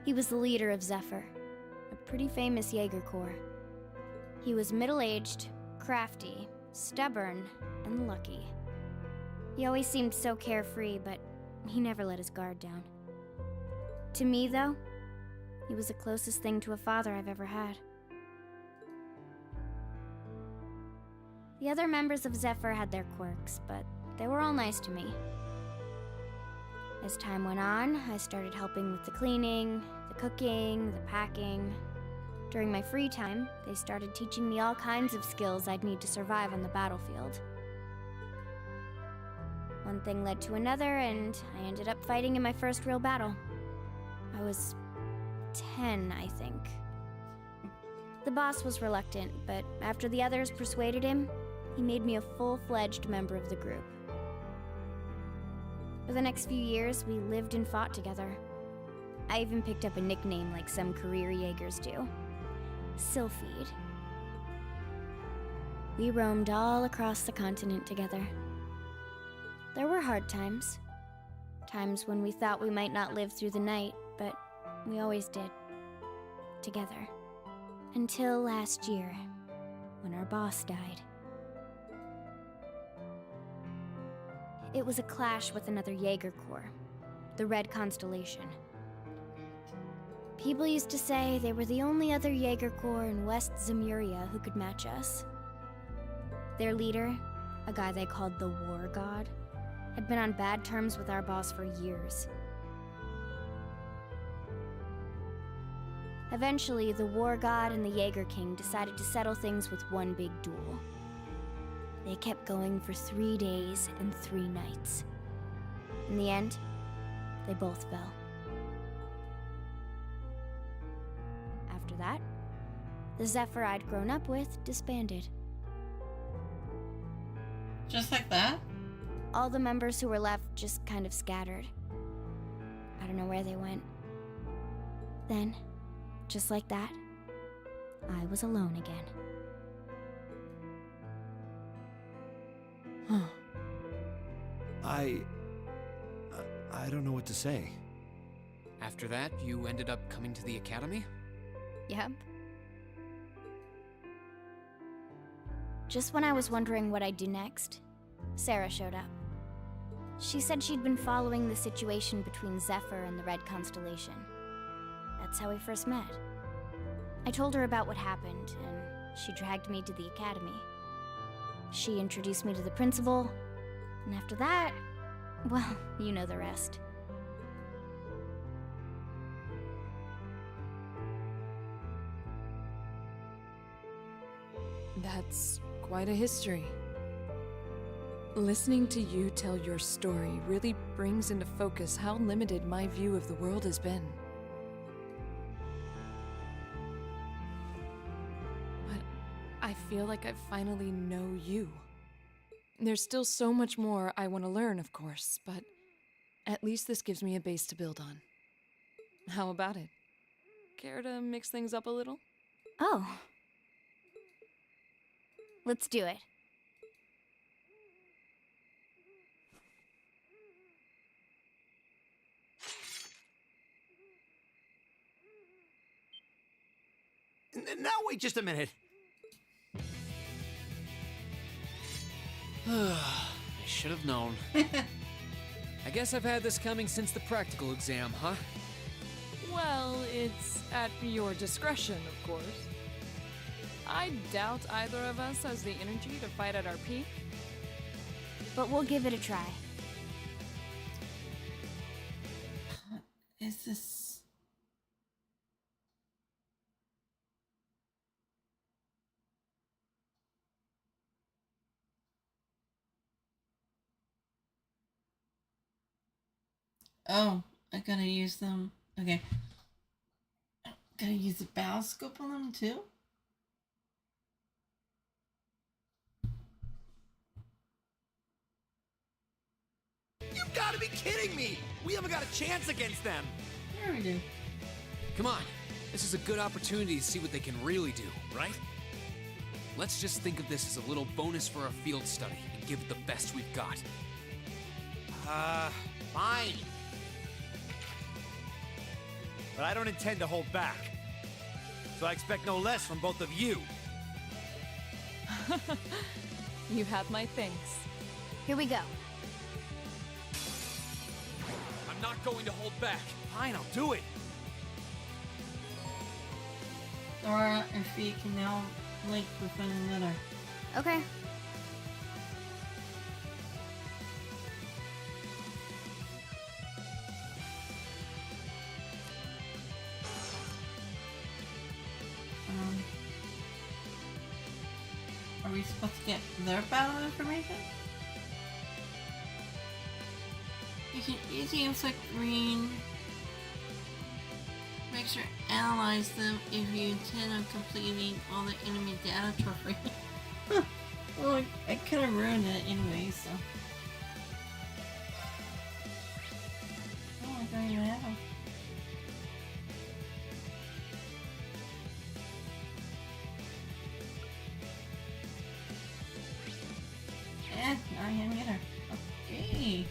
He was the leader of Zephyr, a pretty famous Jaeger Corps. He was middle-aged, crafty, stubborn, and lucky. He always seemed so carefree, but he never let his guard down. To me, though, he was the closest thing to a father I've ever had. The other members of Zephyr had their quirks, but they were all nice to me. As time went on, I started helping with the cleaning, the cooking, the packing. During my free time, they started teaching me all kinds of skills I'd need to survive on the battlefield. One thing led to another, and I ended up fighting in my first real battle. I was 10, I think. The boss was reluctant, but after the others persuaded him, he made me a full-fledged member of the group. For the next few years, we lived and fought together. I even picked up a nickname like some career Jaegers do. Sylphide. We roamed all across the continent together. There were hard times. Times when we thought we might not live through the night, but we always did. Together. Until last year, when our boss died. It was a clash with another Jaeger Corps, the Red Constellation. People used to say they were the only other Jaeger Corps in West Zemuria who could match us. Their leader, a guy they called the War God, had been on bad terms with our boss for years. Eventually, the War God and the Jaeger King decided to settle things with one big duel. They kept going for 3 days and 3 nights. In the end, they both fell. After that, the Zephyr I'd grown up with disbanded. Just like that? All the members who were left just kind of scattered. I don't know where they went. Then, just like that, I was alone again. I don't know what to say. After that, you ended up coming to the academy? Yep. Just when I was wondering what I'd do next, Sarah showed up. She said she'd been following the situation between Zephyr and the Red Constellation. That's how we first met. I told her about what happened, and she dragged me to the academy. She introduced me to the principal, and after that, well, you know the rest. That's quite a history. Listening to you tell your story really brings into focus how limited my view of the world has been. But I feel like I finally know you. There's still so much more I want to learn, of course, but at least this gives me a base to build on. How about it? Care to mix things up a little? Oh. Let's do it. Now wait just a minute. I should have known. I guess I've had this coming since the practical exam, huh? Well, it's at your discretion, of course. I doubt either of us has the energy to fight at our peak. But we'll give it a try. Is this... Oh, I gotta use them. Okay. Gotta use the bow scope on them too? You've got to be kidding me! We haven't got a chance against them! There we do. Come on, this is a good opportunity to see what they can really do, right? Let's just think of this as a little bonus for our field study and give it the best we've got. Fine. But I don't intend to hold back. So I expect no less from both of you. You have my thanks. Here we go. I'm not going to hold back. Fine, I'll do it. Thora and Fee can now link with one another. Okay. Are we supposed to get their battle information? You can use games like Rean. Make sure to analyze them if you intend on completing all the enemy data trophy. Well, I could have ruined it anyway, so. Oh, I don't even have them. I am either. Okay.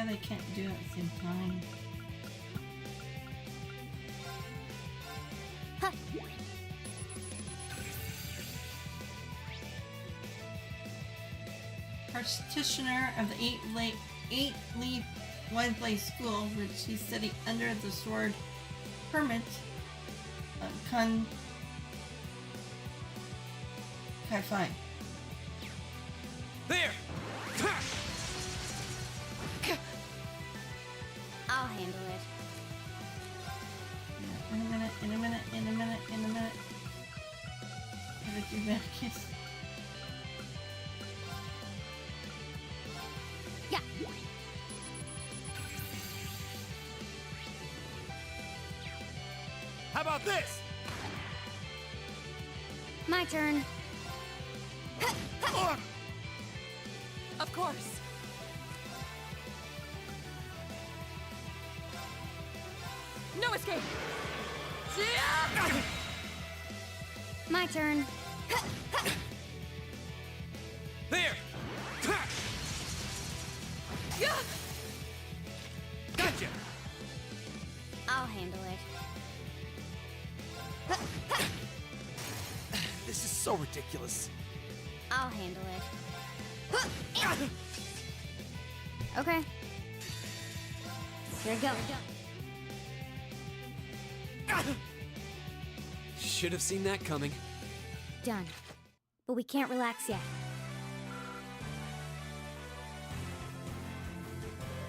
They can't do it at the same time. Huh. practitioner of the eight-leaf Wednesday school, which he studied under the sword hermit Kai Fai. There! I'll handle it. In a minute. Gotta do that kiss. Yeah. How about this? My turn. Of course. No escape. My turn. There! Gotcha! I'll handle it. This is so ridiculous. I'll handle it. Okay. Here we go. Should have seen that coming. Done. But we can't relax yet.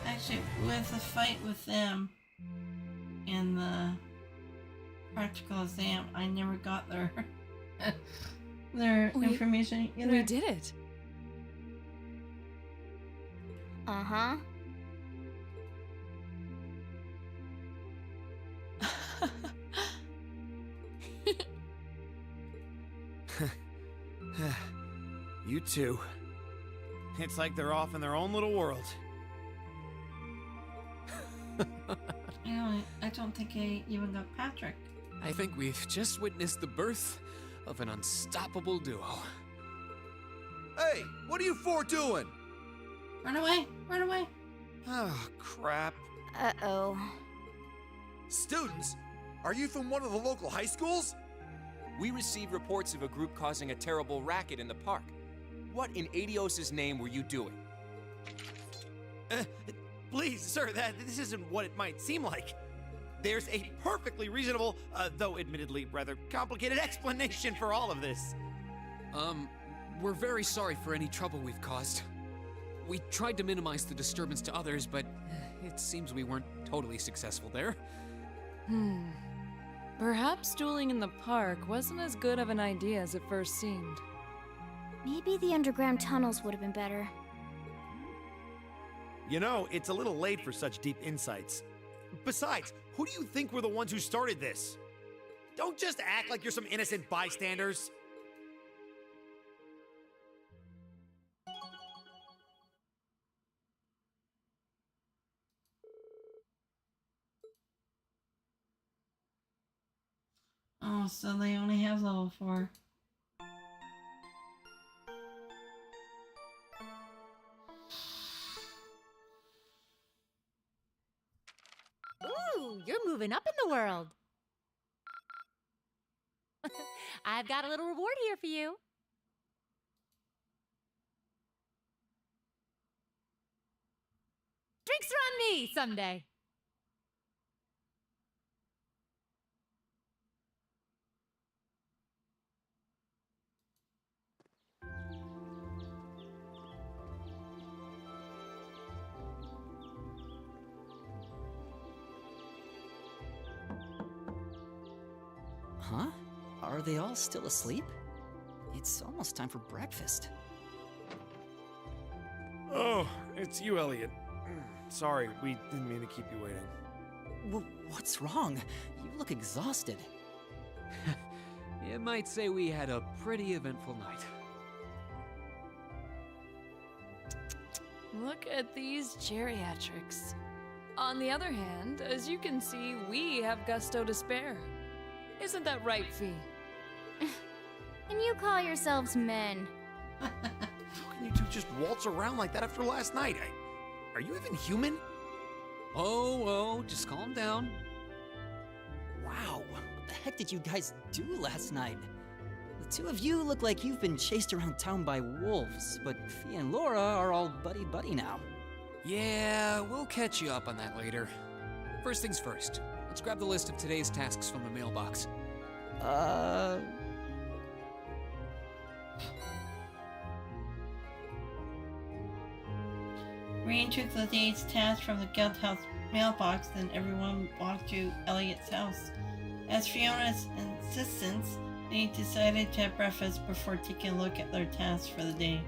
Actually, with the fight with them and the practical exam, I never got their information either. We did it. Uh-huh. You two. It's like they're off in their own little world. I don't think I even got Patrick. I think we've just witnessed the birth of an unstoppable duo. Hey, what are you four doing? Run away! Run away! Oh, crap. Uh-oh. Students, are you from one of the local high schools? We received reports of a group causing a terrible racket in the park. What in Adios' name were you doing? Please, sir, this isn't what it might seem like. There's a perfectly reasonable, though admittedly rather complicated explanation for all of this. We're very sorry for any trouble we've caused. We tried to minimize the disturbance to others, but it seems we weren't totally successful there. Perhaps dueling in the park wasn't as good of an idea as it first seemed. Maybe the underground tunnels would have been better. You know, it's a little late for such deep insights. Besides, who do you think were the ones who started this? Don't just act like you're some innocent bystanders. Oh, so they only have level 4. Ooh, you're moving up in the world. I've got a little reward here for you. Drinks are on me someday. Huh? Are they all still asleep? It's almost time for breakfast. Oh, it's you, Elliot. Sorry, we didn't mean to keep you waiting. What's wrong? You look exhausted. You might say we had a pretty eventful night. Look at these geriatrics. On the other hand, as you can see, we have gusto to spare. Isn't that right, Fee? And you call yourselves men. How can you two just waltz around like that after last night? Are you even human? Oh, just calm down. Wow, what the heck did you guys do last night? two of you look like you've been chased around town by wolves, but Fee and Laura are all buddy-buddy now. Yeah, we'll catch you up on that later. First things first, let's grab the list of today's tasks from the mailbox. Rean took the day's task from the guildhouse mailbox, then everyone walked to Elliot's house. As Fiona's insistence, they decided to have breakfast before taking a look at their tasks for the day.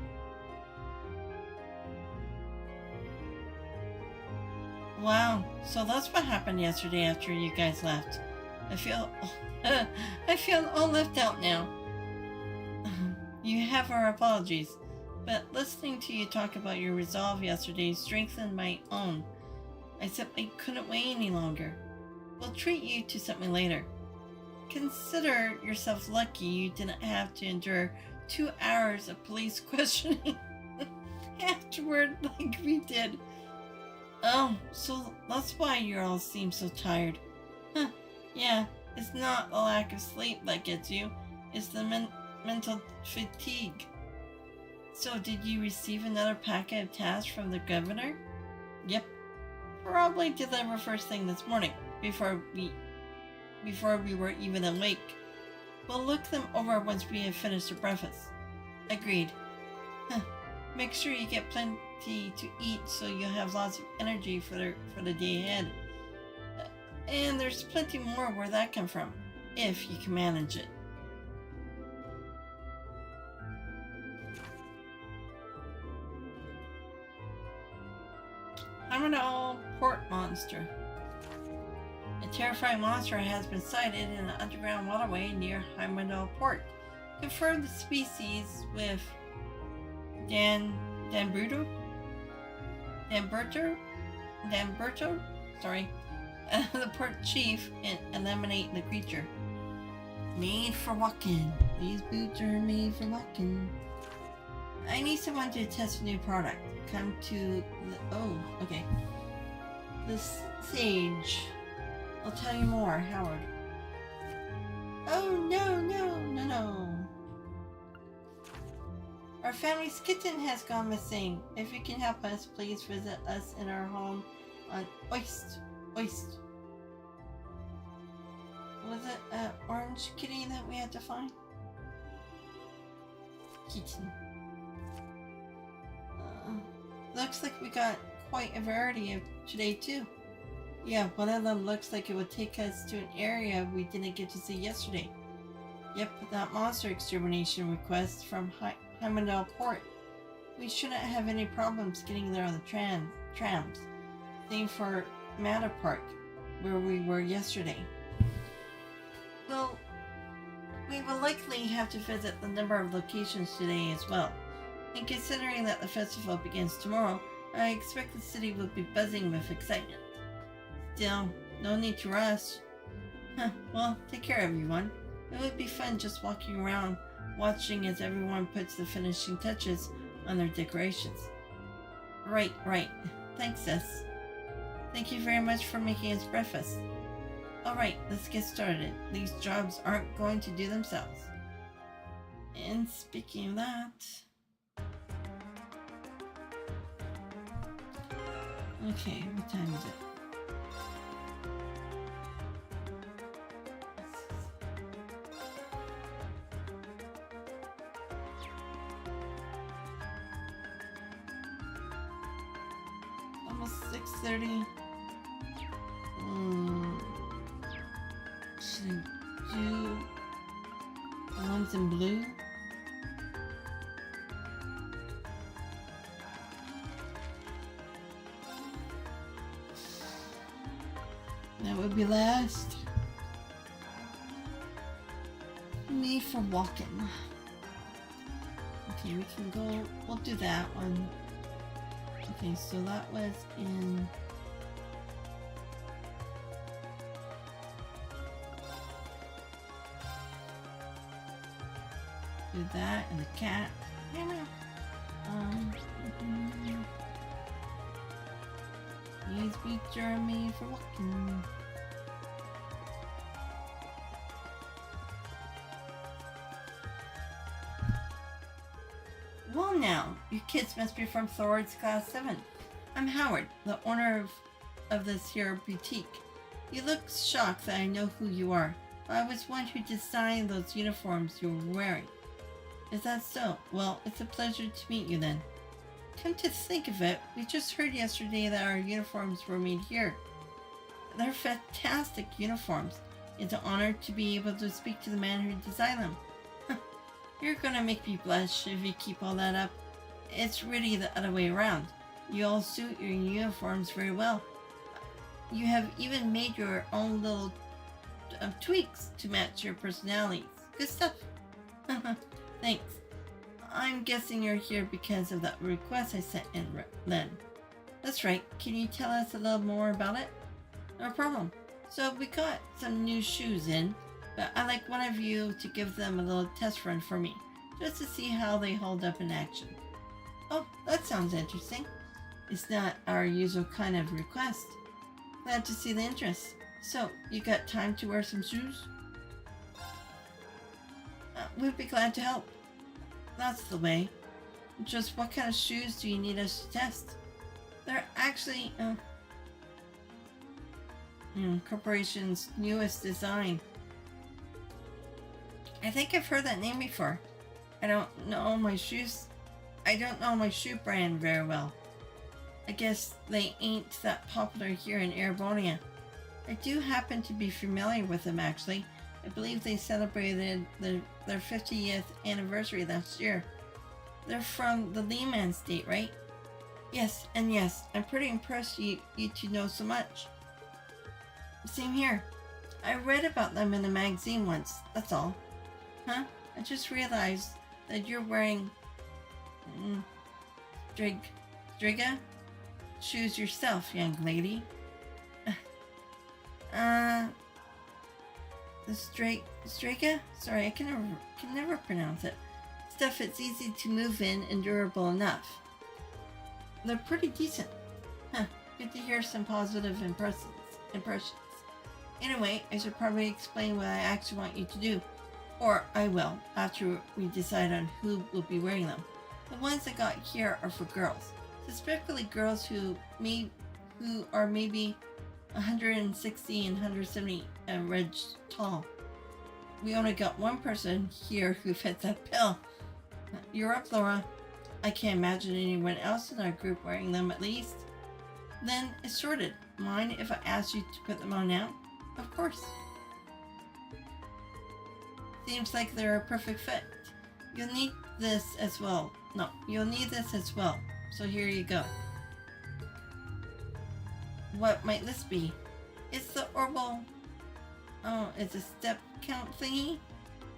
Wow, so that's what happened yesterday after you guys left. I feel all left out now. You have our apologies, but listening to you talk about your resolve yesterday strengthened my own. I simply couldn't wait any longer. We'll treat you to something later. Consider yourself lucky you didn't have to endure 2 hours of police questioning afterward like we did. Oh, so that's why you all seem so tired. Huh, yeah, it's not the lack of sleep that gets you, it's the mental fatigue. So did you receive another packet of tasks from the governor? Yep. Probably delivered first thing this morning, before we were even awake. We'll look them over once we have finished our breakfast. Agreed. Make sure you get plenty to eat so you'll have lots of energy for the day ahead. And there's plenty more where that come from, if you can manage it. Terminal Port Monster. A terrifying monster has been sighted in an underground waterway near Heimdall Port. Confirmed the species with Danberto, the port chief, and eliminate the creature. Made for walking. These boots are made for walking. I need someone to test a new product. Come to the... Oh, okay. The Sage. I'll tell you more, Howard. Oh, no. Our family's kitten has gone missing. If you can help us, please visit us in our home on Oist. Was it an orange kitty that we had to find? Kitten. Looks like we got quite a variety of today too. Yeah, one of them looks like it would take us to an area we didn't get to see yesterday. Yep, that monster extermination request from Heimdall Port. We shouldn't have any problems getting there on the trams. Same for Matter Park, where we were yesterday. Well, we will likely have to visit the number of locations today as well. And considering that the festival begins tomorrow, I expect the city will be buzzing with excitement. Still, no need to rush. Well, take care everyone. It would be fun just walking around, watching as everyone puts the finishing touches on their decorations. Right. Thanks, sis. Thank you very much for making us breakfast. Alright, let's get started. These jobs aren't going to do themselves. And speaking of that... Okay, what time is it? Almost 6:30. Should I do the ones in blue? That would be last. Me for walking. Okay, we can go. We'll do that one. Okay, so that was in. Do that and the cat. Please be Jeremy for walking. now. You kids must be from Thors Class 7. I'm Howard, the owner of this here boutique. You look shocked that I know who you are. I was one who designed those uniforms you were wearing. Is that so? Well, it's a pleasure to meet you then. Come to think of it, we just heard yesterday that our uniforms were made here. They're fantastic uniforms. It's an honor to be able to speak to the man who designed them. You're gonna make me blush if you keep all that up. It's really the other way around. You all suit your uniforms very well. You have even made your own little tweaks to match your personalities. Good stuff. Thanks. I'm guessing you're here because of that request I sent in, Len. That's right. Can you tell us a little more about it? No problem. So we got some new shoes in, but I'd like one of you to give them a little test run for me, just to see how they hold up in action. Oh, that sounds interesting. It's not our usual kind of request. Glad to see the interest. So, you got time to wear some shoes? We'd be glad to help. That's the way. Just what kind of shoes do you need us to test? They're actually, corporation's newest design. I think I've heard that name before. I don't know my shoe brand very well. I guess they ain't that popular here in Erebonia. I do happen to be familiar with them actually. I believe they celebrated their 50th anniversary last year. They're from the Lehman state, right? Yes, and yes, I'm pretty impressed you two know so much. Same here. I read about them in a magazine once, that's all. Huh? I just realized that you're wearing Striga shoes yourself, young lady. The Striga? Sorry, I can never pronounce it. Stuff that's easy to move in and durable enough. They're pretty decent. Huh, good to hear some positive impressions. Anyway, I should probably explain what I actually want you to do. Or I will, after we decide on who will be wearing them. The ones I got here are for girls. Specifically girls who are maybe 160 and 170 reg tall. We only got one person here who fits that bill. You're up, Laura. I can't imagine anyone else in our group wearing them at least. Then it's sorted. Mind if I ask you to put them on now? Of course. Seems like they're a perfect fit. You'll need this as well. No, you'll need this as well. So here you go. What might this be? It's the orbital. Oh, it's a step count thingy,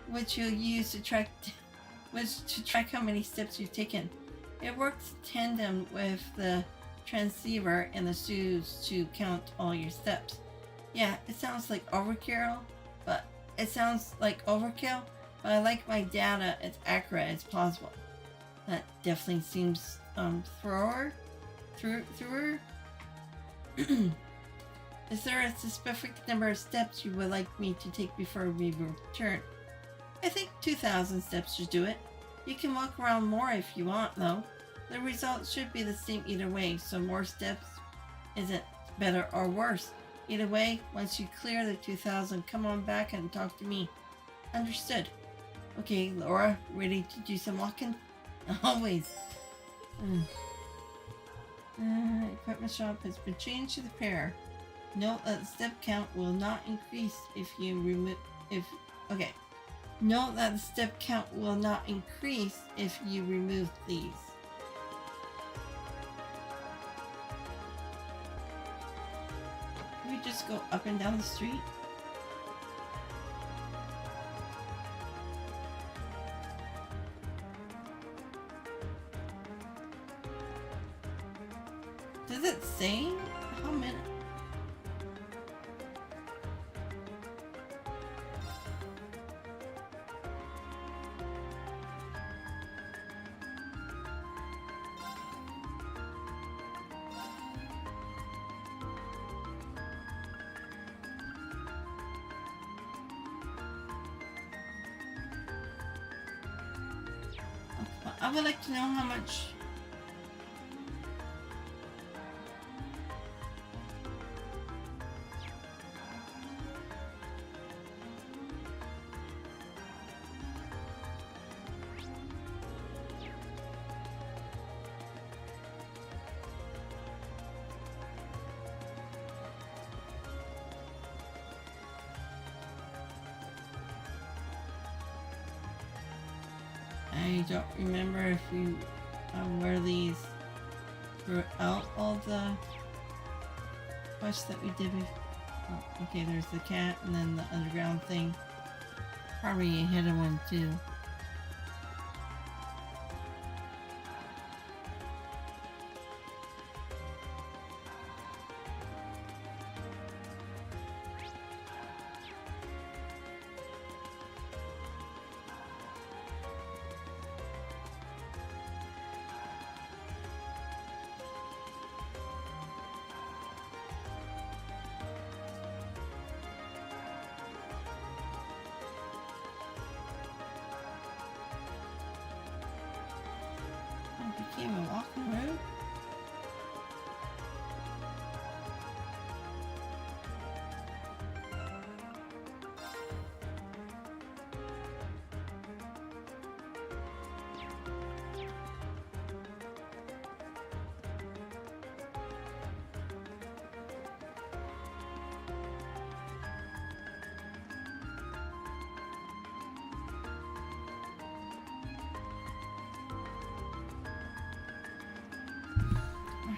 which you'll use to track how many steps you've taken. It works in tandem with the transceiver and the shoes to count all your steps. Yeah, it sounds like overkill, but I like my data as accurate as possible. That definitely seems through. Is there a specific number of steps you would like me to take before we return? I think 2,000 steps should do it. You can walk around more if you want, though. The result should be the same either way, so more steps isn't better or worse. Either way, once you clear the 2,000, come on back and talk to me. Understood. Okay, Laura, ready to do some walking? Always. Equipment shop has been changed to the pair. Note that the step count will not increase if you remove. Note that the step count will not increase if you remove these. We just go up and down the street. Does it say how many? I would like to know how much. I don't remember if we were these throughout all the quests that we did. Oh, okay, there's the cat and then the underground thing. Probably a hidden one too. Became a walking road.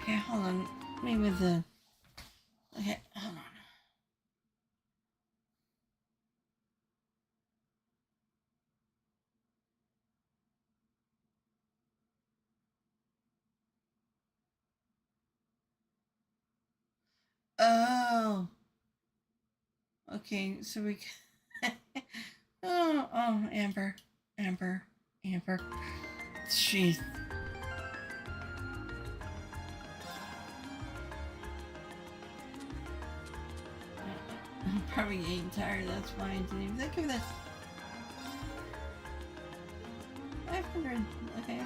Okay, hold on. Maybe the... Okay, hold on. Oh. Okay, so we... oh, Amber. Jeez. I'm probably getting tired, that's why I didn't even think of this. 500, okay.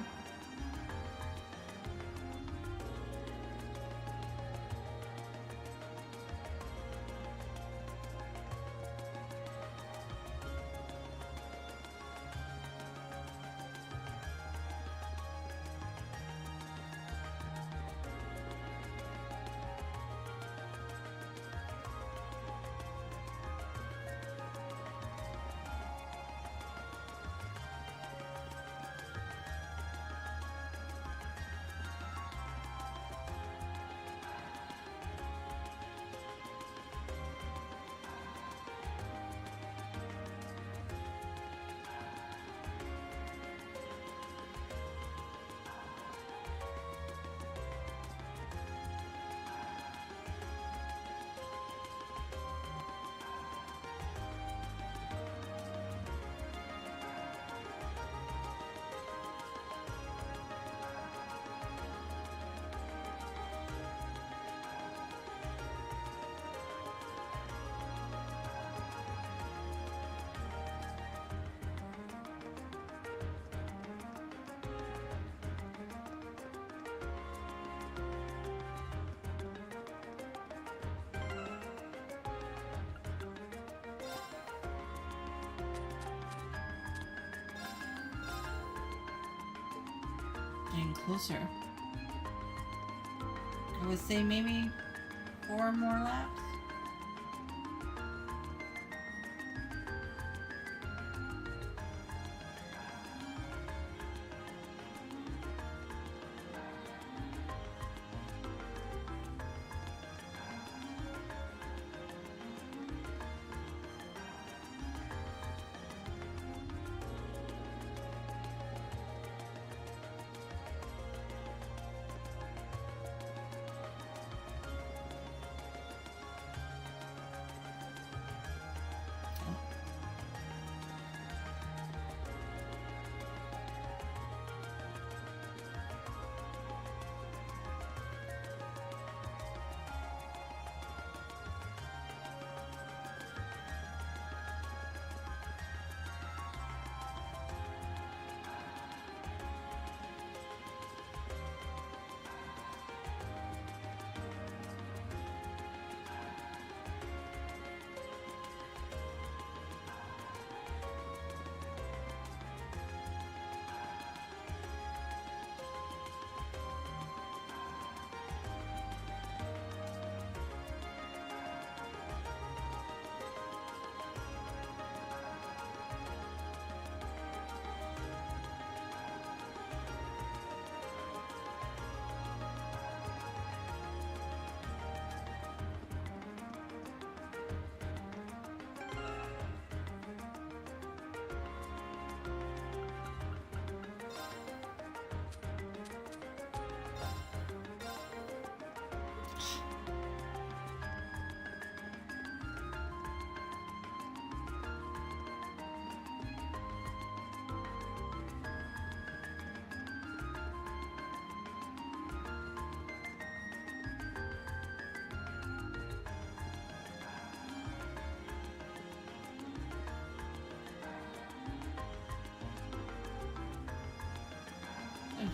Getting closer. I would say maybe 4 more laps.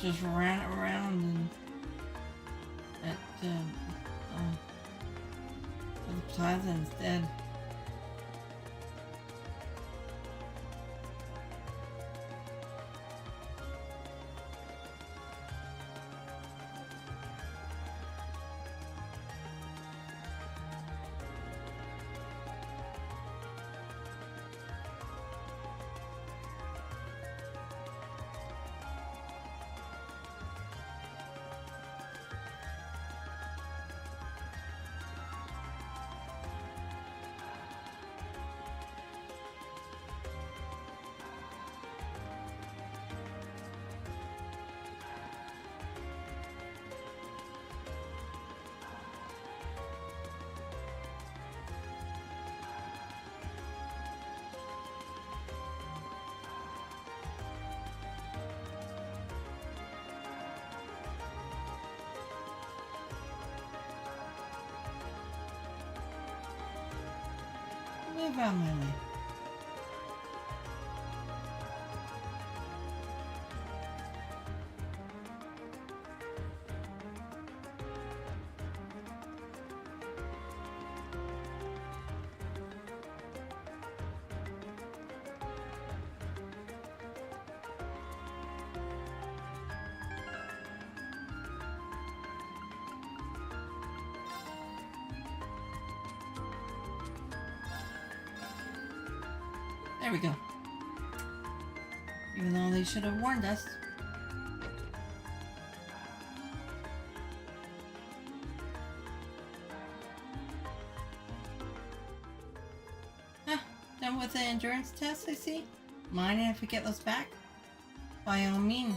just ran around and at the plaza instead. Move on, my way. There we go. Even though they should have warned us. Done with the endurance test, I see. Mind if we get those back? By all means.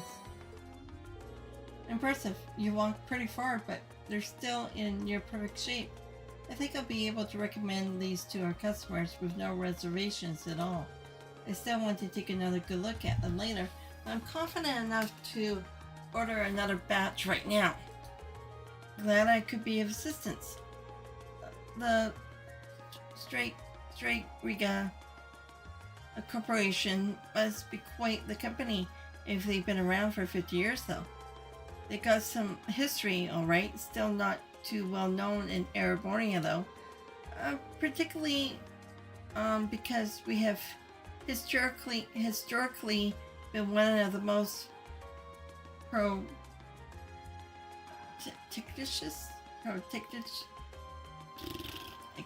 Impressive. You walked pretty far, but they're still in near perfect shape. I think I'll be able to recommend these to our customers with no reservations at all. I still want to take another good look at them later, but I'm confident enough to order another batch right now. Glad I could be of assistance. The Straight Riga Corporation must be quite the company if they've been around for 50 years though. They got some history, alright, still not too well known in Erebornia though. Particularly because we have historically been one of the most I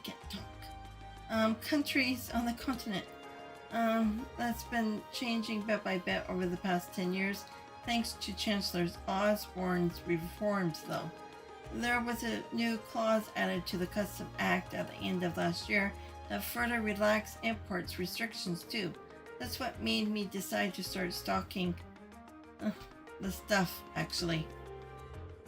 can't talk. Countries on the continent. That's been changing bit by bit over the past 10 years, thanks to Chancellor Osborne's reforms though. There was a new clause added to the Custom Act at the end of last year that further relaxed imports restrictions too. That's what made me decide to start stocking the stuff, actually.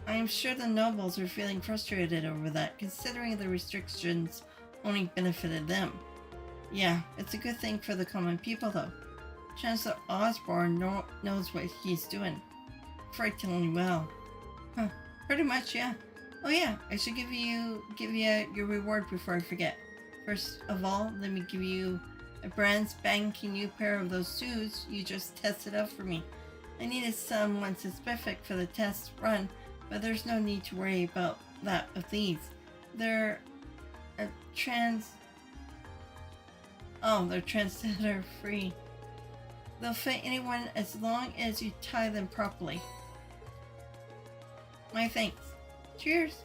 I am sure the nobles are feeling frustrated over that, considering the restrictions only benefited them. Yeah, it's a good thing for the common people though. Chancellor Osborne knows what he's doing. Frighteningly well. Huh, pretty much, yeah. Oh yeah, I should give you your reward before I forget. First of all, let me give you a brand spanking new pair of those shoes you just tested out for me. I needed someone specific for the test run, but there's no need to worry about that with these. They're transgender free. They'll fit anyone as long as you tie them properly. My thanks. Cheers.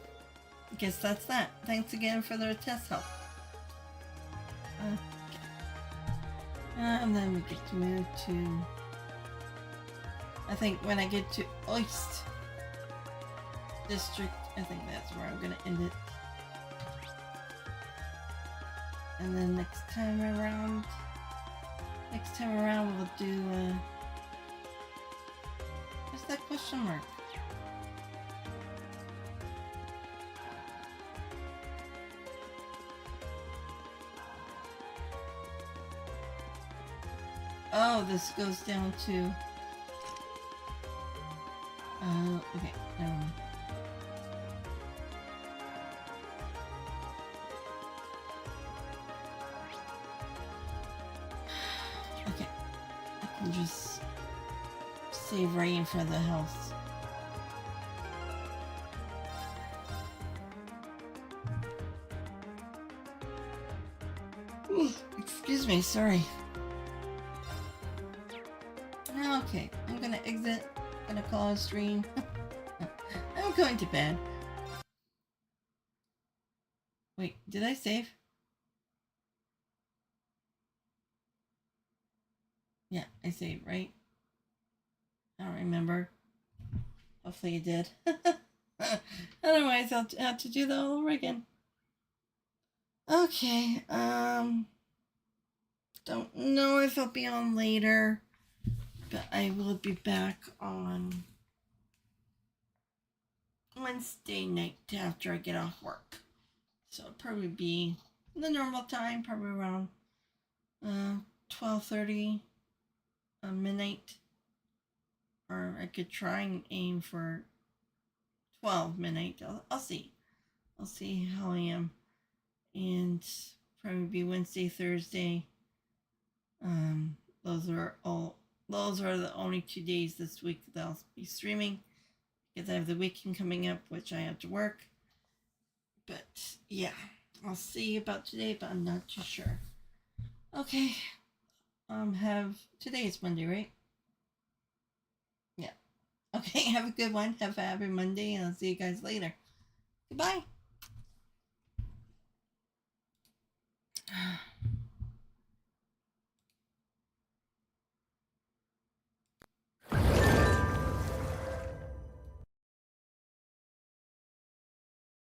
Guess that's that. Thanks again for the test help. And then we get to move to... I think when I get to Oist District, I think that's where I'm gonna end it. And then next time around we'll do, what's that question mark? Oh, this goes down to... okay, never mind. Okay, I can just save right in for the house. Ooh, excuse me, sorry. Okay, I'm gonna exit. Gonna call a stream. I'm going to bed. Wait, did I save? Yeah, I saved, right? I don't remember. Hopefully you did. Otherwise, I'll have to do that all over again. Okay, don't know if I'll be on later, but I will be back on Wednesday night after I get off work. So it'll probably be the normal time, probably around 12:30, midnight. Or I could try and aim for 12 midnight. I'll see. I'll see how I am. And probably be Wednesday, Thursday. Those are the only 2 days this week that I'll be streaming, because I have the weekend coming up, which I have to work. But yeah, I'll see about today, but I'm not too sure. Okay. Today is Monday, right? Yeah. Okay, have a good one. Have a happy Monday, and I'll see you guys later. Goodbye.